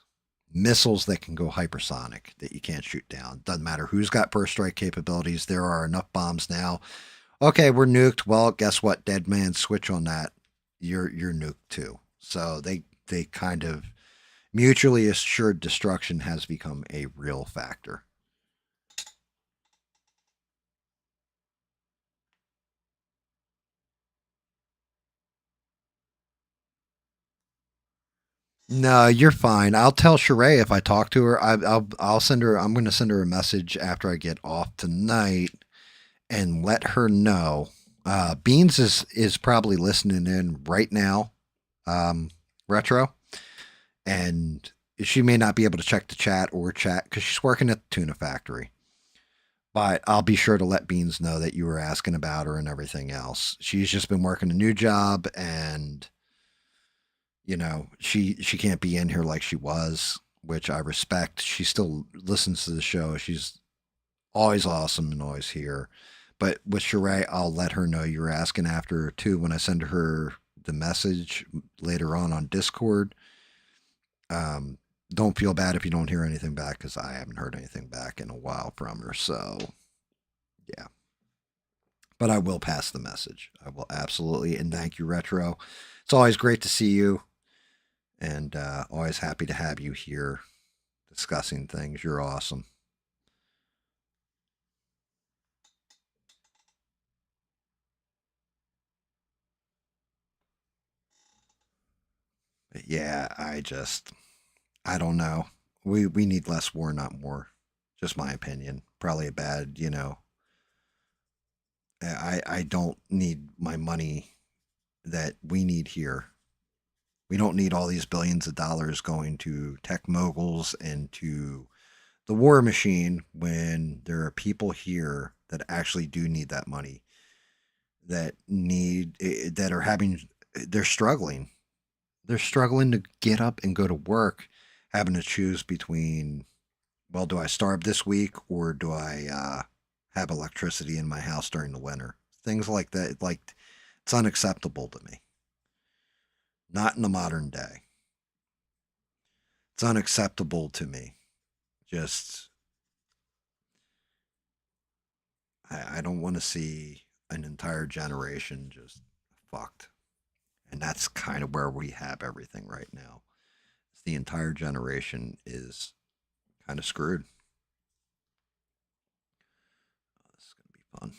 [SPEAKER 1] missiles that can go hypersonic that you can't shoot down. Doesn't matter who's got first strike capabilities. There are enough bombs now. Okay, we're nuked. Well, guess what? Dead man switch on that. You're nuked too. So they kind of mutually assured destruction has become a real factor. No, you're fine. I'll tell Sheree if I talk to her. I'll send her. I'm going to send her a message after I get off tonight and let her know. Beans is probably listening in right now, retro, and she may not be able to check the chat or chat because she's working at the tuna factory. But I'll be sure to let Beans know that you were asking about her and everything else. She's just been working a new job and she can't be in here like she was, which I respect. She still listens to the show. She's always awesome and always here. But with Sheree, I'll let her know you're asking after her too when I send her the message later on Discord. Don't feel bad if you don't hear anything back because I haven't heard anything back in a while from her. So, yeah. But I will pass the message. I will absolutely. And thank you, Retro. It's always great to see you. And always happy to have you here discussing things. You're awesome. yeah, I don't know. We need less war, not more. Just my opinion. Probably a bad, I don't need my money that we need here. We don't need all these billions of dollars going to tech moguls and to the war machine when there are people here that actually do need that money, that are having, they're struggling. They're struggling to get up and go to work, having to choose between, well, do I starve this week or do I have electricity in my house during the winter? Things like that. Like, it's unacceptable to me. Not in the modern day. It's unacceptable to me. Just, I don't want to see an entire generation just fucked. And that's kind of where we have everything right now. The entire generation is kind of screwed. This is going to be fun.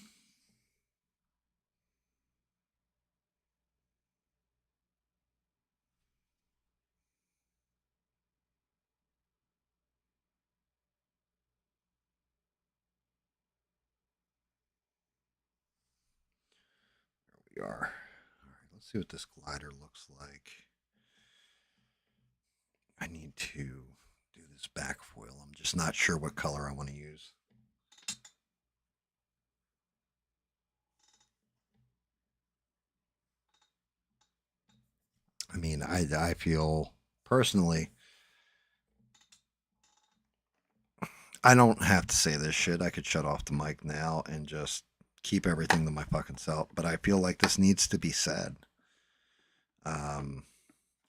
[SPEAKER 1] There we are. All right, let's see what this glider looks like. I need to do this back foil. I'm just not sure what color I want to use. I mean, I feel personally, I don't have to say this shit. I could shut off the mic now and just keep everything to my fucking self. But I feel like this needs to be said.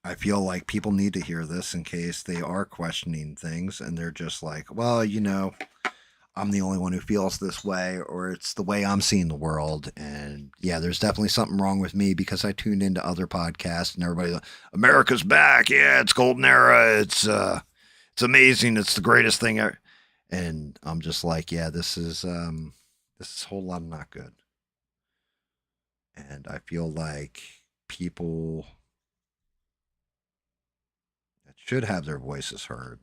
[SPEAKER 1] I feel like people need to hear this in case they are questioning things and they're just like, well, I'm the only one who feels this way, or it's the way I'm seeing the world. And yeah, there's definitely something wrong with me because I tuned into other podcasts and everybody's like, America's back. Yeah, it's golden era. It's amazing. It's the greatest thing ever. And I'm just like, yeah, this is a whole lot of not good. And I feel like people that should have their voices heard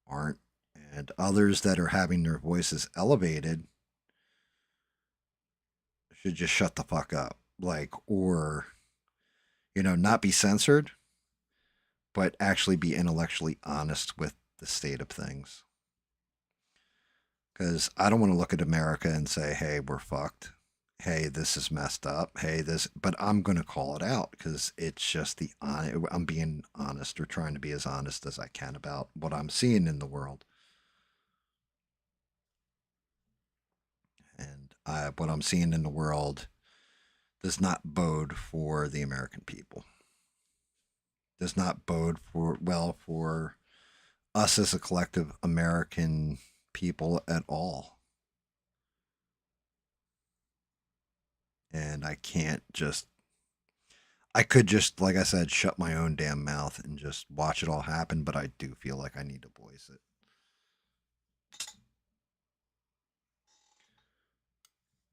[SPEAKER 1] aren't, and others that are having their voices elevated should just shut the fuck up, like, or not be censored, but actually be intellectually honest with the state of things. Because I don't want to look at America and say, hey, we're fucked, hey, this is messed up, hey, this, but I'm going to call it out because it's just I'm being honest, or trying to be as honest as I can about what I'm seeing in the world. And what I'm seeing in the world does not bode for the American people. Does not bode for us as a collective American people at all. And I could just, like I said, shut my own damn mouth and just watch it all happen, but I do feel like I need to voice it.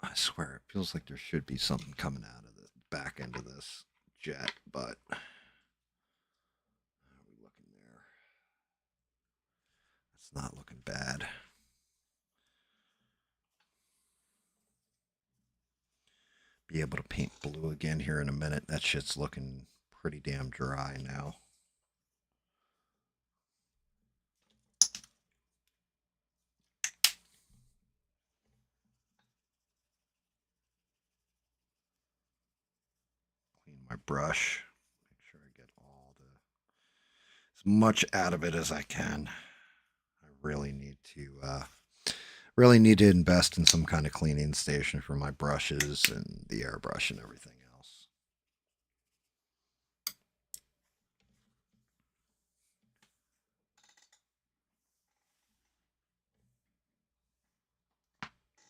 [SPEAKER 1] I swear, it feels like there should be something coming out of the back end of this jet, but how are we looking there? It's not looking bad. Be able to paint blue again here in a minute. That shit's looking pretty damn dry now. Clean my brush. Make sure I get as much out of it as I can. I really need to invest in some kind of cleaning station for my brushes and the airbrush and everything else.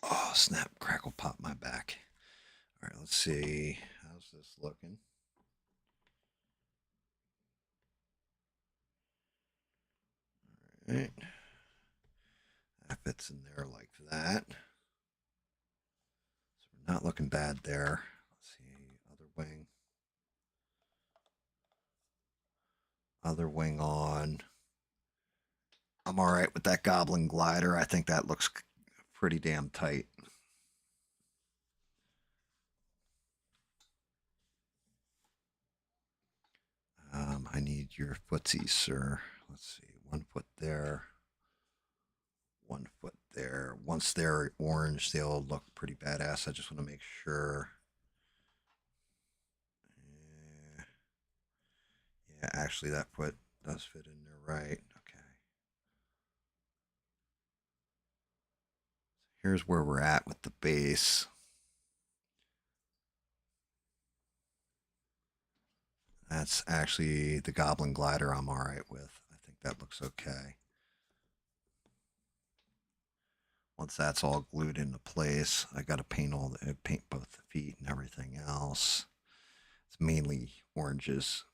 [SPEAKER 1] Oh, snap, crackle, pop my back. All right, let's see. How's this looking? All right. That fits in there like that. So we're not looking bad there. Let's see, other wing. Other wing on. I'm all right with that Goblin glider. I think that looks pretty damn tight. I need your footsies, sir. Let's see. 1 foot there. 1 foot there. Once they're orange, they'll look pretty badass. I just want to make sure. Yeah, actually, that foot does fit in there right. Okay. Here's where we're at with the base. That's actually the Goblin glider I'm all right with. I think that looks okay. Once that's all glued into place, I got to paint both the feet and everything else. It's mainly oranges.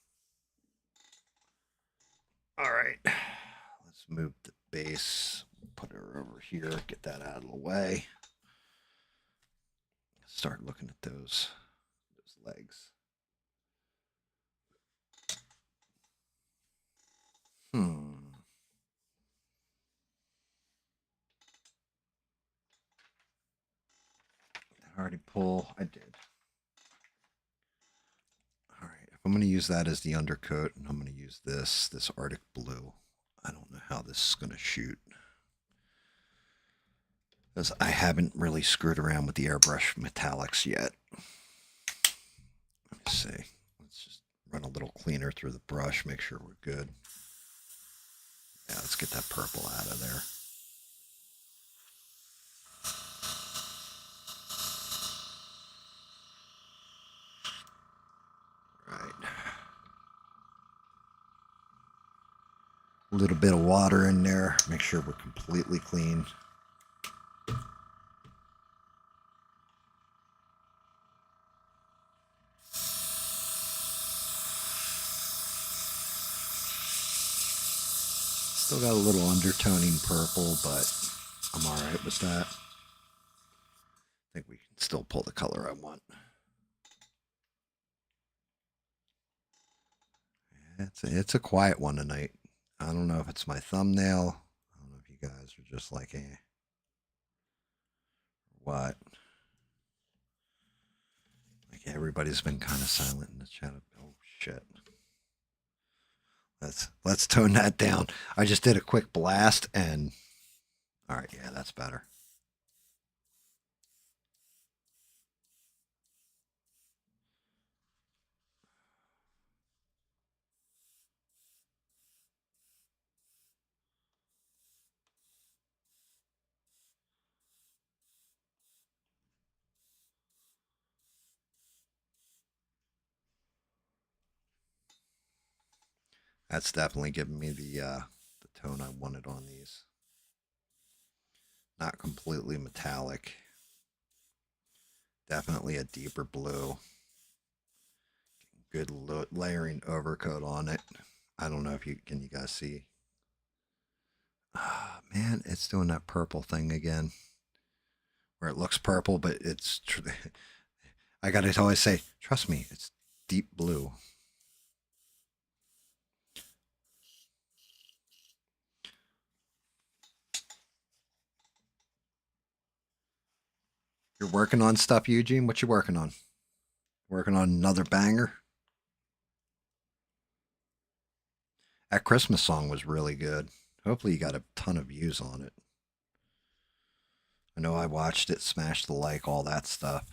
[SPEAKER 1] All right, let's move the base, put her over here, get that out of the way. Start looking at those legs. Did I already pull? I did. All right, if I'm going to use that as the undercoat, and I'm going to use this Arctic blue. I don't know how this is going to shoot, because I haven't really screwed around with the airbrush metallics yet. Let me see. Let's just run a little cleaner through the brush, make sure we're good. Yeah, let's get that purple out of there. Right. A little bit of water in there, make sure we're completely clean. Still got a little undertoning purple, but I'm all right with that. I think we can still pull the color I want. It's a quiet one tonight. I don't know if it's my thumbnail. I don't know if you guys are just like, eh. What? Like everybody's been kind of silent in the chat. Oh shit. Let's tone that down. I just did a quick blast and all right, yeah, that's better. That's definitely giving me the tone I wanted on these. Not completely metallic. Definitely a deeper blue. Good layering overcoat on it. I don't know if you guys see. Ah, man, it's doing that purple thing again. Where it looks purple, but it's I gotta always say, trust me, it's deep blue. You're working on stuff, Eugene? What you working on? Working on another banger? That Christmas song was really good. Hopefully you got a ton of views on it. I know I watched it, smashed the like, all that stuff.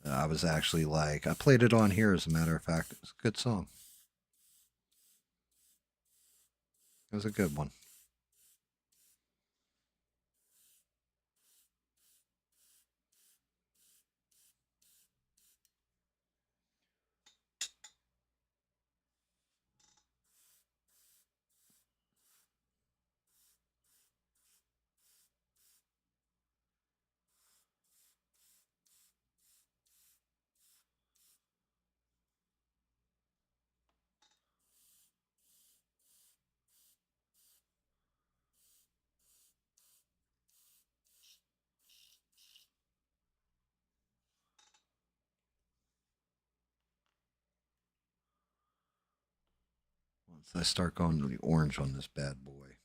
[SPEAKER 1] I was actually like, I played it on here as a matter of fact. It was a good song. It was a good one. Once I start going to the orange on this bad boy,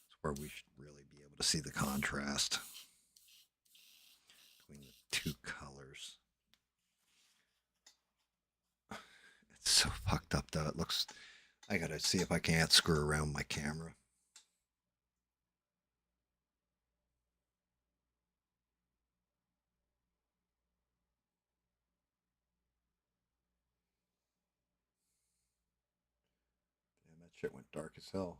[SPEAKER 1] it's where we should really be able to see the contrast between the two colors. It's so fucked up though. It looks. I gotta see if I can't screw around my camera. Damn, that shit went dark as hell.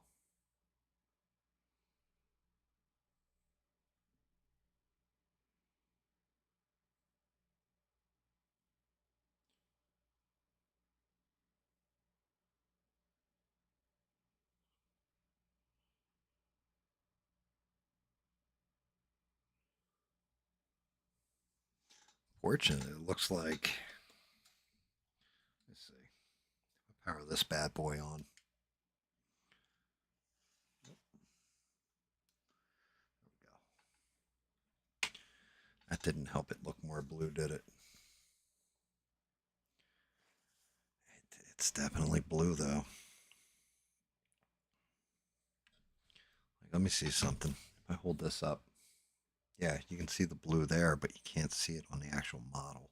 [SPEAKER 1] Fortunately, it looks like. Let's see. Power this bad boy on. There we go. That didn't help it look more blue, did it? It's definitely blue, though. Let me see something. If I hold this up, yeah, you can see the blue there, but you can't see it on the actual model.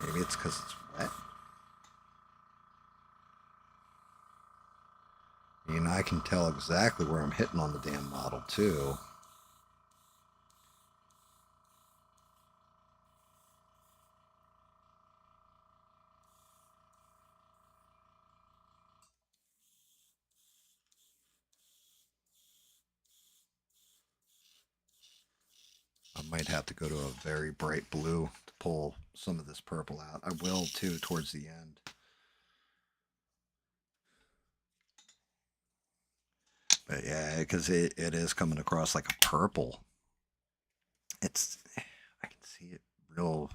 [SPEAKER 1] Maybe it's because it's wet. You know, I can tell exactly where I'm hitting on the damn model, too. I might have to go to a very bright blue to pull some of this purple out. I will, too, towards the end. But yeah, because it is coming across like a purple. It's, I can see it real,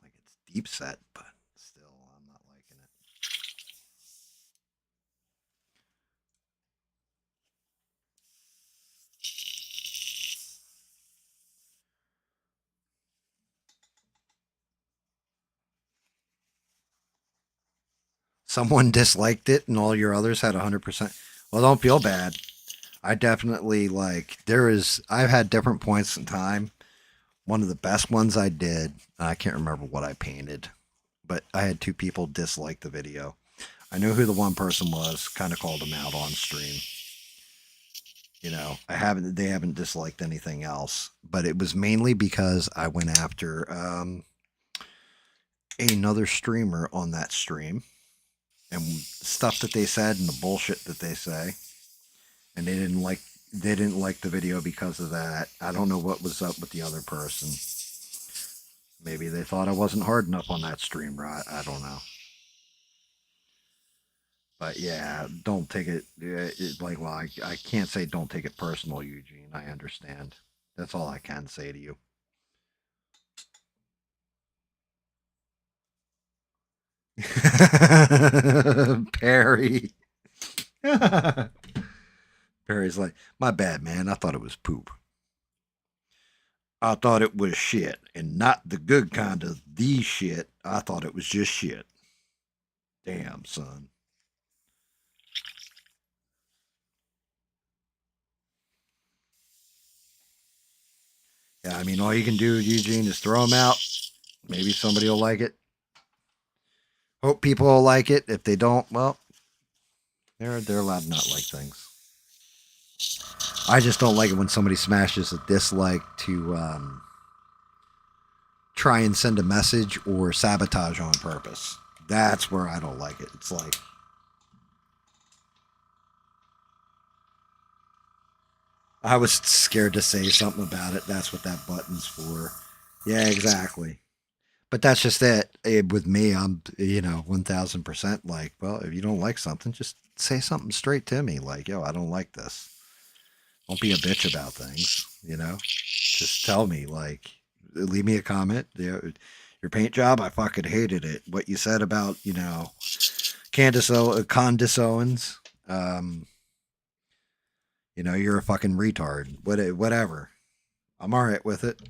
[SPEAKER 1] like it's deep set, but still, I'm not liking it. Someone disliked it and all your others had 100%. Well, don't feel bad. I definitely I've had different points in time. One of the best ones I did, I can't remember what I painted, but I had 2 people dislike the video. I knew who the one person was, kind of called them out on stream. You know, they haven't disliked anything else, but it was mainly because I went after another streamer on that stream and stuff that they said and the bullshit that they say. And they didn't like the video because of that. I don't know what was up with the other person. Maybe they thought I wasn't hard enough on that stream, right? I don't know. But yeah, don't take it, I can't say don't take it personal, Eugene. I understand. That's all I can say to you. Perry. Perry's like, my bad, man. I thought it was poop. I thought it was shit, and not the good kind of the shit. I thought it was just shit. Damn, son. Yeah, I mean, all you can do, Eugene, is throw them out. Maybe somebody will like it. Hope people will like it. If they don't, well, they're allowed to not like things. I just don't like it when somebody smashes a dislike to try and send a message or sabotage on purpose. That's where I don't like it. It's like, I was scared to say something about it. That's what that button's for. Yeah, exactly. But that's just it. With me, I'm, 1000% like, well, if you don't like something, just say something straight to me. Like, yo, I don't like this. Don't be a bitch about things. Just tell me, like, leave me a comment. Your paint job, I fucking hated it. What you said about, Condace Owens, um, you're a fucking retard. Whatever. I'm all right with it.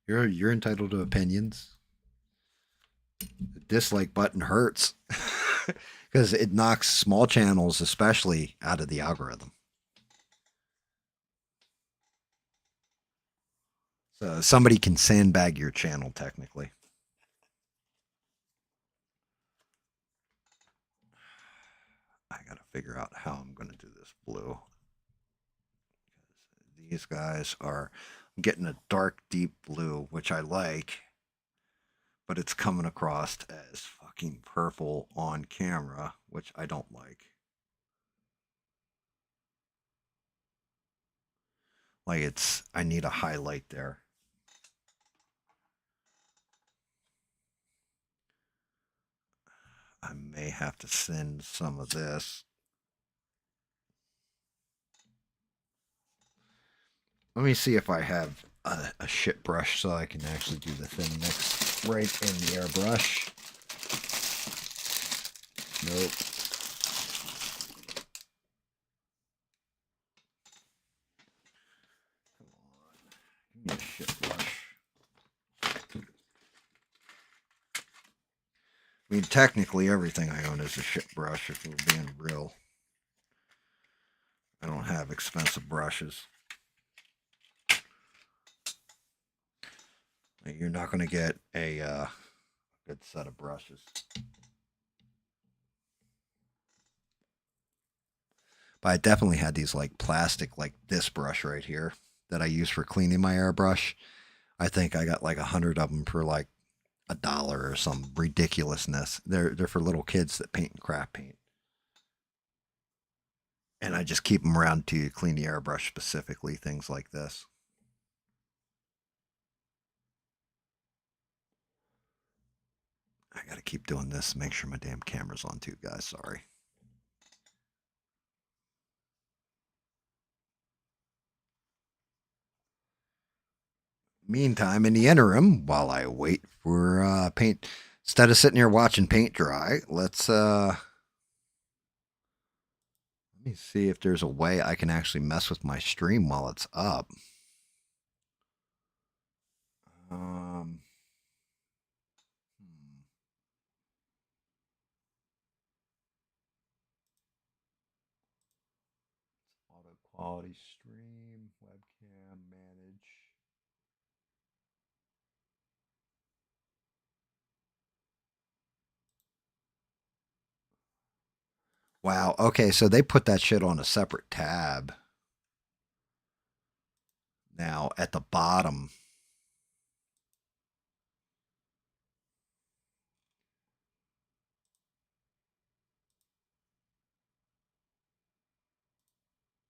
[SPEAKER 1] You're entitled to opinions. The dislike button hurts because it knocks small channels, especially, out of the algorithm. So somebody can sandbag your channel technically. I gotta figure out how I'm gonna do this blue. These guys are, I'm getting a dark, deep blue, which I like, but it's coming across as fucking purple on camera, which I don't like. Like I need a highlight there. I may have to send some of this. Let me see if I have a shit brush so I can actually do the thin mix right in the airbrush. Nope. Come on. Give me a shit brush. I mean, technically everything I own is a shit brush if we're being real. I don't have expensive brushes. You're not going to get a good set of brushes. But I definitely had these like plastic, like this brush right here that I use for cleaning my airbrush. I think I got like 100 of them for like $1 or some ridiculousness. They're for little kids that paint and craft paint. And I just keep them around to clean the airbrush specifically, things like this. I got to keep doing this to make sure my damn camera's on too, guys. Sorry. Meantime, in the interim, while I wait for paint, instead of sitting here watching paint dry, let's let me see if there's a way I can actually mess with my stream while it's up. Auto quality stream, webcam, manage. Wow. Okay, so they put that shit on a separate tab. Now at the bottom.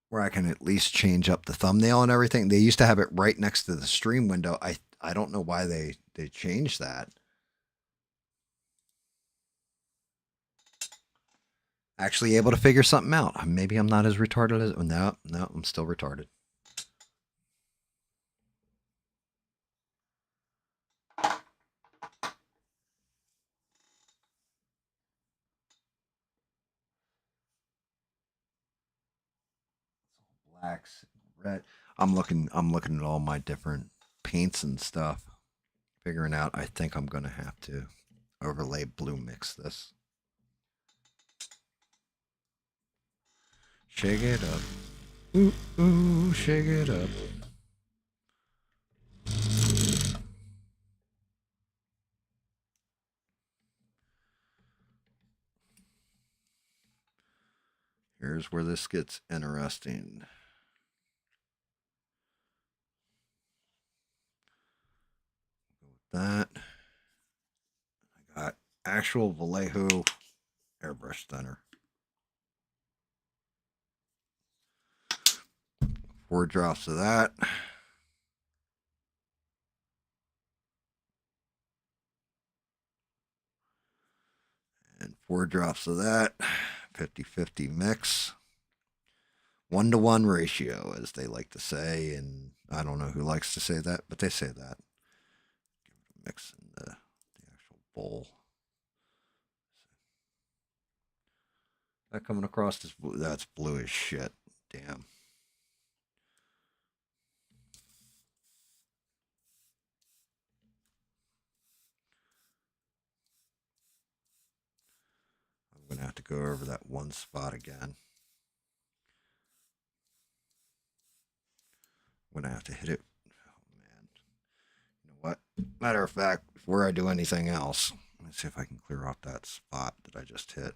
[SPEAKER 1] Where I can at least change up the thumbnail and everything. They used to have it right next to the stream window. I don't know why they changed that. Actually able to figure something out. Maybe I'm not as retarded as, no, I'm still retarded. Blacks, red. I'm looking at all my different paints and stuff. Figuring out, I think I'm gonna have to overlay blue mix this. Shake it up. Ooh, ooh, shake it up. Here's where this gets interesting. That. I got actual Vallejo airbrush thinner. 4 drops of that. 4 drops of that. 50-50 mix. 1-to-1 ratio, as they like to say. And I don't know who likes to say that, but they say that. Give it a mix in the actual bowl. That coming across is blue. That's blue as shit. Damn. I'm going to have to go over that one spot again. I'm going to have to hit it. Oh, man. You know what? Matter of fact, before I do anything else, let's see if I can clear off that spot that I just hit.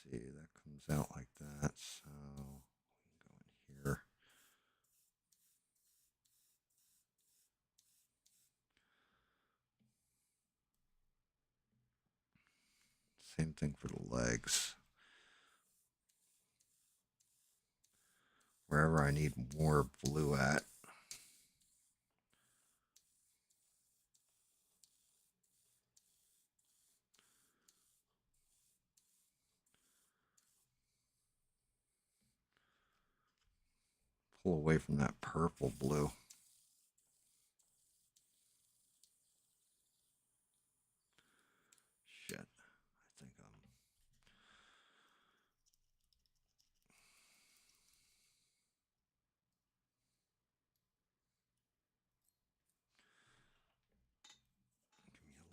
[SPEAKER 1] See, that comes out like that. So go in here. Same thing for the legs. Wherever I need more blue at. Pull away from that purple blue. Shit. I think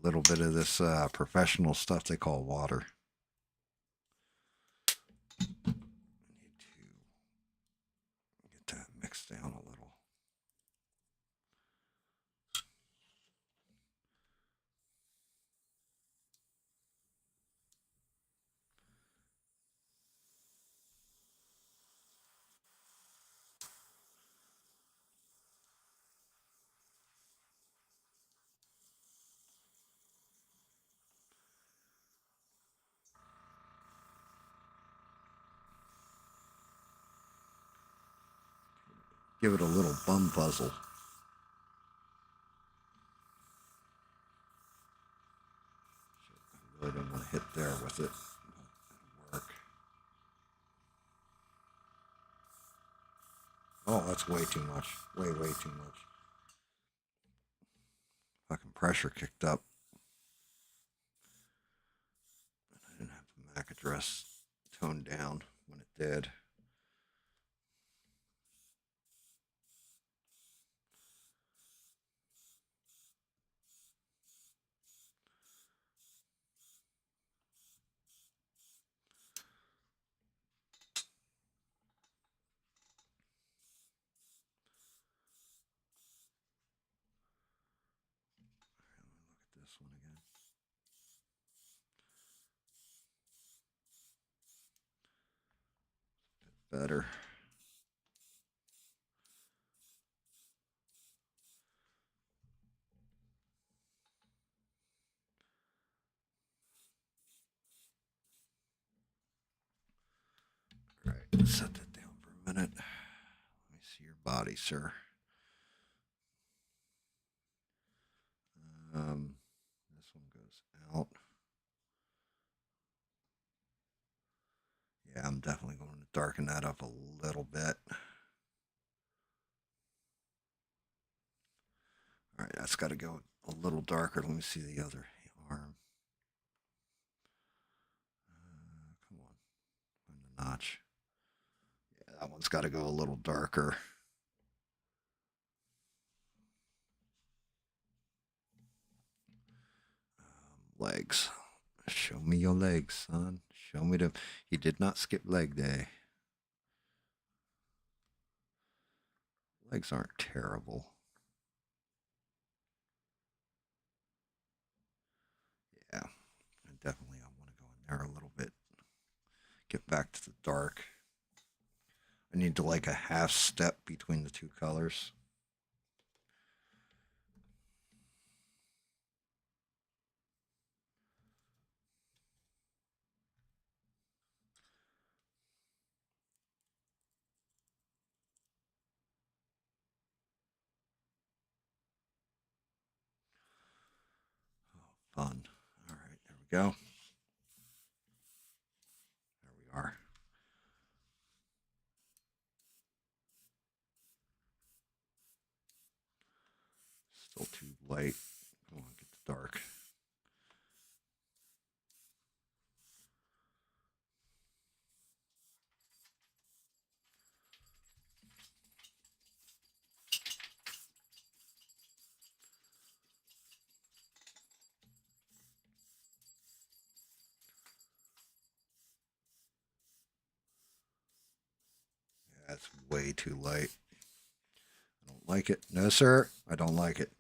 [SPEAKER 1] a little bit of this professional stuff they call water. I need to get that mixed down a little. Give it a little bum puzzle. I really don't want to hit there with it. It'll work. Oh, that's way too much. Way too much. Fucking pressure kicked up. I didn't have the MAC address toned down when it did. This one again. A bit better. All right, let's set that down for a minute. Let me see your body, sir. This one goes out. Yeah, I'm definitely going to darken that up a little bit. All right, that's got to go a little darker. Let me see the other arm. Come on, find the notch. Yeah, that one's got to go a little darker. Legs. Show me your legs, son. Show me them. He did not skip leg day. Legs aren't terrible. Yeah, definitely I want to go in there a little bit. Get back to the dark. I need to like a half step between the two colors. fun. All right, there we go. There we are. Still too light. I want to get the dark. That's way too light. I don't like it. No, sir. I don't like it.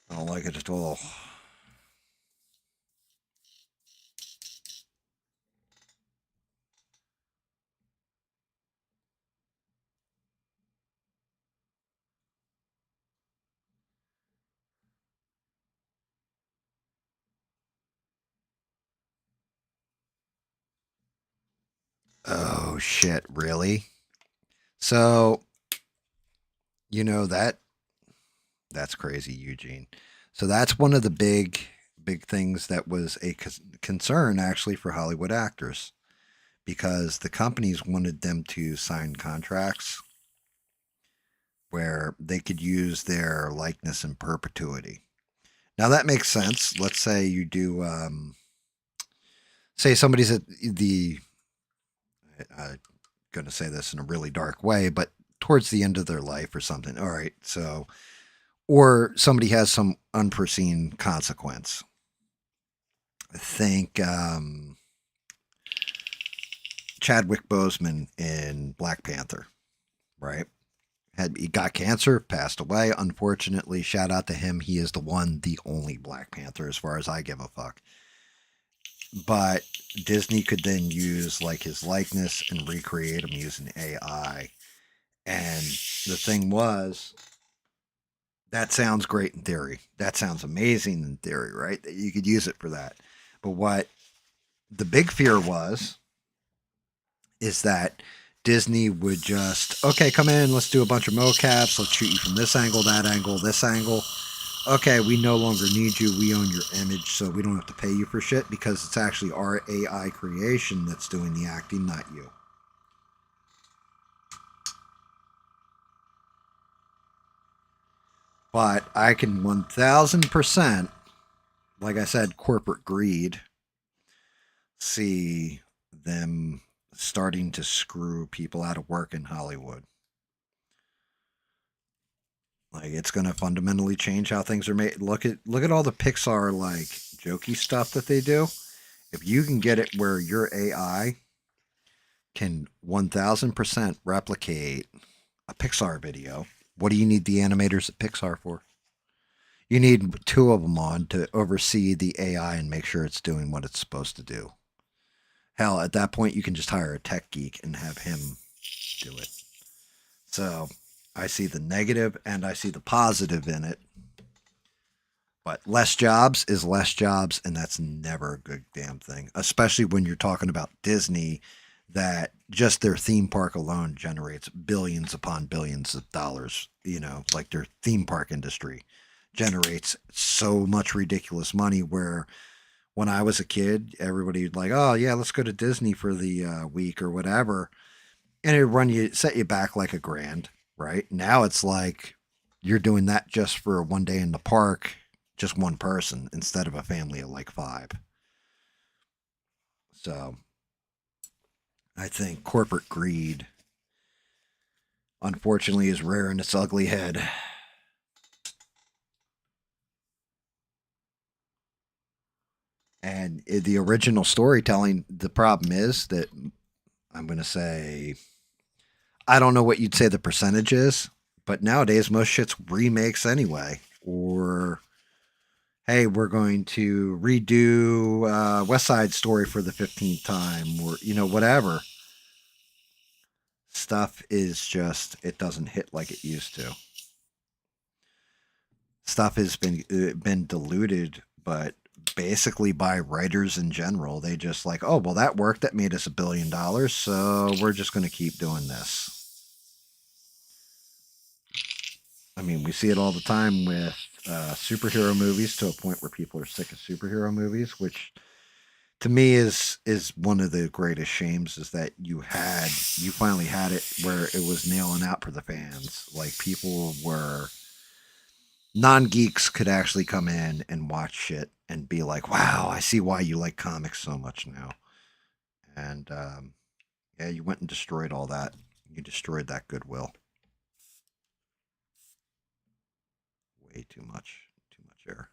[SPEAKER 1] I don't like it at all. Oh, shit. Really? So, you know, that's crazy, Eugene. So that's one of the big things that was a concern actually for Hollywood actors, because the companies wanted them to sign contracts where they could use their likeness in perpetuity. Now that makes sense. Let's say you do, say somebody's at the, I'm going to say this in a really dark way, but towards the end of their life or something. All right. So, or somebody has some unforeseen consequence. Think Chadwick Boseman in Black Panther, right? He got cancer, passed away. Unfortunately, shout out to him. He is the only Black Panther, as far as I give a fuck. But Disney could then use like his likeness and recreate him using AI. And the thing was, that sounds great in theory. That sounds amazing in theory, right? That you could use it for that. But what the big fear is that Disney would just, okay, come in, let's do a bunch of mocaps, let's shoot you from this angle, that angle, this angle. Okay, we no longer need you, we own your image, so we don't have to pay you for shit, because it's actually our AI creation that's doing the acting, not you. But I can 1000%, like I said, corporate greed, see them starting to screw people out of work in Hollywood. Like, it's going to fundamentally change how things are made. Look at all the Pixar like jokey stuff that they do. If you can get it where your AI can 1000% replicate a Pixar video, what do you need the animators at Pixar for? You need two of them on to oversee the AI and make sure it's doing what it's supposed to do. Hell, at that point, you can just hire a tech geek and have him do it. So I see the negative and I see the positive in it. But less jobs is less jobs, and that's never a good damn thing, especially when you're talking about Disney, that just their theme park alone generates billions upon billions of dollars. You know, like their theme park industry generates so much ridiculous money, where when I was a kid, everybody would like, oh yeah, let's go to Disney for the week or whatever. And it set you back like $1,000, right? Now it's like you're doing that just for one day in the park, just one person, instead of a family of like 5. So I think corporate greed, unfortunately, is rearing its ugly head. And the original storytelling, the problem is that I'm going to say, I don't know what you'd say the percentage is, but nowadays most shit's remakes anyway. Or, hey, we're going to redo West Side Story for the 15th time, or, you know, whatever. Stuff is just, it doesn't hit like it used to. Stuff has been diluted, but basically by writers in general. They just like, oh, well, that worked. That made us $1 billion. So we're just going to keep doing this. I mean, we see it all the time with superhero movies to a point where people are sick of superhero movies, which to me is one of the greatest shames, is that you finally had it where it was nailing out for the fans. Like, people were non-geeks could actually come in and watch shit and be like, wow, I see why you like comics so much now. And yeah, you went and destroyed all that. You destroyed that goodwill. Way too much air.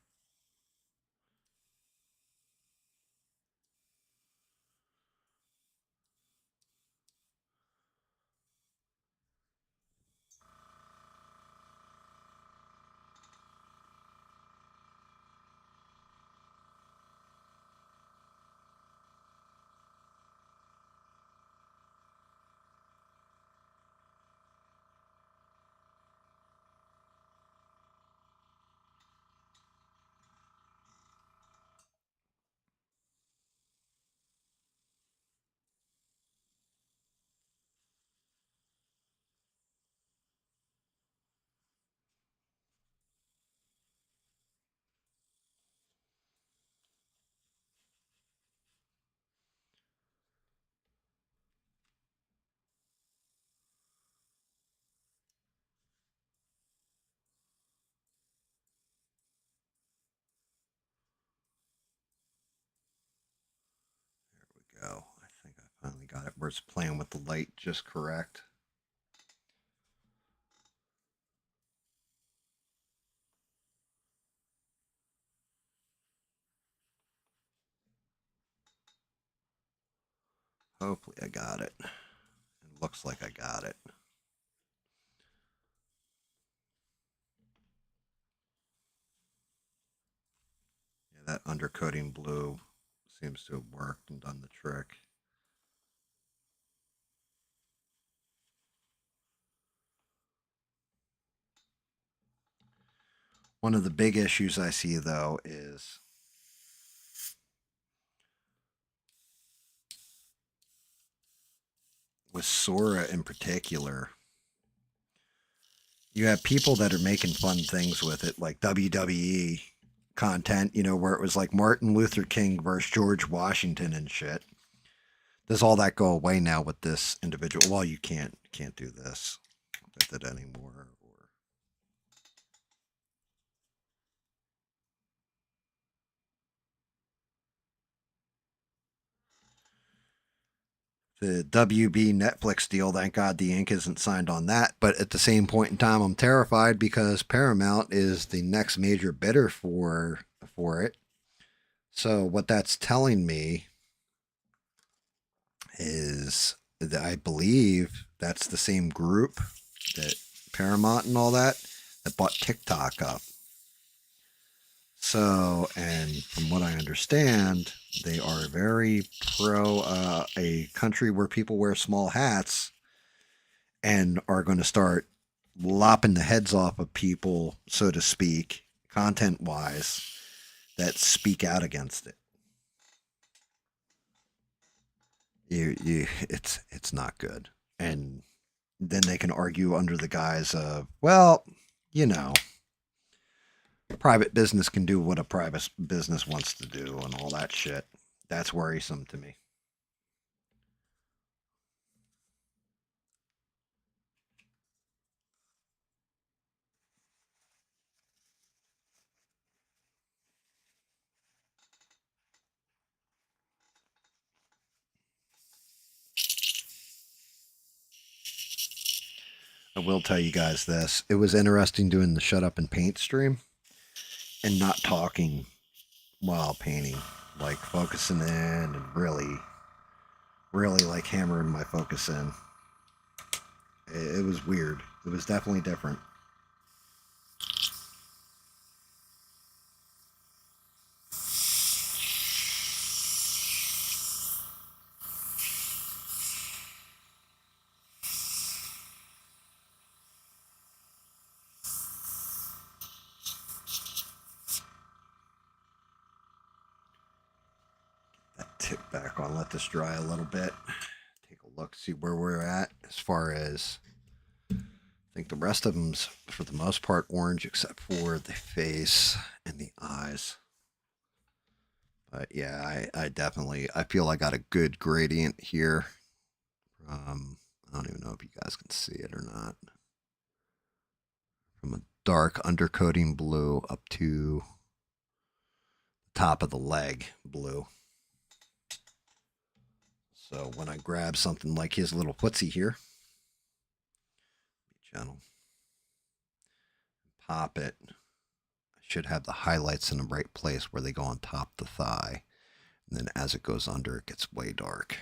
[SPEAKER 1] Go. I think I finally got it. Where it's playing with the light just correct. Hopefully I got it. It looks like I got it. Yeah, that undercoating blue seems to have worked and done the trick. One of the big issues I see, though, is with Sora in particular. You have people that are making fun things with it, like WWE content, where it was like Martin Luther King versus George Washington and shit. Does all that go away now with this individual? Well, you can't do this with it anymore. The WB Netflix deal, thank God the ink isn't signed on that. But at the same point in time, I'm terrified because Paramount is the next major bidder for it. So what that's telling me is that I believe that's the same group that Paramount and all that bought TikTok up. So, and from what I understand, they are very pro a country where people wear small hats, and are going to start lopping the heads off of people, so to speak, content-wise, that speak out against it. It's not good. And then they can argue under the guise of, well, private business can do what a private business wants to do and all that shit. That's worrisome to me. I will tell you guys this. It was interesting doing the Shut Up and Paint stream and not talking while painting, like focusing in and really like hammering my focus in. It was weird. It was definitely different. That tip back on, let this dry a little bit. Take a look, see where we're at as far as think the rest of them's, for the most part, orange, except for the face and the eyes. But yeah, I definitely, I feel I got a good gradient here. I don't even know if you guys can see it or not. From a dark undercoating blue up to the top of the leg blue. So when I grab something like his little footsie here, be gentle, pop it, I should have the highlights in the right place where they go on top of the thigh. And then as it goes under, it gets way dark.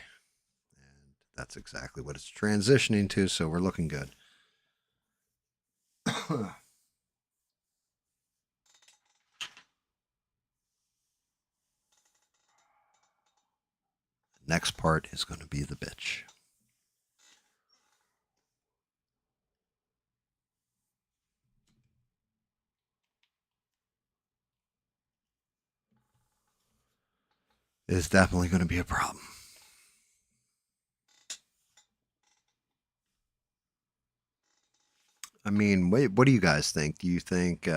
[SPEAKER 1] And that's exactly what it's transitioning to, so we're looking good. Next part is going to be the bitch. It's definitely going to be a problem. I mean, wait, what do you guys think? Do you think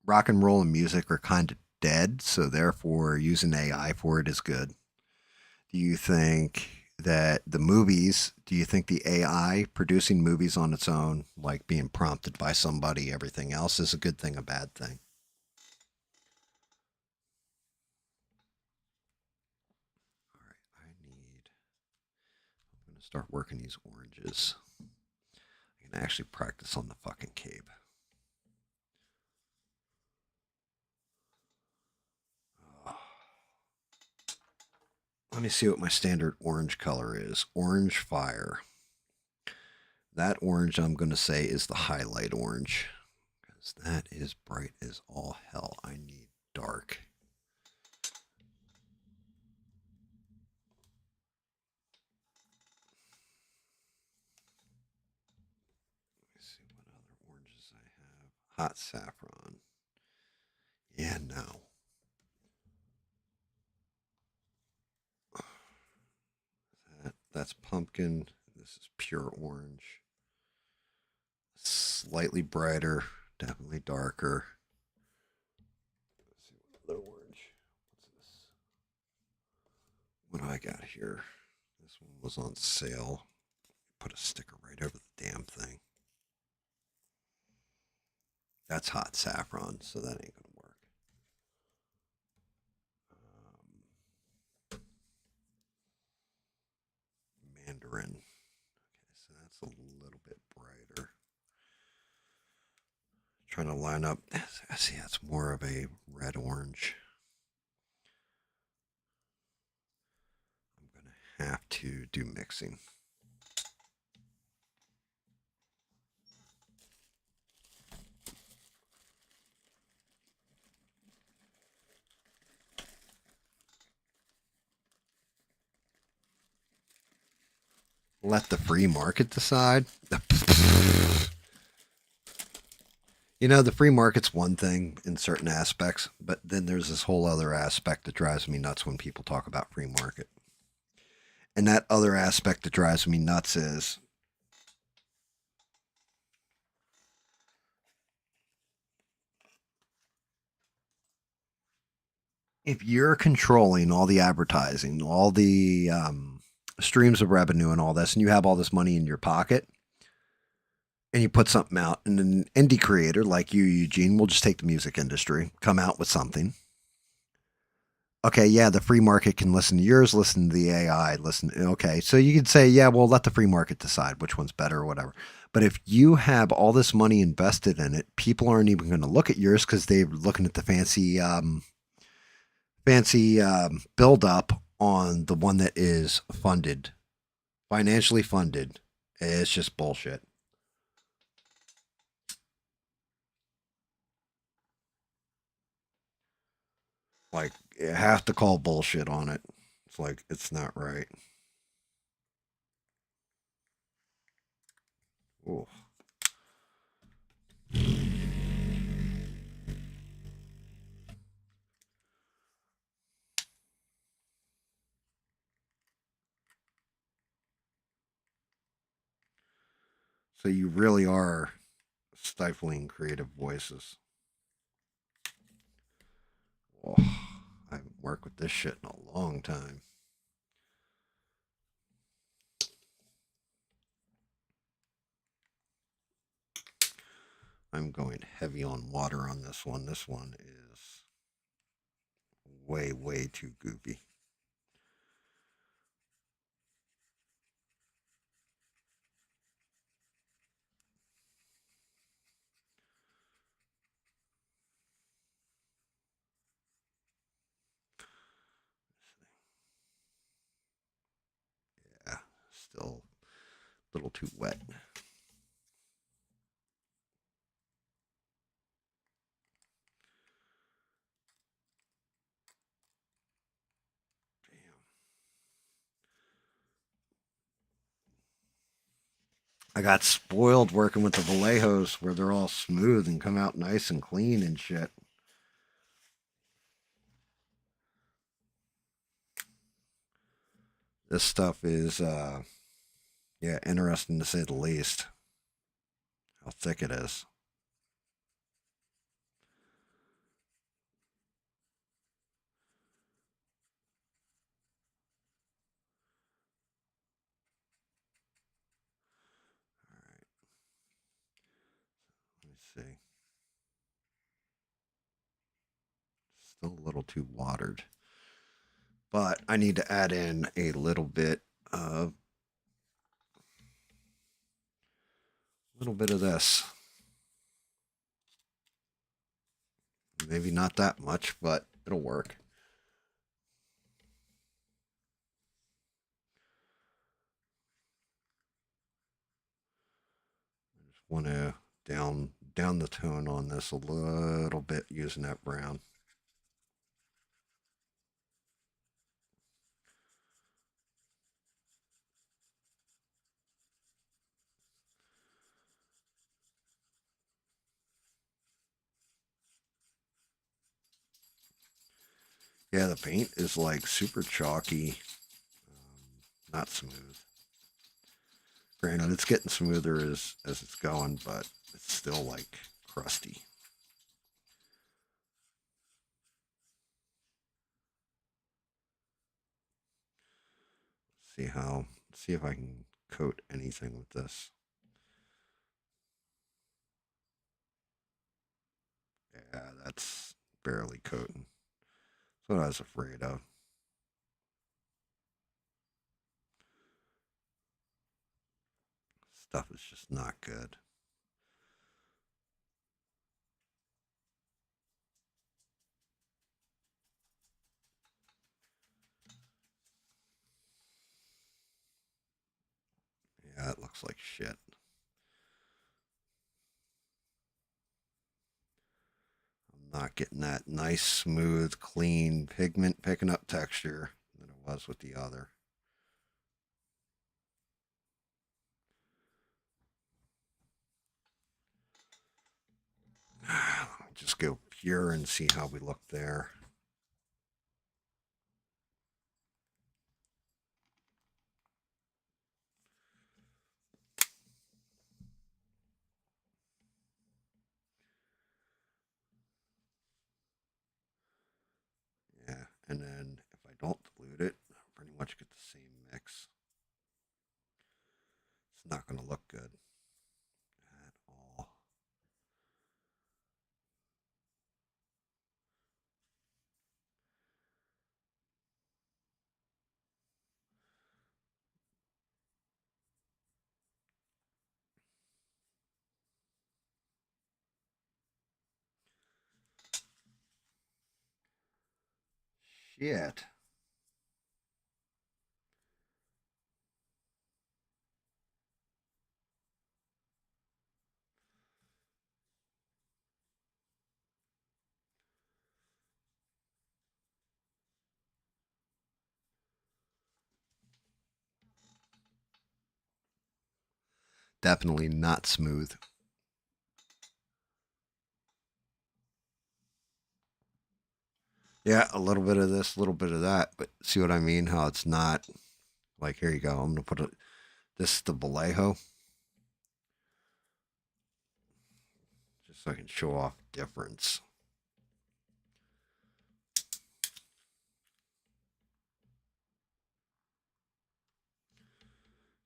[SPEAKER 1] rock and roll and music are kind of dead, so therefore using AI for it is good? Do you think that the movies, do you think the AI producing movies on its own, like being prompted by somebody, everything else, is a good thing, a bad thing? All right, I'm going to start working these oranges. I can actually practice on the fucking cape. Let me see what my standard orange color is. Orange fire. That orange I'm going to say is the highlight orange. Because that is bright as all hell. I need dark. Let me see what other oranges I have. Hot saffron. Yeah, no. That's pumpkin. This is pure orange. Slightly brighter, definitely darker. Let's see what other orange. What's this? What do I got here? This one was on sale. Put a sticker right over the damn thing. That's hot saffron, so that ain't gonna work. Mandarin. Okay, so that's a little bit brighter. Trying to line up. I see that's more of a red orange. I'm gonna have to do mixing. Let the free market decide. You know, the free market's one thing in certain aspects, but then there's this whole other aspect that drives me nuts when people talk about free market. And that other aspect that drives me nuts is if you're controlling all the advertising, all the streams of revenue and all this, and you have all this money in your pocket, and you put something out, and an indie creator like you, Eugene, will just take the music industry, come out with something. Okay, yeah, the free market can listen to yours, listen to the AI, listen. Okay, so you could say, yeah, well, let the free market decide which one's better or whatever. But if you have all this money invested in it, people aren't even going to look at yours because they're looking at the fancy build up on the one that is funded, financially funded. It's just bullshit. Like, you have to call bullshit on it. It's like, it's not right. Ooh. So you really are stifling creative voices. Oh, I haven't worked with this shit in a long time. I'm going heavy on water on this one. This one is way, way too goopy. Yeah, still a little too wet. I got spoiled working with the Vallejos where they're all smooth and come out nice and clean and shit. This stuff is, yeah, interesting to say the least. How thick it is. All right. Let me see. Still a little too watered. But I need to add in a little bit of this. Maybe not that much, but it'll work. I just want to down the tone on this a little bit using that brown. Yeah, the paint is like super chalky, not smooth. Granted, it's getting smoother as it's going, but it's still like crusty. See if I can coat anything with this. Yeah, that's barely coating. That's what I was afraid of. Stuff is just not good. Yeah, it looks like shit. I'm not getting that nice, smooth, clean pigment picking up texture that it was with the other. Let me just go pure and see how we look there. Yeah, and then if I don't dilute it, I pretty much get the same mix. It's not going to look good at all. Shit. Definitely not smooth. Yeah, a little bit of this, a little bit of that, but see what I mean? How it's not like, here you go. I'm gonna put this is the Vallejo. so I can show off difference.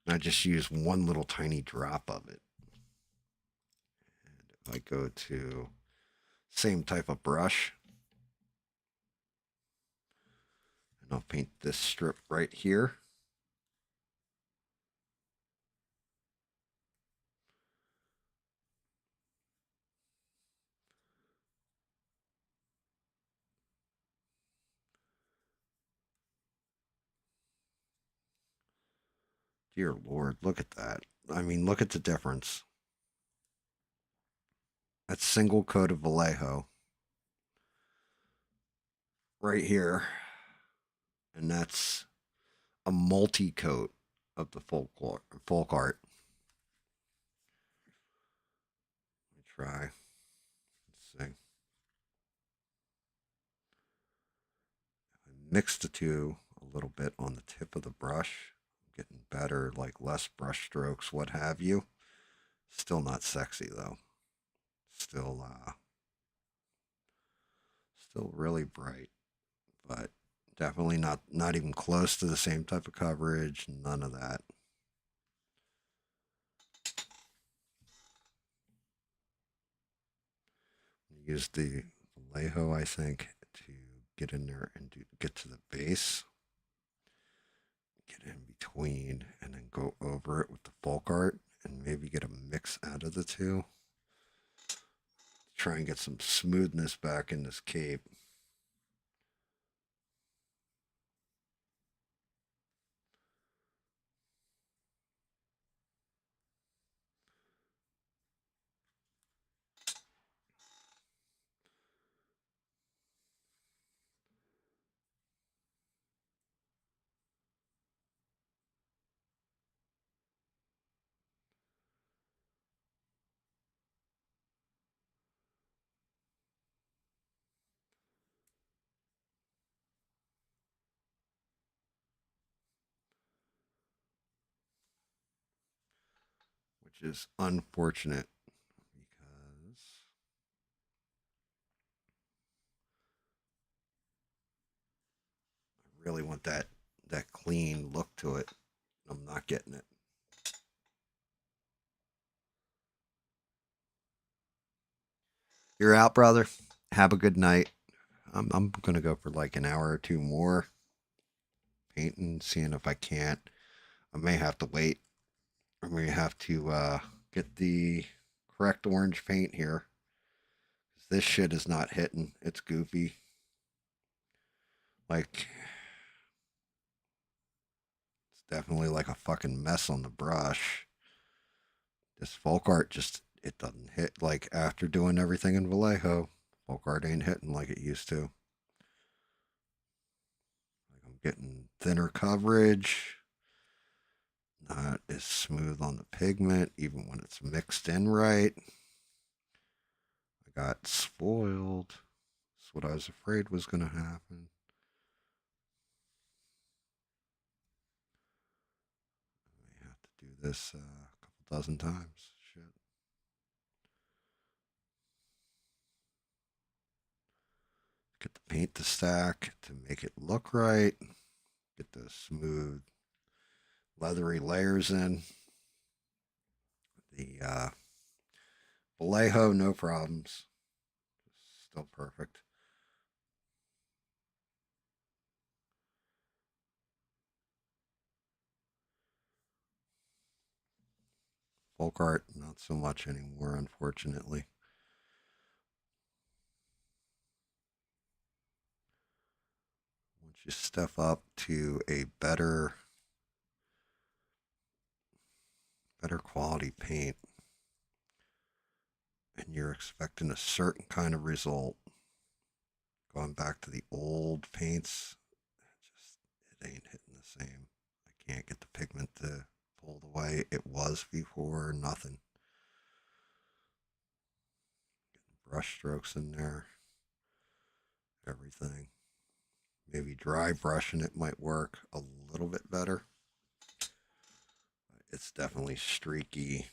[SPEAKER 1] I just use one little tiny drop of it. And if I go to same type of brush, and I'll paint this strip right here. Dear Lord, look at that. I mean, look at the difference. That's single coat of Vallejo right here. And that's a multi-coat of the folk art. Let me try. Let's see. I mix the two a little bit on the tip of the brush. I'm getting better, like less brush strokes, what have you. Still not sexy though. Still really bright, but definitely not even close to the same type of coverage. None of that. Use the Vallejo, I think, to get in there and get to the base. Get in between and then go over it with the folk art and maybe get a mix out of the two. Try and get some smoothness back in this cape. Which is unfortunate because I really want that clean look to it. I'm not getting it. You're out, brother. Have a good night. I'm gonna go for like an hour or two more painting, seeing if I can't. I may have to wait. I may have to get the correct orange paint here. This shit is not hitting. It's goofy. Like, it's definitely like a fucking mess on the brush. This folk art just, it doesn't hit. Like, after doing everything in Vallejo, folk art ain't hitting like it used to. Like, I'm getting thinner coverage. Not as smooth on the pigment, even when it's mixed in right. I got spoiled. That's what I was afraid was going to happen. I may have to do this a couple dozen times. Shit. Get the paint to stack to make it look right. Get those smooth, leathery layers in. The Vallejo, no problems. Still perfect. Folk art, not so much anymore, unfortunately. Once you step up to a better quality paint, and you're expecting a certain kind of result, going back to the old paints, it ain't hitting the same. I can't get the pigment to pull the way it was before. Nothing. Getting brush strokes in there. Everything. Maybe dry brushing it might work a little bit better. It's definitely streaky.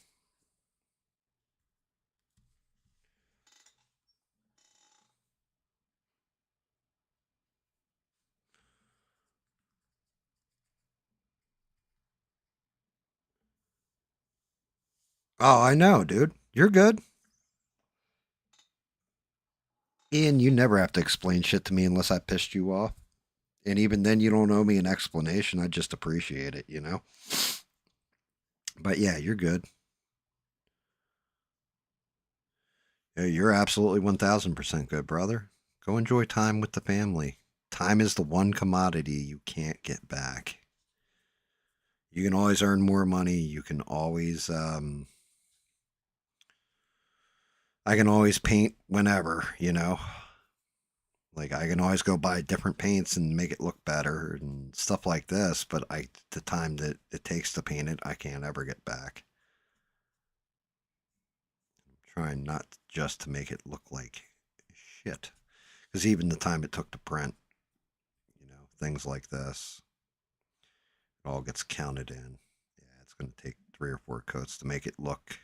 [SPEAKER 1] Oh, I know, dude. You're good. Ian, you never have to explain shit to me unless I pissed you off. And even then, you don't owe me an explanation. I just appreciate it, you know? But yeah, you're good. Yeah, you're absolutely 1000% good, brother. Go enjoy time with the family. Time is the one commodity you can't get back. You can always earn more money. You can always, I can always paint whenever, you know? Like I can always go buy different paints and make it look better and stuff like this, but the time that it takes to paint it, I can't ever get back. I'm trying not just to make it look like shit. Because even the time it took to print, you know, things like this, it all gets counted in. Yeah, it's going to take 3 or 4 coats to make it look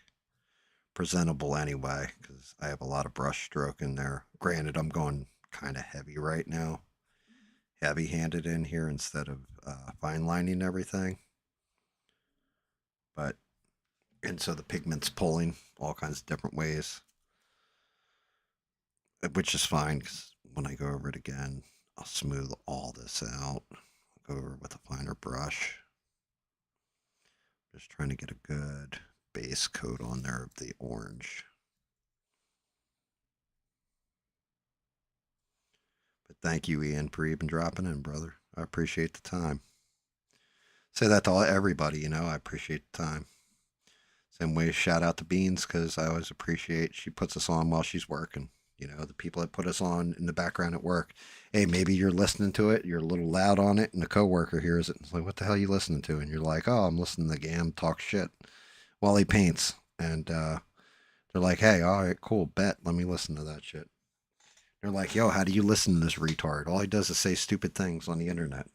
[SPEAKER 1] presentable anyway, because I have a lot of brush stroke in there. Granted, I'm going kind of heavy right now, heavy handed in here instead of fine lining everything. But, and so the pigment's pulling all kinds of different ways, which is fine because when I go over it again, I'll smooth all this out, go over it with a finer brush. Just trying to get a good base coat on there of the orange. But thank you, Ian, for even dropping in, brother. I appreciate the time. Say that to everybody, you know, I appreciate the time. Same way, shout out to Beans, because I always appreciate she puts us on while she's working. You know, the people that put us on in the background at work. Hey, maybe you're listening to it, you're a little loud on it, and a coworker hears it. It's like, what the hell are you listening to? And you're like, oh, I'm listening to GAM talk shit while he paints. And they're like, hey, all right, cool, bet. Let me listen to that shit. They're like, yo, how do you listen to this retard? All he does is say stupid things on the internet.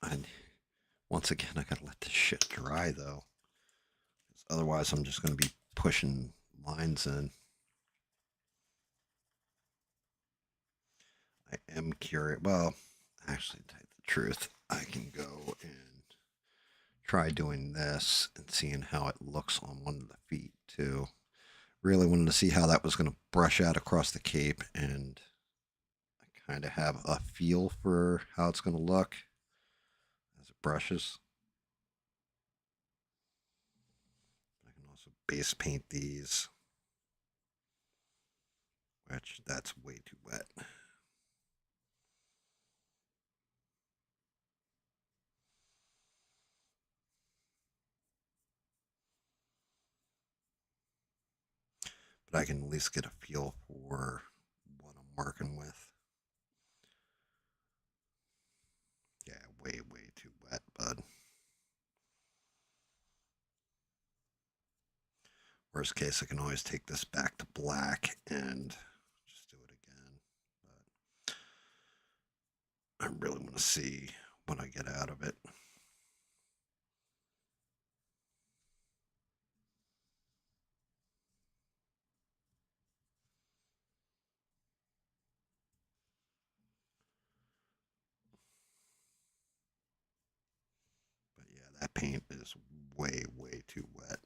[SPEAKER 1] And once again, I gotta let this shit dry though. Otherwise, I'm just gonna be pushing lines in. I am curious. Well, actually, to tell you the truth, I can go and try doing this and seeing how it looks on one of the feet too. Really wanted to see how that was going to brush out across the cape, and I kind of have a feel for how it's going to look as it brushes. I can also base paint these, which that's way too wet. But I can at least get a feel for what I'm working with. Yeah, way, way too wet, bud. Worst case, I can always take this back to black and just do it again. But I really want to see what I get out of it. But yeah, that paint is way, way too wet.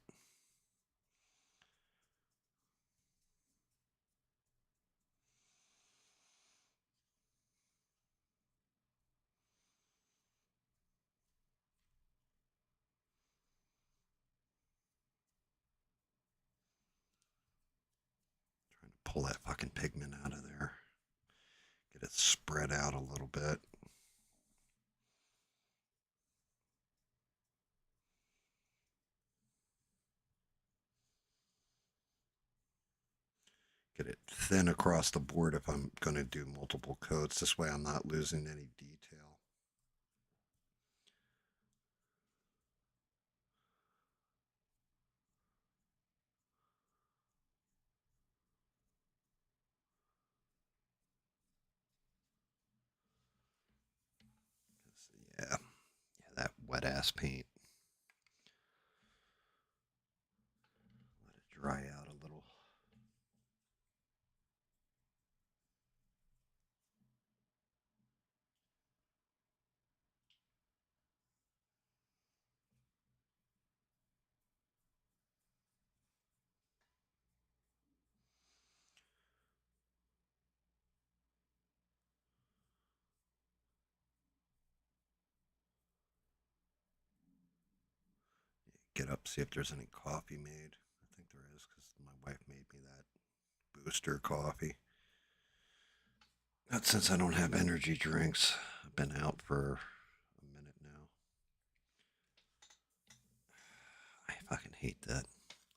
[SPEAKER 1] Trying to pull that fucking pigment out of there. Get it spread out a little bit. Get it thin across the board if I'm going to do multiple coats. This way I'm not losing any detail. Yeah, that wet ass paint. Let it dry out a little. get up, see if there's any coffee made. I think there is because my wife made me that booster coffee. Not since I don't have energy drinks. I've been out for a minute now. I fucking hate that.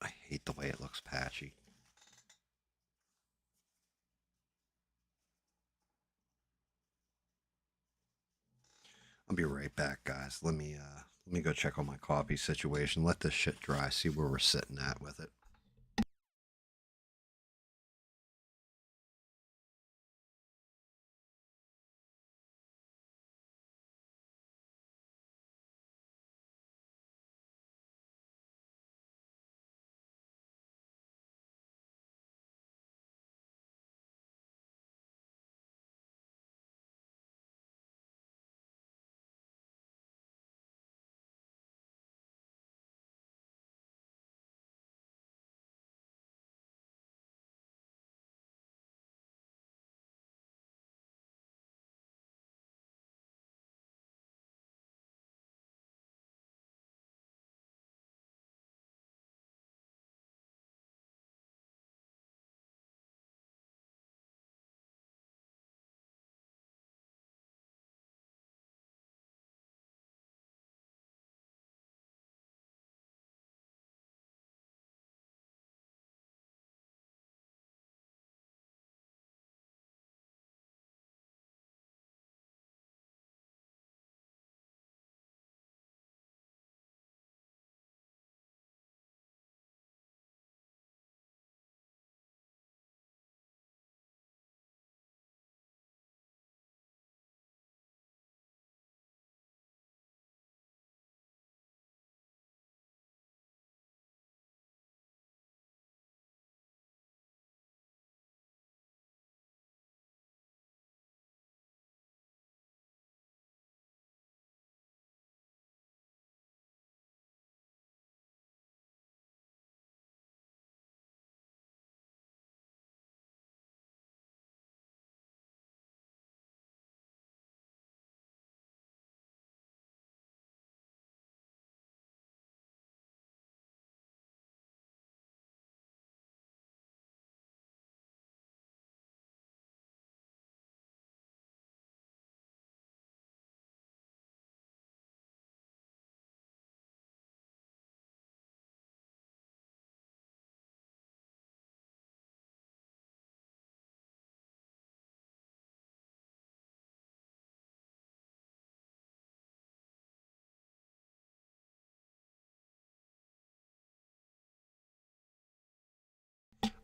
[SPEAKER 1] I hate the way it looks patchy. I'll be right back, guys. Let me go check on my coffee situation. Let this shit dry. See where we're sitting at with it.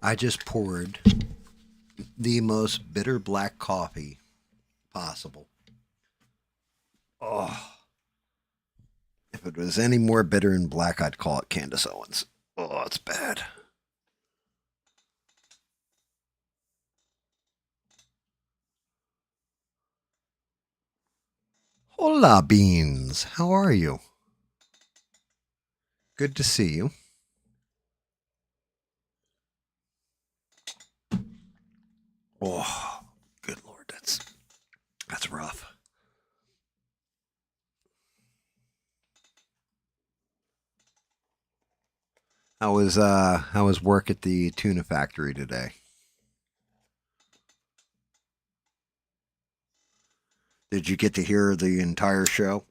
[SPEAKER 1] I just poured the most bitter black coffee possible. Oh. If it was any more bitter and black, I'd call it Condace Owens. Oh, it's bad. Hola, Beans. How are you? Good to see you. Oh, good Lord, that's rough. How was work at the tuna factory today? Did you get to hear the entire show?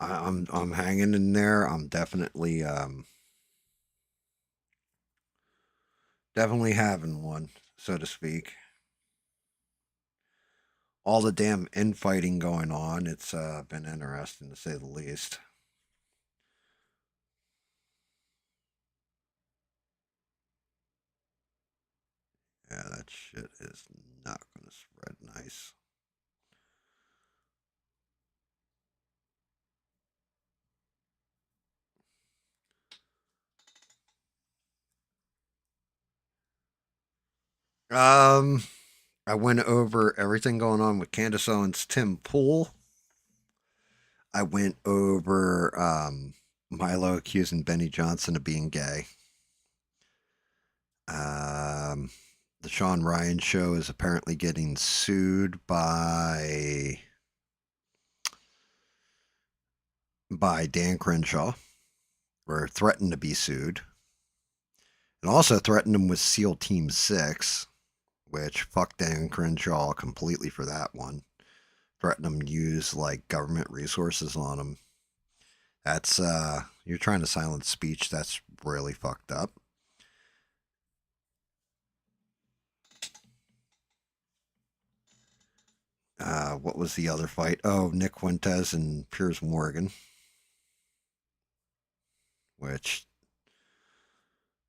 [SPEAKER 1] I'm hanging in there. I'm definitely definitely having one, so to speak. All the damn infighting going on. It's been interesting to say the least. Yeah, that shit is not going to spread nice. I went over everything going on with Candace Owens, Tim Pool. I went over Milo accusing Benny Johnson of being gay. The Sean Ryan show is apparently getting sued by by Dan Crenshaw, or threatened to be sued, and also threatened him with SEAL Team 6, which fuck Dan Crenshaw completely for that one. Threatened him to use like government resources on him. That's you're trying to silence speech. That's really fucked up. What was the other fight? Oh, Nick Fuentes and Piers Morgan. Which,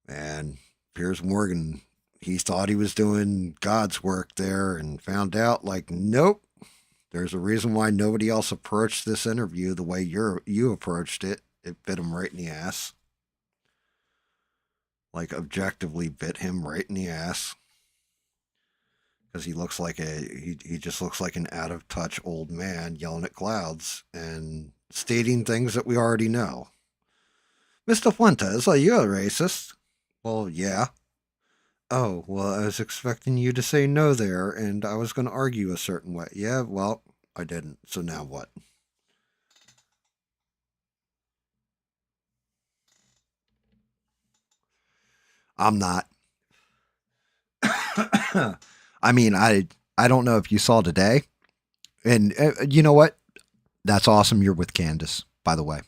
[SPEAKER 1] man, Piers Morgan, he thought he was doing God's work there and found out, like, nope. There's a reason why nobody else approached this interview the way you approached it. It bit him right in the ass. Like, objectively bit him right in the ass. Because he looks like he just looks like an out of touch old man yelling at clouds and stating things that we already know. Mr. Fuentes, are you a racist? Well, yeah. Oh, well, I was expecting you to say no there, and I was going to argue a certain way. Yeah, well, I didn't. So now what? I'm not. I mean, I don't know if you saw today. And you know what? That's awesome. You're with Condace, by the way.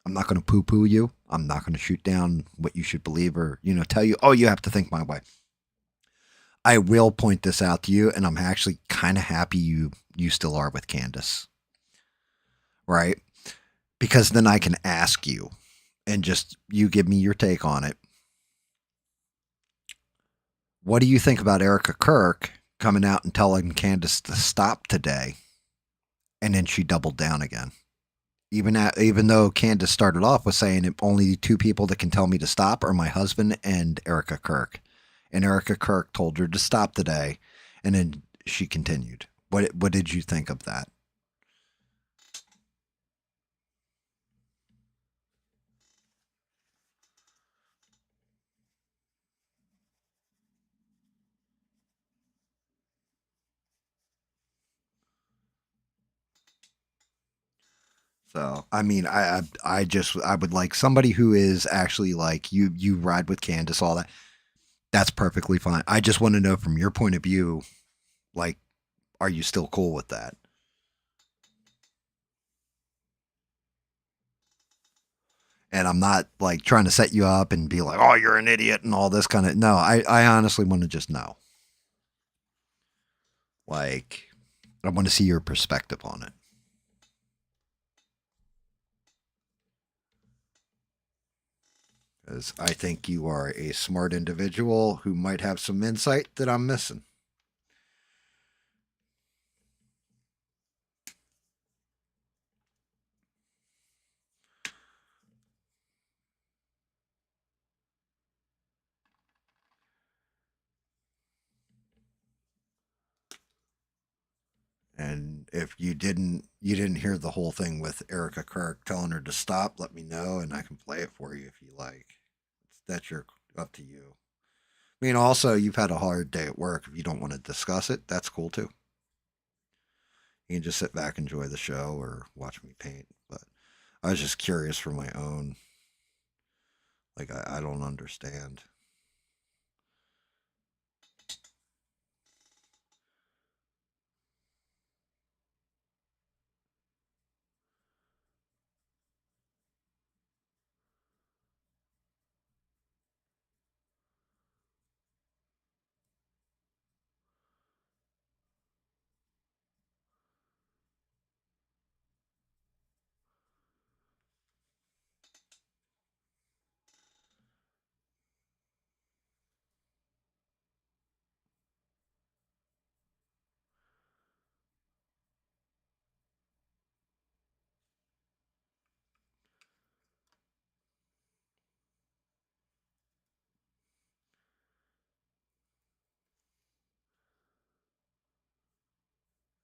[SPEAKER 1] I'm not going to poo-poo you. I'm not going to shoot down what you should believe or, tell you, oh, you have to think my way. I will point this out to you, and I'm actually kind of happy you still are with Condace. Right? Because then I can ask you and just you give me your take on it. What do you think about Erica Kirk coming out and telling Condace to stop today? And then she doubled down again. Even though Condace started off with saying only two people that can tell me to stop are my husband and Erica Kirk. And Erica Kirk told her to stop today, and then she continued. What did you think of that? So, I mean, I would like somebody who is actually like you ride with Condace, all that. That's perfectly fine. I just want to know from your point of view, like, are you still cool with that? And I'm not like trying to set you up and be like, oh, you're an idiot and all this kind of. No, I honestly want to just know. Like, I want to see your perspective on it. Because I think you are a smart individual who might have some insight that I'm missing. And if you didn't hear the whole thing with Erica Kirk telling her to stop, let me know and I can play it for you if you like. That's up to you. I mean, also you've had a hard day at work. If you don't want to discuss it, that's cool too. You can just sit back, enjoy the show, or watch me paint. But I was just curious for my own. Like I don't understand.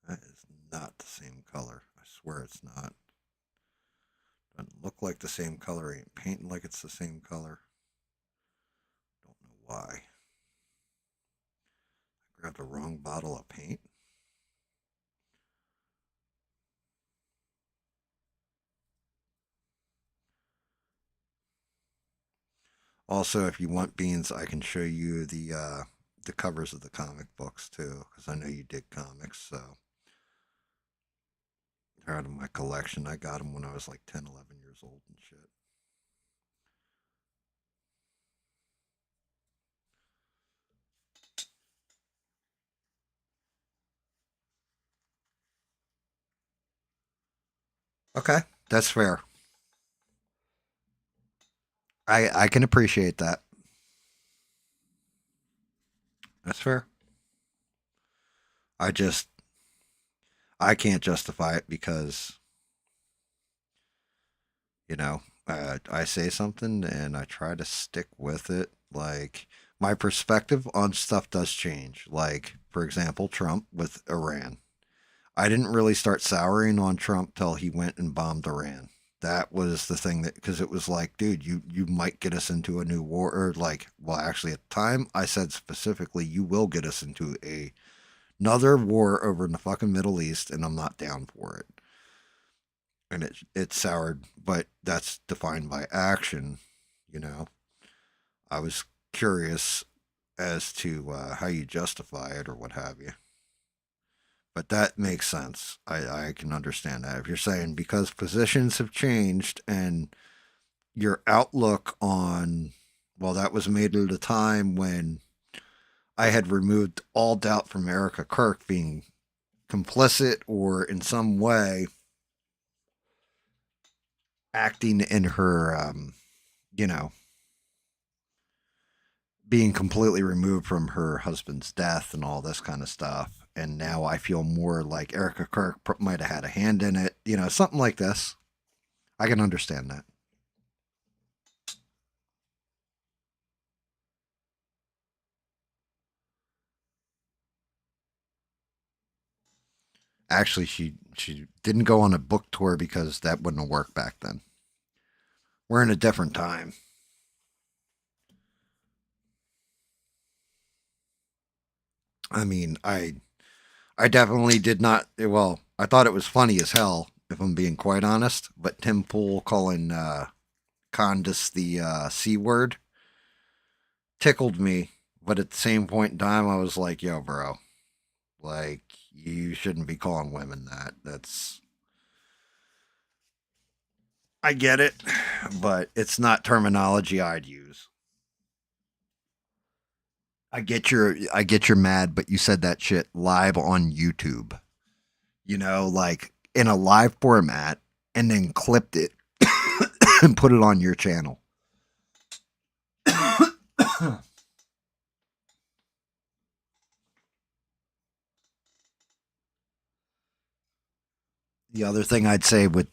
[SPEAKER 1] That is not the same color. I swear it's not. Doesn't look like the same color. Ain't painting like it's the same color. Don't know why. I grabbed the wrong bottle of paint. Also, if you want beans, I can show you the covers of the comic books too, because I know you dig comics. So they're out of my collection. I got them when I was like 10, 11 years old and shit. Okay, that's fair. I can appreciate that. That's fair. I just I can't justify it because I say something and I try to stick with it. Like my perspective on stuff does change. Like for example, Trump with Iran. I didn't really start souring on Trump till he went and bombed Iran. That was the thing that because it was like, dude, you might get us into a new war, or like, well, actually, at the time, I said specifically, you will get us into another war over in the fucking Middle East, and I'm not down for it. And it soured, but that's defined by action. You know, I was curious as to how you justify it or what have you. But that makes sense. I can understand that. If you're saying because positions have changed and your outlook on, well, that was made at a time when I had removed all doubt from Erica Kirk being complicit or in some way acting in her, you know, being completely removed from her husband's death and all this kind of stuff. And now I feel more like Erica Kirk might have had a hand in it, something like this. I can understand that. Actually, she didn't go on a book tour because that wouldn't have worked back then. We're in a different time. I mean, I definitely did not. Well, I thought it was funny as hell, if I'm being quite honest. But Tim Pool calling Condace the C word tickled me. But at the same point in time, I was like, yo, bro, like, you shouldn't be calling women that. That's. I get it, but it's not terminology I'd use. I get you're mad, but you said that shit live on YouTube. Like in a live format and then clipped it and put it on your channel. The other thing I'd say with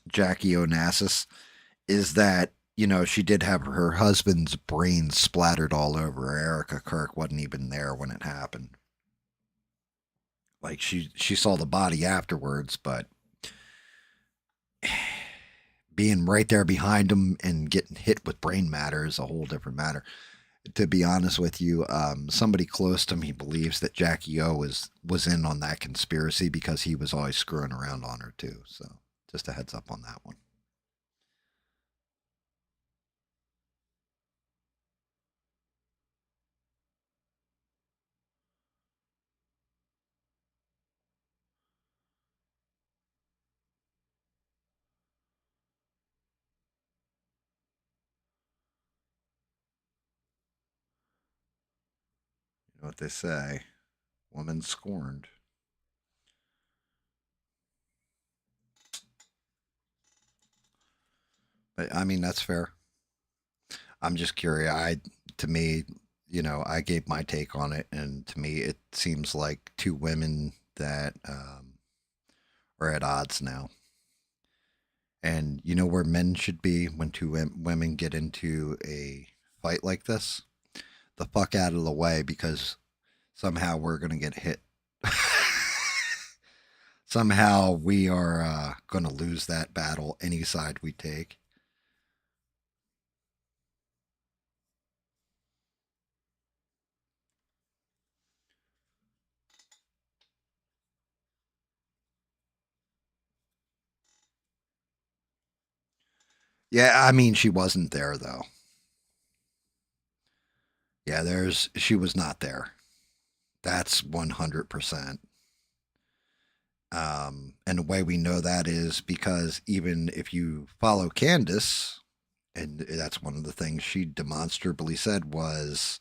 [SPEAKER 1] Jackie Onassis is that she did have her husband's brains splattered all over. Erica Kirk wasn't even there when it happened. Like she saw the body afterwards, but being right there behind him and getting hit with brain matter is a whole different matter. To be honest with you, somebody close to me believes that Jackie O was in on that conspiracy because he was always screwing around on her too. So just a heads up on that one. You know what they say? Woman scorned. But I mean, that's fair. I'm just curious. To me, I gave my take on it, and to me, it seems like two women that are at odds now. And you know where men should be when two women get into a fight like this? The fuck out of the way because somehow we're going to get hit. Somehow we are going to lose that battle any side we take. Yeah, I mean, she wasn't there though. Yeah, she was not there. That's 100%. And the way we know that is because even if you follow Candace, and that's one of the things she demonstrably said was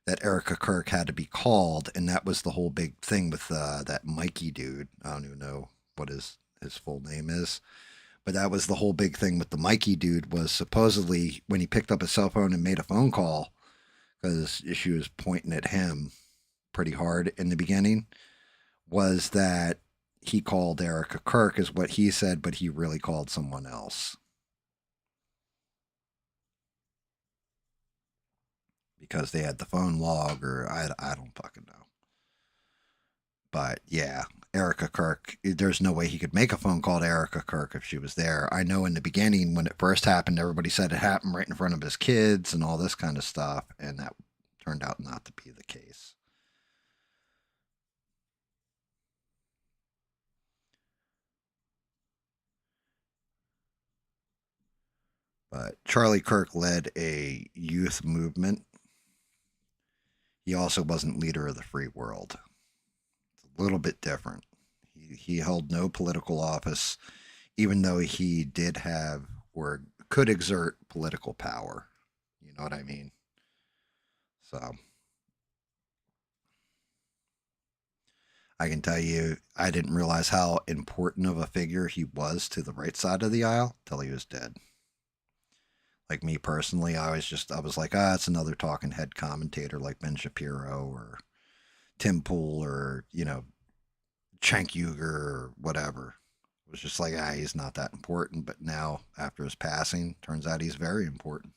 [SPEAKER 1] that Erica Kirk had to be called, and that was the whole big thing with that Mikey dude. I don't even know what his full name is, but that was the whole big thing with the Mikey dude was supposedly when he picked up his cell phone and made a phone call because she was pointing at him pretty hard in the beginning, was that he called Erica Kirk is what he said, but he really called someone else. Because they had the phone log, or I don't fucking know. But yeah, Erica Kirk, there's no way he could make a phone call to Erica Kirk if she was there. I know in the beginning when it first happened, everybody said it happened right in front of his kids and all this kind of stuff, and that turned out not to be the case. But Charlie Kirk led a youth movement. He also wasn't leader of the free world. It's a little bit different. He held no political office, even though he did have or could exert political power. You know what I mean? So I can tell you, I didn't realize how important of a figure he was to the right side of the aisle till he was dead. Like me personally, I was like, it's another talking head commentator like Ben Shapiro or Tim Pool or, Cenk Uygur or whatever. It was just like, he's not that important. But now, after his passing, turns out he's very important.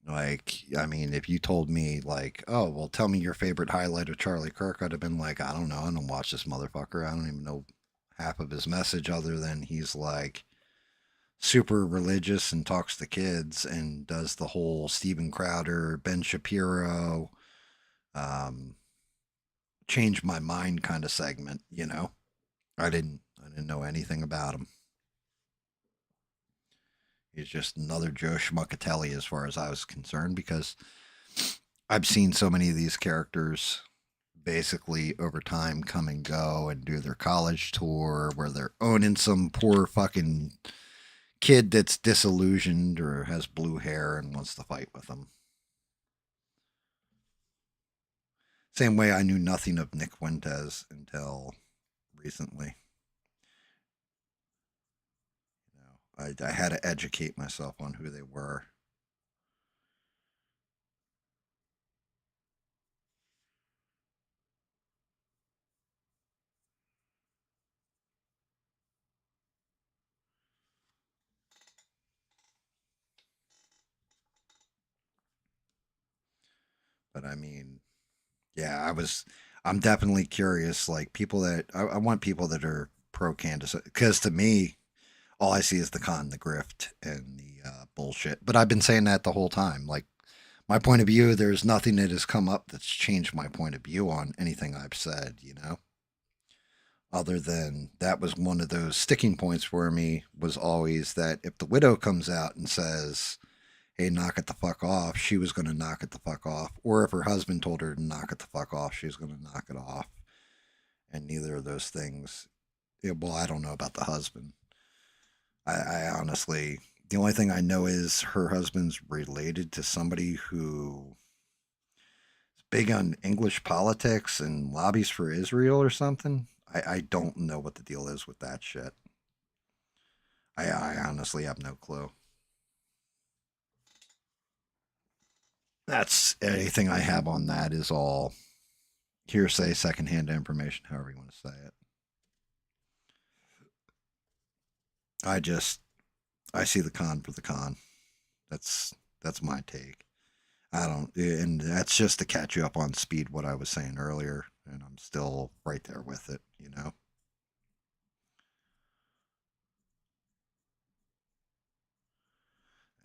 [SPEAKER 1] Like, I mean, if you told me, like, oh, well, tell me your favorite highlight of Charlie Kirk, I'd have been like, I don't know. I don't watch this motherfucker. I don't even know half of his message other than he's like super religious and talks to kids and does the whole Steven Crowder, Ben Shapiro, change my mind kind of segment, I didn't know anything about him. He's just another Joe Schmuckatelli as far as I was concerned because I've seen so many of these characters basically over time come and go and do their college tour where they're owning some poor fucking kid that's disillusioned or has blue hair and wants to fight with them. Same way I knew nothing of Nick Fuentes until recently. I had to educate myself on who they were. But I mean, yeah, I'm definitely curious. Like people that, I want people that are pro Candace because to me, all I see is the con, the grift, and the bullshit. But I've been saying that the whole time. Like, my point of view, there's nothing that has come up that's changed my point of view on anything I've said, Other than that was one of those sticking points for me was always that if the widow comes out and says, hey, knock it the fuck off, she was going to knock it the fuck off. Or if her husband told her to knock it the fuck off, she was going to knock it off. And neither of those things, well, I don't know about the husband. I honestly, the only thing I know is her husband's related to somebody who is big on English politics and lobbies for Israel or something. I don't know what the deal is with that shit. I honestly have no clue. That's anything I have on that is all hearsay, secondhand information, however you want to say it. I see the con for the con. That's my take. I don't, and that's just to catch you up on speed what I was saying earlier, and I'm still right there with it,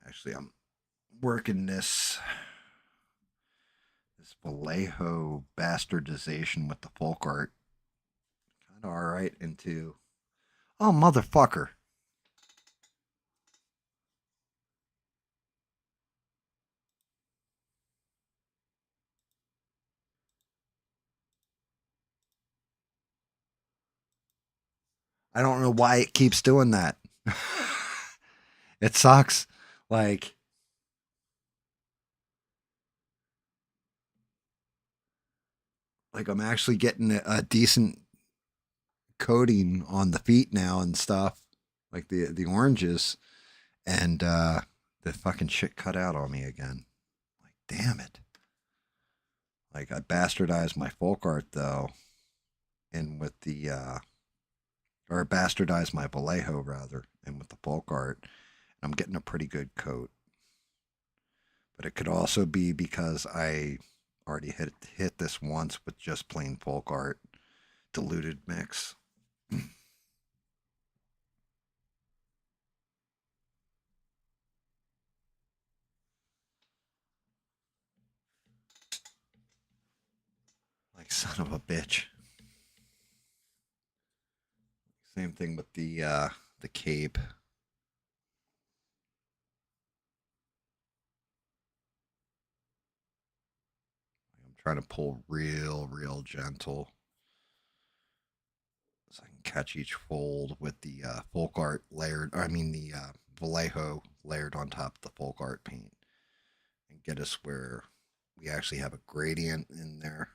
[SPEAKER 1] Actually, I'm working this Vallejo bastardization with the folk art kind of all right into. Oh, motherfucker. I don't know why it keeps doing that. It sucks. Like, I'm actually getting a decent coating on the feet now and stuff, like the oranges, and the fucking shit cut out on me again. Like, damn it. Like, I bastardized my folk art though, and with the or bastardized my Vallejo rather, and with the folk art, I'm getting a pretty good coat. But it could also be because I already hit this once with just plain folk art diluted mix. Like, son of a bitch. Same thing with the cape. I'm trying to pull real gentle, so I can catch each fold with the folk art layered. I mean the Vallejo layered on top of the folk art paint, and get us where we actually have a gradient in there.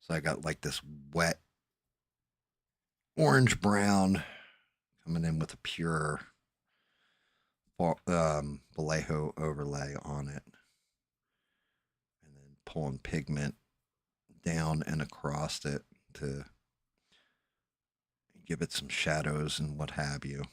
[SPEAKER 1] So I got like this wet orange brown coming in with a pure Vallejo overlay on it, and then pulling pigment down and across it to give it some shadows and what have you.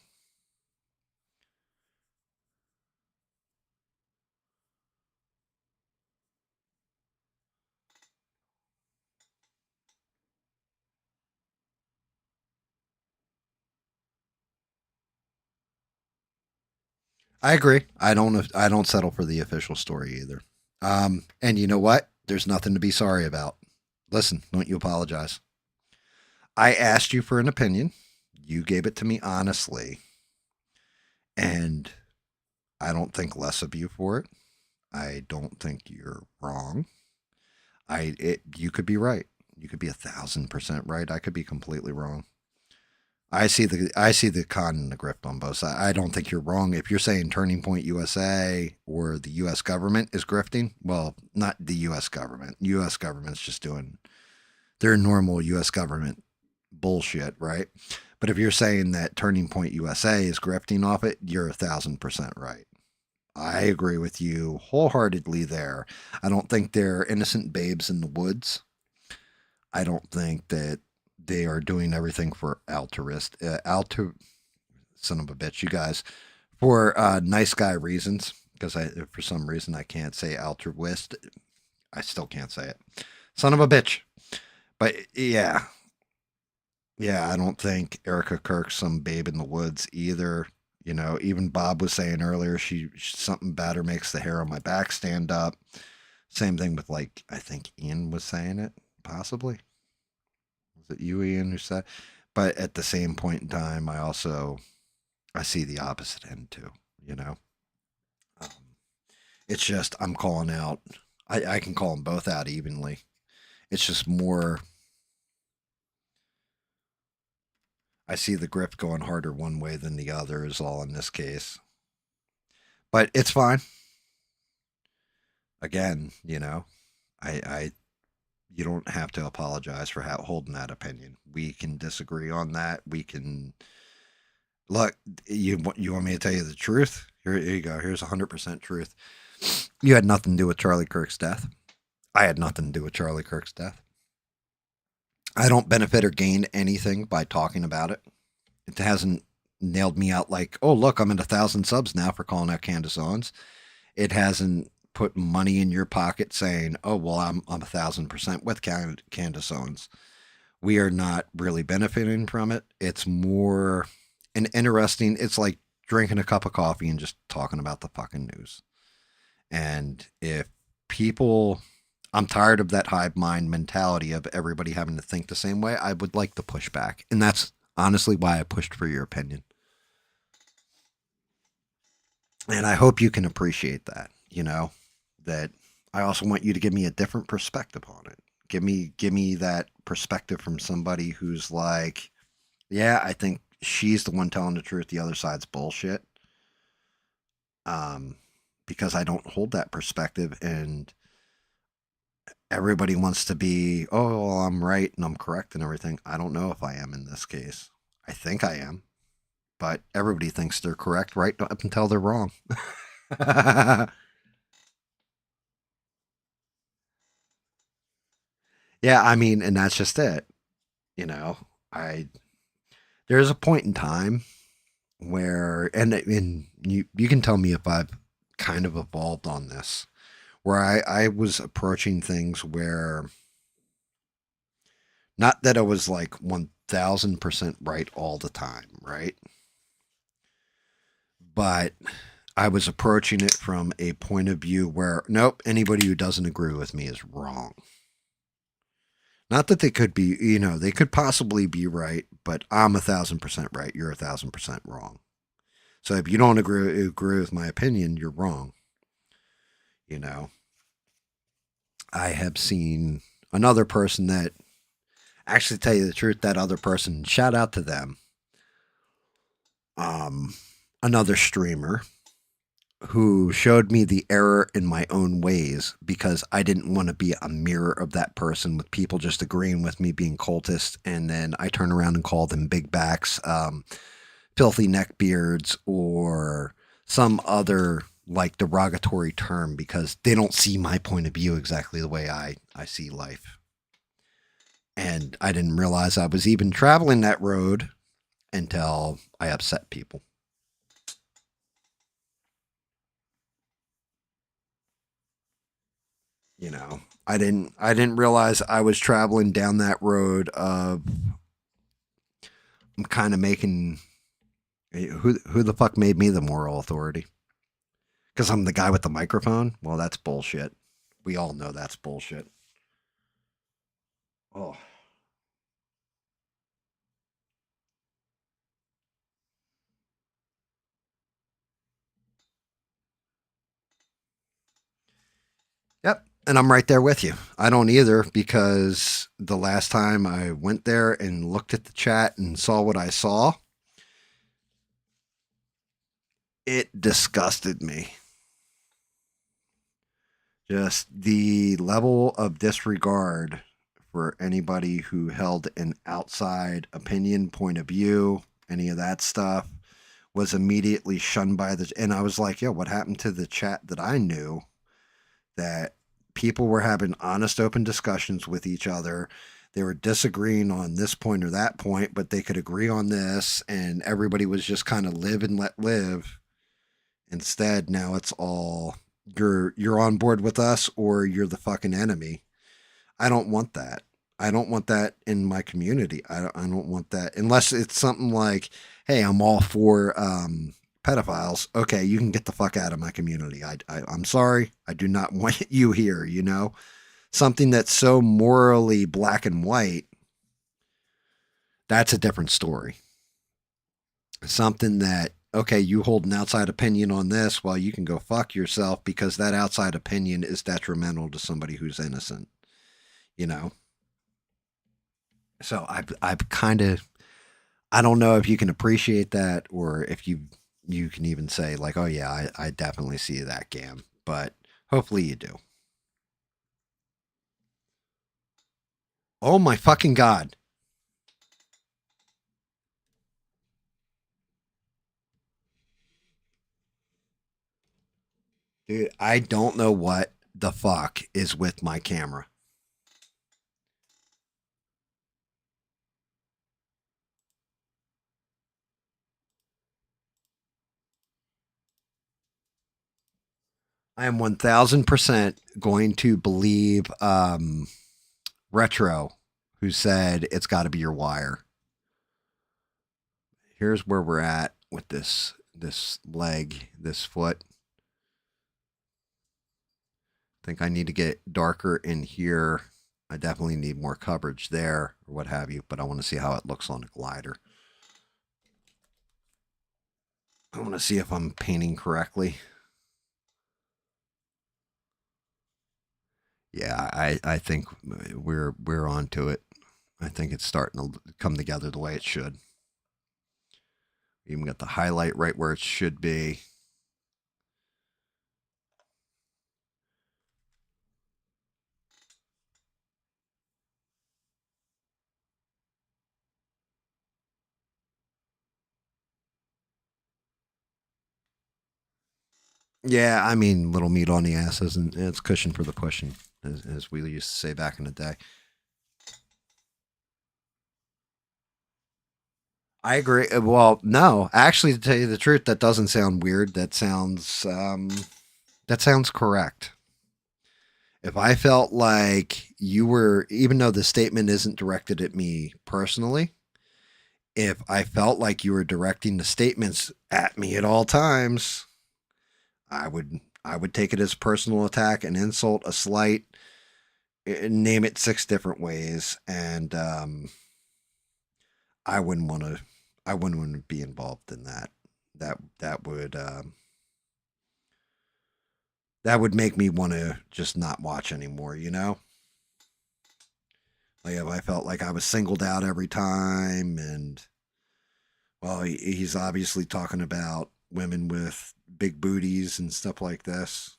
[SPEAKER 1] I agree. I don't settle for the official story either. And you know what? There's nothing to be sorry about. Listen, don't you apologize. I asked you for an opinion. You gave it to me honestly. And I don't think less of you for it. I don't think you're wrong. You could be right. You could be 1,000% right. I could be completely wrong. I see the con and the grift on both sides. I don't think you're wrong. If you're saying Turning Point USA or the U.S. government is grifting, well, not the U.S. government. U.S. government's just doing their normal U.S. government bullshit, right? But if you're saying that Turning Point USA is grifting off it, you're 1,000% right. I agree with you wholeheartedly there. I don't think they're innocent babes in the woods. I don't think that they are doing everything for son of a bitch, you guys, for nice guy reasons. Because for some reason, I can't say altruist. I still can't say it. Son of a bitch. But yeah, I don't think Erica Kirk's some babe in the woods either. You know, even Bob was saying earlier, something better makes the hair on my back stand up. Same thing with, like, I think Ian was saying it, possibly. Was it you, Ian, who said? But at the same point in time, I see the opposite end too. You know, um, it's just I'm calling out. I can call them both out evenly. It's just more. I see the grip going harder one way than the other is all in this case. But it's fine. Again, you know, you don't have to apologize for holding that opinion. We can disagree on that. We can look. You want me to tell you the truth? Here you go. Here's 100% truth. You had nothing to do with Charlie Kirk's death. I had nothing to do with Charlie Kirk's death. I don't benefit or gain anything by talking about it. It hasn't nailed me out like, oh, look, I'm at 1,000 subs now for calling out Condace Owens. It hasn't put money in your pocket saying, oh, well, I'm 1,000% with Condace Owens. We are not really benefiting from it. It's more an interesting, it's like drinking a cup of coffee and just talking about the fucking news. And if people, I'm tired of that hive mind mentality of everybody having to think the same way. I would like to push back. And that's honestly why I pushed for your opinion. And I hope you can appreciate that, you know, that I also want you to give me a different perspective on it. Give me that perspective from somebody who's like, yeah, I think she's the one telling the truth. The other side's bullshit. Because I don't hold that perspective, and everybody wants to be, oh, well, I'm right and I'm correct and everything. I don't know if I am in this case. I think I am, but everybody thinks they're correct right up until they're wrong. Yeah, I mean, and that's just it. You know, I there's a point in time where, and you can tell me if I've kind of evolved on this, where I was approaching things where, not that I was like 1000% right all the time, right? But I was approaching it from a point of view where, nope, anybody who doesn't agree with me is wrong. Not that they could be, they could possibly be right, but I'm 1000% right. You're 1000% wrong. So if you don't agree with my opinion, you're wrong. I have seen another person that, actually, tell you the truth, that other person, shout out to them. Another streamer who showed me the error in my own ways, because I didn't want to be a mirror of that person, with people just agreeing with me being cultists, and then I turn around and call them big backs, filthy neckbeards, or some other like derogatory term, because they don't see my point of view exactly the way I see life. And I didn't realize I was even traveling that road until I upset people. I didn't realize I was traveling down that road of, I'm kind of making, who the fuck made me the moral authority? Because I'm the guy with the microphone? Well, that's bullshit. We all know that's bullshit. Oh. Yep. And I'm right there with you. I don't either, because the last time I went there and looked at the chat and saw what I saw, it disgusted me. Just the level of disregard for anybody who held an outside opinion, point of view, any of that stuff, was immediately shunned by and I was like, yo, what happened to the chat that I knew, that people were having honest, open discussions with each other? They were disagreeing on this point or that point, but they could agree on this, and everybody was just kind of live and let live. Instead, now it's all, you're on board with us or you're the fucking enemy. I don't want that. I don't want that in my community. I don't want that, unless it's something like, hey, I'm all for pedophiles. Okay, you can get the fuck out of my community. I'm sorry. I do not want you here, Something that's so morally black and white, that's a different story. Something that, okay, you hold an outside opinion on this, well, you can go fuck yourself, because that outside opinion is detrimental to somebody who's innocent, So I've kind of, I don't know if you can appreciate that, or if you can even say like, oh yeah, I definitely see that, GAM, but hopefully you do. Oh my fucking God. Dude, I don't know what the fuck is with my camera. I am 1000% going to believe Retro, who said it's got to be your wire. Here's where we're at with this leg, this foot. I think I need to get darker in here. I definitely need more coverage there, or what have you, but I want to see how it looks on a glider. I want to see if I'm painting correctly. Yeah, I think we're on to it. I think it's starting to come together the way it should. We even got the highlight right where it should be. Yeah, I mean, little meat on the ass isn't it's cushion for the pushing, as we used to say back in the day. I agree. Well, no, actually, to tell you the truth, that doesn't sound weird. That sounds correct. If I felt like you were, even though the statement isn't directed at me personally, if I felt like you were directing the statements at me at all times, I would take it as personal attack, an insult, a slight, name it 6 different ways, and I wouldn't want to. I wouldn't want to be involved in that. That would that would make me want to just not watch anymore. You know, like if I felt like I was singled out every time, and well, he's obviously talking about women with big booties and stuff like this,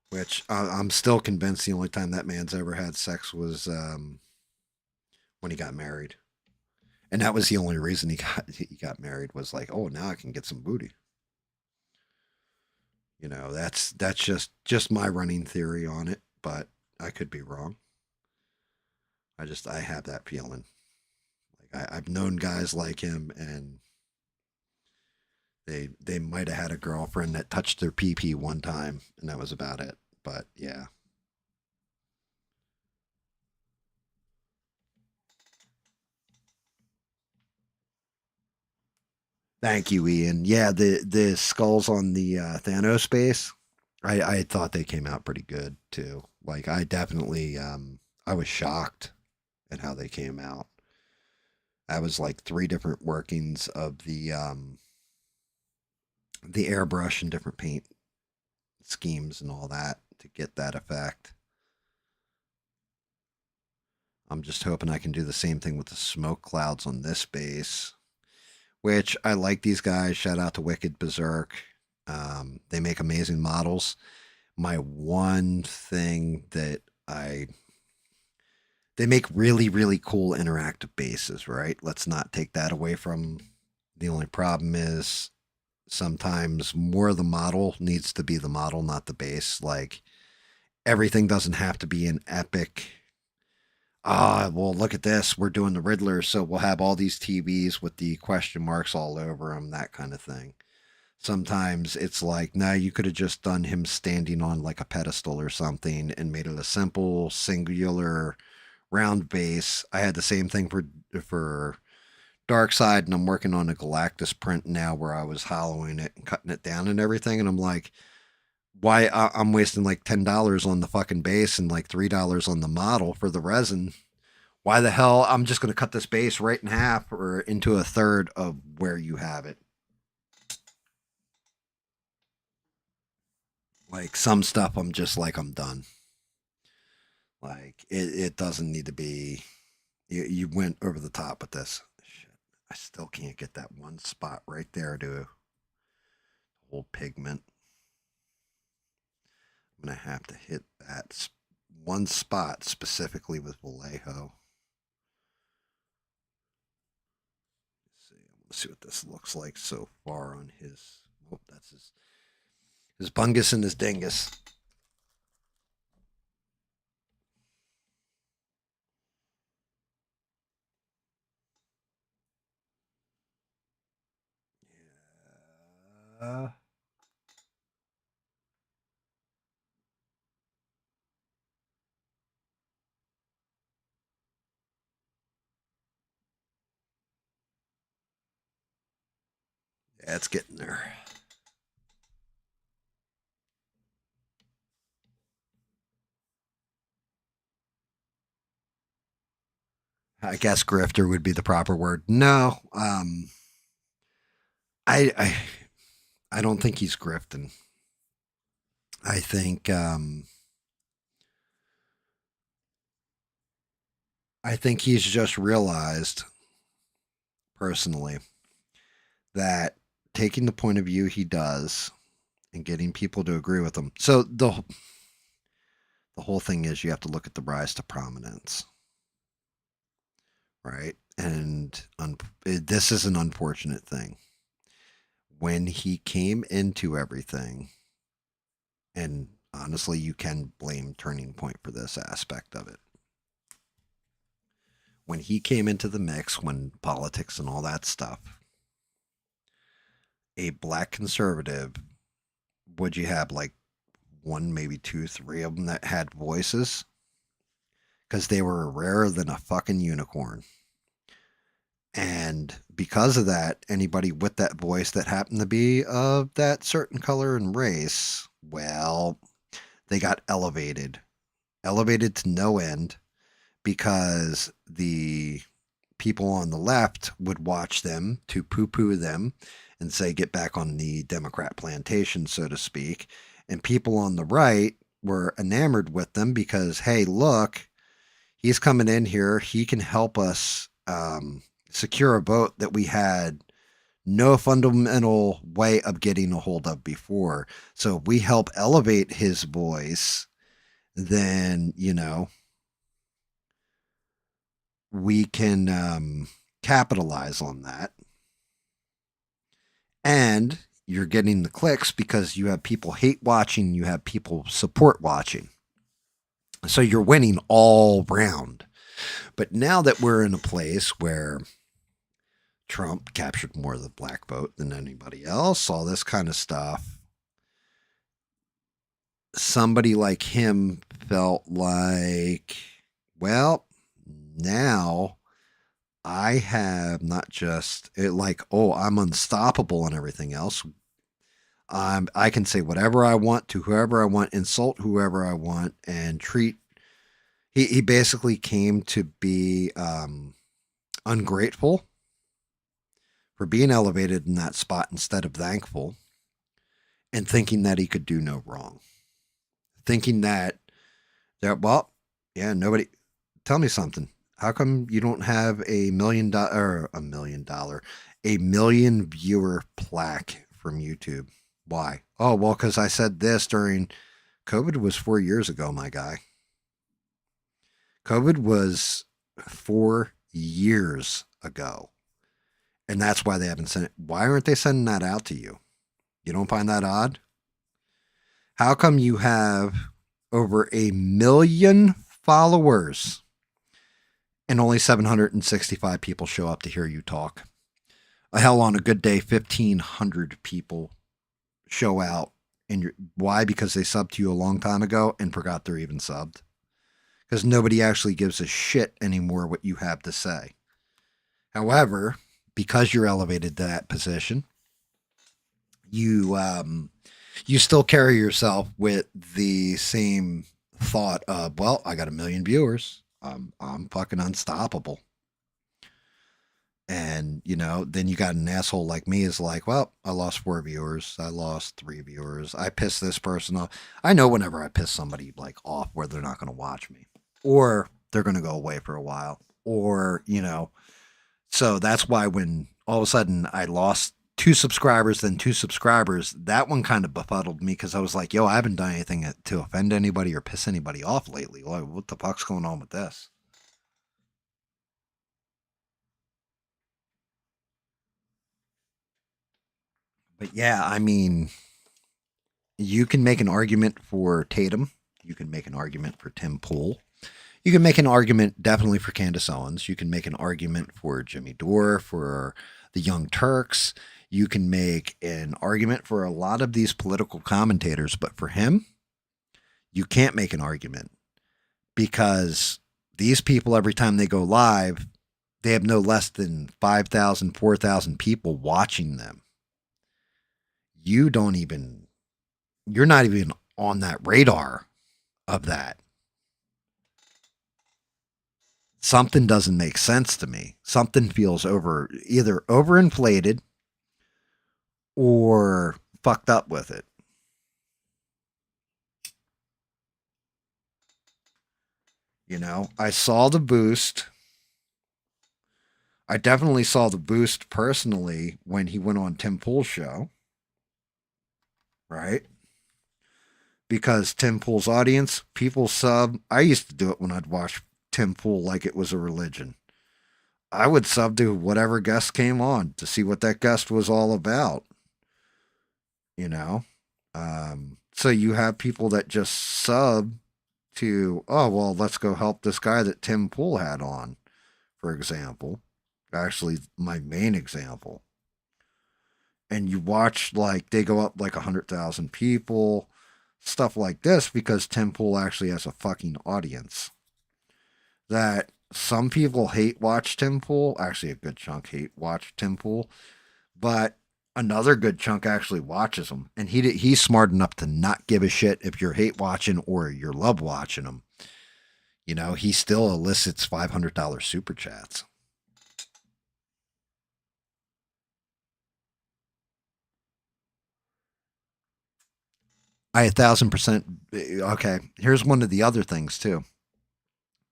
[SPEAKER 1] which I'm still convinced the only time that man's ever had sex was when he got married. And that was the only reason he got married was like, oh, now I can get some booty. You know, that's just my running theory on it, but I could be wrong. I have that feeling. Like I've known guys like him, and they might have had a girlfriend that touched their PP one time, and that was about it. But yeah. Thank you, Ian. Yeah, the skulls on the Thanos base, I thought they came out pretty good too. Like I definitely I was shocked at how they came out. I was like 3 different workings of the airbrush and different paint schemes and all that to get that effect. I'm just hoping I can do the same thing with the smoke clouds on this base, which I like these guys. Shout out to Wicked Berserk. They make amazing models. My one thing that I they make really really cool interactive bases, right? Let's not take that away from. The only problem is sometimes more of the model needs to be the model, not the base. Like everything doesn't have to be an epic. Ah, well, look at this. We're doing the Riddler, so we'll have all these TVs with the question marks all over them, that kind of thing. Sometimes it's like, nah, you could have just done him standing on like a pedestal or something and made it a simple, singular, round base. I had the same thing for Dark Side, and I'm working on a Galactus print now where I was hollowing it and cutting it down and everything, and I'm like, why I'm wasting like $10 on the fucking base and like $3 on the model for the resin. Why the hell I'm just going to cut this base right in half or into a third of where you have it. Like some stuff I'm just like I'm done. Like it doesn't need to be. You went over the top with this. Shit, I still can't get that one spot right there to hold pigment. I'm gonna have to hit that one spot specifically with Vallejo. Let's see what this looks like so far on his. Oh, that's his bungus and his dingus. Yeah. Yeah, it's getting there. I guess grifter would be the proper word. No, I I don't think he's grifting. I think he's just realized personally that taking the point of view he does and getting people to agree with him. So the whole thing is you have to look at the rise to prominence, right? And this is an unfortunate thing. When he came into everything, and honestly, you can blame Turning Point for this aspect of it. When he came into the mix, when politics and all that stuff, a black conservative, would you have like one, maybe two, three of them that had voices? Because they were rarer than a fucking unicorn. And because of that, anybody with that voice that happened to be of that certain color and race, well, they got elevated to no end, because the people on the left would watch them to poo-poo them and say, get back on the Democrat plantation, so to speak. And people on the right were enamored with them because, hey, look, he's coming in here. He can help us secure a vote that we had no fundamental way of getting a hold of before. So if we help elevate his voice, then, we can capitalize on that. And you're getting the clicks because you have people hate watching, you have people support watching. So you're winning all round. But now that we're in a place where Trump captured more of the black vote than anybody else, all this kind of stuff, somebody like him felt like, well, now I have not just like, oh, I'm unstoppable and everything else. I can say whatever I want to whoever I want, insult whoever I want, and treat. He basically came to be ungrateful for being elevated in that spot instead of thankful, and thinking that he could do no wrong. Thinking that, well, yeah, nobody. Tell me something. How come you don't have a $1 million viewer plaque from YouTube? Why? Oh, well, because I said this during COVID was 4 years ago, my guy. COVID was 4 years ago. And that's why they haven't sent it. Why aren't they sending that out to you? You don't find that odd? How come you have over 1 million followers and only 765 people show up to hear you talk? Hell, on a good day, 1,500 people show out. And why? Because they subbed to you a long time ago and forgot they're even subbed. Because nobody actually gives a shit anymore what you have to say. However, because you're elevated to that position, you still carry yourself with the same thought of, well, I got 1 million viewers. I'm fucking unstoppable. And, then you got an asshole like me is like, well, I lost 4 viewers. I lost 3 viewers. I pissed this person off. I know whenever I piss somebody like off where they're not going to watch me, or they're going to go away for a while, or, so that's why when all of a sudden I lost 2 subscribers, then 2 subscribers, that one kind of befuddled me, because I was like, yo, I haven't done anything to offend anybody or piss anybody off lately. Like, what the fuck's going on with this? But yeah, I mean, you can make an argument for Tatum. You can make an argument for Tim Pool. You can make an argument definitely for Candace Owens. You can make an argument for Jimmy Dore, for the Young Turks. You can make an argument for a lot of these political commentators. But for him, you can't make an argument, because these people, every time they go live, they have no less than 5,000, 4,000 people watching them. You're not even on that radar of that. Something doesn't make sense to me. Something feels either overinflated or fucked up with it. You know, I saw the boost. I definitely saw the boost personally when he went on Tim Pool's show, right? Because Tim Pool's audience, people sub. I used to do it when I'd watch Tim Pool like it was a religion. I would sub to whatever guest came on to see what that guest was all about, you know? So you have people that just sub to, oh, well, let's go help this guy that Tim Pool had on, for example. Actually, my main example. And you watch, like, they go up like 100,000 people, stuff like this, because Tim Pool actually has a fucking audience. That some people hate watch Tim Pool. Actually, a good chunk hate watch Tim Pool. But another good chunk actually watches him. And he's smart enough to not give a shit if you're hate watching or you're love watching him. You know, he still elicits $500 super chats. I 1,000%. Okay, here's one of the other things too.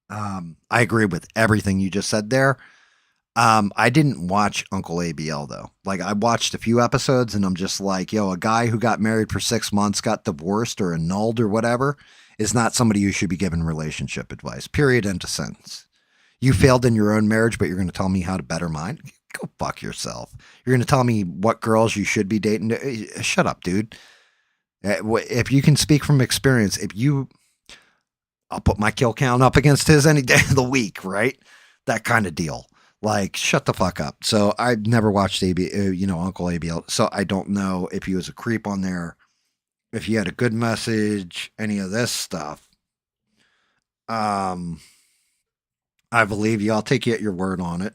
[SPEAKER 1] I agree with everything you just said there. I didn't watch Uncle ABL though. Like I watched a few episodes and I'm just like, yo, a guy who got married for 6 months, got divorced or annulled or whatever is not somebody you should be given relationship advice. Period. End of sentence. You failed in your own marriage, but you're going to tell me how to better mine? Go fuck yourself. You're going to tell me what girls you should be dating. Shut up, dude. If you can speak from experience, I'll put my kill count up against his any day of the week, right? That kind of deal. Like, shut the fuck up. So I've never watched Uncle ABL. So I don't know if he was a creep on there, if he had a good message, any of this stuff. I believe you. I'll take you at your word on it.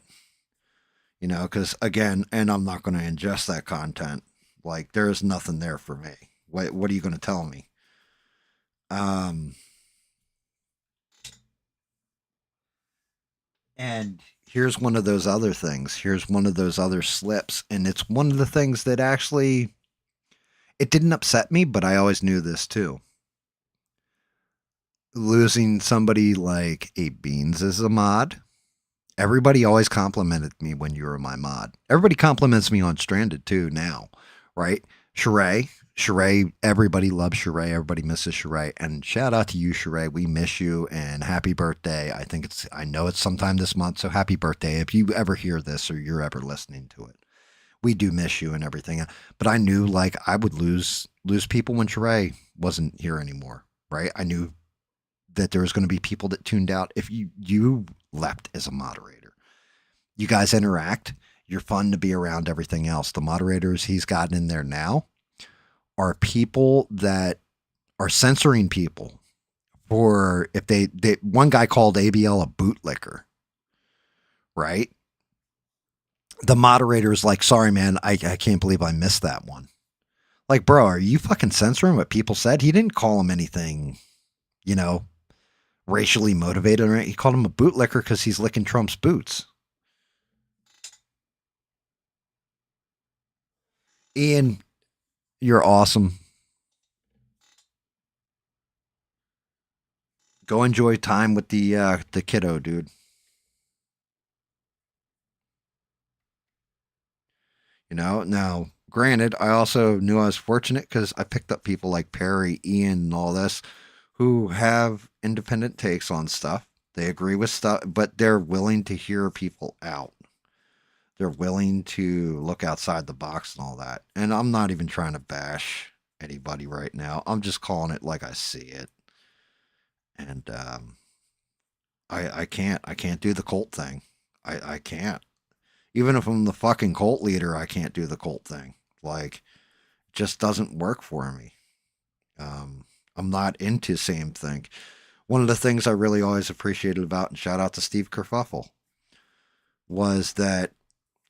[SPEAKER 1] You know, because again, and I'm not going to ingest that content. Like, there's nothing there for me. What are you going to tell me? And here's one of those other things. Here's one of those other slips. And it's one of the things that actually, it didn't upset me, but I always knew this too. Losing somebody like Abe Beans as a mod. Everybody always complimented me when you were my mod. Everybody compliments me on Stranded too now, right? Sheree, everybody loves Sheree. Everybody misses Sheree. And shout out to you, Sheree. We miss you and happy birthday. I know it's sometime this month, so happy birthday. If you ever hear this or you're ever listening to it, we do miss you and everything. But I knew like I would lose people when Sheree wasn't here anymore, right? I knew that there was going to be people that tuned out if you left as a moderator. You guys interact. You're fun to be around everything else. The moderators he's gotten in there now are people that are censoring people for if they one guy called ABL a bootlicker, right? The moderator is like, sorry, man, I can't believe I missed that one. Like, bro, are you fucking censoring what people said? He didn't call him anything, racially motivated, or he called him a bootlicker because he's licking Trump's boots. Ian, you're awesome. Go enjoy time with the kiddo, dude. Now, granted, I also knew I was fortunate because I picked up people like Perry, Ian, and all this who have independent takes on stuff. They agree with stuff, but they're willing to hear people out. They're willing to look outside the box and all that. And I'm not even trying to bash anybody right now. I'm just calling it like I see it. And I can't do the cult thing. I can't. Even if I'm the fucking cult leader, I can't do the cult thing. Like, it just doesn't work for me. I'm not into same thing. One of the things I really always appreciated about, and shout out to Steve Kerfuffle, was that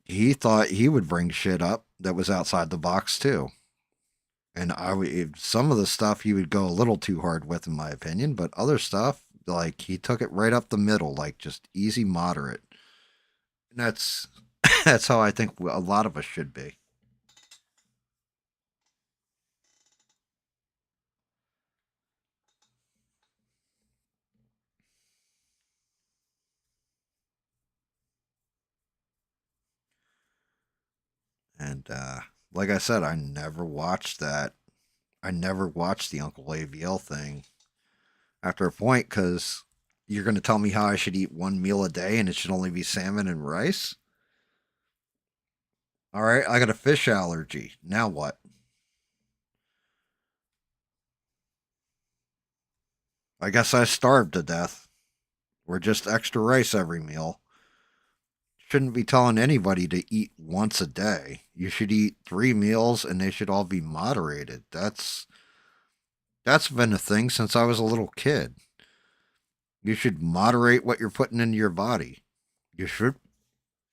[SPEAKER 1] he thought he would bring shit up that was outside the box too. And some of the stuff he would go a little too hard with, in my opinion, but other stuff, like, he took it right up the middle, like just easy, moderate. And that's how I think a lot of us should be. And like I said, I never watched that. I never watched the Uncle AVL thing after a point, because you're going to tell me how I should eat one meal a day and it should only be salmon and rice? All right, I got a fish allergy. Now what? I guess I starved to death. Or just extra rice every meal. Shouldn't be telling anybody to eat once a day. You should eat 3 meals and they should all be moderated. That's been a thing since I was a little kid. You should moderate what you're putting into your body. You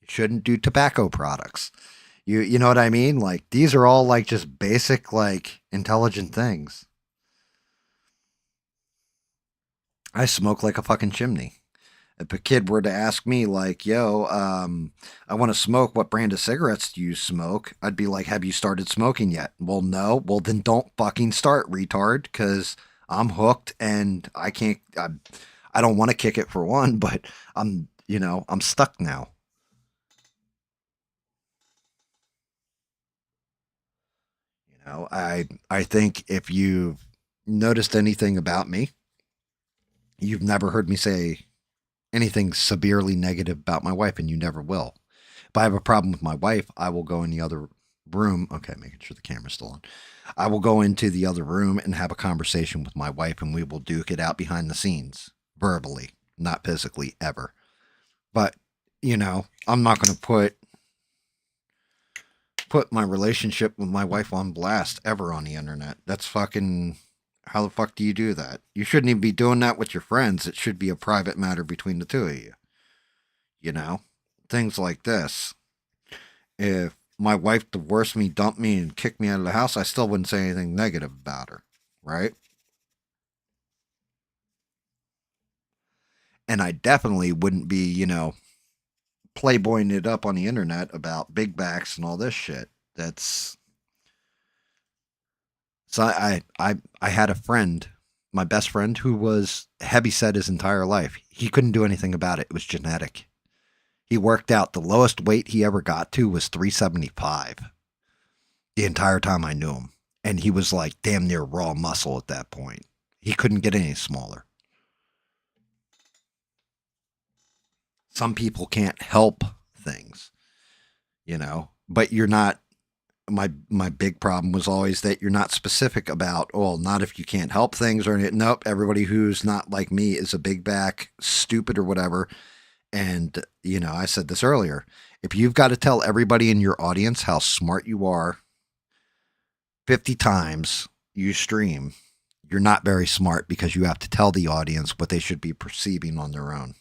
[SPEAKER 1] shouldn't do tobacco products. You know what I mean? Like, these are all like just basic, like, intelligent things. I smoke like a fucking chimney. If a kid were to ask me, like, yo, I want to smoke, what brand of cigarettes do you smoke? I'd be like, have you started smoking yet? Well, no. Well, then don't fucking start, retard, because I'm hooked and I can't, I don't want to kick it for one, but I'm stuck now. I think if you've noticed anything about me, you've never heard me say anything severely negative about my wife, and you never will. If I have a problem with my wife, I will go in the other room. Okay, making sure the camera's still on. I will go into the other room and have a conversation with my wife, and we will duke it out behind the scenes, verbally, not physically, ever. But, I'm not going to put my relationship with my wife on blast ever on the internet. That's fucking... How the fuck do you do that? You shouldn't even be doing that with your friends. It should be a private matter between the two of you. Things like this. If my wife divorced me, dumped me, and kicked me out of the house, I still wouldn't say anything negative about her, right? And I definitely wouldn't be, playboying it up on the internet about big backs and all this shit. So I had a friend, my best friend, who was heavy set his entire life. He couldn't do anything about it. It was genetic. He worked out. The lowest weight he ever got to was 375 the entire time I knew him. And he was like damn near raw muscle at that point. He couldn't get any smaller. Some people can't help things, but you're not. My big problem was always that you're not specific about, not if you can't help things or anything. Nope, everybody who's not like me is a big back, stupid or whatever. And, I said this earlier. If you've got to tell everybody in your audience how smart you are 50 times you stream, you're not very smart, because you have to tell the audience what they should be perceiving on their own.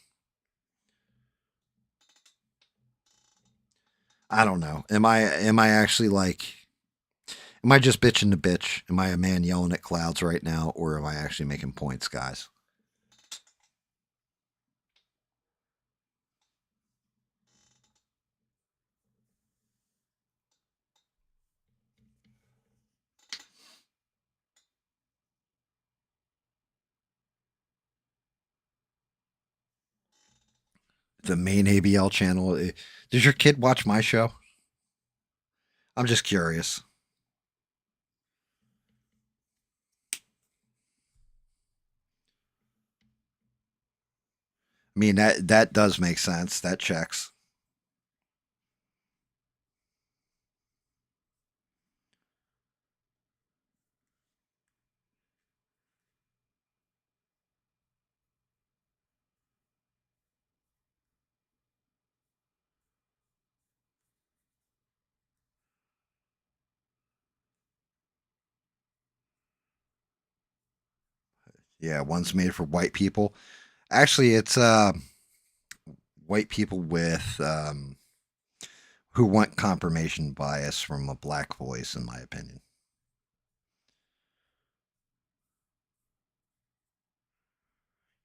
[SPEAKER 1] I don't know. Am I actually am I just bitching to bitch? Am I a man yelling at clouds right now, or am I actually making points, guys? The main ABL channel. Does your kid watch my show? I'm just curious. I mean, that does make sense. That checks. Yeah, one's made for white people. Actually, it's white people with who want confirmation bias from a black voice, in my opinion.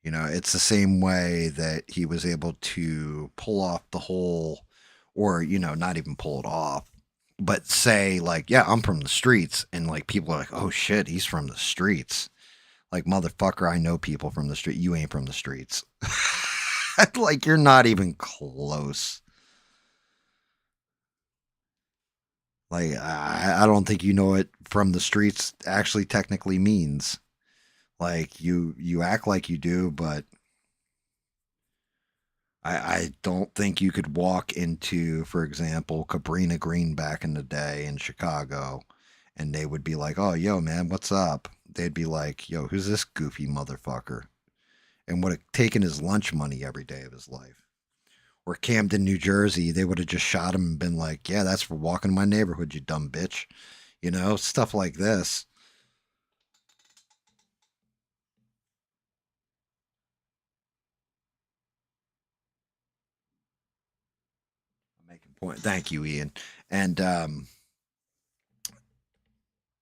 [SPEAKER 1] It's the same way that he was able to pull off the whole, or, not even pull it off, but say, like, yeah, I'm from the streets. And, like, people are like, oh, shit, he's from the streets. Like, motherfucker, I know people from the street. You ain't from the streets. Like, you're not even close. Like, I don't think you know what from the streets actually technically means. Like, you act like you do, but I don't think you could walk into, for example, Cabrini Green back in the day in Chicago, and they would be like, "Oh, yo, man, what's up?" They'd be like, "Yo, who's this goofy motherfucker?" And would have taken his lunch money every day of his life. Or Camden, New Jersey, they would have just shot him and been like, "Yeah, that's for walking in my neighborhood, you dumb bitch." You know, stuff like this. I'm making point. Thank you, Ian. And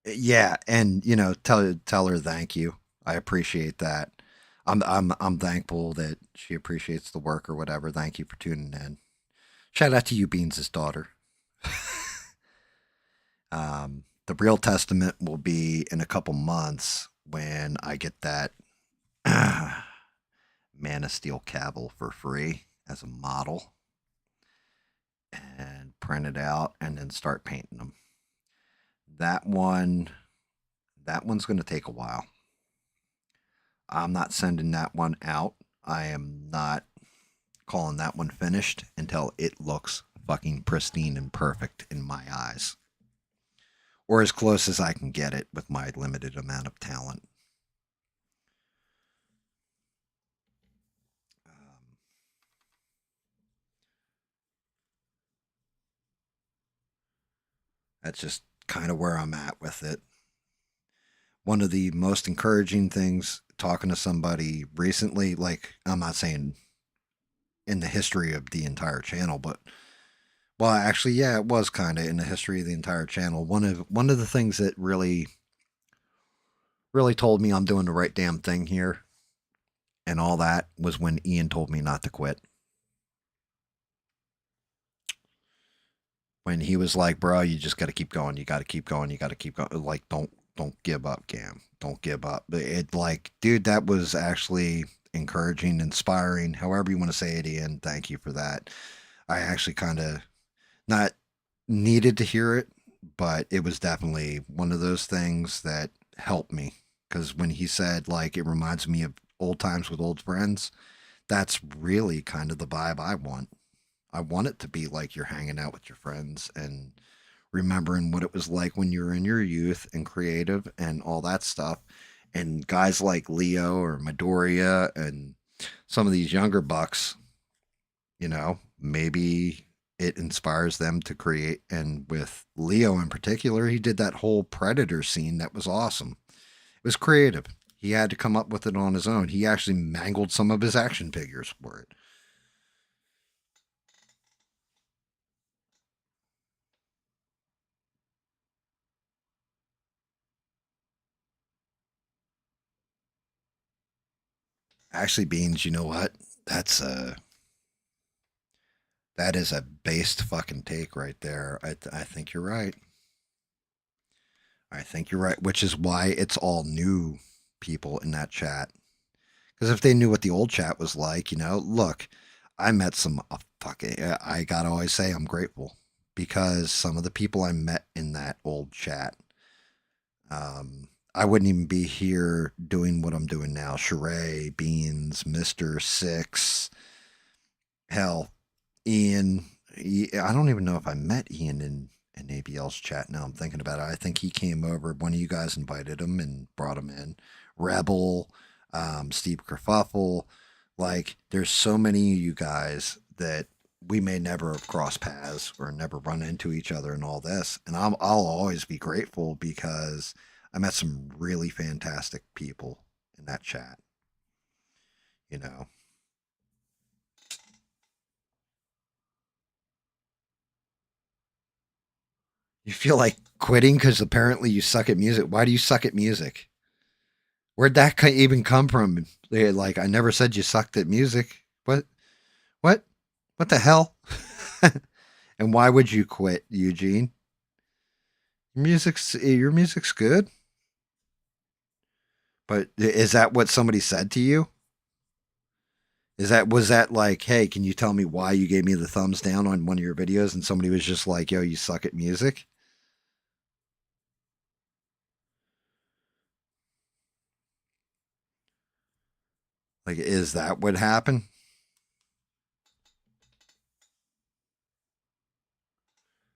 [SPEAKER 1] yeah, and you know, tell her thank you. I appreciate that. I'm thankful that she appreciates the work or whatever. Thank you for tuning in. Shout out to you, Beans' daughter. The real testament will be in a couple months when I get that Man of Steel Cavill for free as a model and print it out and then start painting them. That one, that one's going to take a while. I'm not sending that one out. I am not calling that one finished until it looks fucking pristine and perfect in my eyes. Or as close as I can get it with my limited amount of talent. That's just kind of where I'm at with it. One of the most encouraging things talking to somebody recently, like, I'm not saying in the history of the entire channel, but well, actually, yeah, it was kind of in the history of the entire channel. One of the things that really told me I'm doing the right damn thing here and all that was when Ian told me not to quit. When he was like, "Bro, you just got to keep going. You got to keep going. You got to keep going. Like, don't give up, Gam. Don't give up." But it, like, dude, that was actually encouraging, inspiring, however you want to say it, Ian. Thank you for that. I actually kind of not needed to hear it, but it was definitely one of those things that helped me. Because when he said, like, it reminds me of old times with old friends, that's really kind of the vibe I want. I want it to be like you're hanging out with your friends and remembering what it was like when you were in your youth and creative and all that stuff. And guys like Leo or Midoriya and some of these younger bucks, you know, maybe it inspires them to create. And with Leo in particular, he did that whole Predator scene that was awesome. It was creative. He had to come up with it on his own. He actually mangled some of his action figures for it. Actually, Beans, you know what? That's that is a based fucking take right there. I think you're right. I think you're right, which is why it's all new people in that chat. Because if they knew what the old chat was like, you know, look, I met some fucking. I gotta always say I'm grateful because some of the people I met in that old chat, I wouldn't even be here doing what I'm doing now. Sheree, Beans, Mister Six, hell, Ian. I don't even know if I met Ian in ABL's chat. Now I'm thinking about it. I think he came over. One of you guys invited him and brought him in. Rebel, Steve Kerfuffle. Like, there's so many of you guys that we may never have crossed paths or never run into each other and all this. And I'll always be grateful because I met some really fantastic people in that chat. You know. You feel like quitting because apparently you suck at music. Why do you suck at music? Where'd that even come from? They're like, I never said you sucked at music. What? What? What the hell? And why would you quit, Eugene? Your music's good. But is that what somebody said to you? Was that like, hey, can you tell me why you gave me the thumbs down on one of your videos and somebody was just like, yo, you suck at music? Like, is that what happened?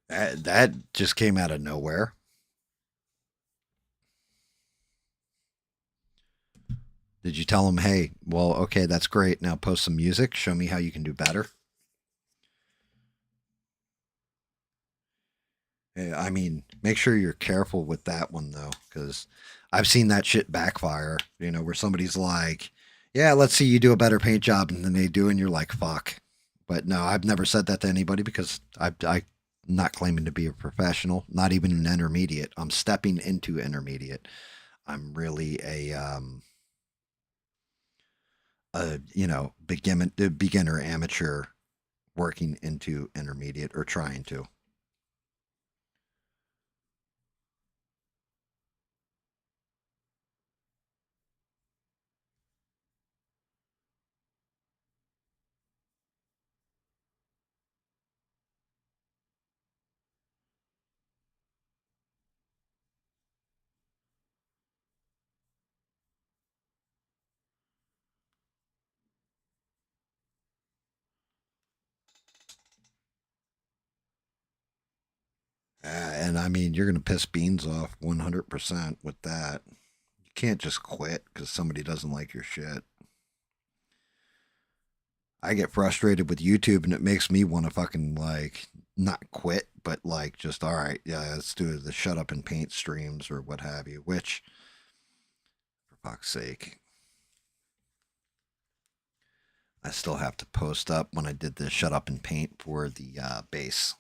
[SPEAKER 1] That just came out of nowhere. Did you tell him, hey, well, okay, that's great. Now post some music. Show me how you can do better. I mean, make sure you're careful with that one, though, because I've seen that shit backfire, you know, where somebody's like, yeah, let's see you do a better paint job. And then they do, and you're like, fuck. But no, I've never said that to anybody because I'm not claiming to be a professional, not even an intermediate. I'm stepping into intermediate. I'm really a you know, beginner amateur working into intermediate or trying to. And I mean, you're going to piss beans off 100% with that. You can't just quit because somebody doesn't like your shit. I get frustrated with YouTube and it makes me want to fucking like not quit, but like just, all right, yeah, let's do the shut up and paint streams or what have you, which, for fuck's sake, I still have to post up when I did the shut up and paint for the base.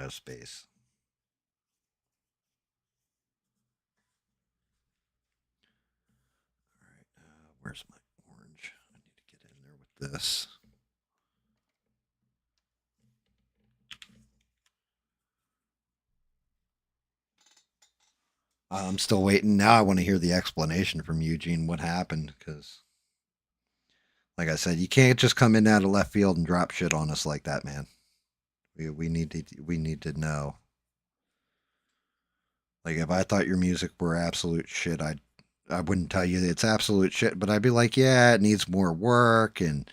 [SPEAKER 1] Thanos base. All right, where's my orange? I need to get in there with this. I'm still waiting. Now I want to hear the explanation from Eugene what happened because, like I said, you can't just come in out of left field and drop shit on us like that, man. We need to know. Like if I thought your music were absolute shit, I wouldn't tell you that it's absolute shit, but I'd be like, yeah, it needs more work and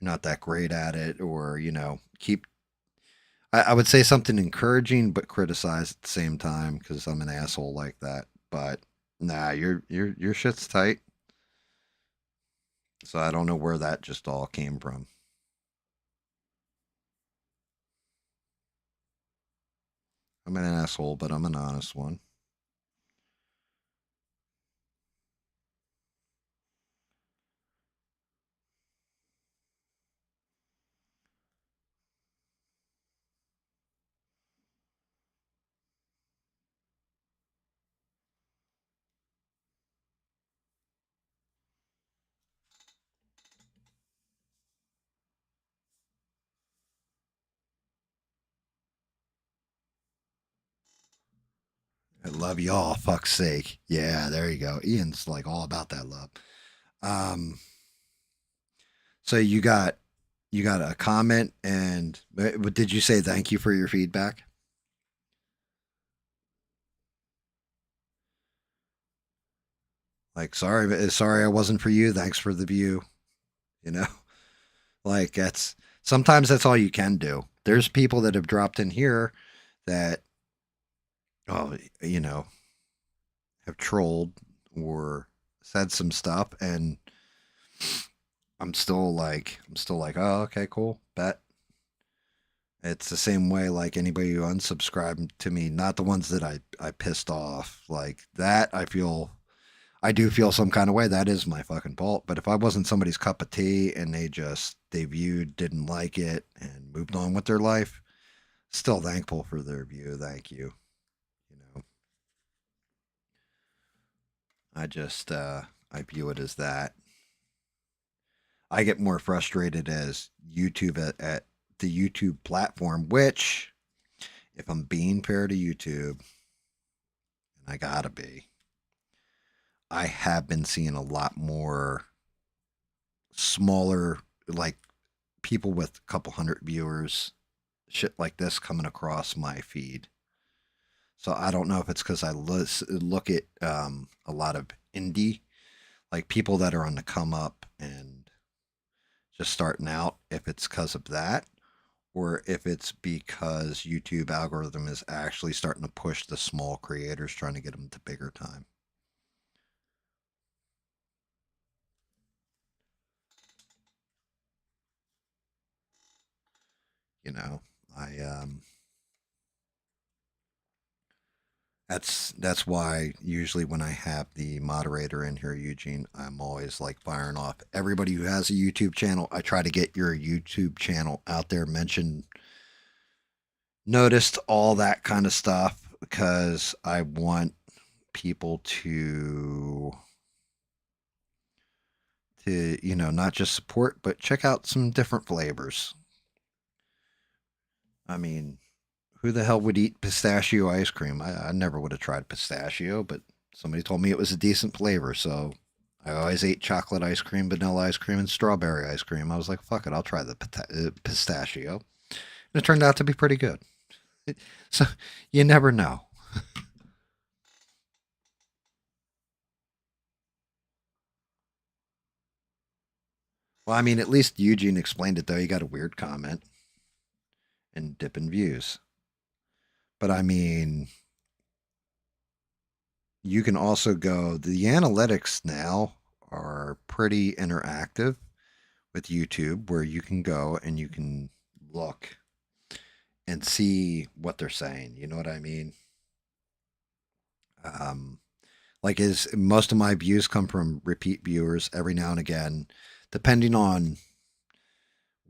[SPEAKER 1] you're not that great at it, or you know, keep. I would say something encouraging but criticize at the same time because I'm an asshole like that. But nah, your shit's tight. So I don't know where that just all came from. I'm an asshole, but I'm an honest one. I love y'all, fuck's sake. Yeah, there you go. Ian's like all about that love. Um, so you got a comment and did you say thank you for your feedback? Like sorry I wasn't for you. Thanks for the view. You know, like that's sometimes that's all you can do. There's people that have dropped in here that oh you know have trolled or said some stuff and I'm still like, oh, okay, cool, bet. It's the same way like anybody who unsubscribed to me, not the ones that I pissed off. Like that I do feel some kind of way. That is my fucking fault. But if I wasn't somebody's cup of tea and they viewed, didn't like it, and moved on with their life, still thankful for their view. Thank you. You know. I view it as that. I get more frustrated as YouTube at the YouTube platform, which, if I'm being fair to YouTube, and I gotta be, I have been seeing a lot more smaller, like people with a couple hundred viewers, shit like this coming across my feed. So I don't know if it's because I look at a lot of indie, like people that are on the come up and just starting out, if it's because of that, or if it's because YouTube algorithm is actually starting to push the small creators, trying to get them to bigger time. You know, that's why usually when I have the moderator in here, Eugene, I'm always like firing off everybody who has a YouTube channel. I try to get your YouTube channel out there, mentioned, noticed, all that kind of stuff, because I want people to not just support, but check out some different flavors. I mean, who the hell would eat pistachio ice cream? I never would have tried pistachio, but somebody told me it was a decent flavor, so I always ate chocolate ice cream, vanilla ice cream, and strawberry ice cream. I was like, fuck it, I'll try the pistachio. And it turned out to be pretty good. So you never know. Well, I mean, at least Eugene explained it, though. He got a weird comment and dip in views. But I mean, you can also go, the analytics now are pretty interactive with YouTube, where you can go and you can look and see what they're saying. You know what I mean? Like, is most of my views come from repeat viewers every now and again, depending on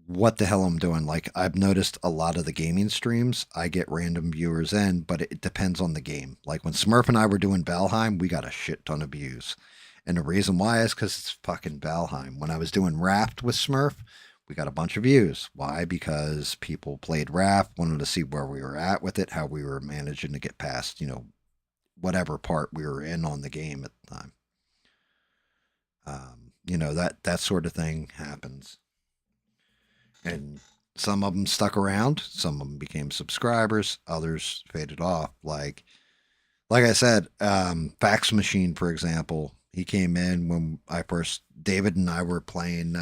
[SPEAKER 1] what the hell I'm doing. Like, I've noticed a lot of the gaming streams, I get random viewers in, but it depends on the game. Like when Smurf and I were doing Valheim, we got a shit ton of views. And the reason why is because it's fucking Valheim. When I was doing Raft with Smurf, we got a bunch of views. Why? Because people played Raft, wanted to see where we were at with it, how we were managing to get past, whatever part we were in on the game at the time. That sort of thing happens. And some of them stuck around, some of them became subscribers, others faded off. Like I said, Fax Machine, for example, he came in when David and I were playing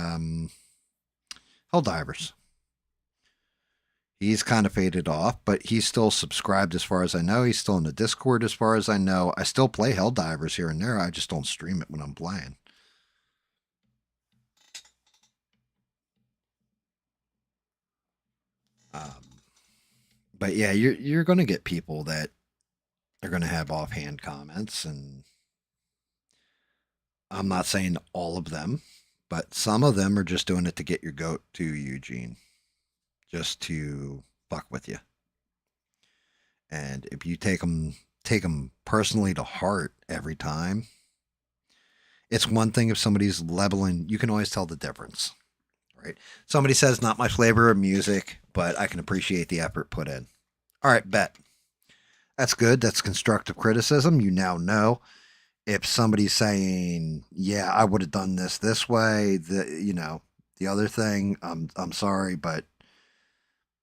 [SPEAKER 1] Helldivers. He's kind of faded off, but he's still subscribed as far as I know. He's still in the Discord as far as I know. I still play Helldivers here and there. I just don't stream it when I'm playing. But yeah, you're going to get people that are going to have offhand comments, and I'm not saying all of them, but some of them are just doing it to get your goat to Eugene, just to fuck with you. And if you take them personally to heart every time, it's one thing if somebody's leveling. You can always tell the difference. Right? Somebody says, not my flavor of music, but I can appreciate the effort put in. All right, bet. That's good. That's constructive criticism. You now know if somebody's saying, yeah, I would have done this way, the other thing, I'm sorry, but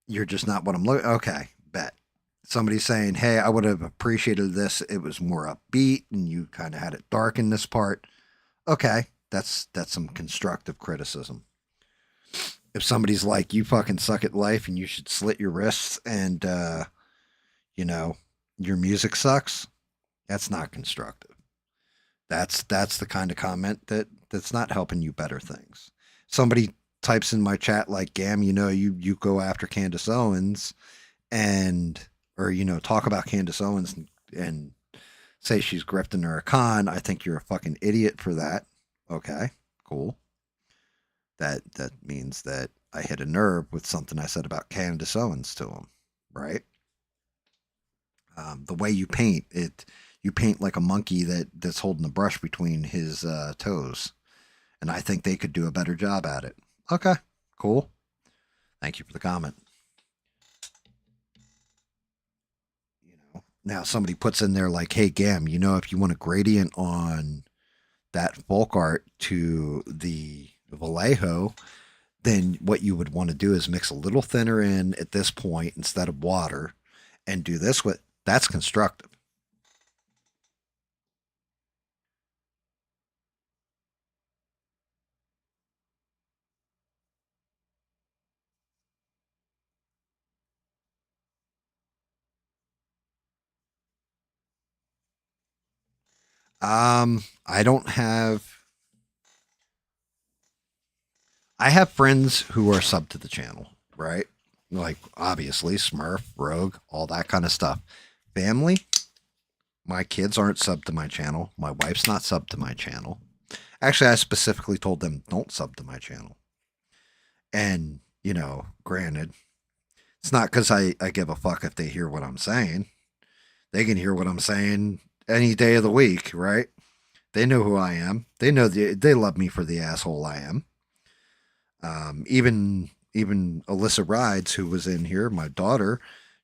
[SPEAKER 1] you're just not what I'm looking. Okay, bet. Somebody's saying, hey, I would have appreciated this. It was more upbeat and you kind of had it dark in this part. Okay, that's some constructive criticism. If somebody's like, you fucking suck at life and you should slit your wrists and, your music sucks, that's not constructive. That's the kind of comment that's not helping you better things. Somebody types in my chat like, GAM, you go after Candace Owens or talk about Candace Owens and say she's grifting her a con. I think you're a fucking idiot for that. Okay, cool. That means that I hit a nerve with something I said about Candace Owens to him, right? The way you paint it, you paint like a monkey that's holding a brush between his toes, and I think they could do a better job at it. Okay, cool. Thank you for the comment. Now somebody puts in there like, hey, GAM, if you want a gradient on that folk art to the Vallejo, then what you would want to do is mix a little thinner in at this point instead of water and do this with, that's constructive. I don't have. I have friends who are sub to the channel, right? Like obviously Smurf, Rogue, all that kind of stuff. Family, my kids aren't sub to my channel. My wife's not sub to my channel. Actually, I specifically told them don't sub to my channel. And, you know, granted, it's not because I give a fuck if they hear what I'm saying. They can hear what I'm saying any day of the week, right? They know who I am. They know they love me for the asshole I am. Even Alyssa Rides, who was in here, my daughter,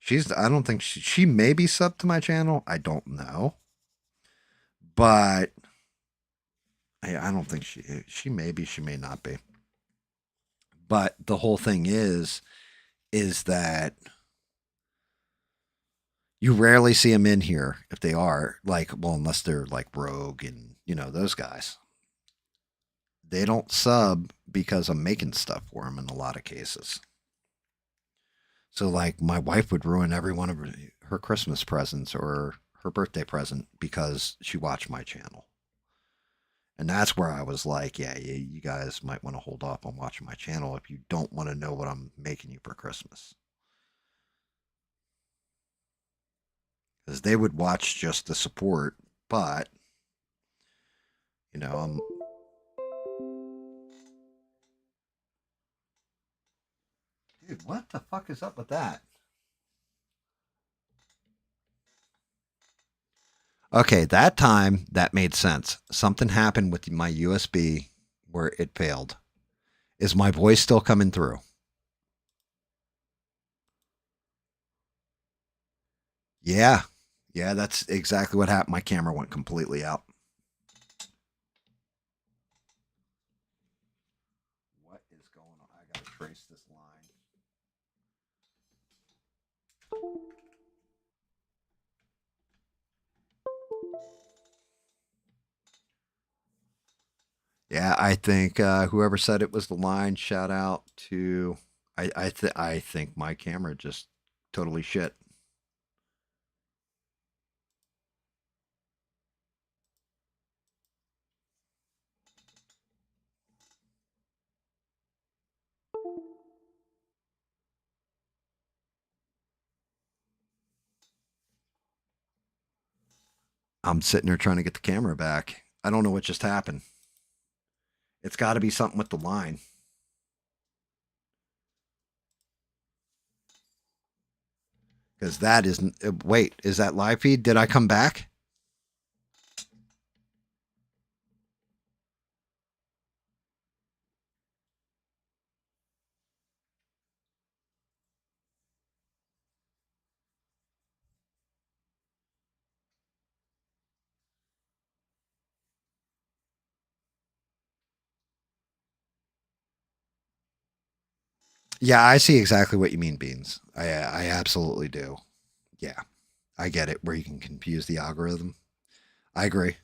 [SPEAKER 1] I don't think she may be sub to my channel. I don't know, but I don't think she may be. She may not be. But the whole thing is that you rarely see them in here if they are like, well, unless they're like Rogue and you know those guys. They don't sub because I'm making stuff for them in a lot of cases. So like my wife would ruin every one of her Christmas presents or her birthday present because she watched my channel. And that's where I was like, yeah, you guys might want to hold off on watching my channel if you don't want to know what I'm making you for Christmas. Because they would watch just the support, but, you know, dude, what the fuck is up with that? Okay, that time, that made sense. Something happened with my USB where it failed. Is my voice still coming through? Yeah. Yeah, that's exactly what happened. My camera went completely out. What is going on? I gotta trace this line. Yeah, I think whoever said it was the line, shout out to I think my camera just totally shit. I'm sitting there trying to get the camera back. I don't know what just happened. It's got to be something with the line. Because that isn't. Wait, is that live feed? Did I come back? Yeah, I see exactly what you mean, Beans. I absolutely do. Yeah, I get it. Where you can confuse the algorithm. I agree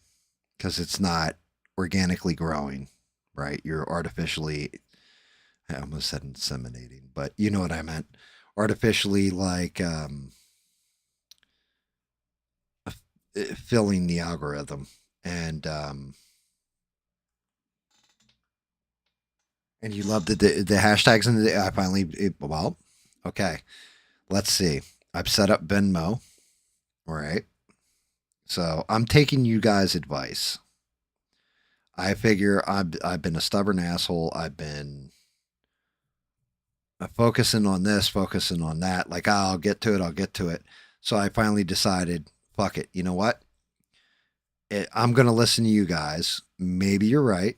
[SPEAKER 1] because it's not organically growing, right? You're artificially. I almost said inseminating, but you know what I meant. Artificially, like filling the algorithm, and you love the hashtags and I finally well, okay. Let's see. I've set up Venmo, right? So I'm taking you guys' advice. I figure I've been a stubborn asshole. I've been focusing on this, focusing on that. Like, oh, I'll get to it. I'll get to it. So I finally decided, fuck it. You know what? I'm going to listen to you guys. Maybe you're right.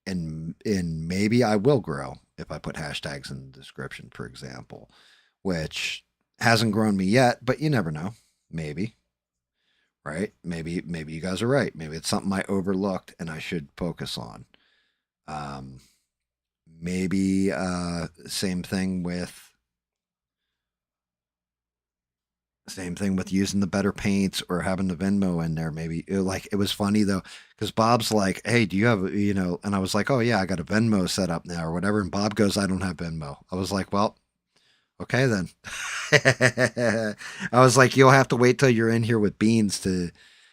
[SPEAKER 1] And maybe I will grow if I put hashtags in the description, for example, which hasn't grown me yet, but you never know. Maybe. Right? Maybe you guys are right. Maybe it's something I overlooked and I should focus on. Maybe same thing with using the better paints or having the Venmo in there. Maybe it was funny though, because Bob's like, "Hey, do you have And I was like, "Oh yeah, I got a Venmo set up now or whatever." And Bob goes, "I don't have Venmo." I was like, "Well, okay then." I was like, "You'll have to wait till you're in here with Beans to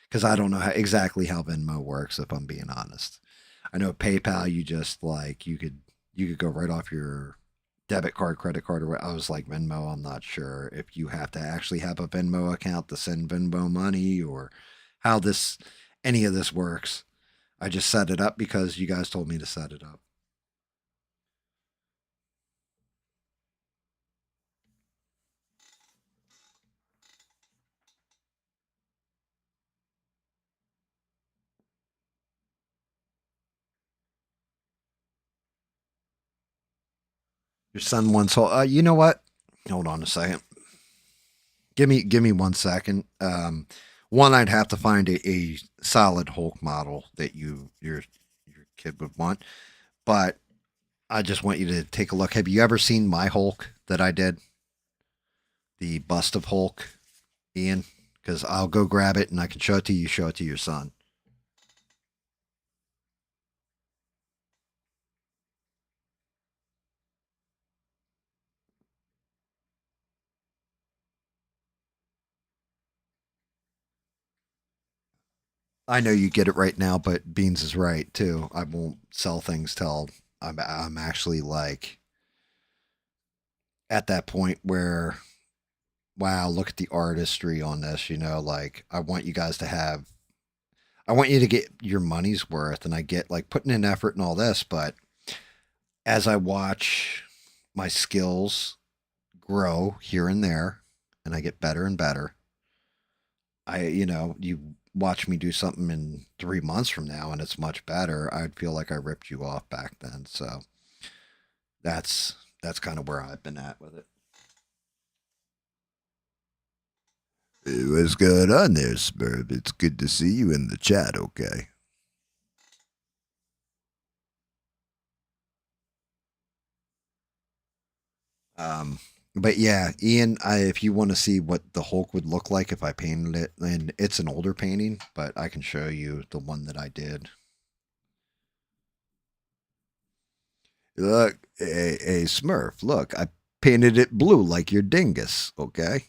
[SPEAKER 1] because I don't know exactly how Venmo works. If I'm being honest, I know PayPal. You just like you could go right off your debit card, credit card, or I was like Venmo. I'm not sure if you have to actually have a Venmo account to send Venmo money or how this any of this works. I just set it up because you guys told me to set it up. Your son wants whole. You know what? Hold on a second. Give me 1 second. One, I'd have to find a solid Hulk model that your kid would want, but I just want you to take a look. Have you ever seen my Hulk that I did? The bust of Hulk, Ian? Because I'll go grab it and I can show it to you. Show it to your son. I know you get it right now, but Beans is right too. I won't sell things till I'm actually like at that point where wow, look at the artistry on this. You know, like I want you guys to have. I want you to get your money's worth, and I get like putting in effort and all this, but as I watch my skills grow here and there, and I get better and better, you watch me do something in 3 months from now, and it's much better. I'd feel like I ripped you off back then. So that's kind of where I've been at with it. Hey, what's going on there, Smurf? It's good to see you in the chat, okay? But yeah, Ian, if you want to see what the Hulk would look like if I painted it, and it's an older painting, but I can show you the one that I did. Look, hey Smurf, look, I painted it blue like your dingus, okay?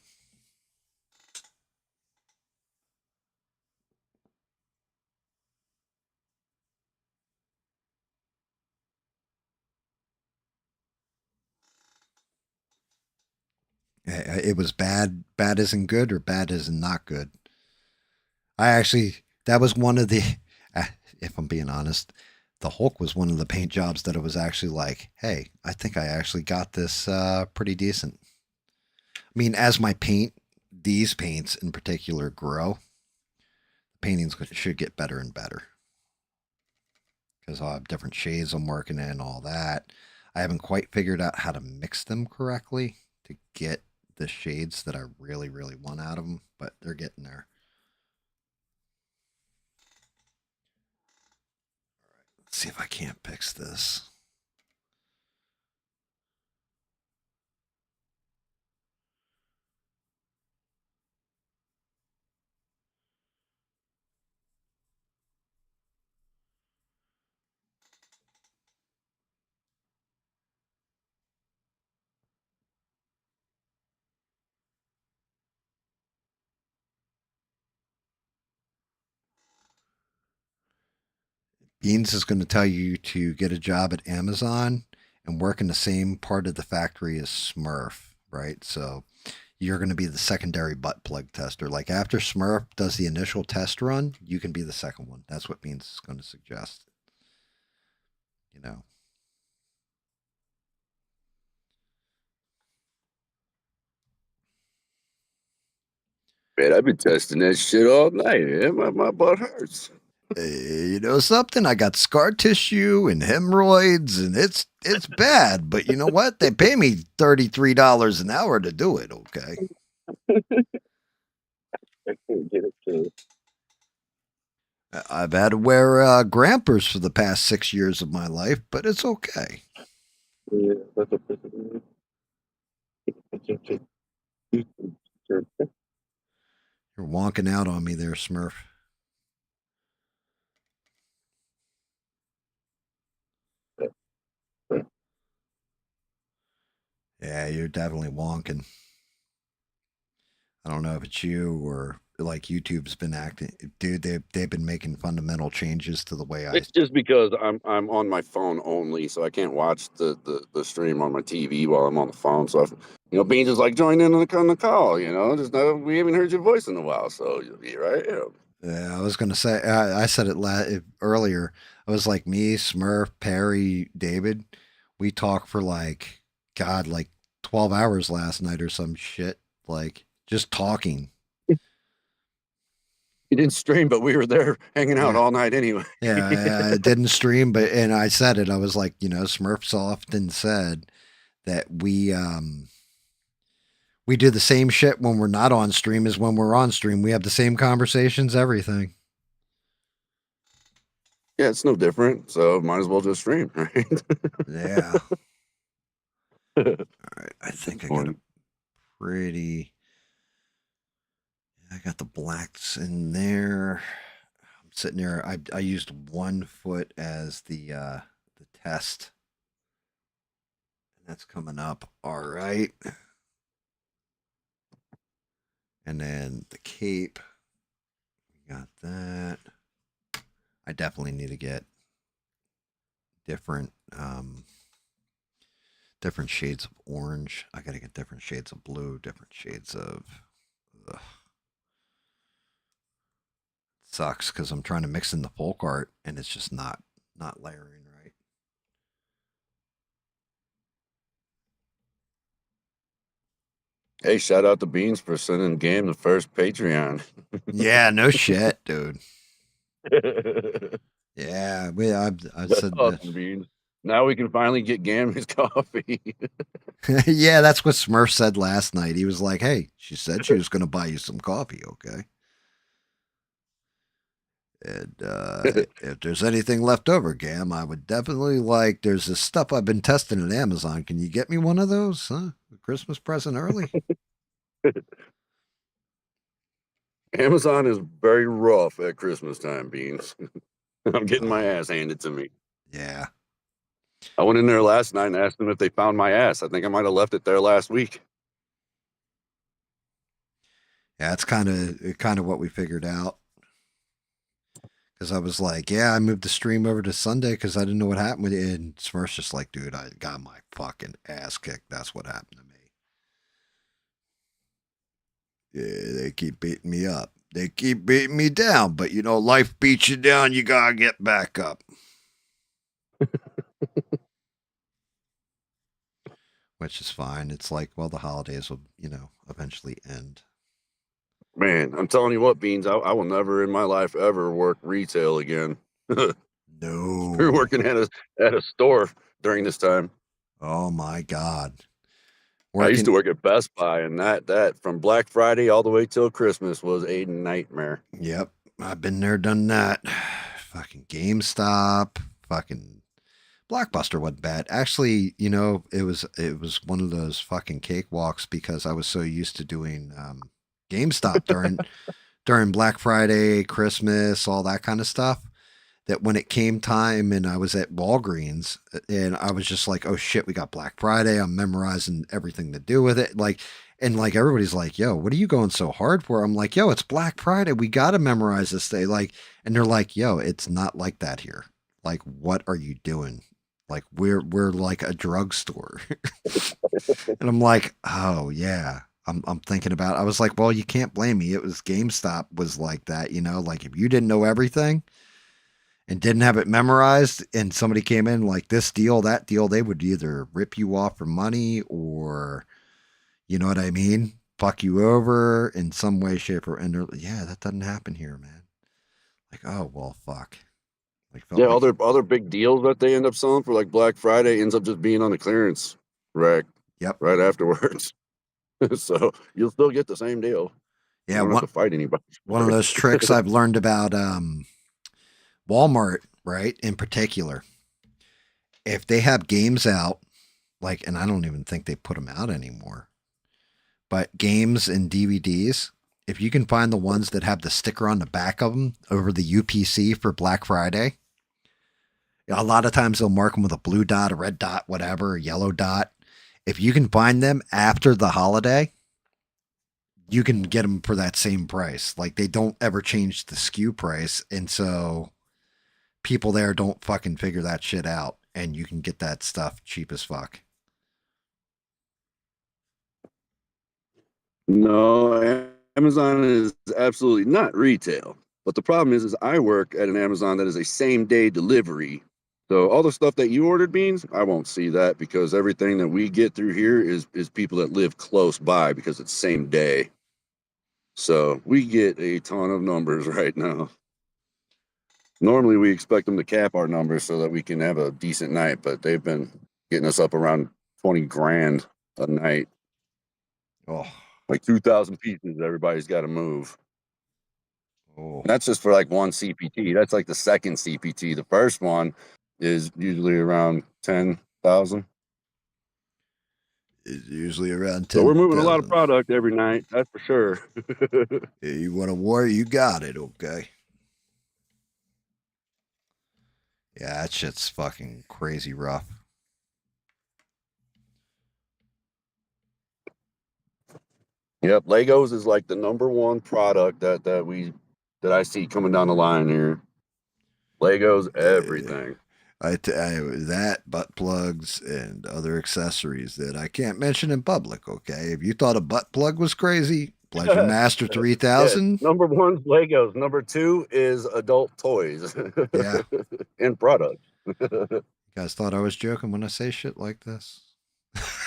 [SPEAKER 1] It was bad. Bad isn't good, or bad isn't not good. That was one of the, if I'm being honest, the Hulk was one of the paint jobs that it was actually like, hey, I think I actually got this pretty decent. I mean, as these paints in particular grow, paintings should get better and better because I'll have different shades I'm working in and all that. I haven't quite figured out how to mix them correctly to get the shades that I really, really want out of them, but they're getting there. Let's see if I can't fix this. Beans is going to tell you to get a job at Amazon and work in the same part of the factory as Smurf, right? So you're going to be the secondary butt plug tester. Like after Smurf does the initial test run, you can be the second one. That's what Beans is going to suggest. You know.
[SPEAKER 11] Man, I've been testing that shit all night. Man. My butt hurts.
[SPEAKER 1] You know something? I got scar tissue and hemorrhoids, and it's bad. But you know what? They pay me $33 an hour to do it. Okay.
[SPEAKER 11] I can't get it to.
[SPEAKER 1] I've had to wear Grampers for the past 6 years of my life, but it's okay.
[SPEAKER 11] Yeah, that's a
[SPEAKER 1] You're wonking out on me there, Smurf. Yeah, you're definitely wonking. I don't know if it's you or like YouTube's been acting, dude. They've been making fundamental changes to the way I.
[SPEAKER 11] It's just because I'm on my phone only, so I can't watch the stream on my TV while I'm on the phone. So Beans is like join in on the call. Just we haven't heard your voice in a while, so you'll be right.
[SPEAKER 1] Yeah, I was gonna say. I said it earlier. I was like me, Smurf, Perry, David. We talked for like 12 hours last night or some shit. Like just talking.
[SPEAKER 11] You didn't stream, but we were there hanging out
[SPEAKER 1] Yeah.
[SPEAKER 11] all night anyway.
[SPEAKER 1] Yeah, I didn't stream, and I said it. I was like, Smurfs often said that we do the same shit when we're not on stream as when we're on stream. We have the same conversations, everything.
[SPEAKER 11] Yeah, it's no different. So might as well just stream, right?
[SPEAKER 1] Yeah. All right, I think I got a pretty. I got the blacks in there. I'm sitting there. I used 1 foot as the test. That's coming up. All right. And then the cape. We got that. I definitely need to get different shades of orange. I got to get different shades of blue, different shades of. Ugh. Sucks because I'm trying to mix in the folk art and it's just not layering right.
[SPEAKER 11] Hey, shout out to Beans for sending Game the first Patreon.
[SPEAKER 1] Yeah, no shit, dude. Yeah, I said
[SPEAKER 11] awesome, Beans. Now we can finally get Gam his coffee.
[SPEAKER 1] Yeah, that's what Smurf said last night. He was like, "Hey, she said she was going to buy you some coffee, okay?" And if there's anything left over, Gam, I would definitely like. There's this stuff I've been testing at Amazon. Can you get me one of those? Huh? A Christmas present early.
[SPEAKER 11] Amazon is very rough at Christmas time, Beans. I'm getting my ass handed to me.
[SPEAKER 1] Yeah.
[SPEAKER 11] I went in there last night and asked them if they found my ass. I think I might have left it there last week.
[SPEAKER 1] Yeah, it's kind of what we figured out. Because I was like, yeah, I moved the stream over to Sunday because I didn't know what happened with it. And Smurf's just like, dude, I got my fucking ass kicked. That's what happened to me. Yeah, they keep beating me up. They keep beating me down. But, life beats you down. You got to get back up. Which is fine. It's like, well, the holidays will, eventually end.
[SPEAKER 11] Man, I'm telling you what, Beans, I will never in my life ever work retail again.
[SPEAKER 1] No.
[SPEAKER 11] We're working at a store during this time.
[SPEAKER 1] Oh my God.
[SPEAKER 11] I used to work at Best Buy, and that from Black Friday all the way till Christmas was a nightmare.
[SPEAKER 1] Yep. I've been there, done that. Fucking GameStop. Fucking Blockbuster wasn't bad. Actually, it was one of those fucking cakewalks because I was so used to doing GameStop during Black Friday, Christmas, all that kind of stuff, that when it came time and I was at Walgreens and I was just like, oh shit, we got Black Friday. I'm memorizing everything to do with it. And everybody's like, yo, what are you going so hard for? I'm like, yo, it's Black Friday. We got to memorize this day. And they're like, yo, it's not like that here. Like, what are you doing? Like, we're like a drugstore. And I'm like, oh yeah. I'm thinking about it. I was like, well, you can't blame me. It was GameStop was like that, like if you didn't know everything and didn't have it memorized and somebody came in like this deal, that deal, they would either rip you off for money or, you know what I mean? Fuck you over in some way, shape, or yeah, that doesn't happen here, man. Like, oh, well, fuck.
[SPEAKER 11] Yeah, other big deals that they end up selling for like Black Friday ends up just being on the clearance rack.
[SPEAKER 1] Yep.
[SPEAKER 11] Right afterwards. So you'll still get the same deal.
[SPEAKER 1] Yeah,
[SPEAKER 11] you don't have to fight anybody.
[SPEAKER 1] One of those tricks I've learned about Walmart, right? In particular, if they have games out, and I don't even think they put them out anymore, but games and DVDs, if you can find the ones that have the sticker on the back of them over the UPC for Black Friday, a lot of times they'll mark them with a blue dot, a red dot, whatever, a yellow dot. If you can find them after the holiday, you can get them for that same price. Like they don't ever change the SKU price, and so people there don't fucking figure that shit out, and you can get that stuff cheap as fuck.
[SPEAKER 11] No, Amazon is absolutely not retail. But the problem is I work at an Amazon that is a same day delivery. So all the stuff that you ordered, Beans, I won't see that because everything that we get through here is people that live close by because it's same day. So we get a ton of numbers right now. Normally we expect them to cap our numbers so that we can have a decent night, but they've been getting us up around 20 grand a night.
[SPEAKER 1] Oh,
[SPEAKER 11] like 2,000 pieces everybody's got to move.
[SPEAKER 1] Oh.
[SPEAKER 11] That's just for like one CPT. That's like the second CPT. The first one is usually around 10,000.
[SPEAKER 1] It's usually around 10.
[SPEAKER 11] So we're moving a lot of product every night. That's for sure.
[SPEAKER 1] You want a war? You got it. Okay. Yeah, that shit's fucking crazy rough.
[SPEAKER 11] Yep, Legos is like the #1 product that I see coming down the line here. Legos, everything.
[SPEAKER 1] That butt plugs and other accessories that I can't mention in public. Okay, if you thought a butt plug was crazy, Pleasure Master 3000.
[SPEAKER 11] Yeah, #1's Legos. #2 is adult toys.
[SPEAKER 1] Yeah,
[SPEAKER 11] and products.
[SPEAKER 1] You guys thought I was joking when I say shit like this?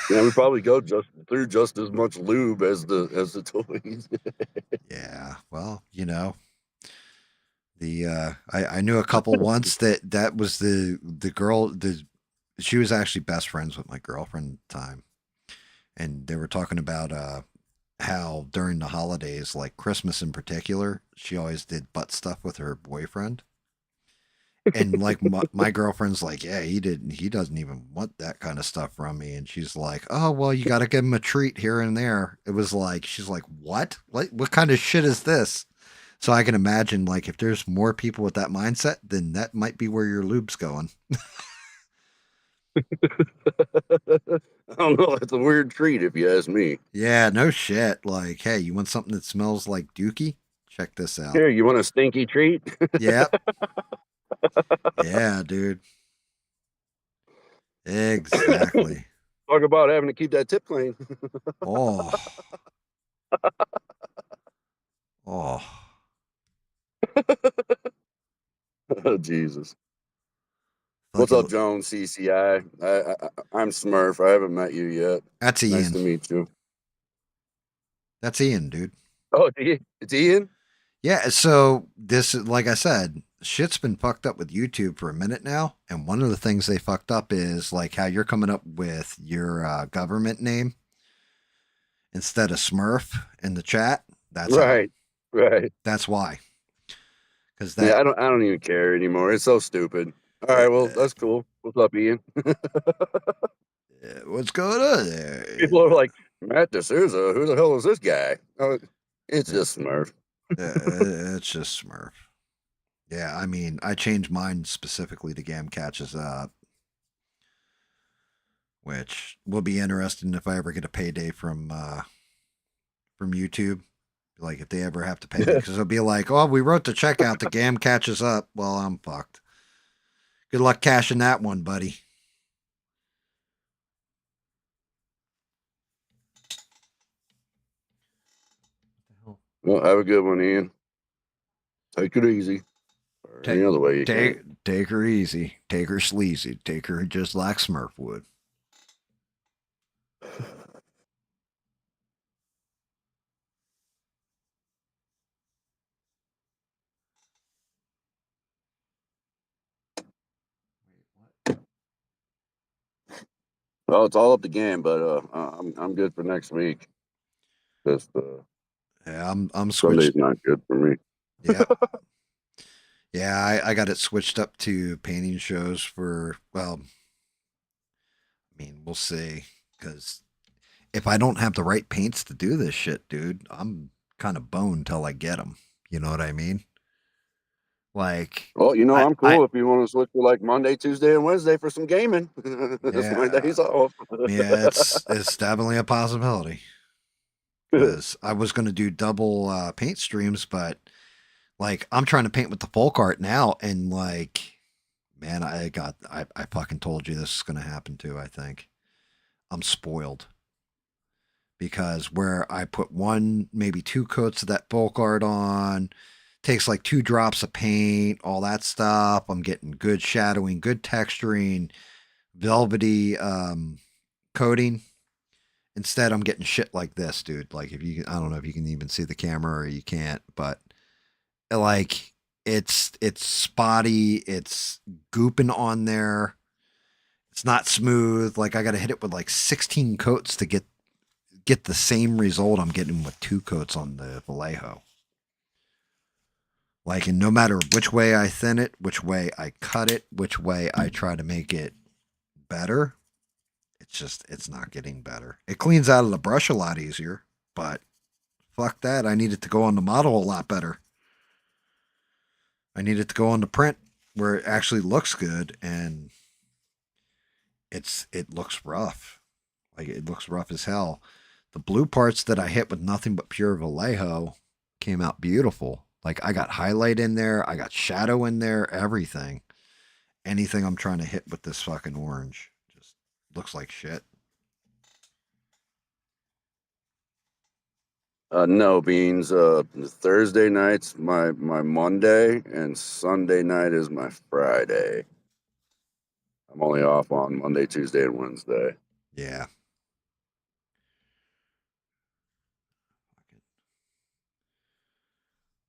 [SPEAKER 11] Yeah, we probably go through just as much lube as the toys.
[SPEAKER 1] Yeah, well, you know, I knew a couple once that was the girl. She was actually best friends with my girlfriend at the time, and they were talking about how during the holidays, like Christmas in particular, she always did butt stuff with her boyfriend. And like my girlfriend's like, yeah, he doesn't even want that kind of stuff from me. And she's like, oh, well, you got to give him a treat here and there. It was like, she's like, what kind of shit is this? So I can imagine, like, if there's more people with that mindset, then that might be where your lube's going.
[SPEAKER 11] I don't know. It's a weird treat if you ask me.
[SPEAKER 1] Yeah, no shit. Like, hey, you want something that smells like dookie? Check this out.
[SPEAKER 11] Here, you want a stinky treat?
[SPEAKER 1] Yep. Yeah, dude. Exactly.
[SPEAKER 11] Talk about having to keep that tip clean.
[SPEAKER 1] Oh. Oh.
[SPEAKER 11] Oh, Jesus. What's up, Jones, CCI? I'm Smurf. I haven't met you yet.
[SPEAKER 1] That's Ian.
[SPEAKER 11] Nice to meet you.
[SPEAKER 1] That's Ian, dude.
[SPEAKER 11] Oh, it's Ian?
[SPEAKER 1] Yeah, so this, like I said, shit's been fucked up with YouTube for a minute now. And one of the things they fucked up is like how you're coming up with your government name instead of Smurf in the chat. That's
[SPEAKER 11] right. Right.
[SPEAKER 1] That's why. Because
[SPEAKER 11] yeah, I don't even care anymore. It's so stupid. All right, well, that's cool. What's up, Ian?
[SPEAKER 1] What's going on there?
[SPEAKER 11] People are like, Matt D'Souza, who the hell is this guy? Oh, it's just Smurf.
[SPEAKER 1] It's just Smurf. Yeah, I mean, I changed mine specifically to GAM Catches Up, which will be interesting if I ever get a payday from YouTube. Like if they ever have to pay me, because it'll be like, oh, we wrote the check out, the GAM Catches Up. Well, I'm fucked. Good luck cashing that one, buddy.
[SPEAKER 11] Well, have a good one, Ian. Take it easy. Or any other way you can.
[SPEAKER 1] Take her easy. Take her sleazy. Take her just like Smurf would.
[SPEAKER 11] Well, it's all up to GAM, but I'm good for next week. Just
[SPEAKER 1] yeah, I'm switched.
[SPEAKER 11] Sunday's not good for me.
[SPEAKER 1] Yeah. Yeah, I got it switched up to painting shows for, well, I mean, we'll see. Because if I don't have the right paints to do this shit, dude, I'm kind of boned till I get them. You know what I mean? Like,
[SPEAKER 11] well, you know, I'm cool if you want to switch to like Monday, Tuesday, and Wednesday for some gaming. That's my days off.
[SPEAKER 1] Yeah, it's definitely a possibility. because I was going to do double paint streams, but like I'm trying to paint with the folk art now, and like, man, I fucking told you this is going to happen too. I think I'm spoiled because where I put one, maybe two coats of that folk art on, takes like 2 drops of paint, all that stuff. I'm getting good shadowing, good texturing, velvety coating. Instead, I'm getting shit like this, dude. Like if you, I don't know if you can even see the camera or you can't, but like it's spotty, it's gooping on there. It's not smooth. Like I got to hit it with like 16 coats to get the same result I'm getting with 2 coats on the Vallejo. Like, and no matter which way I thin it, which way I cut it, which way I try to make it better, it's not getting better. It cleans out of the brush a lot easier, but fuck that. I need it to go on the model a lot better. I need it to go on the print where it actually looks good, and it looks rough. Like it looks rough as hell. The blue parts that I hit with nothing but pure Vallejo came out beautiful. Like I got highlight in there, I got shadow in there, everything. Anything I'm trying to hit with this fucking orange just looks like shit.
[SPEAKER 11] No, Beans. Thursday night's my Monday, and Sunday night is my Friday. I'm only off on Monday, Tuesday, and Wednesday.
[SPEAKER 1] Yeah.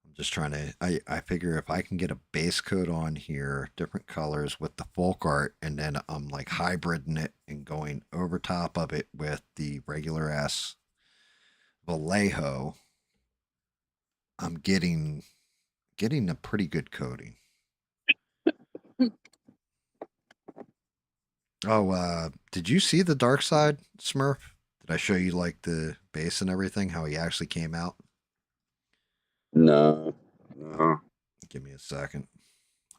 [SPEAKER 1] I'm just trying to, I figure if I can get a base coat on here, different colors with the folk art, and then I'm like hybriding it and going over top of it with the regular ass Vallejo, I'm getting a pretty good coating. Oh, did you see the dark side, Smurf? Did I show you like the base and everything, how he actually came out?
[SPEAKER 11] No.
[SPEAKER 1] Give me a second.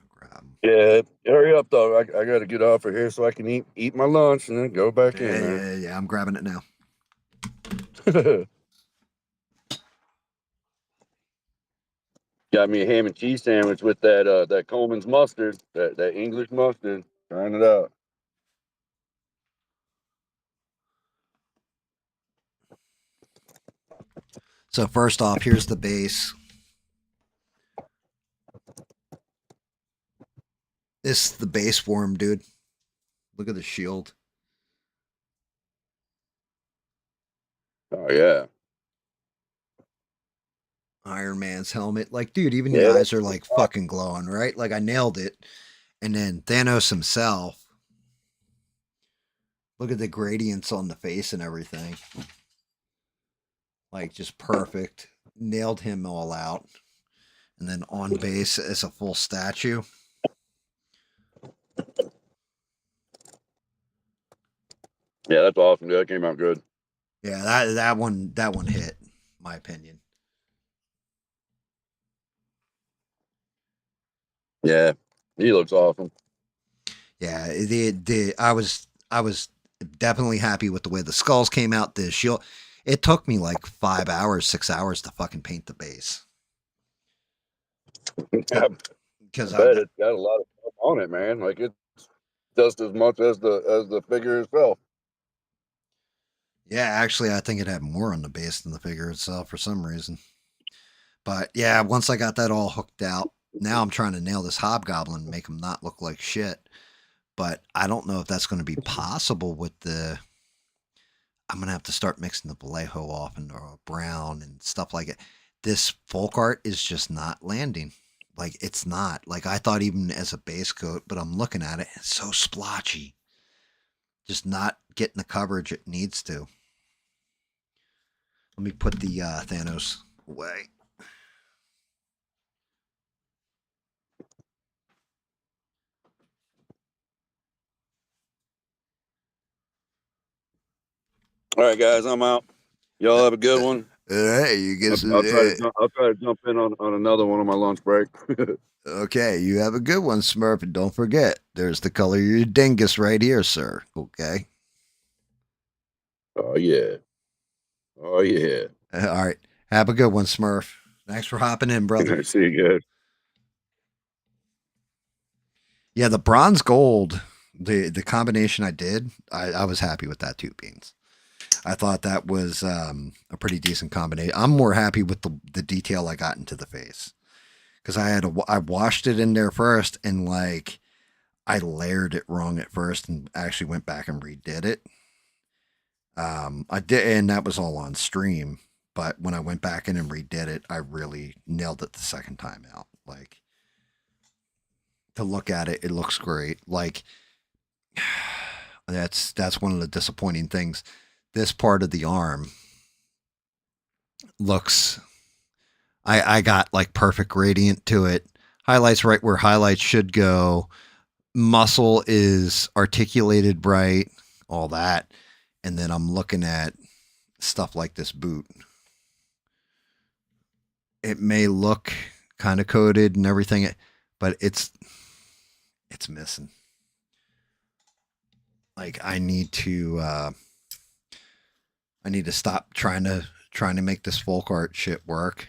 [SPEAKER 1] I'll grab him.
[SPEAKER 11] Yeah, hurry up though. I got to get off of here so I can eat my lunch and then go back in there.
[SPEAKER 1] Yeah, I'm grabbing it now.
[SPEAKER 11] Got me a ham and cheese sandwich with that Coleman's mustard, that English mustard. Trying it out.
[SPEAKER 1] So first off, here's the base. This is the base form, dude. Look at the shield.
[SPEAKER 11] Oh yeah.
[SPEAKER 1] Iron Man's helmet. Like, dude, even the eyes are like fucking glowing, right? Like I nailed it. And then Thanos himself. Look at the gradients on the face and everything. Like just perfect. Nailed him all out. And then on base is a full statue.
[SPEAKER 11] Yeah, that's awesome. That came out good.
[SPEAKER 1] Yeah, that one hit, my opinion.
[SPEAKER 11] Yeah, he looks awesome.
[SPEAKER 1] Yeah, I was definitely happy with the way the skulls came out. The shield, it took me like 5 hours, 6 hours to fucking paint the base.
[SPEAKER 11] Because I bet it's got a lot of stuff on it, man. Like it's just as much as the figure itself.
[SPEAKER 1] Yeah, actually, I think it had more on the base than the figure itself for some reason. But yeah, once I got that all hooked out, now I'm trying to nail this Hobgoblin and make him not look like shit. But I don't know if that's going to be possible with the... I'm going to have to start mixing the Vallejo off into a brown and stuff like it. This folk art is just not landing. Like, it's not. Like, I thought even as a base coat, but I'm looking at it, it's so splotchy. Just not getting the coverage it needs to. Let me put the Thanos away.
[SPEAKER 11] All right, guys, I'm out. Y'all have a good one.
[SPEAKER 1] Hey, you get
[SPEAKER 11] I'll try to jump in on another one on my lunch break.
[SPEAKER 1] Okay, you have a good one, Smurf, and don't forget, there's the color of your dingus right here, sir. Okay.
[SPEAKER 11] Oh yeah. Oh yeah.
[SPEAKER 1] All right. Have a good one, Smurf. Thanks for hopping in, brother.
[SPEAKER 11] See you good.
[SPEAKER 1] Yeah, the bronze gold, the combination I did, I was happy with that too, Beans. I thought that was a pretty decent combination. I'm more happy with the detail I got into the face because I washed it in there first and like I layered it wrong at first and actually went back and redid it. I did, and that was all on stream. But when I went back in and redid it, I really nailed it the second time out. Like to look at it, it looks great. Like that's one of the disappointing things. This part of the arm looks I got like perfect gradient to it. Highlights right where highlights should go. Muscle is articulated right, all that. And then I'm looking at stuff like this boot. It may look kind of coated and everything, but it's missing. Like I need to stop trying to make this folk art shit work.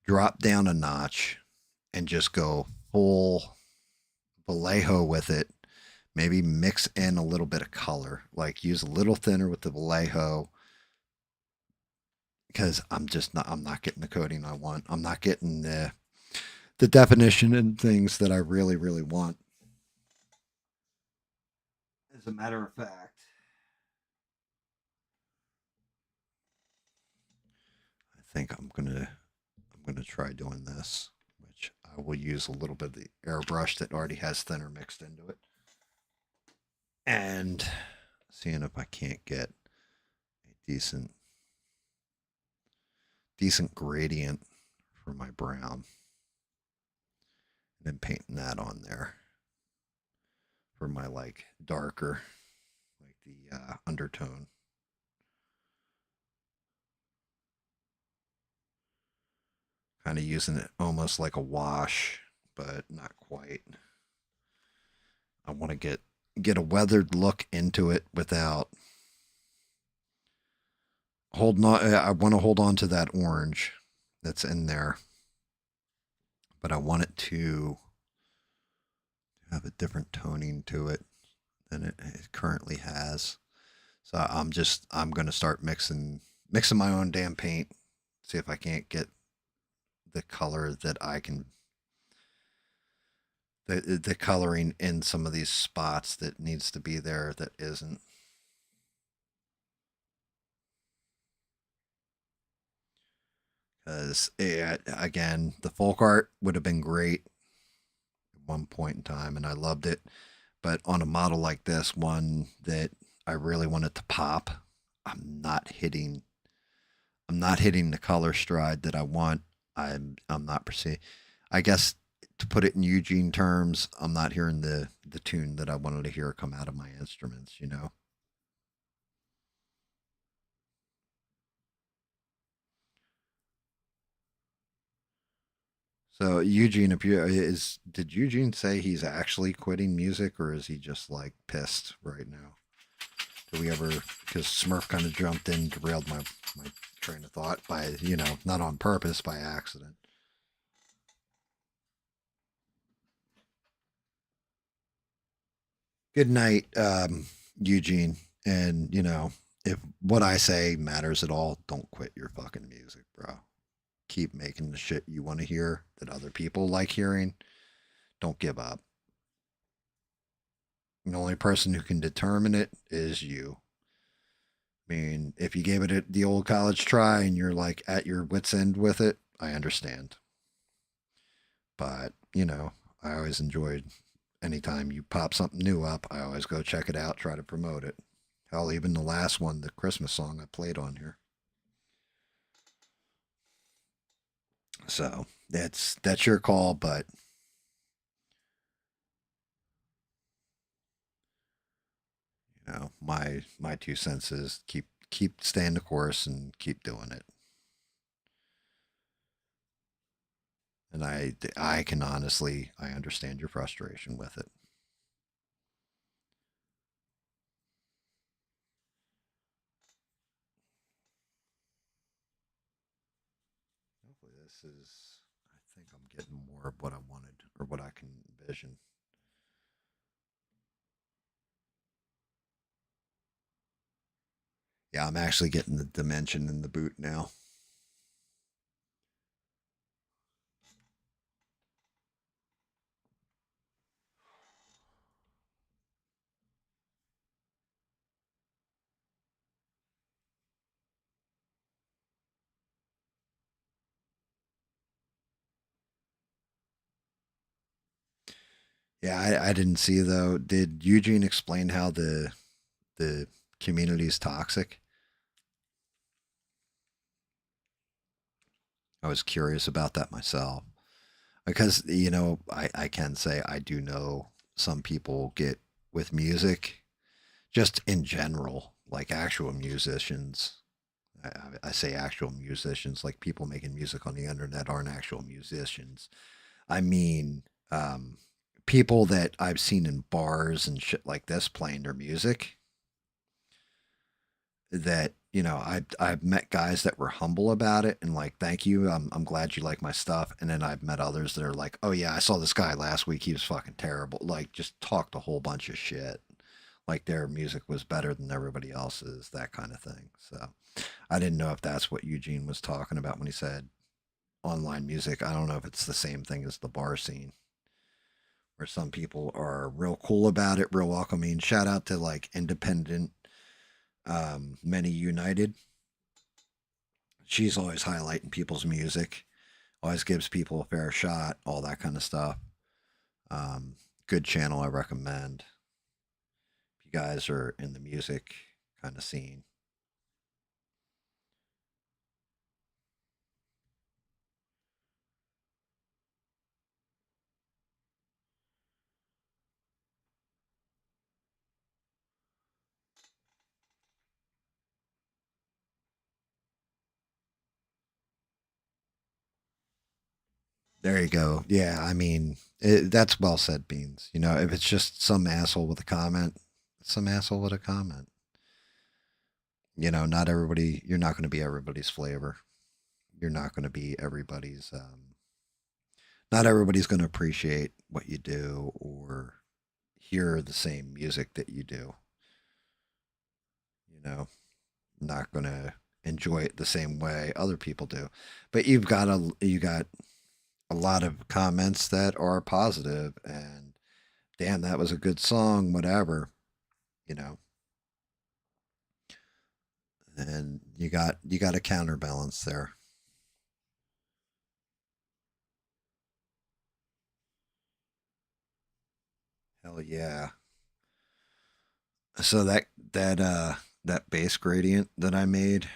[SPEAKER 1] Drop down a notch and just go full Vallejo with it. Maybe mix in a little bit of color. Like use a little thinner with the Vallejo. Because I'm not getting the coating I want. I'm not getting the definition and things that I really, really want. As a matter of fact, I think I'm gonna try doing this, which I will use a little bit of the airbrush that already has thinner mixed into it. And seeing if I can't get a decent gradient for my brown. And then painting that on there for my like darker, like the undertone. Kind of using it almost like a wash, but not quite. I want to get a weathered look into it without holding on. I want to hold on to that orange that's in there, but I want it to have a different toning to it than it currently has. So I'm going to start mixing my own damn paint. See if I can't get the color that I can, the coloring in some of these spots that needs to be there that isn't. Because again, the folk art would have been great at one point in time, and I loved it. But on a model like this, one that I really wanted to pop, I'm not hitting the color stride that I want. I'm not perceiving. I guess to put it in Eugene terms, I'm not hearing the tune that I wanted to hear come out of my instruments, you know. So Eugene, did Eugene say he's actually quitting music, or is he just like pissed right now? Did we ever? Because Smurf kind of jumped in, derailed my train of thought by not on purpose, by accident. Good night, Eugene. And if what I say matters at all, don't quit your fucking music, bro. Keep making the shit you want to hear that other people like hearing. Don't give up. The only person who can determine it is you. I mean, if you gave it the old college try and you're like at your wits' end with it, I understand. But, I always enjoyed anytime you pop something new up, I always go check it out, try to promote it. Hell, even the last one, the Christmas song I played on here. So that's your call, but my 2 cents is keep staying the course and keep doing it. And I can honestly, I understand your frustration with it. this is, I think I'm getting more of what I wanted or what I can envision. Yeah, I'm actually getting the dimension in the boot now. Yeah, I didn't see though. Did Eugene explain how the community is toxic? I was curious about that myself because I can say I do know some people get with music just in general, like actual musicians. I say actual musicians, like people making music on the internet aren't actual musicians. I mean, people that I've seen in bars and shit like this playing their music that I've met guys that were humble about it and like thank you, I'm glad you like my stuff, and then I've met others that are like, oh yeah, I saw this guy last week, he was fucking terrible, like just talked a whole bunch of shit, like their music was better than everybody else's, that kind of thing. So I didn't know if that's what Eugene was talking about when he said online music. I don't know if it's the same thing as the bar scene where some people are real cool about it, real welcoming. Shout out to like independent Many United. She's always highlighting people's music, always gives people a fair shot, all that kind of stuff. Good channel, I recommend. If you guys are in the music kind of scene. There you go. Yeah, I mean, that's well said, Beans. If it's just some asshole with a comment, some asshole with a comment. Not everybody, you're not going to be everybody's flavor. You're not going to be everybody's, not everybody's going to appreciate what you do or hear the same music that you do. Not going to enjoy it the same way other people do. But you got a lot of comments that are positive and damn, that was a good song, whatever, you know. And you got a counterbalance there. Hell yeah. So that bass gradient that I made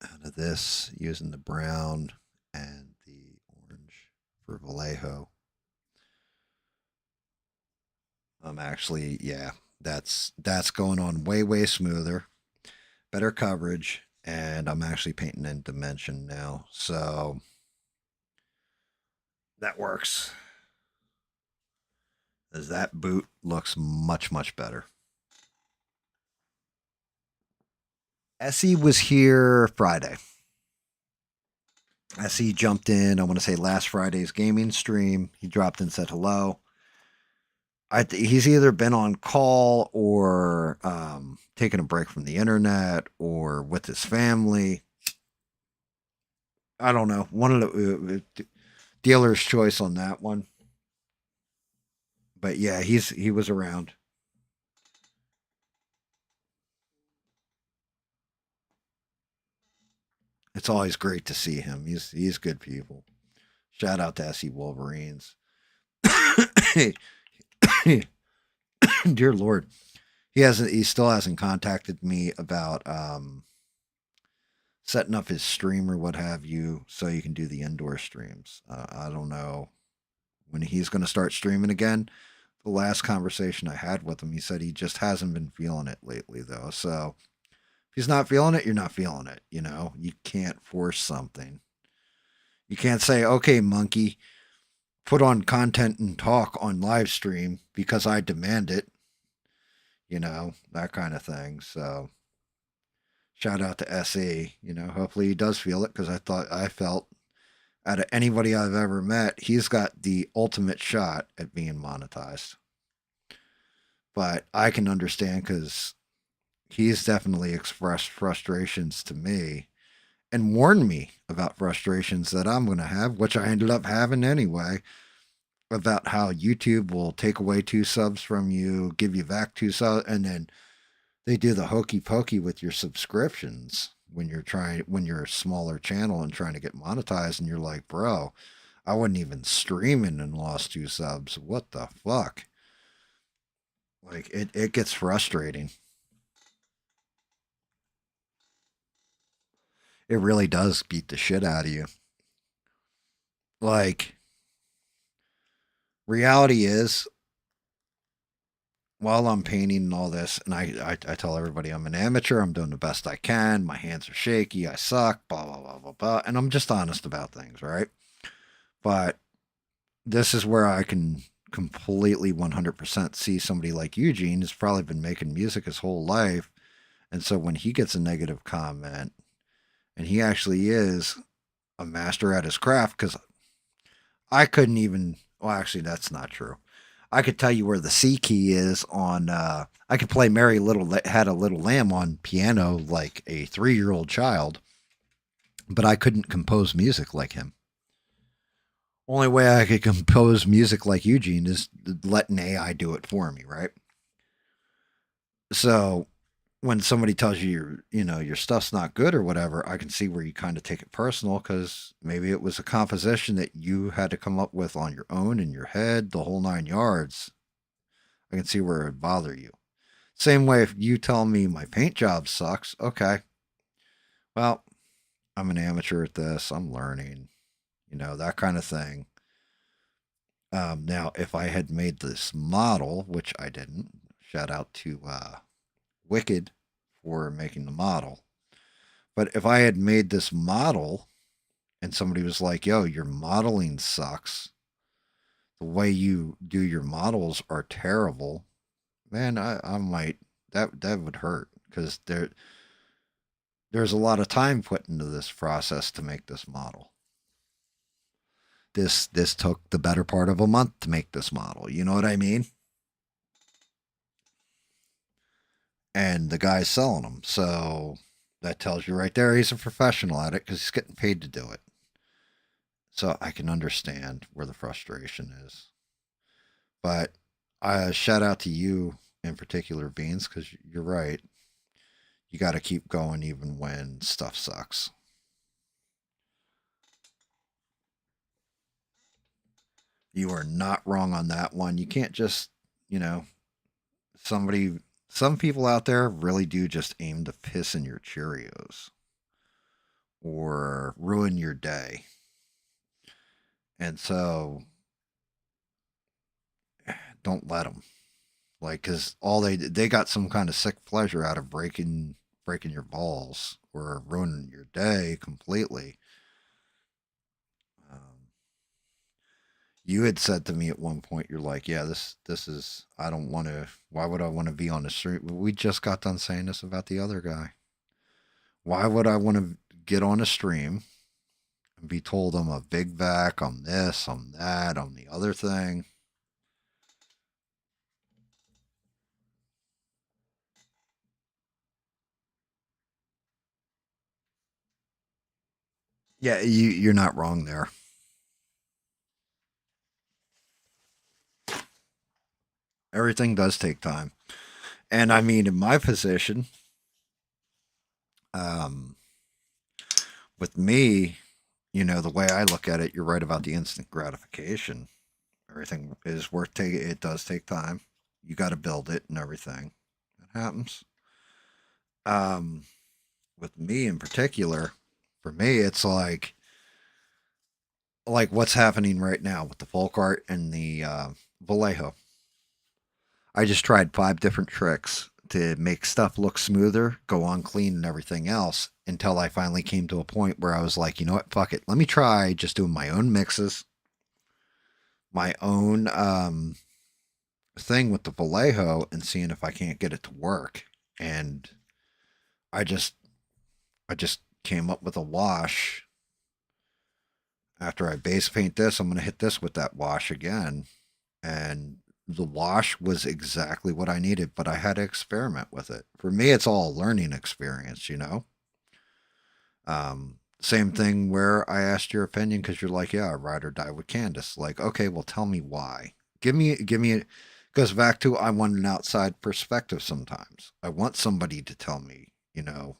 [SPEAKER 1] out of this using the brown and the orange for Vallejo. I'm actually, yeah, that's going on way smoother, better coverage, and I'm actually painting in dimension now. So that works. As that boot looks much better. Essie was here Friday. Essie jumped in, I want to say last Friday's gaming stream. He dropped in, said hello. He's either been on call or taking a break from the internet or with his family. I don't know. One of the dealer's choice on that one. But yeah, he was around. It's always great to see him. He's good people. Shout out to SE Wolverines. Dear Lord, he still hasn't contacted me about setting up his stream or what have you, so you can do the indoor streams. I don't know when he's going to start streaming again. The last conversation I had with him, he said he just hasn't been feeling it lately, though. So if he's not feeling it, you're not feeling it. You can't force something. You can't say, okay, monkey, put on content and talk on live stream because I demand it. That kind of thing. So shout out to SE. Hopefully he does feel it because I felt Out of anybody I've ever met, he's got the ultimate shot at being monetized. But I can understand because he's definitely expressed frustrations to me and warned me about frustrations that I'm going to have, which I ended up having anyway, about how YouTube will take away 2 subs from you, give you back 2 subs, and then they do the hokey pokey with your subscriptions when you're a smaller channel and trying to get monetized, and you're like, bro, I wasn't even streaming and lost 2 subs. What the fuck? Like, it gets frustrating. It really does beat the shit out of you. Like, reality is, while I'm painting and all this, and I tell everybody I'm an amateur, I'm doing the best I can, my hands are shaky, I suck, blah, blah, blah, blah, blah, and I'm just honest about things, right? But this is where I can completely 100% see somebody like Eugene has probably been making music his whole life, and so when he gets a negative comment, and he actually is a master at his craft, because I couldn't even, well, actually, that's not true. I could tell you where the C key is on, I could play Mary Had a Little Lamb on piano like a 3-year-old child, but I couldn't compose music like him. Only way I could compose music like Eugene is letting AI do it for me, right? So when somebody tells you your stuff's not good or whatever, I can see where you kind of take it personal, because maybe it was a composition that you had to come up with on your own in your head, the whole 9 yards. I can see where it would bother you. Same way if you tell me my paint job sucks, okay. Well, I'm an amateur at this. I'm learning, that kind of thing. Now, if I had made this model, which I didn't, shout out to Wicked for making the model. But if I had made this model and somebody was like, yo, your modeling sucks, the way you do your models are terrible, man, I might, that would hurt, because there's a lot of time put into this process to make this model. This took the better part of a month to make this model. You know what I mean? And the guy's selling them. So that tells you right there he's a professional at it, because he's getting paid to do it. So I can understand where the frustration is. But shout out to you in particular, Beans, because you're right. You got to keep going even when stuff sucks. You are not wrong on that one. You can't just, some people out there really do just aim to piss in your Cheerios or ruin your day. And so don't let them. Like, because all they got some kind of sick pleasure out of breaking your balls or ruining your day completely. You had said to me at one point, you're like, yeah, this is, I don't want to, why would I want to be on the street? We just got done saying this about the other guy. Why would I want to get on a stream and be told I'm a big back, I'm this, I'm that, I'm the other thing? Yeah, you're not wrong there. Everything does take time. And I mean, in my position, with me, the way I look at it, you're right about the instant gratification. Everything is worth taking. It does take time. You got to build it and everything. It happens. With me in particular, for me, it's like what's happening right now with the folk art and the Vallejo. I just tried 5 different tricks to make stuff look smoother, go on clean, and everything else, until I finally came to a point where I was like, you know what, fuck it. Let me try just doing my own mixes, my own thing with the Vallejo, and seeing if I can't get it to work. And I just came up with a wash after I base paint this, I'm going to hit this with that wash again. And the wash was exactly what I needed, but I had to experiment with it. For me, it's all a learning experience, you know? Same thing where I asked your opinion because you're like, yeah, I'd ride or die with Candace. Like, okay, well, tell me why. Give me, it goes back to I want an outside perspective sometimes. I want somebody to tell me, you know,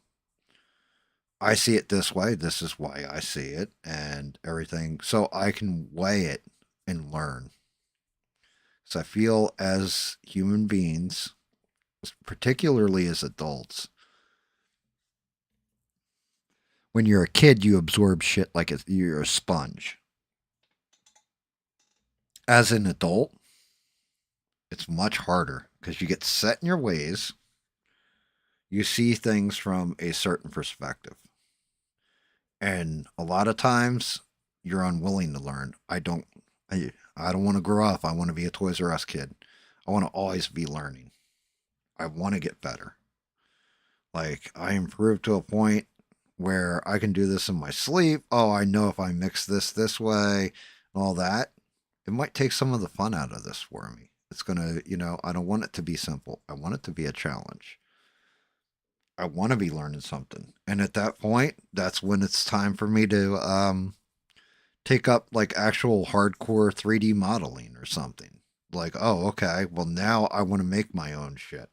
[SPEAKER 1] I see it this way. This is why I see it and everything. So I can weigh it and learn. So I feel as human beings, particularly as adults, when you're a kid, you absorb shit like you're a sponge. As an adult, it's much harder because you get set in your ways. You see things from a certain perspective. And a lot of times you're unwilling to learn. I don't want to grow up. I want to be a Toys R Us kid. I want to always be learning. I want to get better. Like, I improved to a point where I can do this in my sleep. Oh, I know if I mix this way and all that, it might take some of the fun out of this for me. It's going to, you know, I don't want it to be simple. I want it to be a challenge. I want to be learning something. And at that point, that's when it's time for me to take up like actual hardcore 3D modeling or something. Like, oh, okay, well, now I want to make my own shit.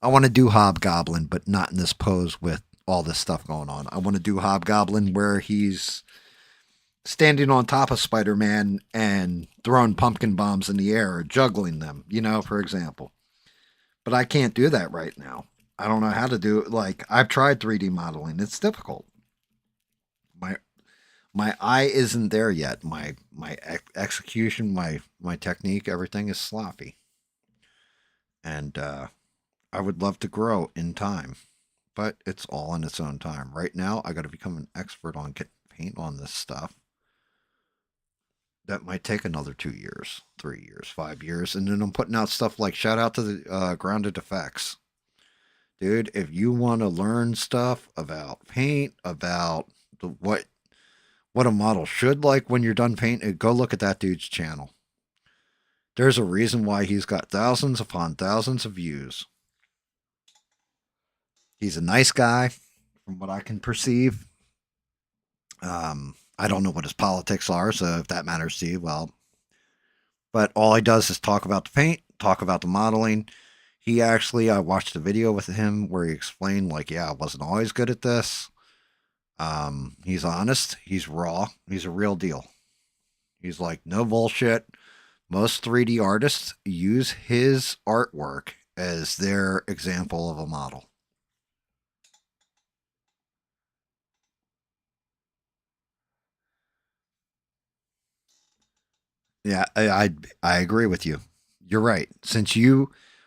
[SPEAKER 1] I want to do Hobgoblin, but not in this pose with all this stuff going on. I want to do Hobgoblin where he's standing on top of Spider-Man and throwing pumpkin bombs in the air or juggling them, you know, for example. But I can't do that right now. I don't know how to do it. Like, I've tried 3D modeling. It's difficult. My eye isn't there yet. My execution, my technique, everything is sloppy. And I would love to grow in time, but it's all in its own time. Right now, I got to become an expert on getting paint on this stuff. That might take another 2 years, 3 years, 5 years, and then I'm putting out stuff like shout out to the Grounded Effects. Dude, if you want to learn stuff about paint, about what a model should like when you're done painting, go look at that dude's channel. There's a reason why he's got thousands upon thousands of views. He's a nice guy, from what I can perceive. I don't know what his politics are, so if that matters to you, well. But all he does is talk about the paint, talk about the modeling. I watched a video with him where he explained, like, yeah, I wasn't always good at this. He's honest. He's raw. He's a real deal. He's like, no bullshit. Most 3D artists use his artwork as their example of a model. Yeah, I agree with you. You're right.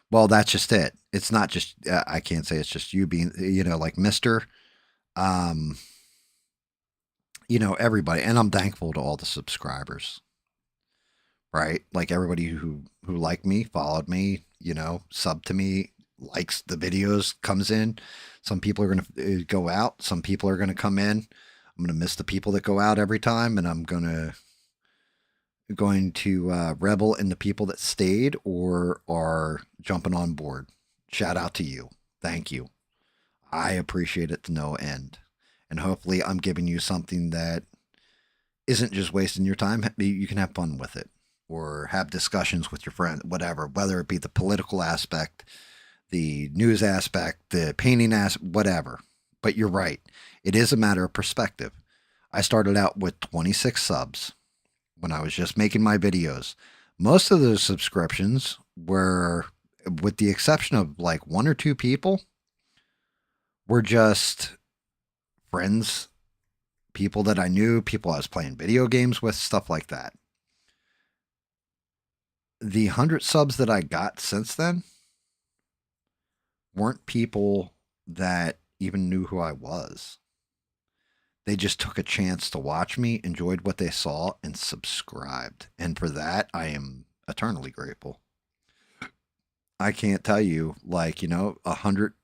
[SPEAKER 1] Well, that's just it. It's not just, I can't say it's just you being, you know, like Mr. You know, everybody. And I'm thankful to all the subscribers, right? Like everybody who liked me, followed me, you know, sub to me, likes the videos, comes in. Some people are going to go out. Some people are going to come in. I'm going to miss the people that go out every time. And I'm going to revel in the people that stayed or are jumping on board. Shout out to you. Thank you. I appreciate it to no end. And hopefully I'm giving you something that isn't just wasting your time. You can have fun with it or have discussions with your friend, whatever, whether it be the political aspect, the news aspect, the painting aspect, whatever. But you're right. It is a matter of perspective. I started out with 26 subs when I was just making my videos. Most of those subscriptions were, with the exception of like 1 or 2 people, were just friends, people that I knew, people I was playing video games with, stuff like that. The 100 subs that I got since then weren't people that even knew who I was. They just took a chance to watch me, enjoyed what they saw, and subscribed. And for that, I am eternally grateful. I can't tell you, like, you know, 100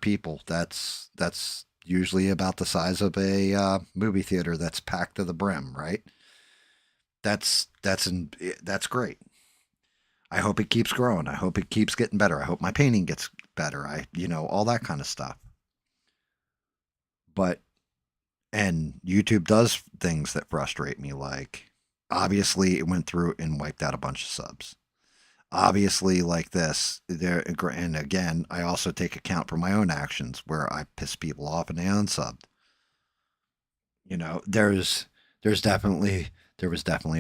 [SPEAKER 1] people, that's usually about the size of a movie theater that's packed to the brim, right? That's great. I hope it keeps growing. I hope it keeps getting better. I hope my painting gets better. All that kind of stuff. But and YouTube does things that frustrate me, like obviously it went through and wiped out a bunch of subs. Obviously, like this, there, and again, I also take account for my own actions where I piss people off and they unsubbed. There was definitely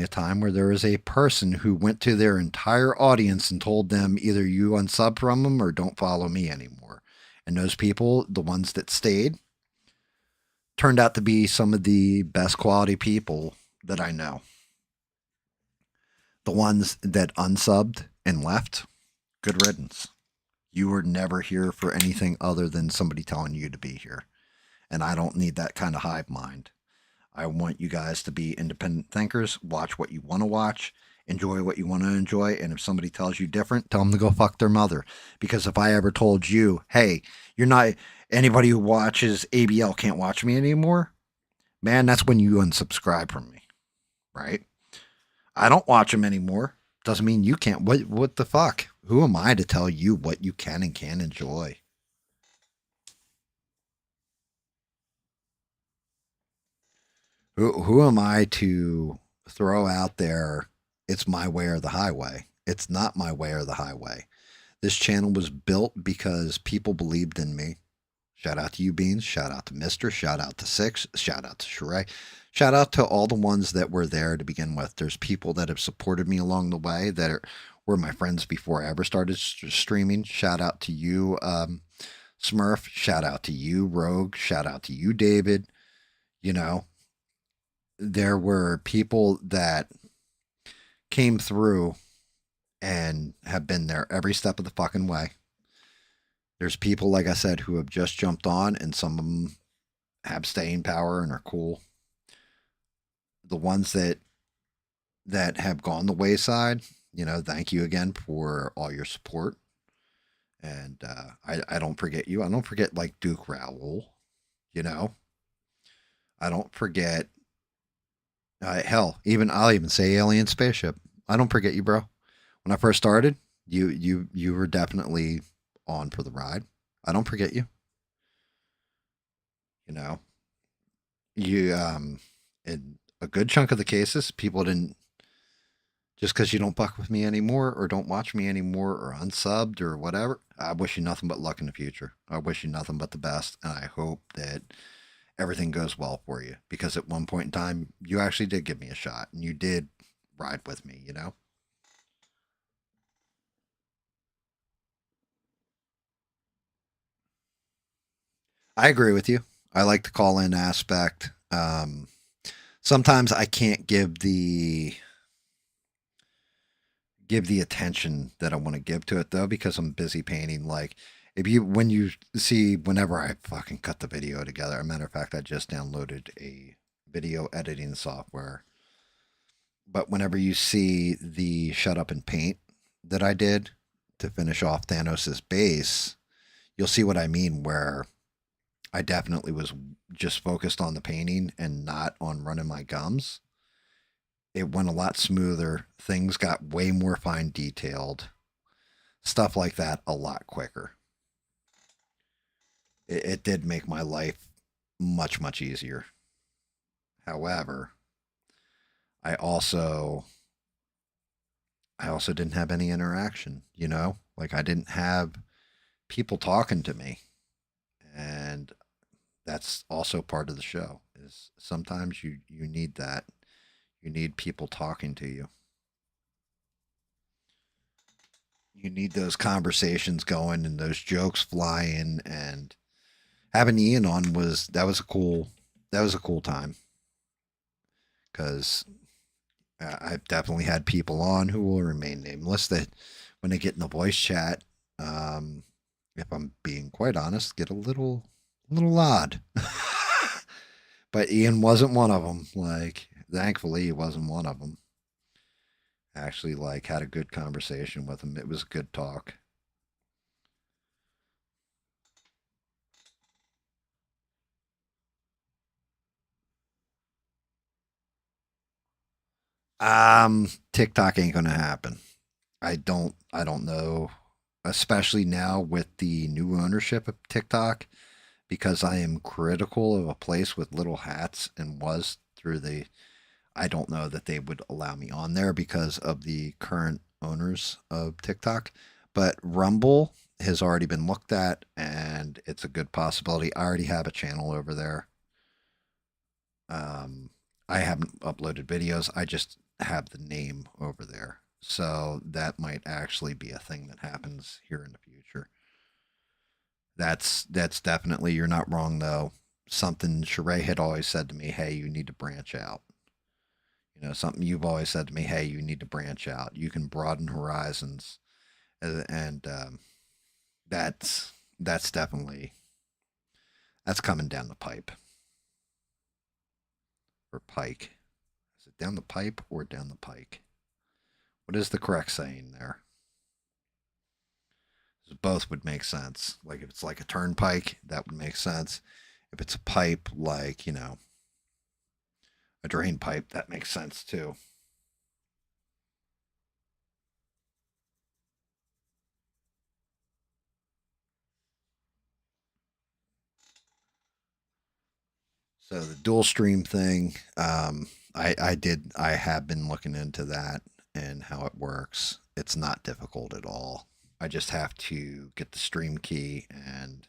[SPEAKER 1] a time where there was a person who went to their entire audience and told them either you unsub from them or don't follow me anymore. And those people, the ones that stayed, turned out to be some of the best quality people that I know. The ones that unsubbed and left, good riddance. You were never here for anything other than somebody telling you to be here. And I don't need that kind of hive mind. I want you guys to be independent thinkers, watch what you want to watch, enjoy what you want to enjoy, and if somebody tells you different, tell them to go fuck their mother. Because if I ever told you, hey, you're not, anybody who watches ABL can't watch me anymore, man, that's when you unsubscribe from me, right? I don't watch them anymore. Doesn't mean you can't. What the fuck? Who am I to tell you what you can and can't enjoy? Who am I to throw out there, it's my way or the highway? It's not my way or the highway. This channel was built because people believed in me. Shout out to you, Beans. Shout out to Mister. Shout out to Six. Shout out to Sheree. Shout out to all the ones that were there to begin with. There's people that have supported me along the way that were my friends before I ever started streaming. Shout out to you, Smurf. Shout out to you, Rogue. Shout out to you, David. There were people that came through and have been there every step of the fucking way. There's people, like I said, who have just jumped on, and some of them have staying power and are cool. The ones that have gone the wayside, thank you again for all your support. And I don't forget you. I don't forget, like, Duke Raoul, I don't forget, hell, I'll even say Alien Spaceship. I don't forget you, bro. When I first started, you were definitely on for the ride. I don't forget you. In a good chunk of the cases, people didn't, just because you don't buck with me anymore or don't watch me anymore or unsubbed or whatever, I wish you nothing but luck in the future. I wish you nothing but the best, and I hope that everything goes well for you, because at one point in time, you actually did give me a shot, and you did ride with me, I agree with you. I like the call-in aspect. Sometimes I can't give the attention that I want to give to it, though, because I'm busy painting. Like, when you see, whenever I fucking cut the video together, as a matter of fact, I just downloaded a video editing software. But whenever you see the shut up and paint that I did to finish off Thanos' base, you'll see what I mean, where I definitely was just focused on the painting and not on running my gums. It went a lot smoother. Things got way more fine detailed. Stuff like that a lot quicker. It did make my life much, much easier. However, I also didn't have any interaction, Like, I didn't have people talking to me. And that's also part of the show, is sometimes you need that. You need people talking to you. You need those conversations going and those jokes flying, and having Ian on was a cool time, because I've definitely had people on who will remain nameless that when they get in the voice chat, if I'm being quite honest, get a little odd. But Ian wasn't one of them. Like, thankfully, he wasn't one of them. Actually, like, had a good conversation with him. It was a good talk. TikTok ain't gonna happen. I don't know, especially now with the new ownership of TikTok, because I am critical of a place with little hats and was through the. I don't know that they would allow me on there because of the current owners of TikTok. But Rumble has already been looked at, and it's a good possibility. I already have a channel over there. I haven't uploaded videos. I just have the name over there. So that might actually be a thing that happens here in the future. That's definitely, you're not wrong though. Something Sheree had always said to me, hey, you need to branch out. You know, something you've always said to me, hey, you need to branch out. You can broaden horizons. And that's definitely, that's coming down the pipe. Or pike. Is it down the pipe or down the pike? What is the correct saying there? Both would make sense. Like if it's like a turnpike, that would make sense. If it's a pipe, like, you know, a drain pipe, that makes sense too. So the dual stream thing, I have been looking into that and how it works. It's not difficult at all. I just have to get the stream key and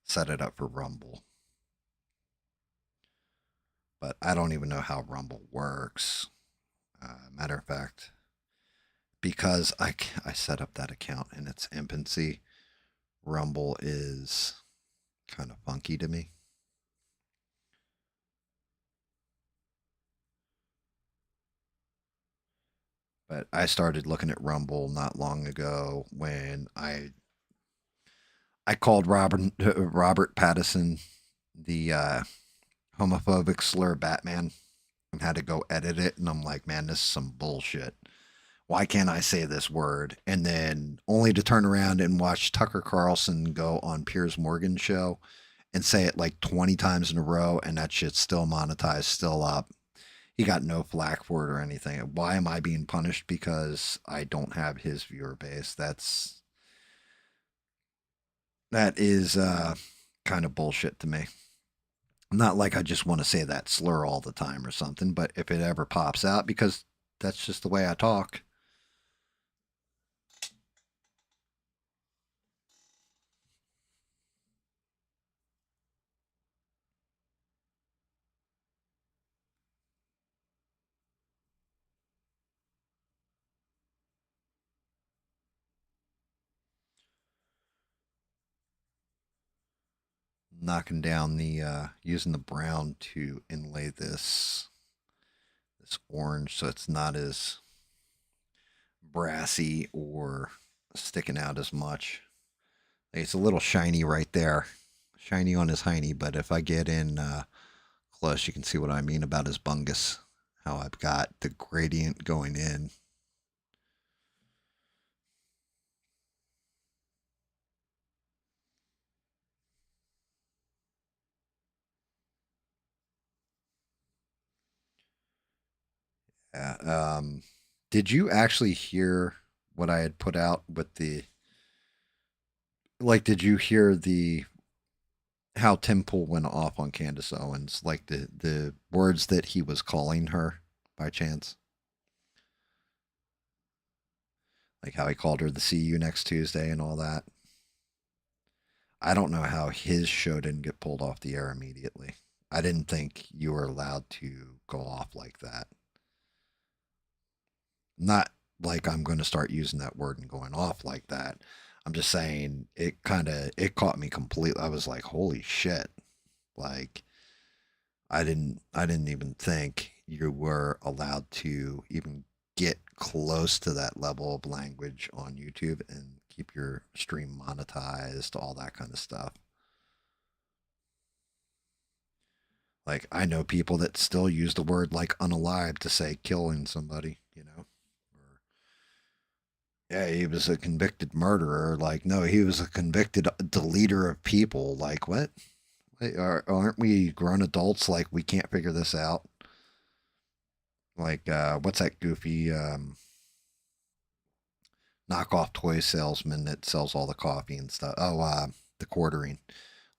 [SPEAKER 1] set it up for Rumble. But I don't even know how Rumble works. Matter of fact, because I set up that account in its infancy, Rumble is kind of funky to me. But I started looking at Rumble not long ago when I called Robert Pattinson the homophobic slur Batman and had to go edit it, and I'm like, man, this is some bullshit. Why can't I say this word? And then only to turn around and watch Tucker Carlson go on Piers Morgan's show and say it like 20 times in a row, and that shit's still monetized, still up. He got no flack for it or anything. Why am I being punished because I don't have his viewer base? That is kind of bullshit to me. Not like I just want to say that slur all the time or something, but if it ever pops out, because that's just the way I talk. Knocking down the using the brown to inlay this orange so it's not as brassy or sticking out as much. It's a little shiny right there, shiny on his hiney, but if I get in close, you can see what I mean about his bungus, how I've got the gradient going in. Yeah. Did you actually hear what I had put out with the, like, did you hear the how Tim Pool went off on Candace Owens, like the words that he was calling her by chance? Like how he called her the see you next Tuesday and all that. I don't know how his show didn't get pulled off the air immediately. I didn't think you were allowed to go off like that. Not like I'm going to start using that word and going off like that. I'm just saying it caught me completely. I was like, holy shit. Like I didn't even think you were allowed to even get close to that level of language on YouTube and keep your stream monetized, all that kind of stuff. Like I know people that still use the word like unalive to say killing somebody, you know. Or yeah, he was a convicted murderer. Like no, he was a convicted deleter of people. Like what? Aren't we grown adults? Like we can't figure this out. Like, what's that goofy knockoff toy salesman that sells all the coffee and stuff? Oh, the quartering,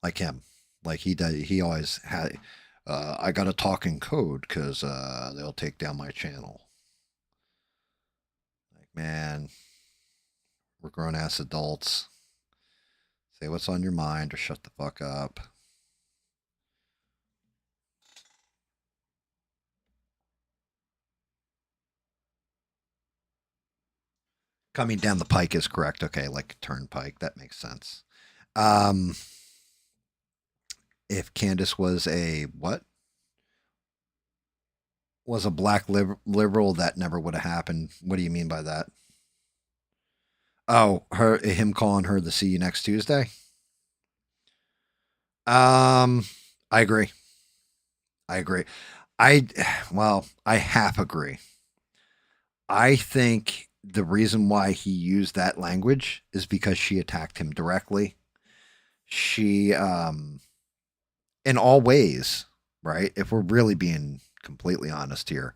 [SPEAKER 1] like him. Like he does. He always had. I got to talk in code because they'll take down my channel. Like, man, we're grown ass adults. Say what's on your mind or shut the fuck up. Coming down the pike is correct. Okay, like a turnpike. That makes sense. If Candace was a what? Was a black liberal, that never would have happened. What do you mean by that? Oh, him calling her the see you next Tuesday? I agree. I agree. I half agree. I think the reason why he used that language is because she attacked him directly. She, in all ways, right? If we're really being completely honest here,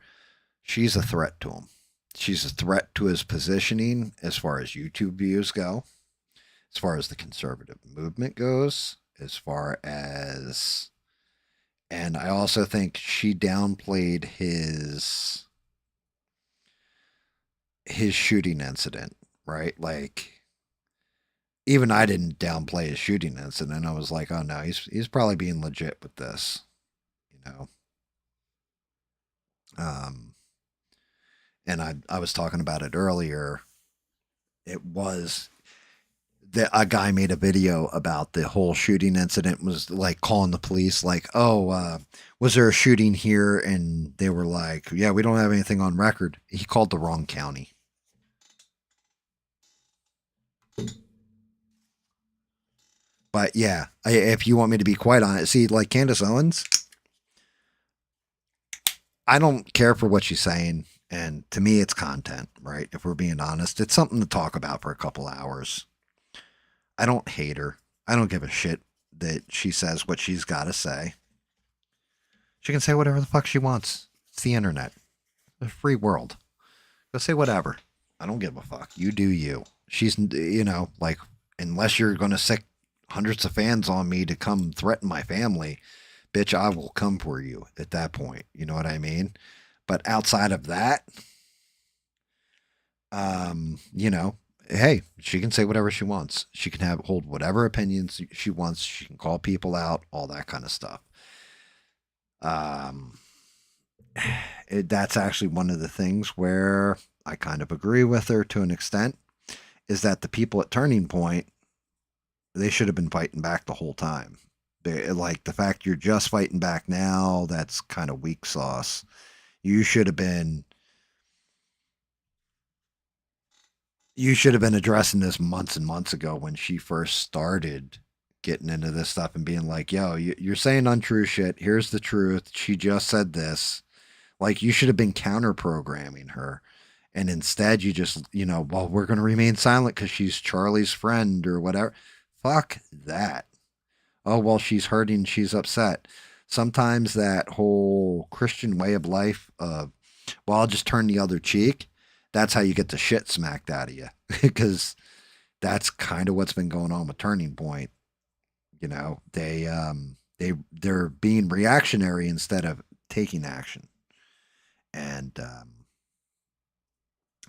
[SPEAKER 1] she's a threat to him. She's a threat to his positioning as far as YouTube views go, as far as the conservative movement goes, as far as, and I also think she downplayed his shooting incident, right? Like, even I didn't downplay his shooting incident. I was like, oh no, he's probably being legit with this, you know. And I was talking about it earlier. It was that a guy made a video about the whole shooting incident, was like calling the police like, oh, was there a shooting here? And they were like, yeah, we don't have anything on record. He called the wrong county. But yeah, if you want me to be quite honest, see, like Candace Owens, I don't care for what she's saying. And to me, it's content, right? If we're being honest, it's something to talk about for a couple hours. I don't hate her. I don't give a shit that she says what she's got to say. She can say whatever the fuck she wants. It's the internet. It's a free world. Go say whatever. I don't give a fuck. You do you. She's, you know, like, unless you're going to sick hundreds of fans on me to come threaten my family, bitch, I will come for you at that point. You know what I mean? But outside of that, you know, hey, she can say whatever she wants. She can hold whatever opinions she wants. She can call people out, all that kind of stuff. That's actually one of the things where I kind of agree with her to an extent, is that the people at Turning Point, they should have been fighting back the whole time. Like, the fact you're just fighting back now, that's kind of weak sauce. You should have been addressing this months and months ago when she first started getting into this stuff and being like, yo, you're saying untrue shit. Here's the truth. She just said this. Like, you should have been counter programming her. And instead you just, you know, well, we're going to remain silent because she's Charlie's friend or whatever. Fuck that. Oh, well, she's hurting. She's upset. Sometimes that whole Christian way of life of, well, I'll just turn the other cheek. That's how you get the shit smacked out of you. Because that's kind of what's been going on with Turning Point. You know, they're being reactionary instead of taking action. And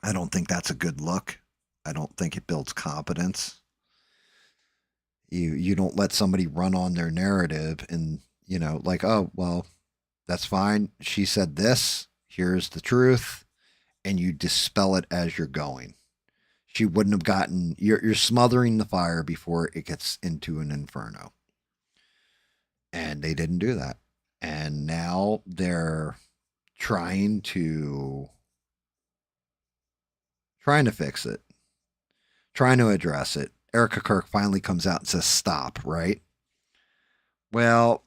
[SPEAKER 1] I don't think that's a good look. I don't think it builds competence. You don't let somebody run on their narrative and, you know, like, oh, well, that's fine. She said this. Here's the truth. And you dispel it as you're going. She wouldn't have gotten, you're smothering the fire before it gets into an inferno. And they didn't do that. And now they're trying to fix it, trying to address it. Erica Kirk finally comes out and says, stop, right? Well,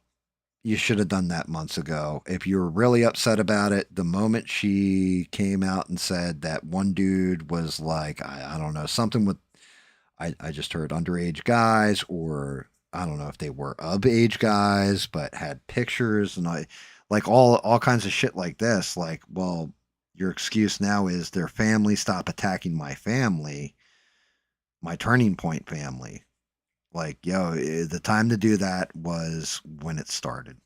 [SPEAKER 1] you should have done that months ago. If you were really upset about it, the moment she came out and said that one dude was like, I don't know, something with, I just heard underage guys, or I don't know if they were of age guys, but had pictures, and Like all kinds of shit like this. Like, well, your excuse now is their family. Stop attacking my family, my Turning Point family. Like, yo, the time to do that was when it started.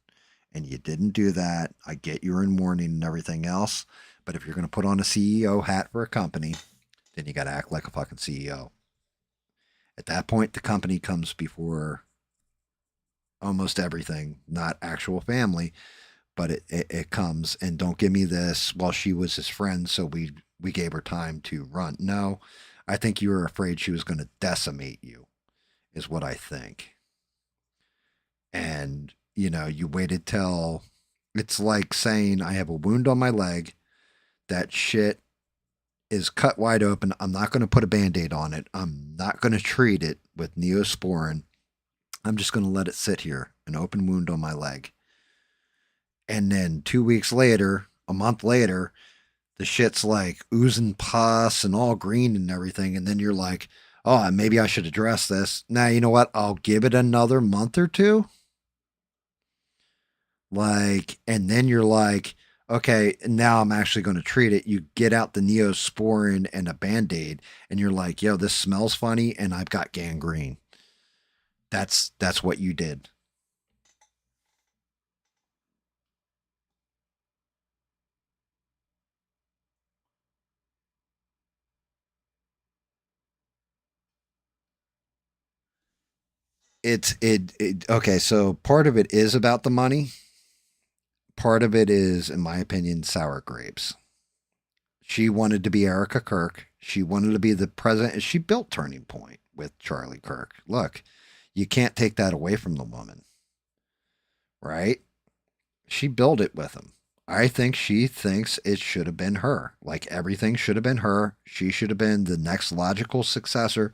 [SPEAKER 1] And you didn't do that. I get you're in mourning and everything else. But if you're going to put on a CEO hat for a company, then you got to act like a fucking CEO. At that point, the company comes before almost everything, not actual family, but it comes. And don't give me this, well, she was his friend, so we gave her time to run. No, I think you were afraid she was going to decimate you, is what I think. And, you know, you waited till it's like saying, I have a wound on my leg. That shit is cut wide open. I'm not going to put a band-aid on it. I'm not going to treat it with neosporin. I'm just going to let it sit here, an open wound on my leg. And then 2 weeks later, a month later, the shit's like oozing pus and all green and everything. And then you're like, oh, maybe I should address this. Now, you know what? I'll give it another month or two. Like, and then you're like, okay, now I'm actually going to treat it. You get out the neosporin and a Band-Aid, and you're like, yo, this smells funny, and I've got gangrene. That's what you did. Okay, so part of it is about the money. Part of it is, in my opinion, sour grapes. She wanted to be Erica Kirk. She wanted to be the president. She built Turning Point with Charlie Kirk. Look, you can't take that away from the woman, right? She built it with him. I think she thinks it should have been her. Like everything should have been her. She should have been the next logical successor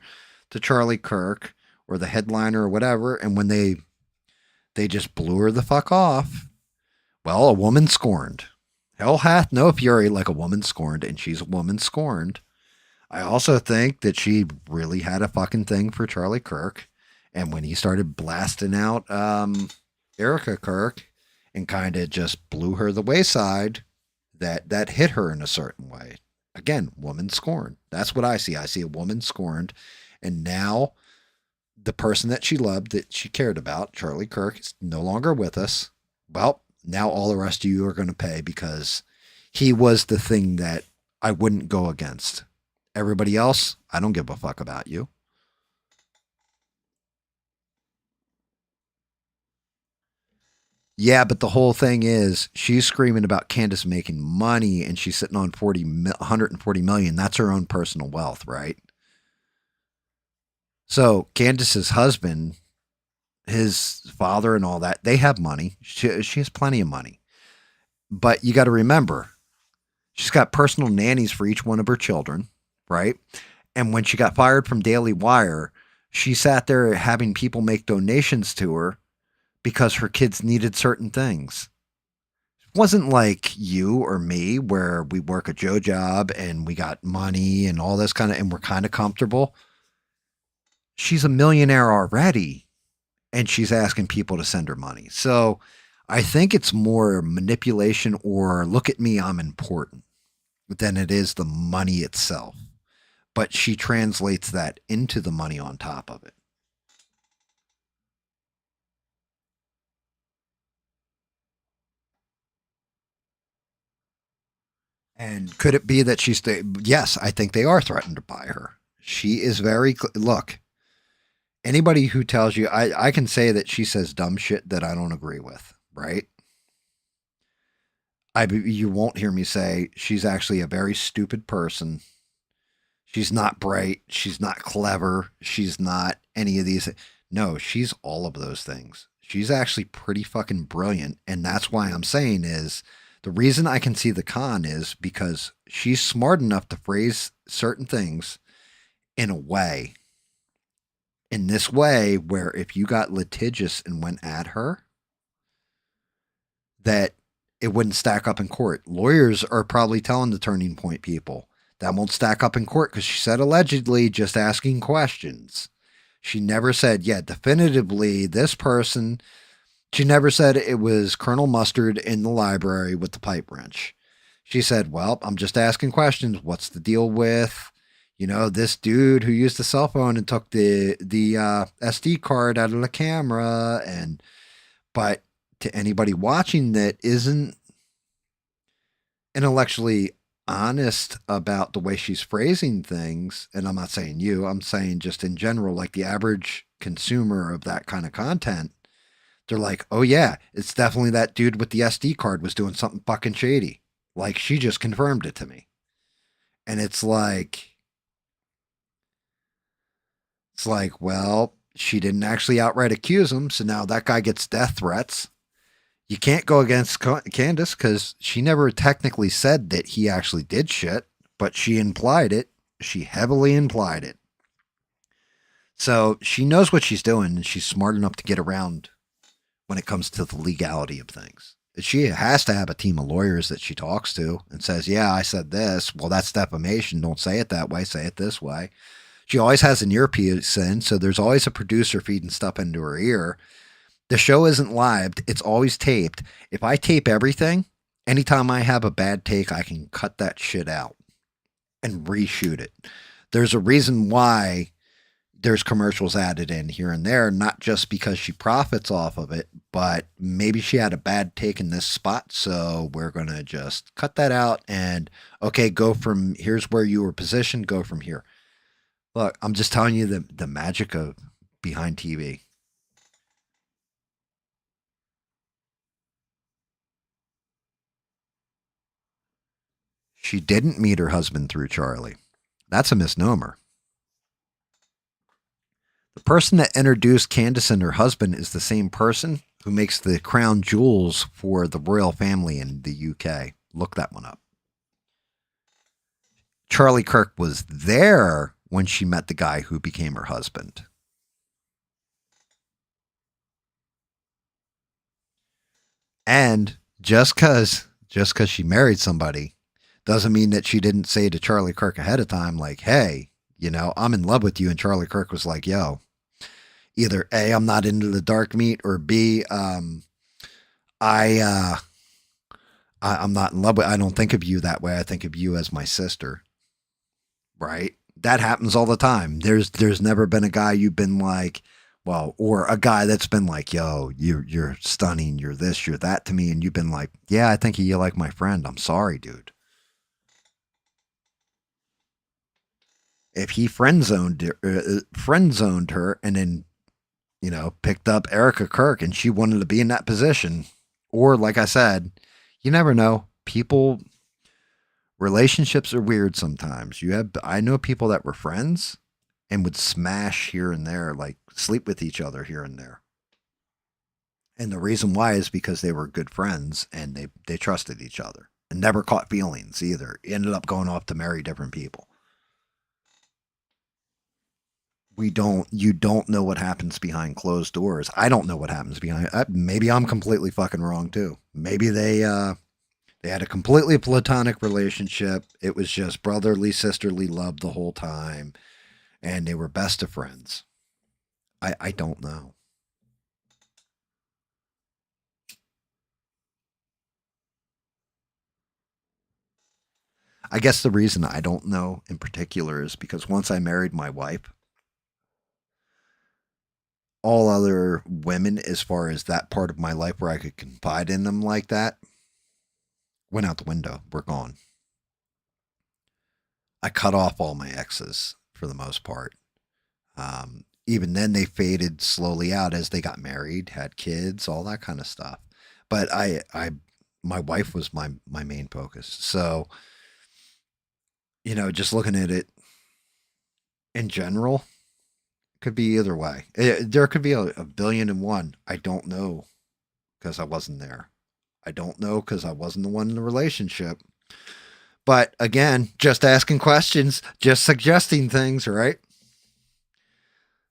[SPEAKER 1] to Charlie Kirk or the headliner or whatever. And when they just blew her the fuck off, well, a woman scorned. Hell hath no fury like a woman scorned, and she's a woman scorned. I also think that she really had a fucking thing for Charlie Kirk. And when he started blasting out Erica Kirk and kind of just blew her the wayside, that hit her in a certain way. Again, woman scorned. That's what I see. I see a woman scorned. And now the person that she loved, that she cared about, Charlie Kirk, is no longer with us. Well, now all the rest of you are going to pay because he was the thing that I wouldn't go against. Everybody else, I don't give a fuck about you. Yeah, but the whole thing is she's screaming about Condace making money and she's sitting on 140 million. That's her own personal wealth, right? So Candace's husband, his father and all that, they have money. She has plenty of money. But you got to remember, she's got personal nannies for each one of her children, right? And when she got fired from Daily Wire, she sat there having people make donations to her because her kids needed certain things. It wasn't like you or me where we work a Joe job and we got money and all this kind of, and we're kind of comfortable. She's a millionaire already and she's asking people to send her money. So I think it's more manipulation or look at me, I'm important, than it is the money itself. But she translates that into the money on top of it. And could it be that she's yes, I think they are threatened to buy her. She is very, look, anybody who tells you, I can say that she says dumb shit that I don't agree with, right? You won't hear me say she's actually a very stupid person. She's not bright. She's not clever. She's not any of these. No, she's all of those things. She's actually pretty fucking brilliant. And that's why I'm saying is the reason I can see the con is because she's smart enough to phrase certain things in a way, in this way where if you got litigious and went at her, that it wouldn't stack up in court. Lawyers are probably telling the Turning Point people that won't stack up in court because she said allegedly just asking questions. She never said, yeah, definitively this person She never said it was Colonel Mustard in the library with the pipe wrench. She said, well, I'm just asking questions. What's the deal with, this dude who used the cell phone and took the SD card out of the camera? But to anybody watching that isn't intellectually honest about the way she's phrasing things, and I'm not saying you, I'm saying just in general, like the average consumer of that kind of content, they're like, oh yeah, it's definitely that dude with the SD card was doing something fucking shady. Like, she just confirmed it to me. And it's like, well, she didn't actually outright accuse him, so now that guy gets death threats. You can't go against Condace because she never technically said that he actually did shit, but she implied it. She heavily implied it. So she knows what she's doing, and she's smart enough to get around when it comes to the legality of things. She has to have a team of lawyers that she talks to and says, yeah, I said this. Well, that's defamation. Don't say it that way. Say it this way. She always has an earpiece in, so there's always a producer feeding stuff into her ear. The show isn't live. It's always taped. If I tape everything, anytime I have a bad take, I can cut that shit out and reshoot it. There's a reason why there's commercials added in here and there, not just because she profits off of it, but maybe she had a bad take in this spot, so we're going to just cut that out and, okay, go from, here's where you were positioned, go from here. Look, I'm just telling you the magic of behind TV. She didn't meet her husband through Charlie. That's a misnomer. The person that introduced Condace and her husband is the same person who makes the crown jewels for the royal family in the UK. Look that one up. Charlie Kirk was there when she met the guy who became her husband. And just because she married somebody doesn't mean that she didn't say to Charlie Kirk ahead of time, like, hey, I'm in love with you. And Charlie Kirk was like, yo, either A, I'm not into the dark meat, or B, I'm not in love with, I don't think of you that way. I think of you as my sister. Right? That happens all the time. There's never been a guy you've been like, well, or a guy that's been like, yo, you're stunning, you're this, you're that to me. And you've been like, yeah, I think of you like my friend. I'm sorry, dude. If he friend zoned her and then, picked up Erica Kirk and she wanted to be in that position, or like I said, you never know. Relationships are weird sometimes. I know people that were friends and would smash here and there, like sleep with each other here and there. And the reason why is because they were good friends and they trusted each other and never caught feelings either. Ended up going off to marry different people. You don't know what happens behind closed doors. I don't know what happens behind. Maybe I'm completely fucking wrong too. Maybe they had a completely platonic relationship. It was just brotherly, sisterly love the whole time. And they were best of friends. I don't know. I guess the reason I don't know in particular is because once I married my wife, all other women, as far as that part of my life where I could confide in them like that, went out the window. We're gone. I cut off all my exes for the most part. Even then, they faded slowly out as they got married, had kids, all that kind of stuff. But my wife was my main focus. So, just looking at it in general, could be either way. There could be a billion and one. I don't know because I wasn't there. I don't know because I wasn't the one in the relationship. But again, just asking questions, just suggesting things, right?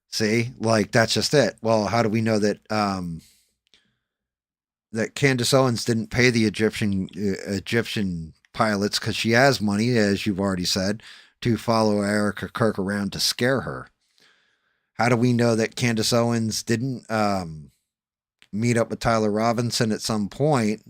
[SPEAKER 1] See, like that's just it. Well, how do we know that that Candace Owens didn't pay the Egyptian pilots because she has money, as you've already said, to follow Erica Kirk around to scare her? How do we know that Candace Owens didn't meet up with Tyler Robinson at some point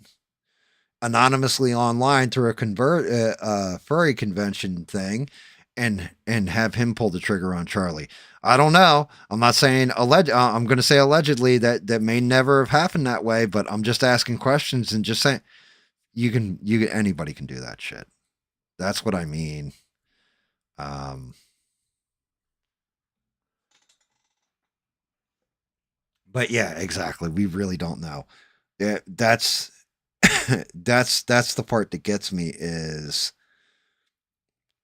[SPEAKER 1] anonymously online through a furry convention thing and have him pull the trigger on Charlie. I don't know. I'm not saying I'm going to say allegedly that may never have happened that way, but I'm just asking questions and just saying anybody can do that shit. That's what I mean. But yeah, exactly. We really don't know. That's that's the part that gets me is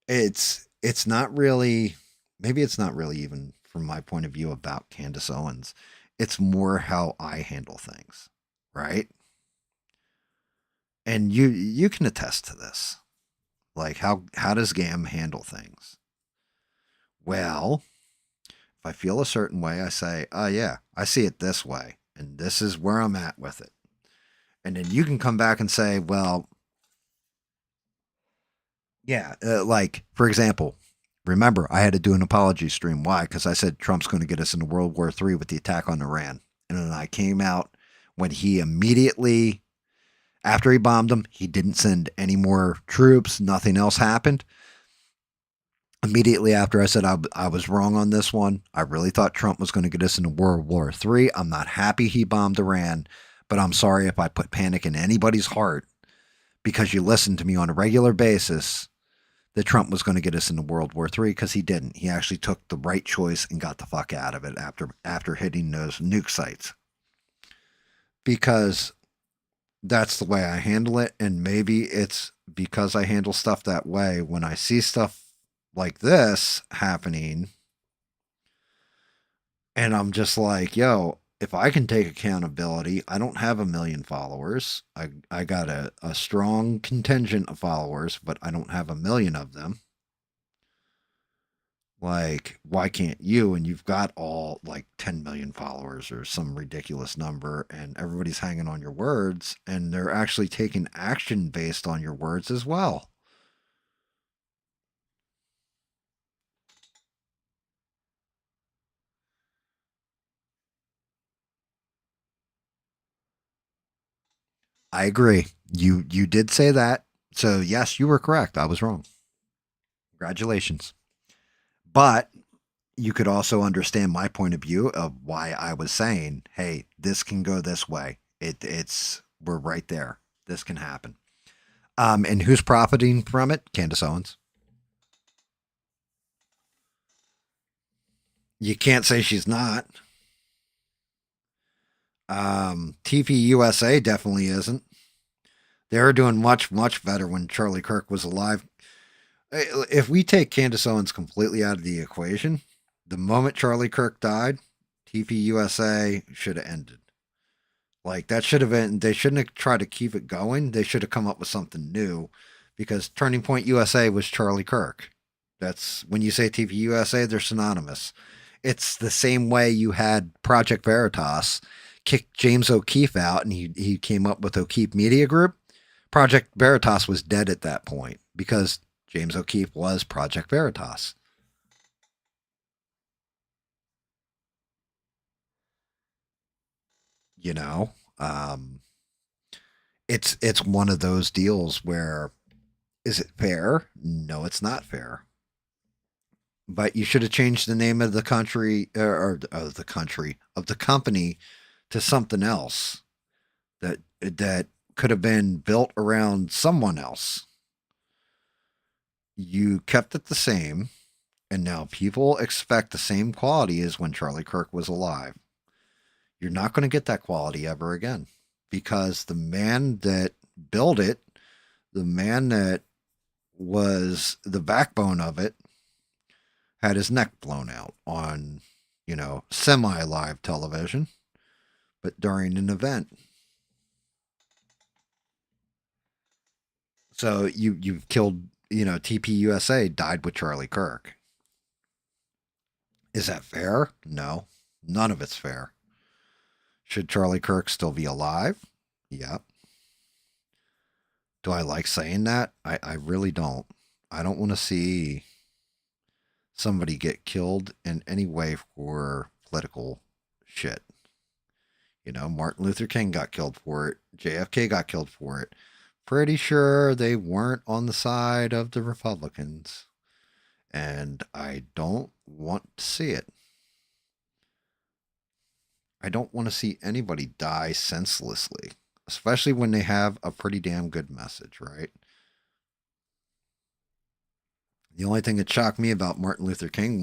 [SPEAKER 1] it's not really, maybe it's not really even from my point of view about Candace Owens. It's more how I handle things, right? And you can attest to this. Like how does GAM handle things? Well, if I feel a certain way, I say, "Oh yeah, I see it this way, and this is where I'm at with it." And then you can come back and say, "Well, yeah, like for example, remember I had to do an apology stream. Why? Because I said Trump's going to get us into World War III with the attack on Iran, and then I came out when he immediately, after he bombed them, he didn't send any more troops. Nothing else happened. Immediately after I said I was wrong on this one, I really thought Trump was going to get us into World War III. I'm not happy he bombed Iran, but I'm sorry if I put panic in anybody's heart because you listened to me on a regular basis that Trump was going to get us into World War III, because he didn't. He actually took the right choice and got the fuck out of it after hitting those nuke sites. Because that's the way I handle it, and maybe it's because I handle stuff that way. When I see stuff like this happening, and I'm just like, yo, if I can take accountability, I don't have 1 million followers. I got a strong contingent of followers, but I don't have 1 million of them. Like, why can't you? And you've got all like 10 million followers or some ridiculous number, and everybody's hanging on your words, and they're actually taking action based on your words as well. I agree. You did say that. So yes, you were correct. I was wrong. Congratulations. But you could also understand my point of view of why I was saying, hey, this can go this way. We're right there. This can happen. And who's profiting from it? Candace Owens. You can't say she's not. TV USA definitely isn't. They were doing much, much better when Charlie Kirk was alive. If we take Candace Owens completely out of the equation, the moment Charlie Kirk died, TV USA should have ended. Like, that should have been, they shouldn't have tried to keep it going. They should have come up with something new, because Turning Point USA was Charlie Kirk. That's, when you say TV USA, they're synonymous. It's the same way you had Project Veritas kick James O'Keefe out, and he came up with O'Keefe Media Group. Project Veritas was dead at that point because James O'Keefe was Project Veritas. You know, it's one of those deals where, is it fair? No, it's not fair. But you should have changed the name of the country or of the company to something else that could have been built around someone else. You kept it the same, and now people expect the same quality as when Charlie Kirk was alive. You're not going to get that quality ever again, because the man that built it, the man that was the backbone of it, had his neck blown out on, semi-live television, but during an event. So you've killed, TPUSA died with Charlie Kirk. Is that fair? No, none of it's fair. Should Charlie Kirk still be alive? Yep. Do I like saying that? I really don't. I don't want to see somebody get killed in any way for political shit. You know, Martin Luther King got killed for it. JFK got killed for it. Pretty sure they weren't on the side of the Republicans. And I don't want to see it. I don't want to see anybody die senselessly, especially when they have a pretty damn good message, right? The only thing that shocked me about Martin Luther King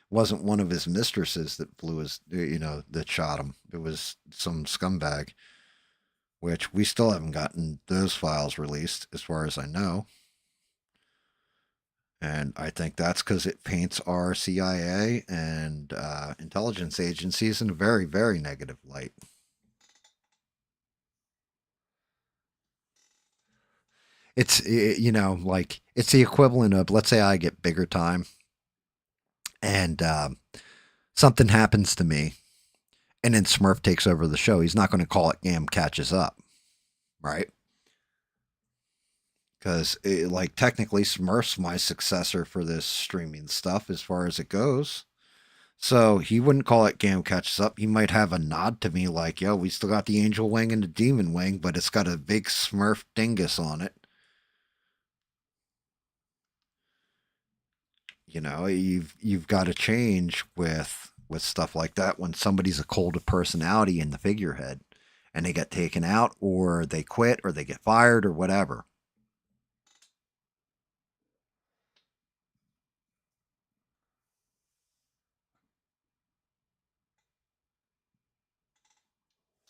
[SPEAKER 1] wasn't one of his mistresses that blew his, that shot him. It was some scumbag, which we still haven't gotten those files released, as far as I know. And I think that's because it paints our CIA and intelligence agencies in a very, very negative light. It's, it's the equivalent of, let's say I get bigger time and something happens to me and then Smurf takes over the show. He's not going to call it GAM catches up, right? Because, technically, Smurf's my successor for this streaming stuff as far as it goes. So he wouldn't call it GAM catches up. He might have a nod to me like, yo, we still got the angel wing and the demon wing, but it's got a big Smurf dingus on it. You've got to change with stuff like that when somebody's a cold personality in the figurehead and they get taken out or they quit or they get fired or whatever.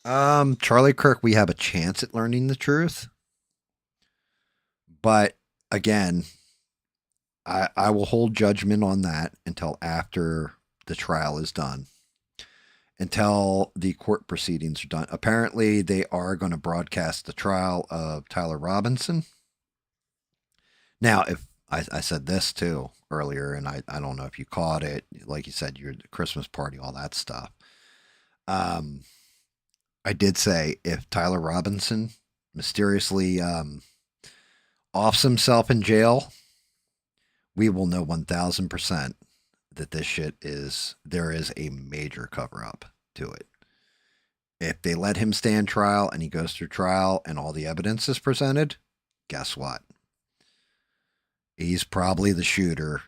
[SPEAKER 1] Charlie Kirk, we have a chance at learning the truth. But again, I will hold judgment on that until after the trial is done. Until the court proceedings are done. Apparently, they are going to broadcast the trial of Tyler Robinson. Now, if I said this too earlier, and I don't know if you caught it, like you said, your Christmas party, all that stuff. I did say if Tyler Robinson mysteriously offs himself in jail, we will know 1000% that this shit there is a major cover up to it. If they let him stand trial and he goes through trial and all the evidence is presented, guess what? He's probably the shooter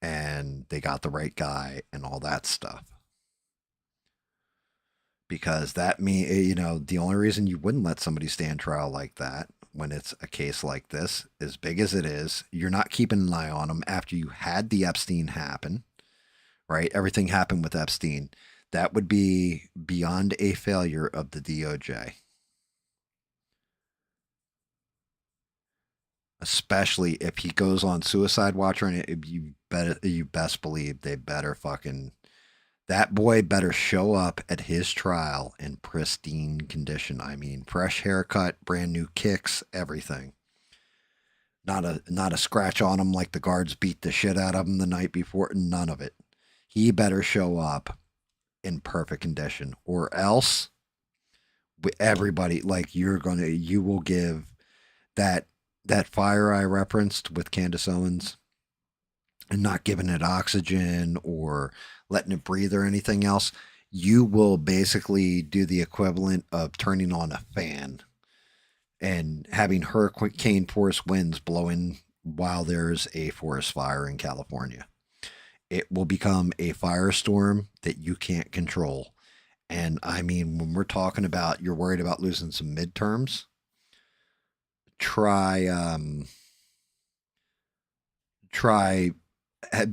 [SPEAKER 1] and they got the right guy and all that stuff. Because that the only reason you wouldn't let somebody stand trial like that when it's a case like this, as big as it is, you're not keeping an eye on them after you had the Epstein happen, right? Everything happened with Epstein. That would be beyond a failure of the DOJ. Especially if he goes on suicide watch, and you best believe they better fucking, that boy better show up at his trial in pristine condition. I mean, fresh haircut, brand new kicks, everything. Not a scratch on him like the guards beat the shit out of him the night before. None of it. He better show up in perfect condition, or else everybody, you will give that fire I referenced with Candace Owens and not giving it oxygen or letting it breathe or anything else, you will basically do the equivalent of turning on a fan and having hurricane force winds blowing while there's a forest fire in California. It will become a firestorm that you can't control. And I mean, when we're talking about you're worried about losing some midterms, try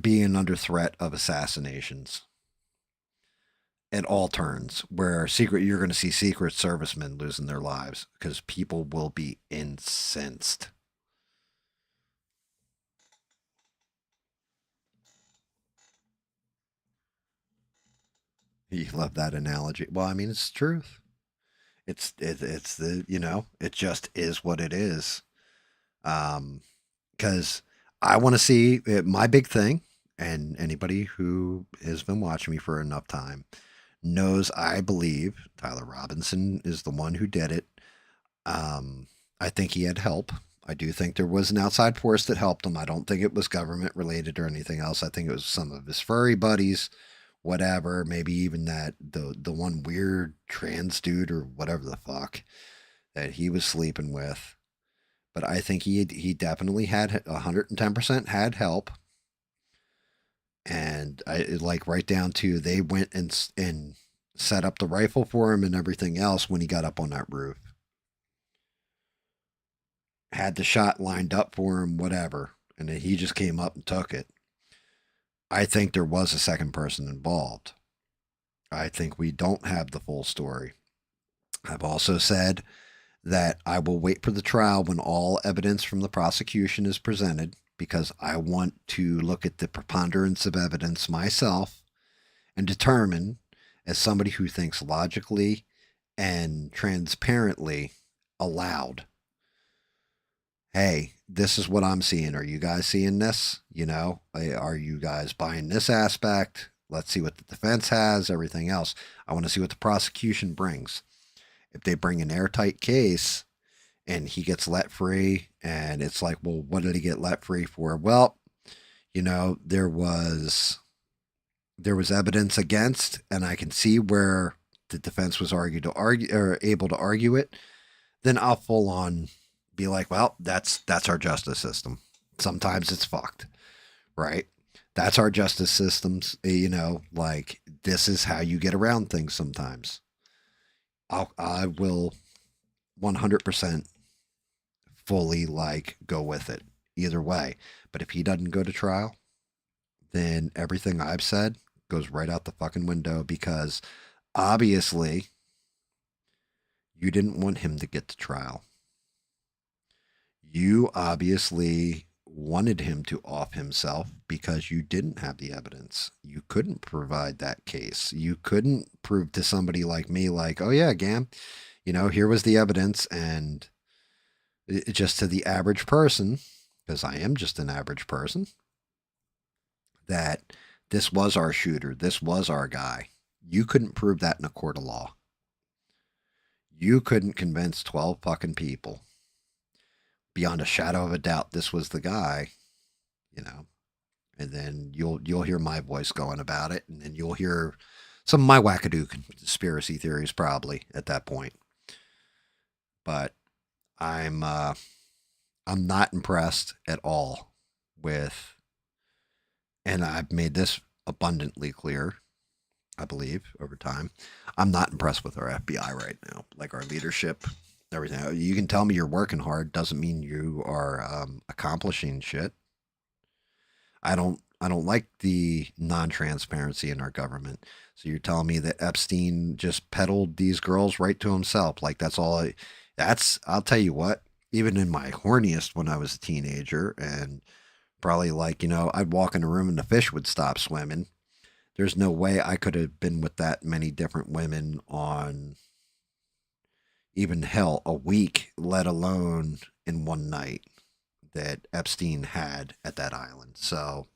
[SPEAKER 1] being under threat of assassinations at all turns, where you're going to see Secret Servicemen losing their lives because people will be incensed. You love that analogy. Well, I mean, it's the truth. It's the, it just is what it is. Because I want to see my big thing, and anybody who has been watching me for enough time knows I believe Tyler Robinson is the one who did it. I think he had help. I do think there was an outside force that helped him. I don't think it was government related or anything else. I think it was some of his furry buddies whatever, maybe even that the one weird trans dude or whatever the fuck that he was sleeping with. But I think he definitely had 110% had help. And like right down to they went and set up the rifle for him and everything else when he got up on that roof. Had the shot lined up for him, whatever, and then he just came up and took it. I think there was a second person involved. I think we don't have the full story. I've also said that I will wait for the trial when all evidence from the prosecution is presented, because I want to look at the preponderance of evidence myself and determine, as somebody who thinks logically and transparently aloud, hey, this is what I'm seeing. Are you guys seeing this? You know, are you guys buying this aspect? Let's see what the defense has, everything else. I want to see what the prosecution brings. If they bring an airtight case and he gets let free, and it's like, well, what did he get let free for? Well, you know, there was evidence against, and I can see where the defense was able to argue it. Then I'll full on be like, well, that's our justice system. Sometimes it's fucked, right? That's our justice systems. You know, like, this is how you get around things sometimes. I will 100% fully like go with it either way. But if he doesn't go to trial, then everything I've said goes right out the fucking window, because obviously you didn't want him to get to trial. You obviously wanted him to off himself because you didn't have the evidence. You couldn't provide that case. You couldn't prove to somebody like me, like, oh yeah, GAM, you know, here was the evidence. And just to the average person, because I am just an average person, that this was our shooter. This was our guy. You couldn't prove that in a court of law. You couldn't convince 12 fucking people beyond a shadow of a doubt this was the guy, you know. And then you'll hear my voice going about it, and then you'll hear some of my wackadoo conspiracy theories probably at that point. But I'm not impressed at all with, and I've made this abundantly clear, I believe, over time, I'm not impressed with our FBI right now, like our leadership, everything. You can tell me you're working hard, doesn't mean you are accomplishing shit. I don't like the non-transparency in our government. So you're telling me that Epstein just peddled these girls right to himself? Like, that's all? I'll tell you what, even in my horniest when I was a teenager, and probably like, you know, I'd walk in a room and the fish would stop swimming. There's no way I could have been with that many different women on even hell a week, let alone in one night, that Epstein had at that island. So,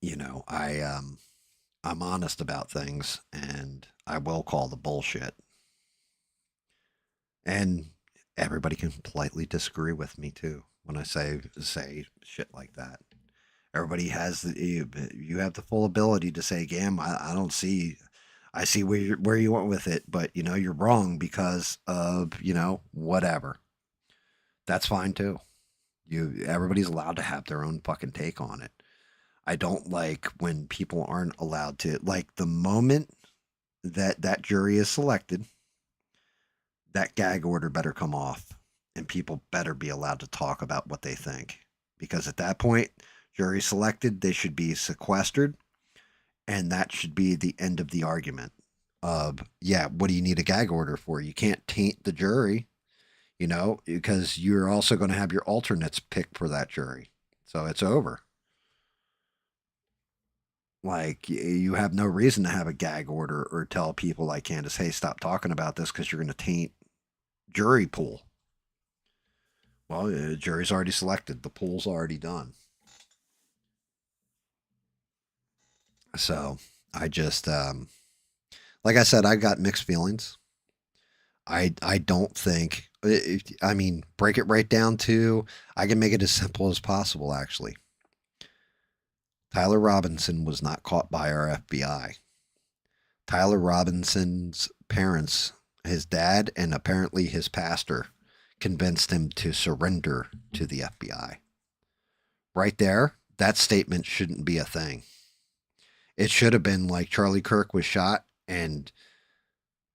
[SPEAKER 1] you know, I'm honest about things, and I will call the bullshit. And everybody can politely disagree with me too when I say shit like that. Everybody has you have the full ability to say, GAM, I don't see, I see where you went with it, but you know, you're wrong because of, you know, whatever. That's fine too. Everybody's allowed to have their own fucking take on it. I don't like when people aren't allowed to, like, the moment that jury is selected, that gag order better come off, and people better be allowed to talk about what they think. Because at that point, jury selected, they should be sequestered, and that should be the end of the argument of, yeah, what do you need a gag order for? You can't taint the jury, you know, because you're also going to have your alternates picked for that jury. So it's over. Like, you have no reason to have a gag order or tell people like Candace, hey, stop talking about this because you're going to taint jury pool. Well, the jury's already selected. The pool's already done. So I just, like I said, I got mixed feelings. I don't think, I mean, break it right down to, I can make it as simple as possible, actually. Tyler Robinson was not caught by our FBI. Tyler Robinson's parents, his dad, and apparently his pastor, convinced him to surrender to the FBI. Right there, that statement shouldn't be a thing. It should have been like Charlie Kirk was shot, and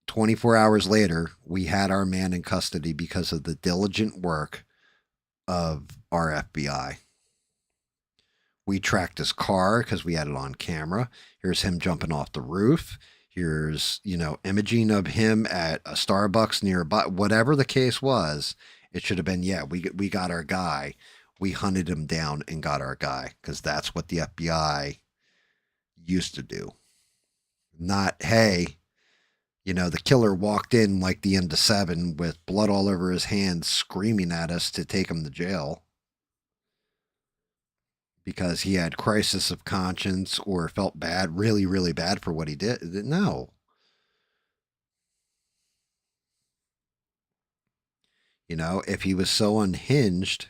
[SPEAKER 1] 24 hours later, we had our man in custody because of the diligent work of our FBI. We tracked his car because we had it on camera. Here's him jumping off the roof. Here's, imaging of him at a Starbucks nearby. Whatever the case was, it should have been, we got our guy. We hunted him down and got our guy, because that's what the FBI used to do. Not, hey, the killer walked in like the end of Seven with blood all over his hands, screaming at us to take him to jail because he had crisis of conscience or felt bad, really, really bad for what he did. No. If he was so unhinged,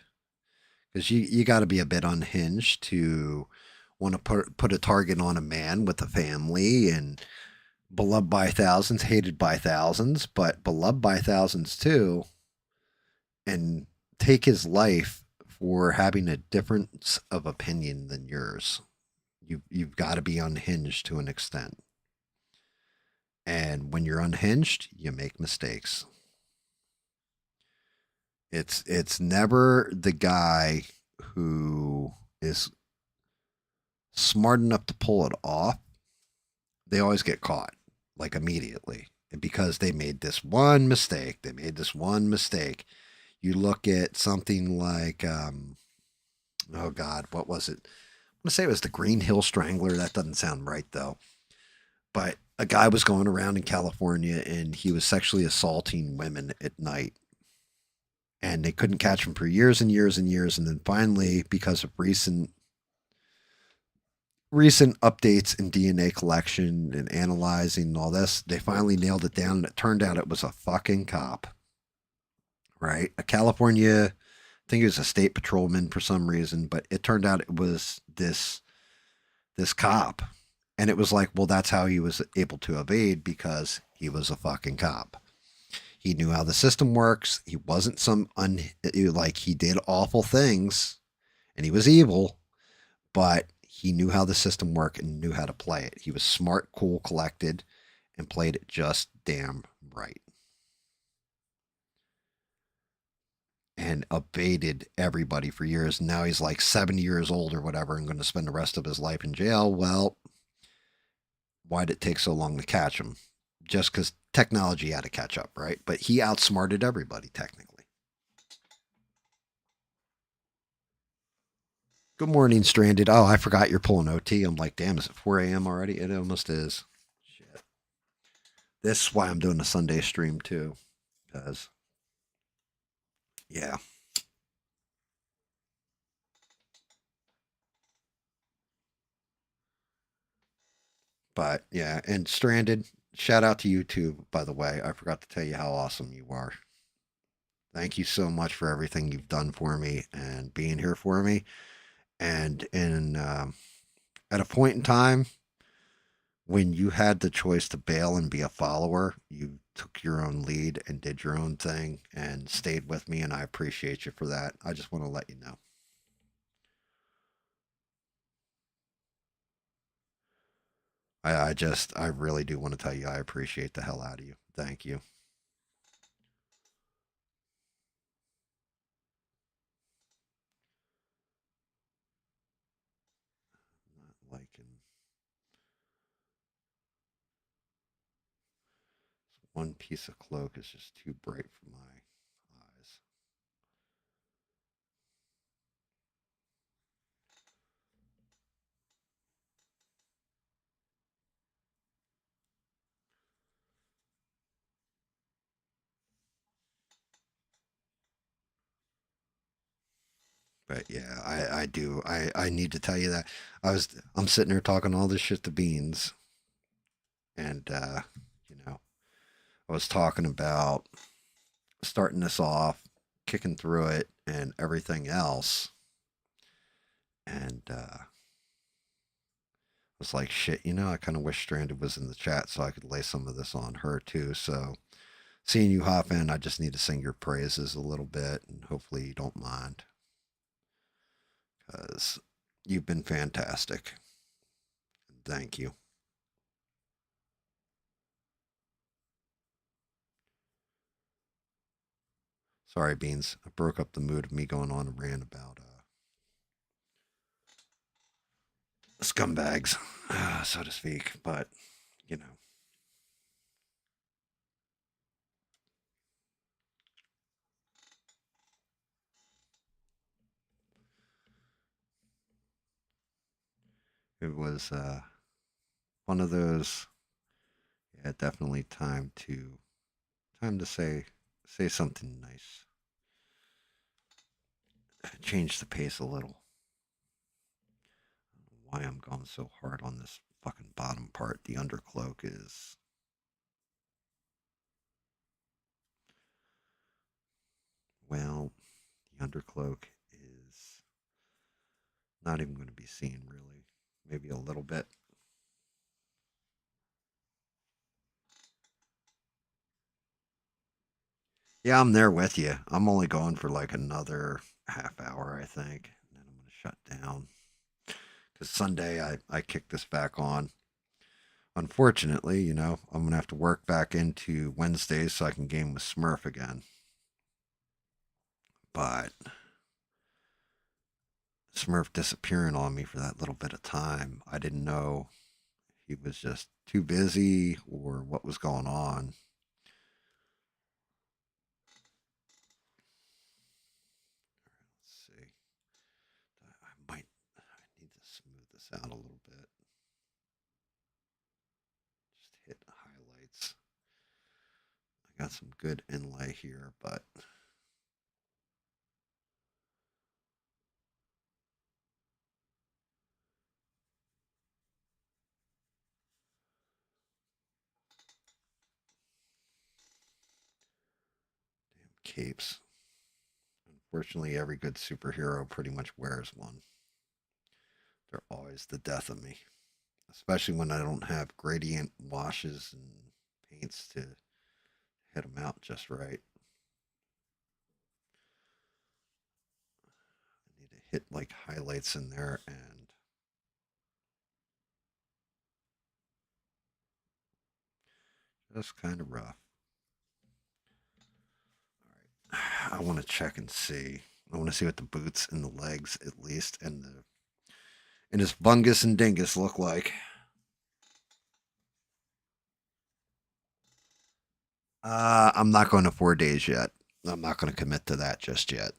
[SPEAKER 1] because you got to be a bit unhinged to want to put a target on a man with a family and beloved by thousands, hated by thousands, but beloved by thousands too, and take his life for having a difference of opinion than yours. You've got to be unhinged to an extent. And when you're unhinged, you make mistakes. It's never the guy who is smart enough to pull it off. They always get caught, like immediately, because they made this one mistake. You look at something like, oh God, what was it? I'm going to say it was the Green Hill Strangler. That doesn't sound right, though. But a guy was going around in California, and he was sexually assaulting women at night. And they couldn't catch him for years and years and years. And then finally, because of recent updates in DNA collection and analyzing and all this, they finally nailed it down. And it turned out it was a fucking cop, right? A California, I think he was a state patrolman for some reason, but it turned out it was this cop. And it was like, well, that's how he was able to evade, because he was a fucking cop. He knew how the system works. He wasn't he did awful things and he was evil, but he knew how the system worked and knew how to play it. He was smart, cool, collected, and played it just damn right. And evaded everybody for years. Now he's like 70 years old or whatever and going to spend the rest of his life in jail. Well, why did it take so long to catch him? Just because technology had to catch up, right? But he outsmarted everybody, technically. Good morning, Stranded. Oh, I forgot you're pulling OT. I'm like, damn, is it 4 a.m. already? It almost is. Shit. This is why I'm doing a Sunday stream, too. Because, yeah. But, yeah, and Stranded, shout out to you, too, by the way. I forgot to tell you how awesome you are. Thank you so much for everything you've done for me and being here for me. And at a point in time when you had the choice to bail and be a follower, you took your own lead and did your own thing and stayed with me, and I appreciate you for that. I just want to let you know. I really do want to tell you I appreciate the hell out of you. Thank you. Not liking this one piece of cloak is just too bright for my eyes. But yeah, I do. I need to tell you that I'm sitting there talking all this shit to Beans, and I was talking about starting this off, kicking through it, and everything else, and was like, shit, you know, I kind of wish Stranded was in the chat so I could lay some of this on her too. So seeing you hop in, I just need to sing your praises a little bit, and hopefully you don't mind, because you've been fantastic. Thank you. Sorry, Beans. I broke up the mood of me going on a rant about scumbags, so to speak. But, you know. It was one of those, yeah, definitely time to say something nice. Change the pace a little. I don't know why I'm going so hard on this fucking bottom part. The undercloak is, well, the undercloak is not even going to be seen really. Maybe a little bit. Yeah, I'm there with you. I'm only going for like another half hour, I think. And then I'm going to shut down. Because Sunday I kicked this back on. Unfortunately, you know, I'm going to have to work back into Wednesdays so I can game with Smurf again. But Smurf disappearing on me for that little bit of time, I didn't know he was just too busy or what was going on. Let's see. I need to smooth this out a little bit. Just hit highlights. I got some good inlay here, but capes. Unfortunately, every good superhero pretty much wears one. They're always the death of me, especially when I don't have gradient washes and paints to hit them out just right. I need to hit like highlights in there, and just kind of rough. All right, I want to check and see. I want to see what the boots and the legs, at least, and his bungus and dingus look like. I'm not going to 4 days yet. I'm not going to commit to that just yet.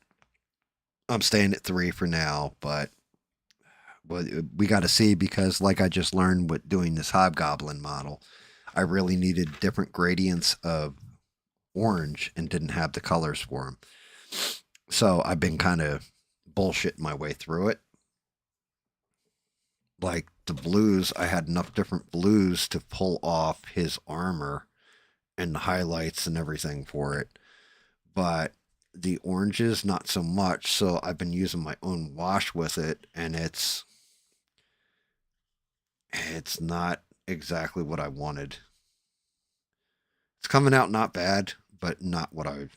[SPEAKER 1] I'm staying at 3 for now, but we got to see, because like I just learned with doing this Hobgoblin model, I really needed different gradients of orange and didn't have the colors for them. So I've been kind of bullshitting my way through it. Like the blues, I had enough different blues to pull off his armor and the highlights and everything for it. But the oranges, not so much. So I've been using my own wash with it, and it's not exactly what I wanted. It's coming out not bad, but not what I,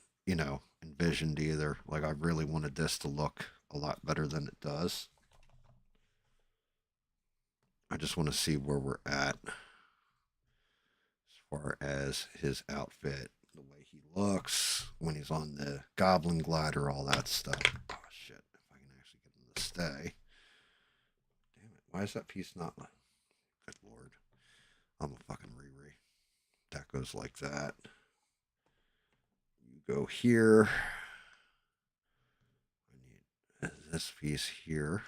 [SPEAKER 1] envisioned either. Like, I really wanted this to look a lot better than it does. I just want to see where we're at as far as his outfit, the way he looks when he's on the goblin glider, all that stuff. Oh, shit. If I can actually get him to stay. Damn it. Why is that piece not... Good lord. I'm a fucking Riri. That goes like that. You go here. I need this piece here.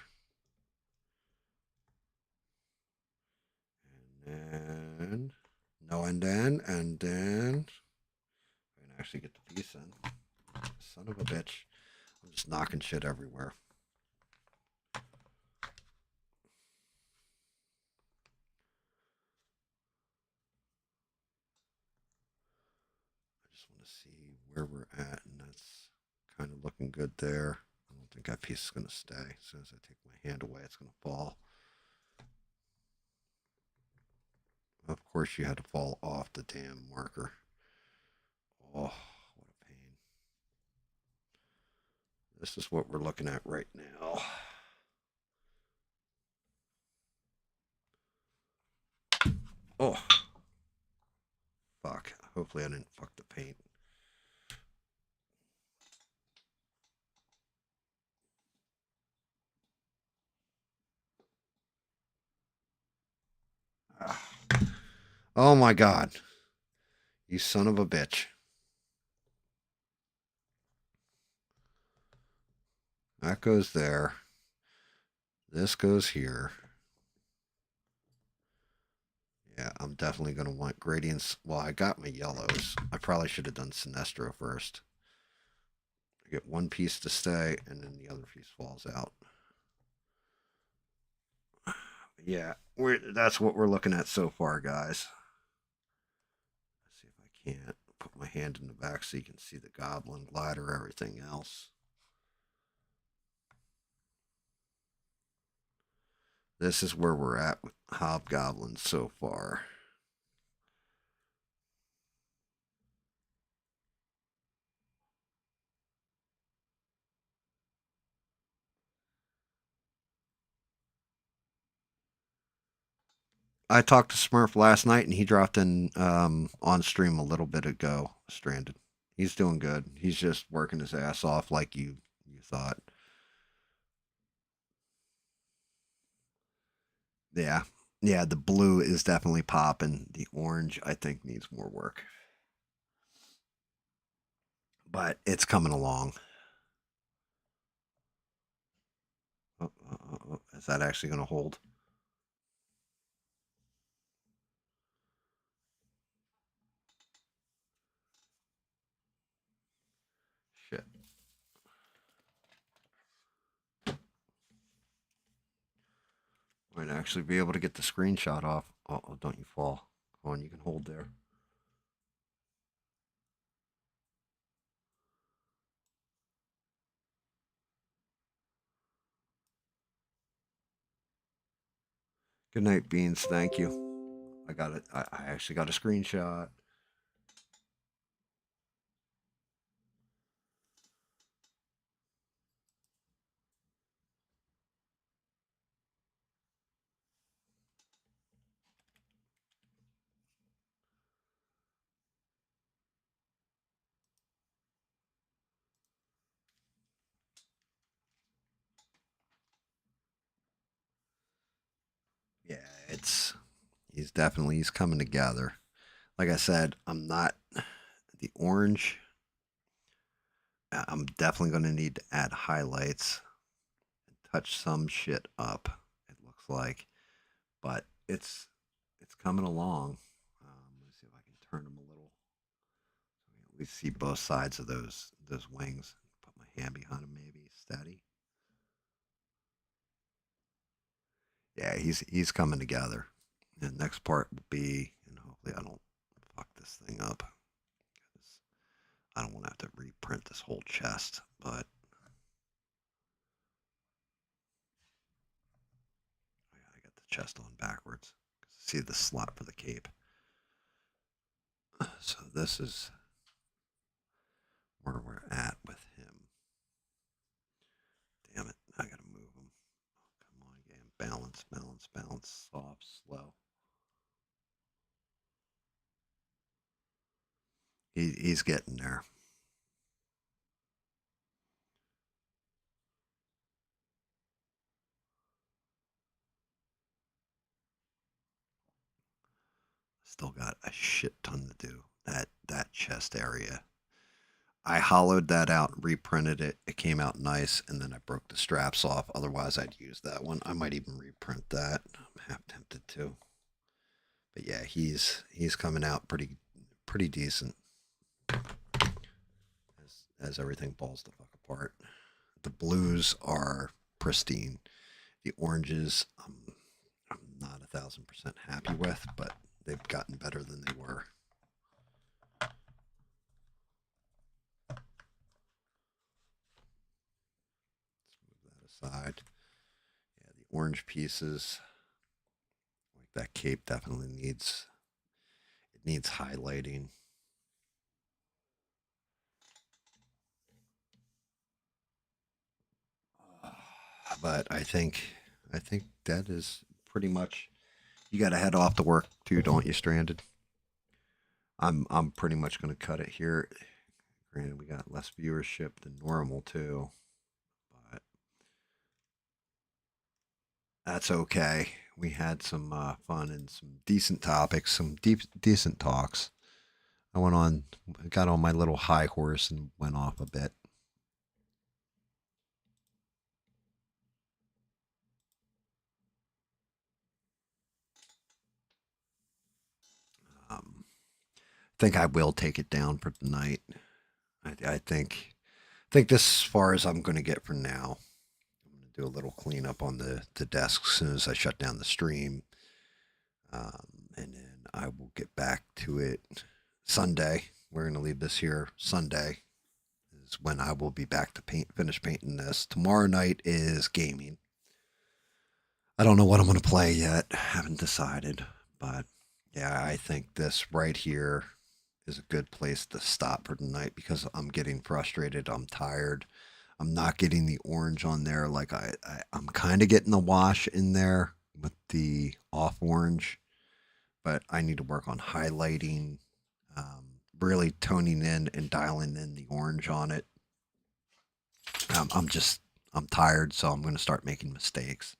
[SPEAKER 1] And then no, and then I can actually get the piece in. Son of a bitch. I'm just knocking shit everywhere. I just want to see where we're at, and that's kind of looking good there. I don't think that piece is going to stay. As soon as I take my hand away, it's going to fall. of course you had to fall off the damn marker. Oh, what a pain. This is what we're looking at right now. Oh. Fuck. Hopefully I didn't fuck the paint. Oh my God. You son of a bitch. That goes there. This goes here. Yeah, I'm definitely going to want gradients. Well, I got my yellows. I probably should have done Sinestro first. I get one piece to stay, and then the other piece falls out. Yeah, that's what we're looking at so far, guys. Let's see if I can't put my hand in the back so you can see the goblin glider, everything else. This is where we're at with Hobgoblin so far. I talked to Smurf last night, and he dropped in on stream a little bit ago. Stranded. He's doing good. He's just working his ass off, like you thought. Yeah, yeah. The blue is definitely popping. The orange, I think, needs more work, but it's coming along. Is that actually going to hold? Shit. Might actually be able to get the screenshot off. Oh, don't you fall. Come on, you can hold there. Good night, Beans. Thank you. I got it. I actually got a screenshot. Yeah, he's coming together. Like I said, I'm not the orange. I'm definitely going to need to add highlights and touch some shit up. It looks like, but it's coming along. Let's see if I can turn them a little. We see both sides of those wings. Put my hand behind them, maybe steady. Yeah, he's coming together. The next part will be, and hopefully I don't fuck this thing up. I don't want to have to reprint this whole chest, but I got the chest on backwards. See the slot for the cape. So this is where we're at with him. Damn it, I gotta move him. Come on, game. Balance, balance, balance. Soft, slow. He's getting there. Still got a shit ton to do. That chest area. I hollowed that out, reprinted it. It came out nice, and then I broke the straps off. Otherwise, I'd use that one. I might even reprint that. I'm half tempted to. But yeah, he's coming out pretty decent. As everything falls the fuck apart. The blues are pristine. The oranges, I'm not 1,000% happy with, but they've gotten better than they were. Let's move that aside. Yeah, the orange pieces, like that cape, definitely needs needs highlighting. But I think that is pretty much. You got to head off to work too, don't you, Stranded? I'm pretty much going to cut it here. Granted, we got less viewership than normal too, but that's okay. We had some fun and some decent topics, some decent talks. I got on my little high horse and went off a bit. I think I will take it down for tonight. I think this as far as I'm going to get for now. I'm going to do a little cleanup on the desk as soon as I shut down the stream, and then I will get back to it Sunday. We're going to leave this here. Sunday is when I will be back to finish painting this. Tomorrow night is gaming. I don't know what I'm going to play yet. Haven't decided, but yeah, I think this right here is a good place to stop for tonight because I'm getting frustrated. I'm tired. I'm not getting the orange on there. Like I'm kind of getting the wash in there with the off orange, but I need to work on highlighting, really toning in and dialing in the orange on it. I'm tired, so I'm going to start making mistakes.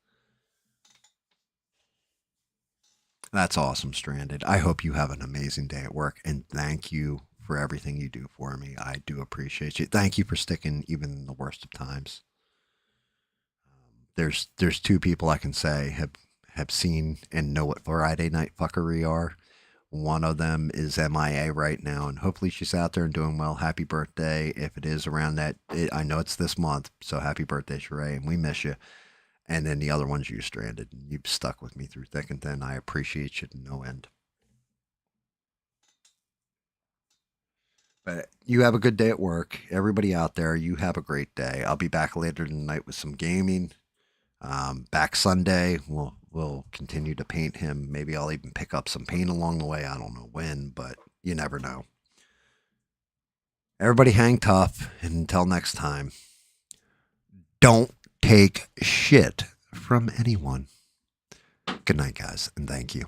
[SPEAKER 1] That's awesome, Stranded. I hope you have an amazing day at work, and thank you for everything you do for me. I do appreciate you. Thank you for sticking even in the worst of times. There's two people I can say have seen and know what Friday night fuckery are. One of them is MIA right now, and hopefully she's out there and doing well. Happy birthday. If it is around that, I know it's this month, so happy birthday, Sheree, and we miss you. And then the other one's you, Stranded. You've stuck with me through thick and thin. I appreciate you to no end. But you have a good day at work. Everybody out there, you have a great day. I'll be back later tonight with some gaming. Back Sunday, we'll continue to paint him. Maybe I'll even pick up some paint along the way. I don't know when, but you never know. Everybody hang tough. And until next time, don't take shit from anyone. Good night, guys, and thank you.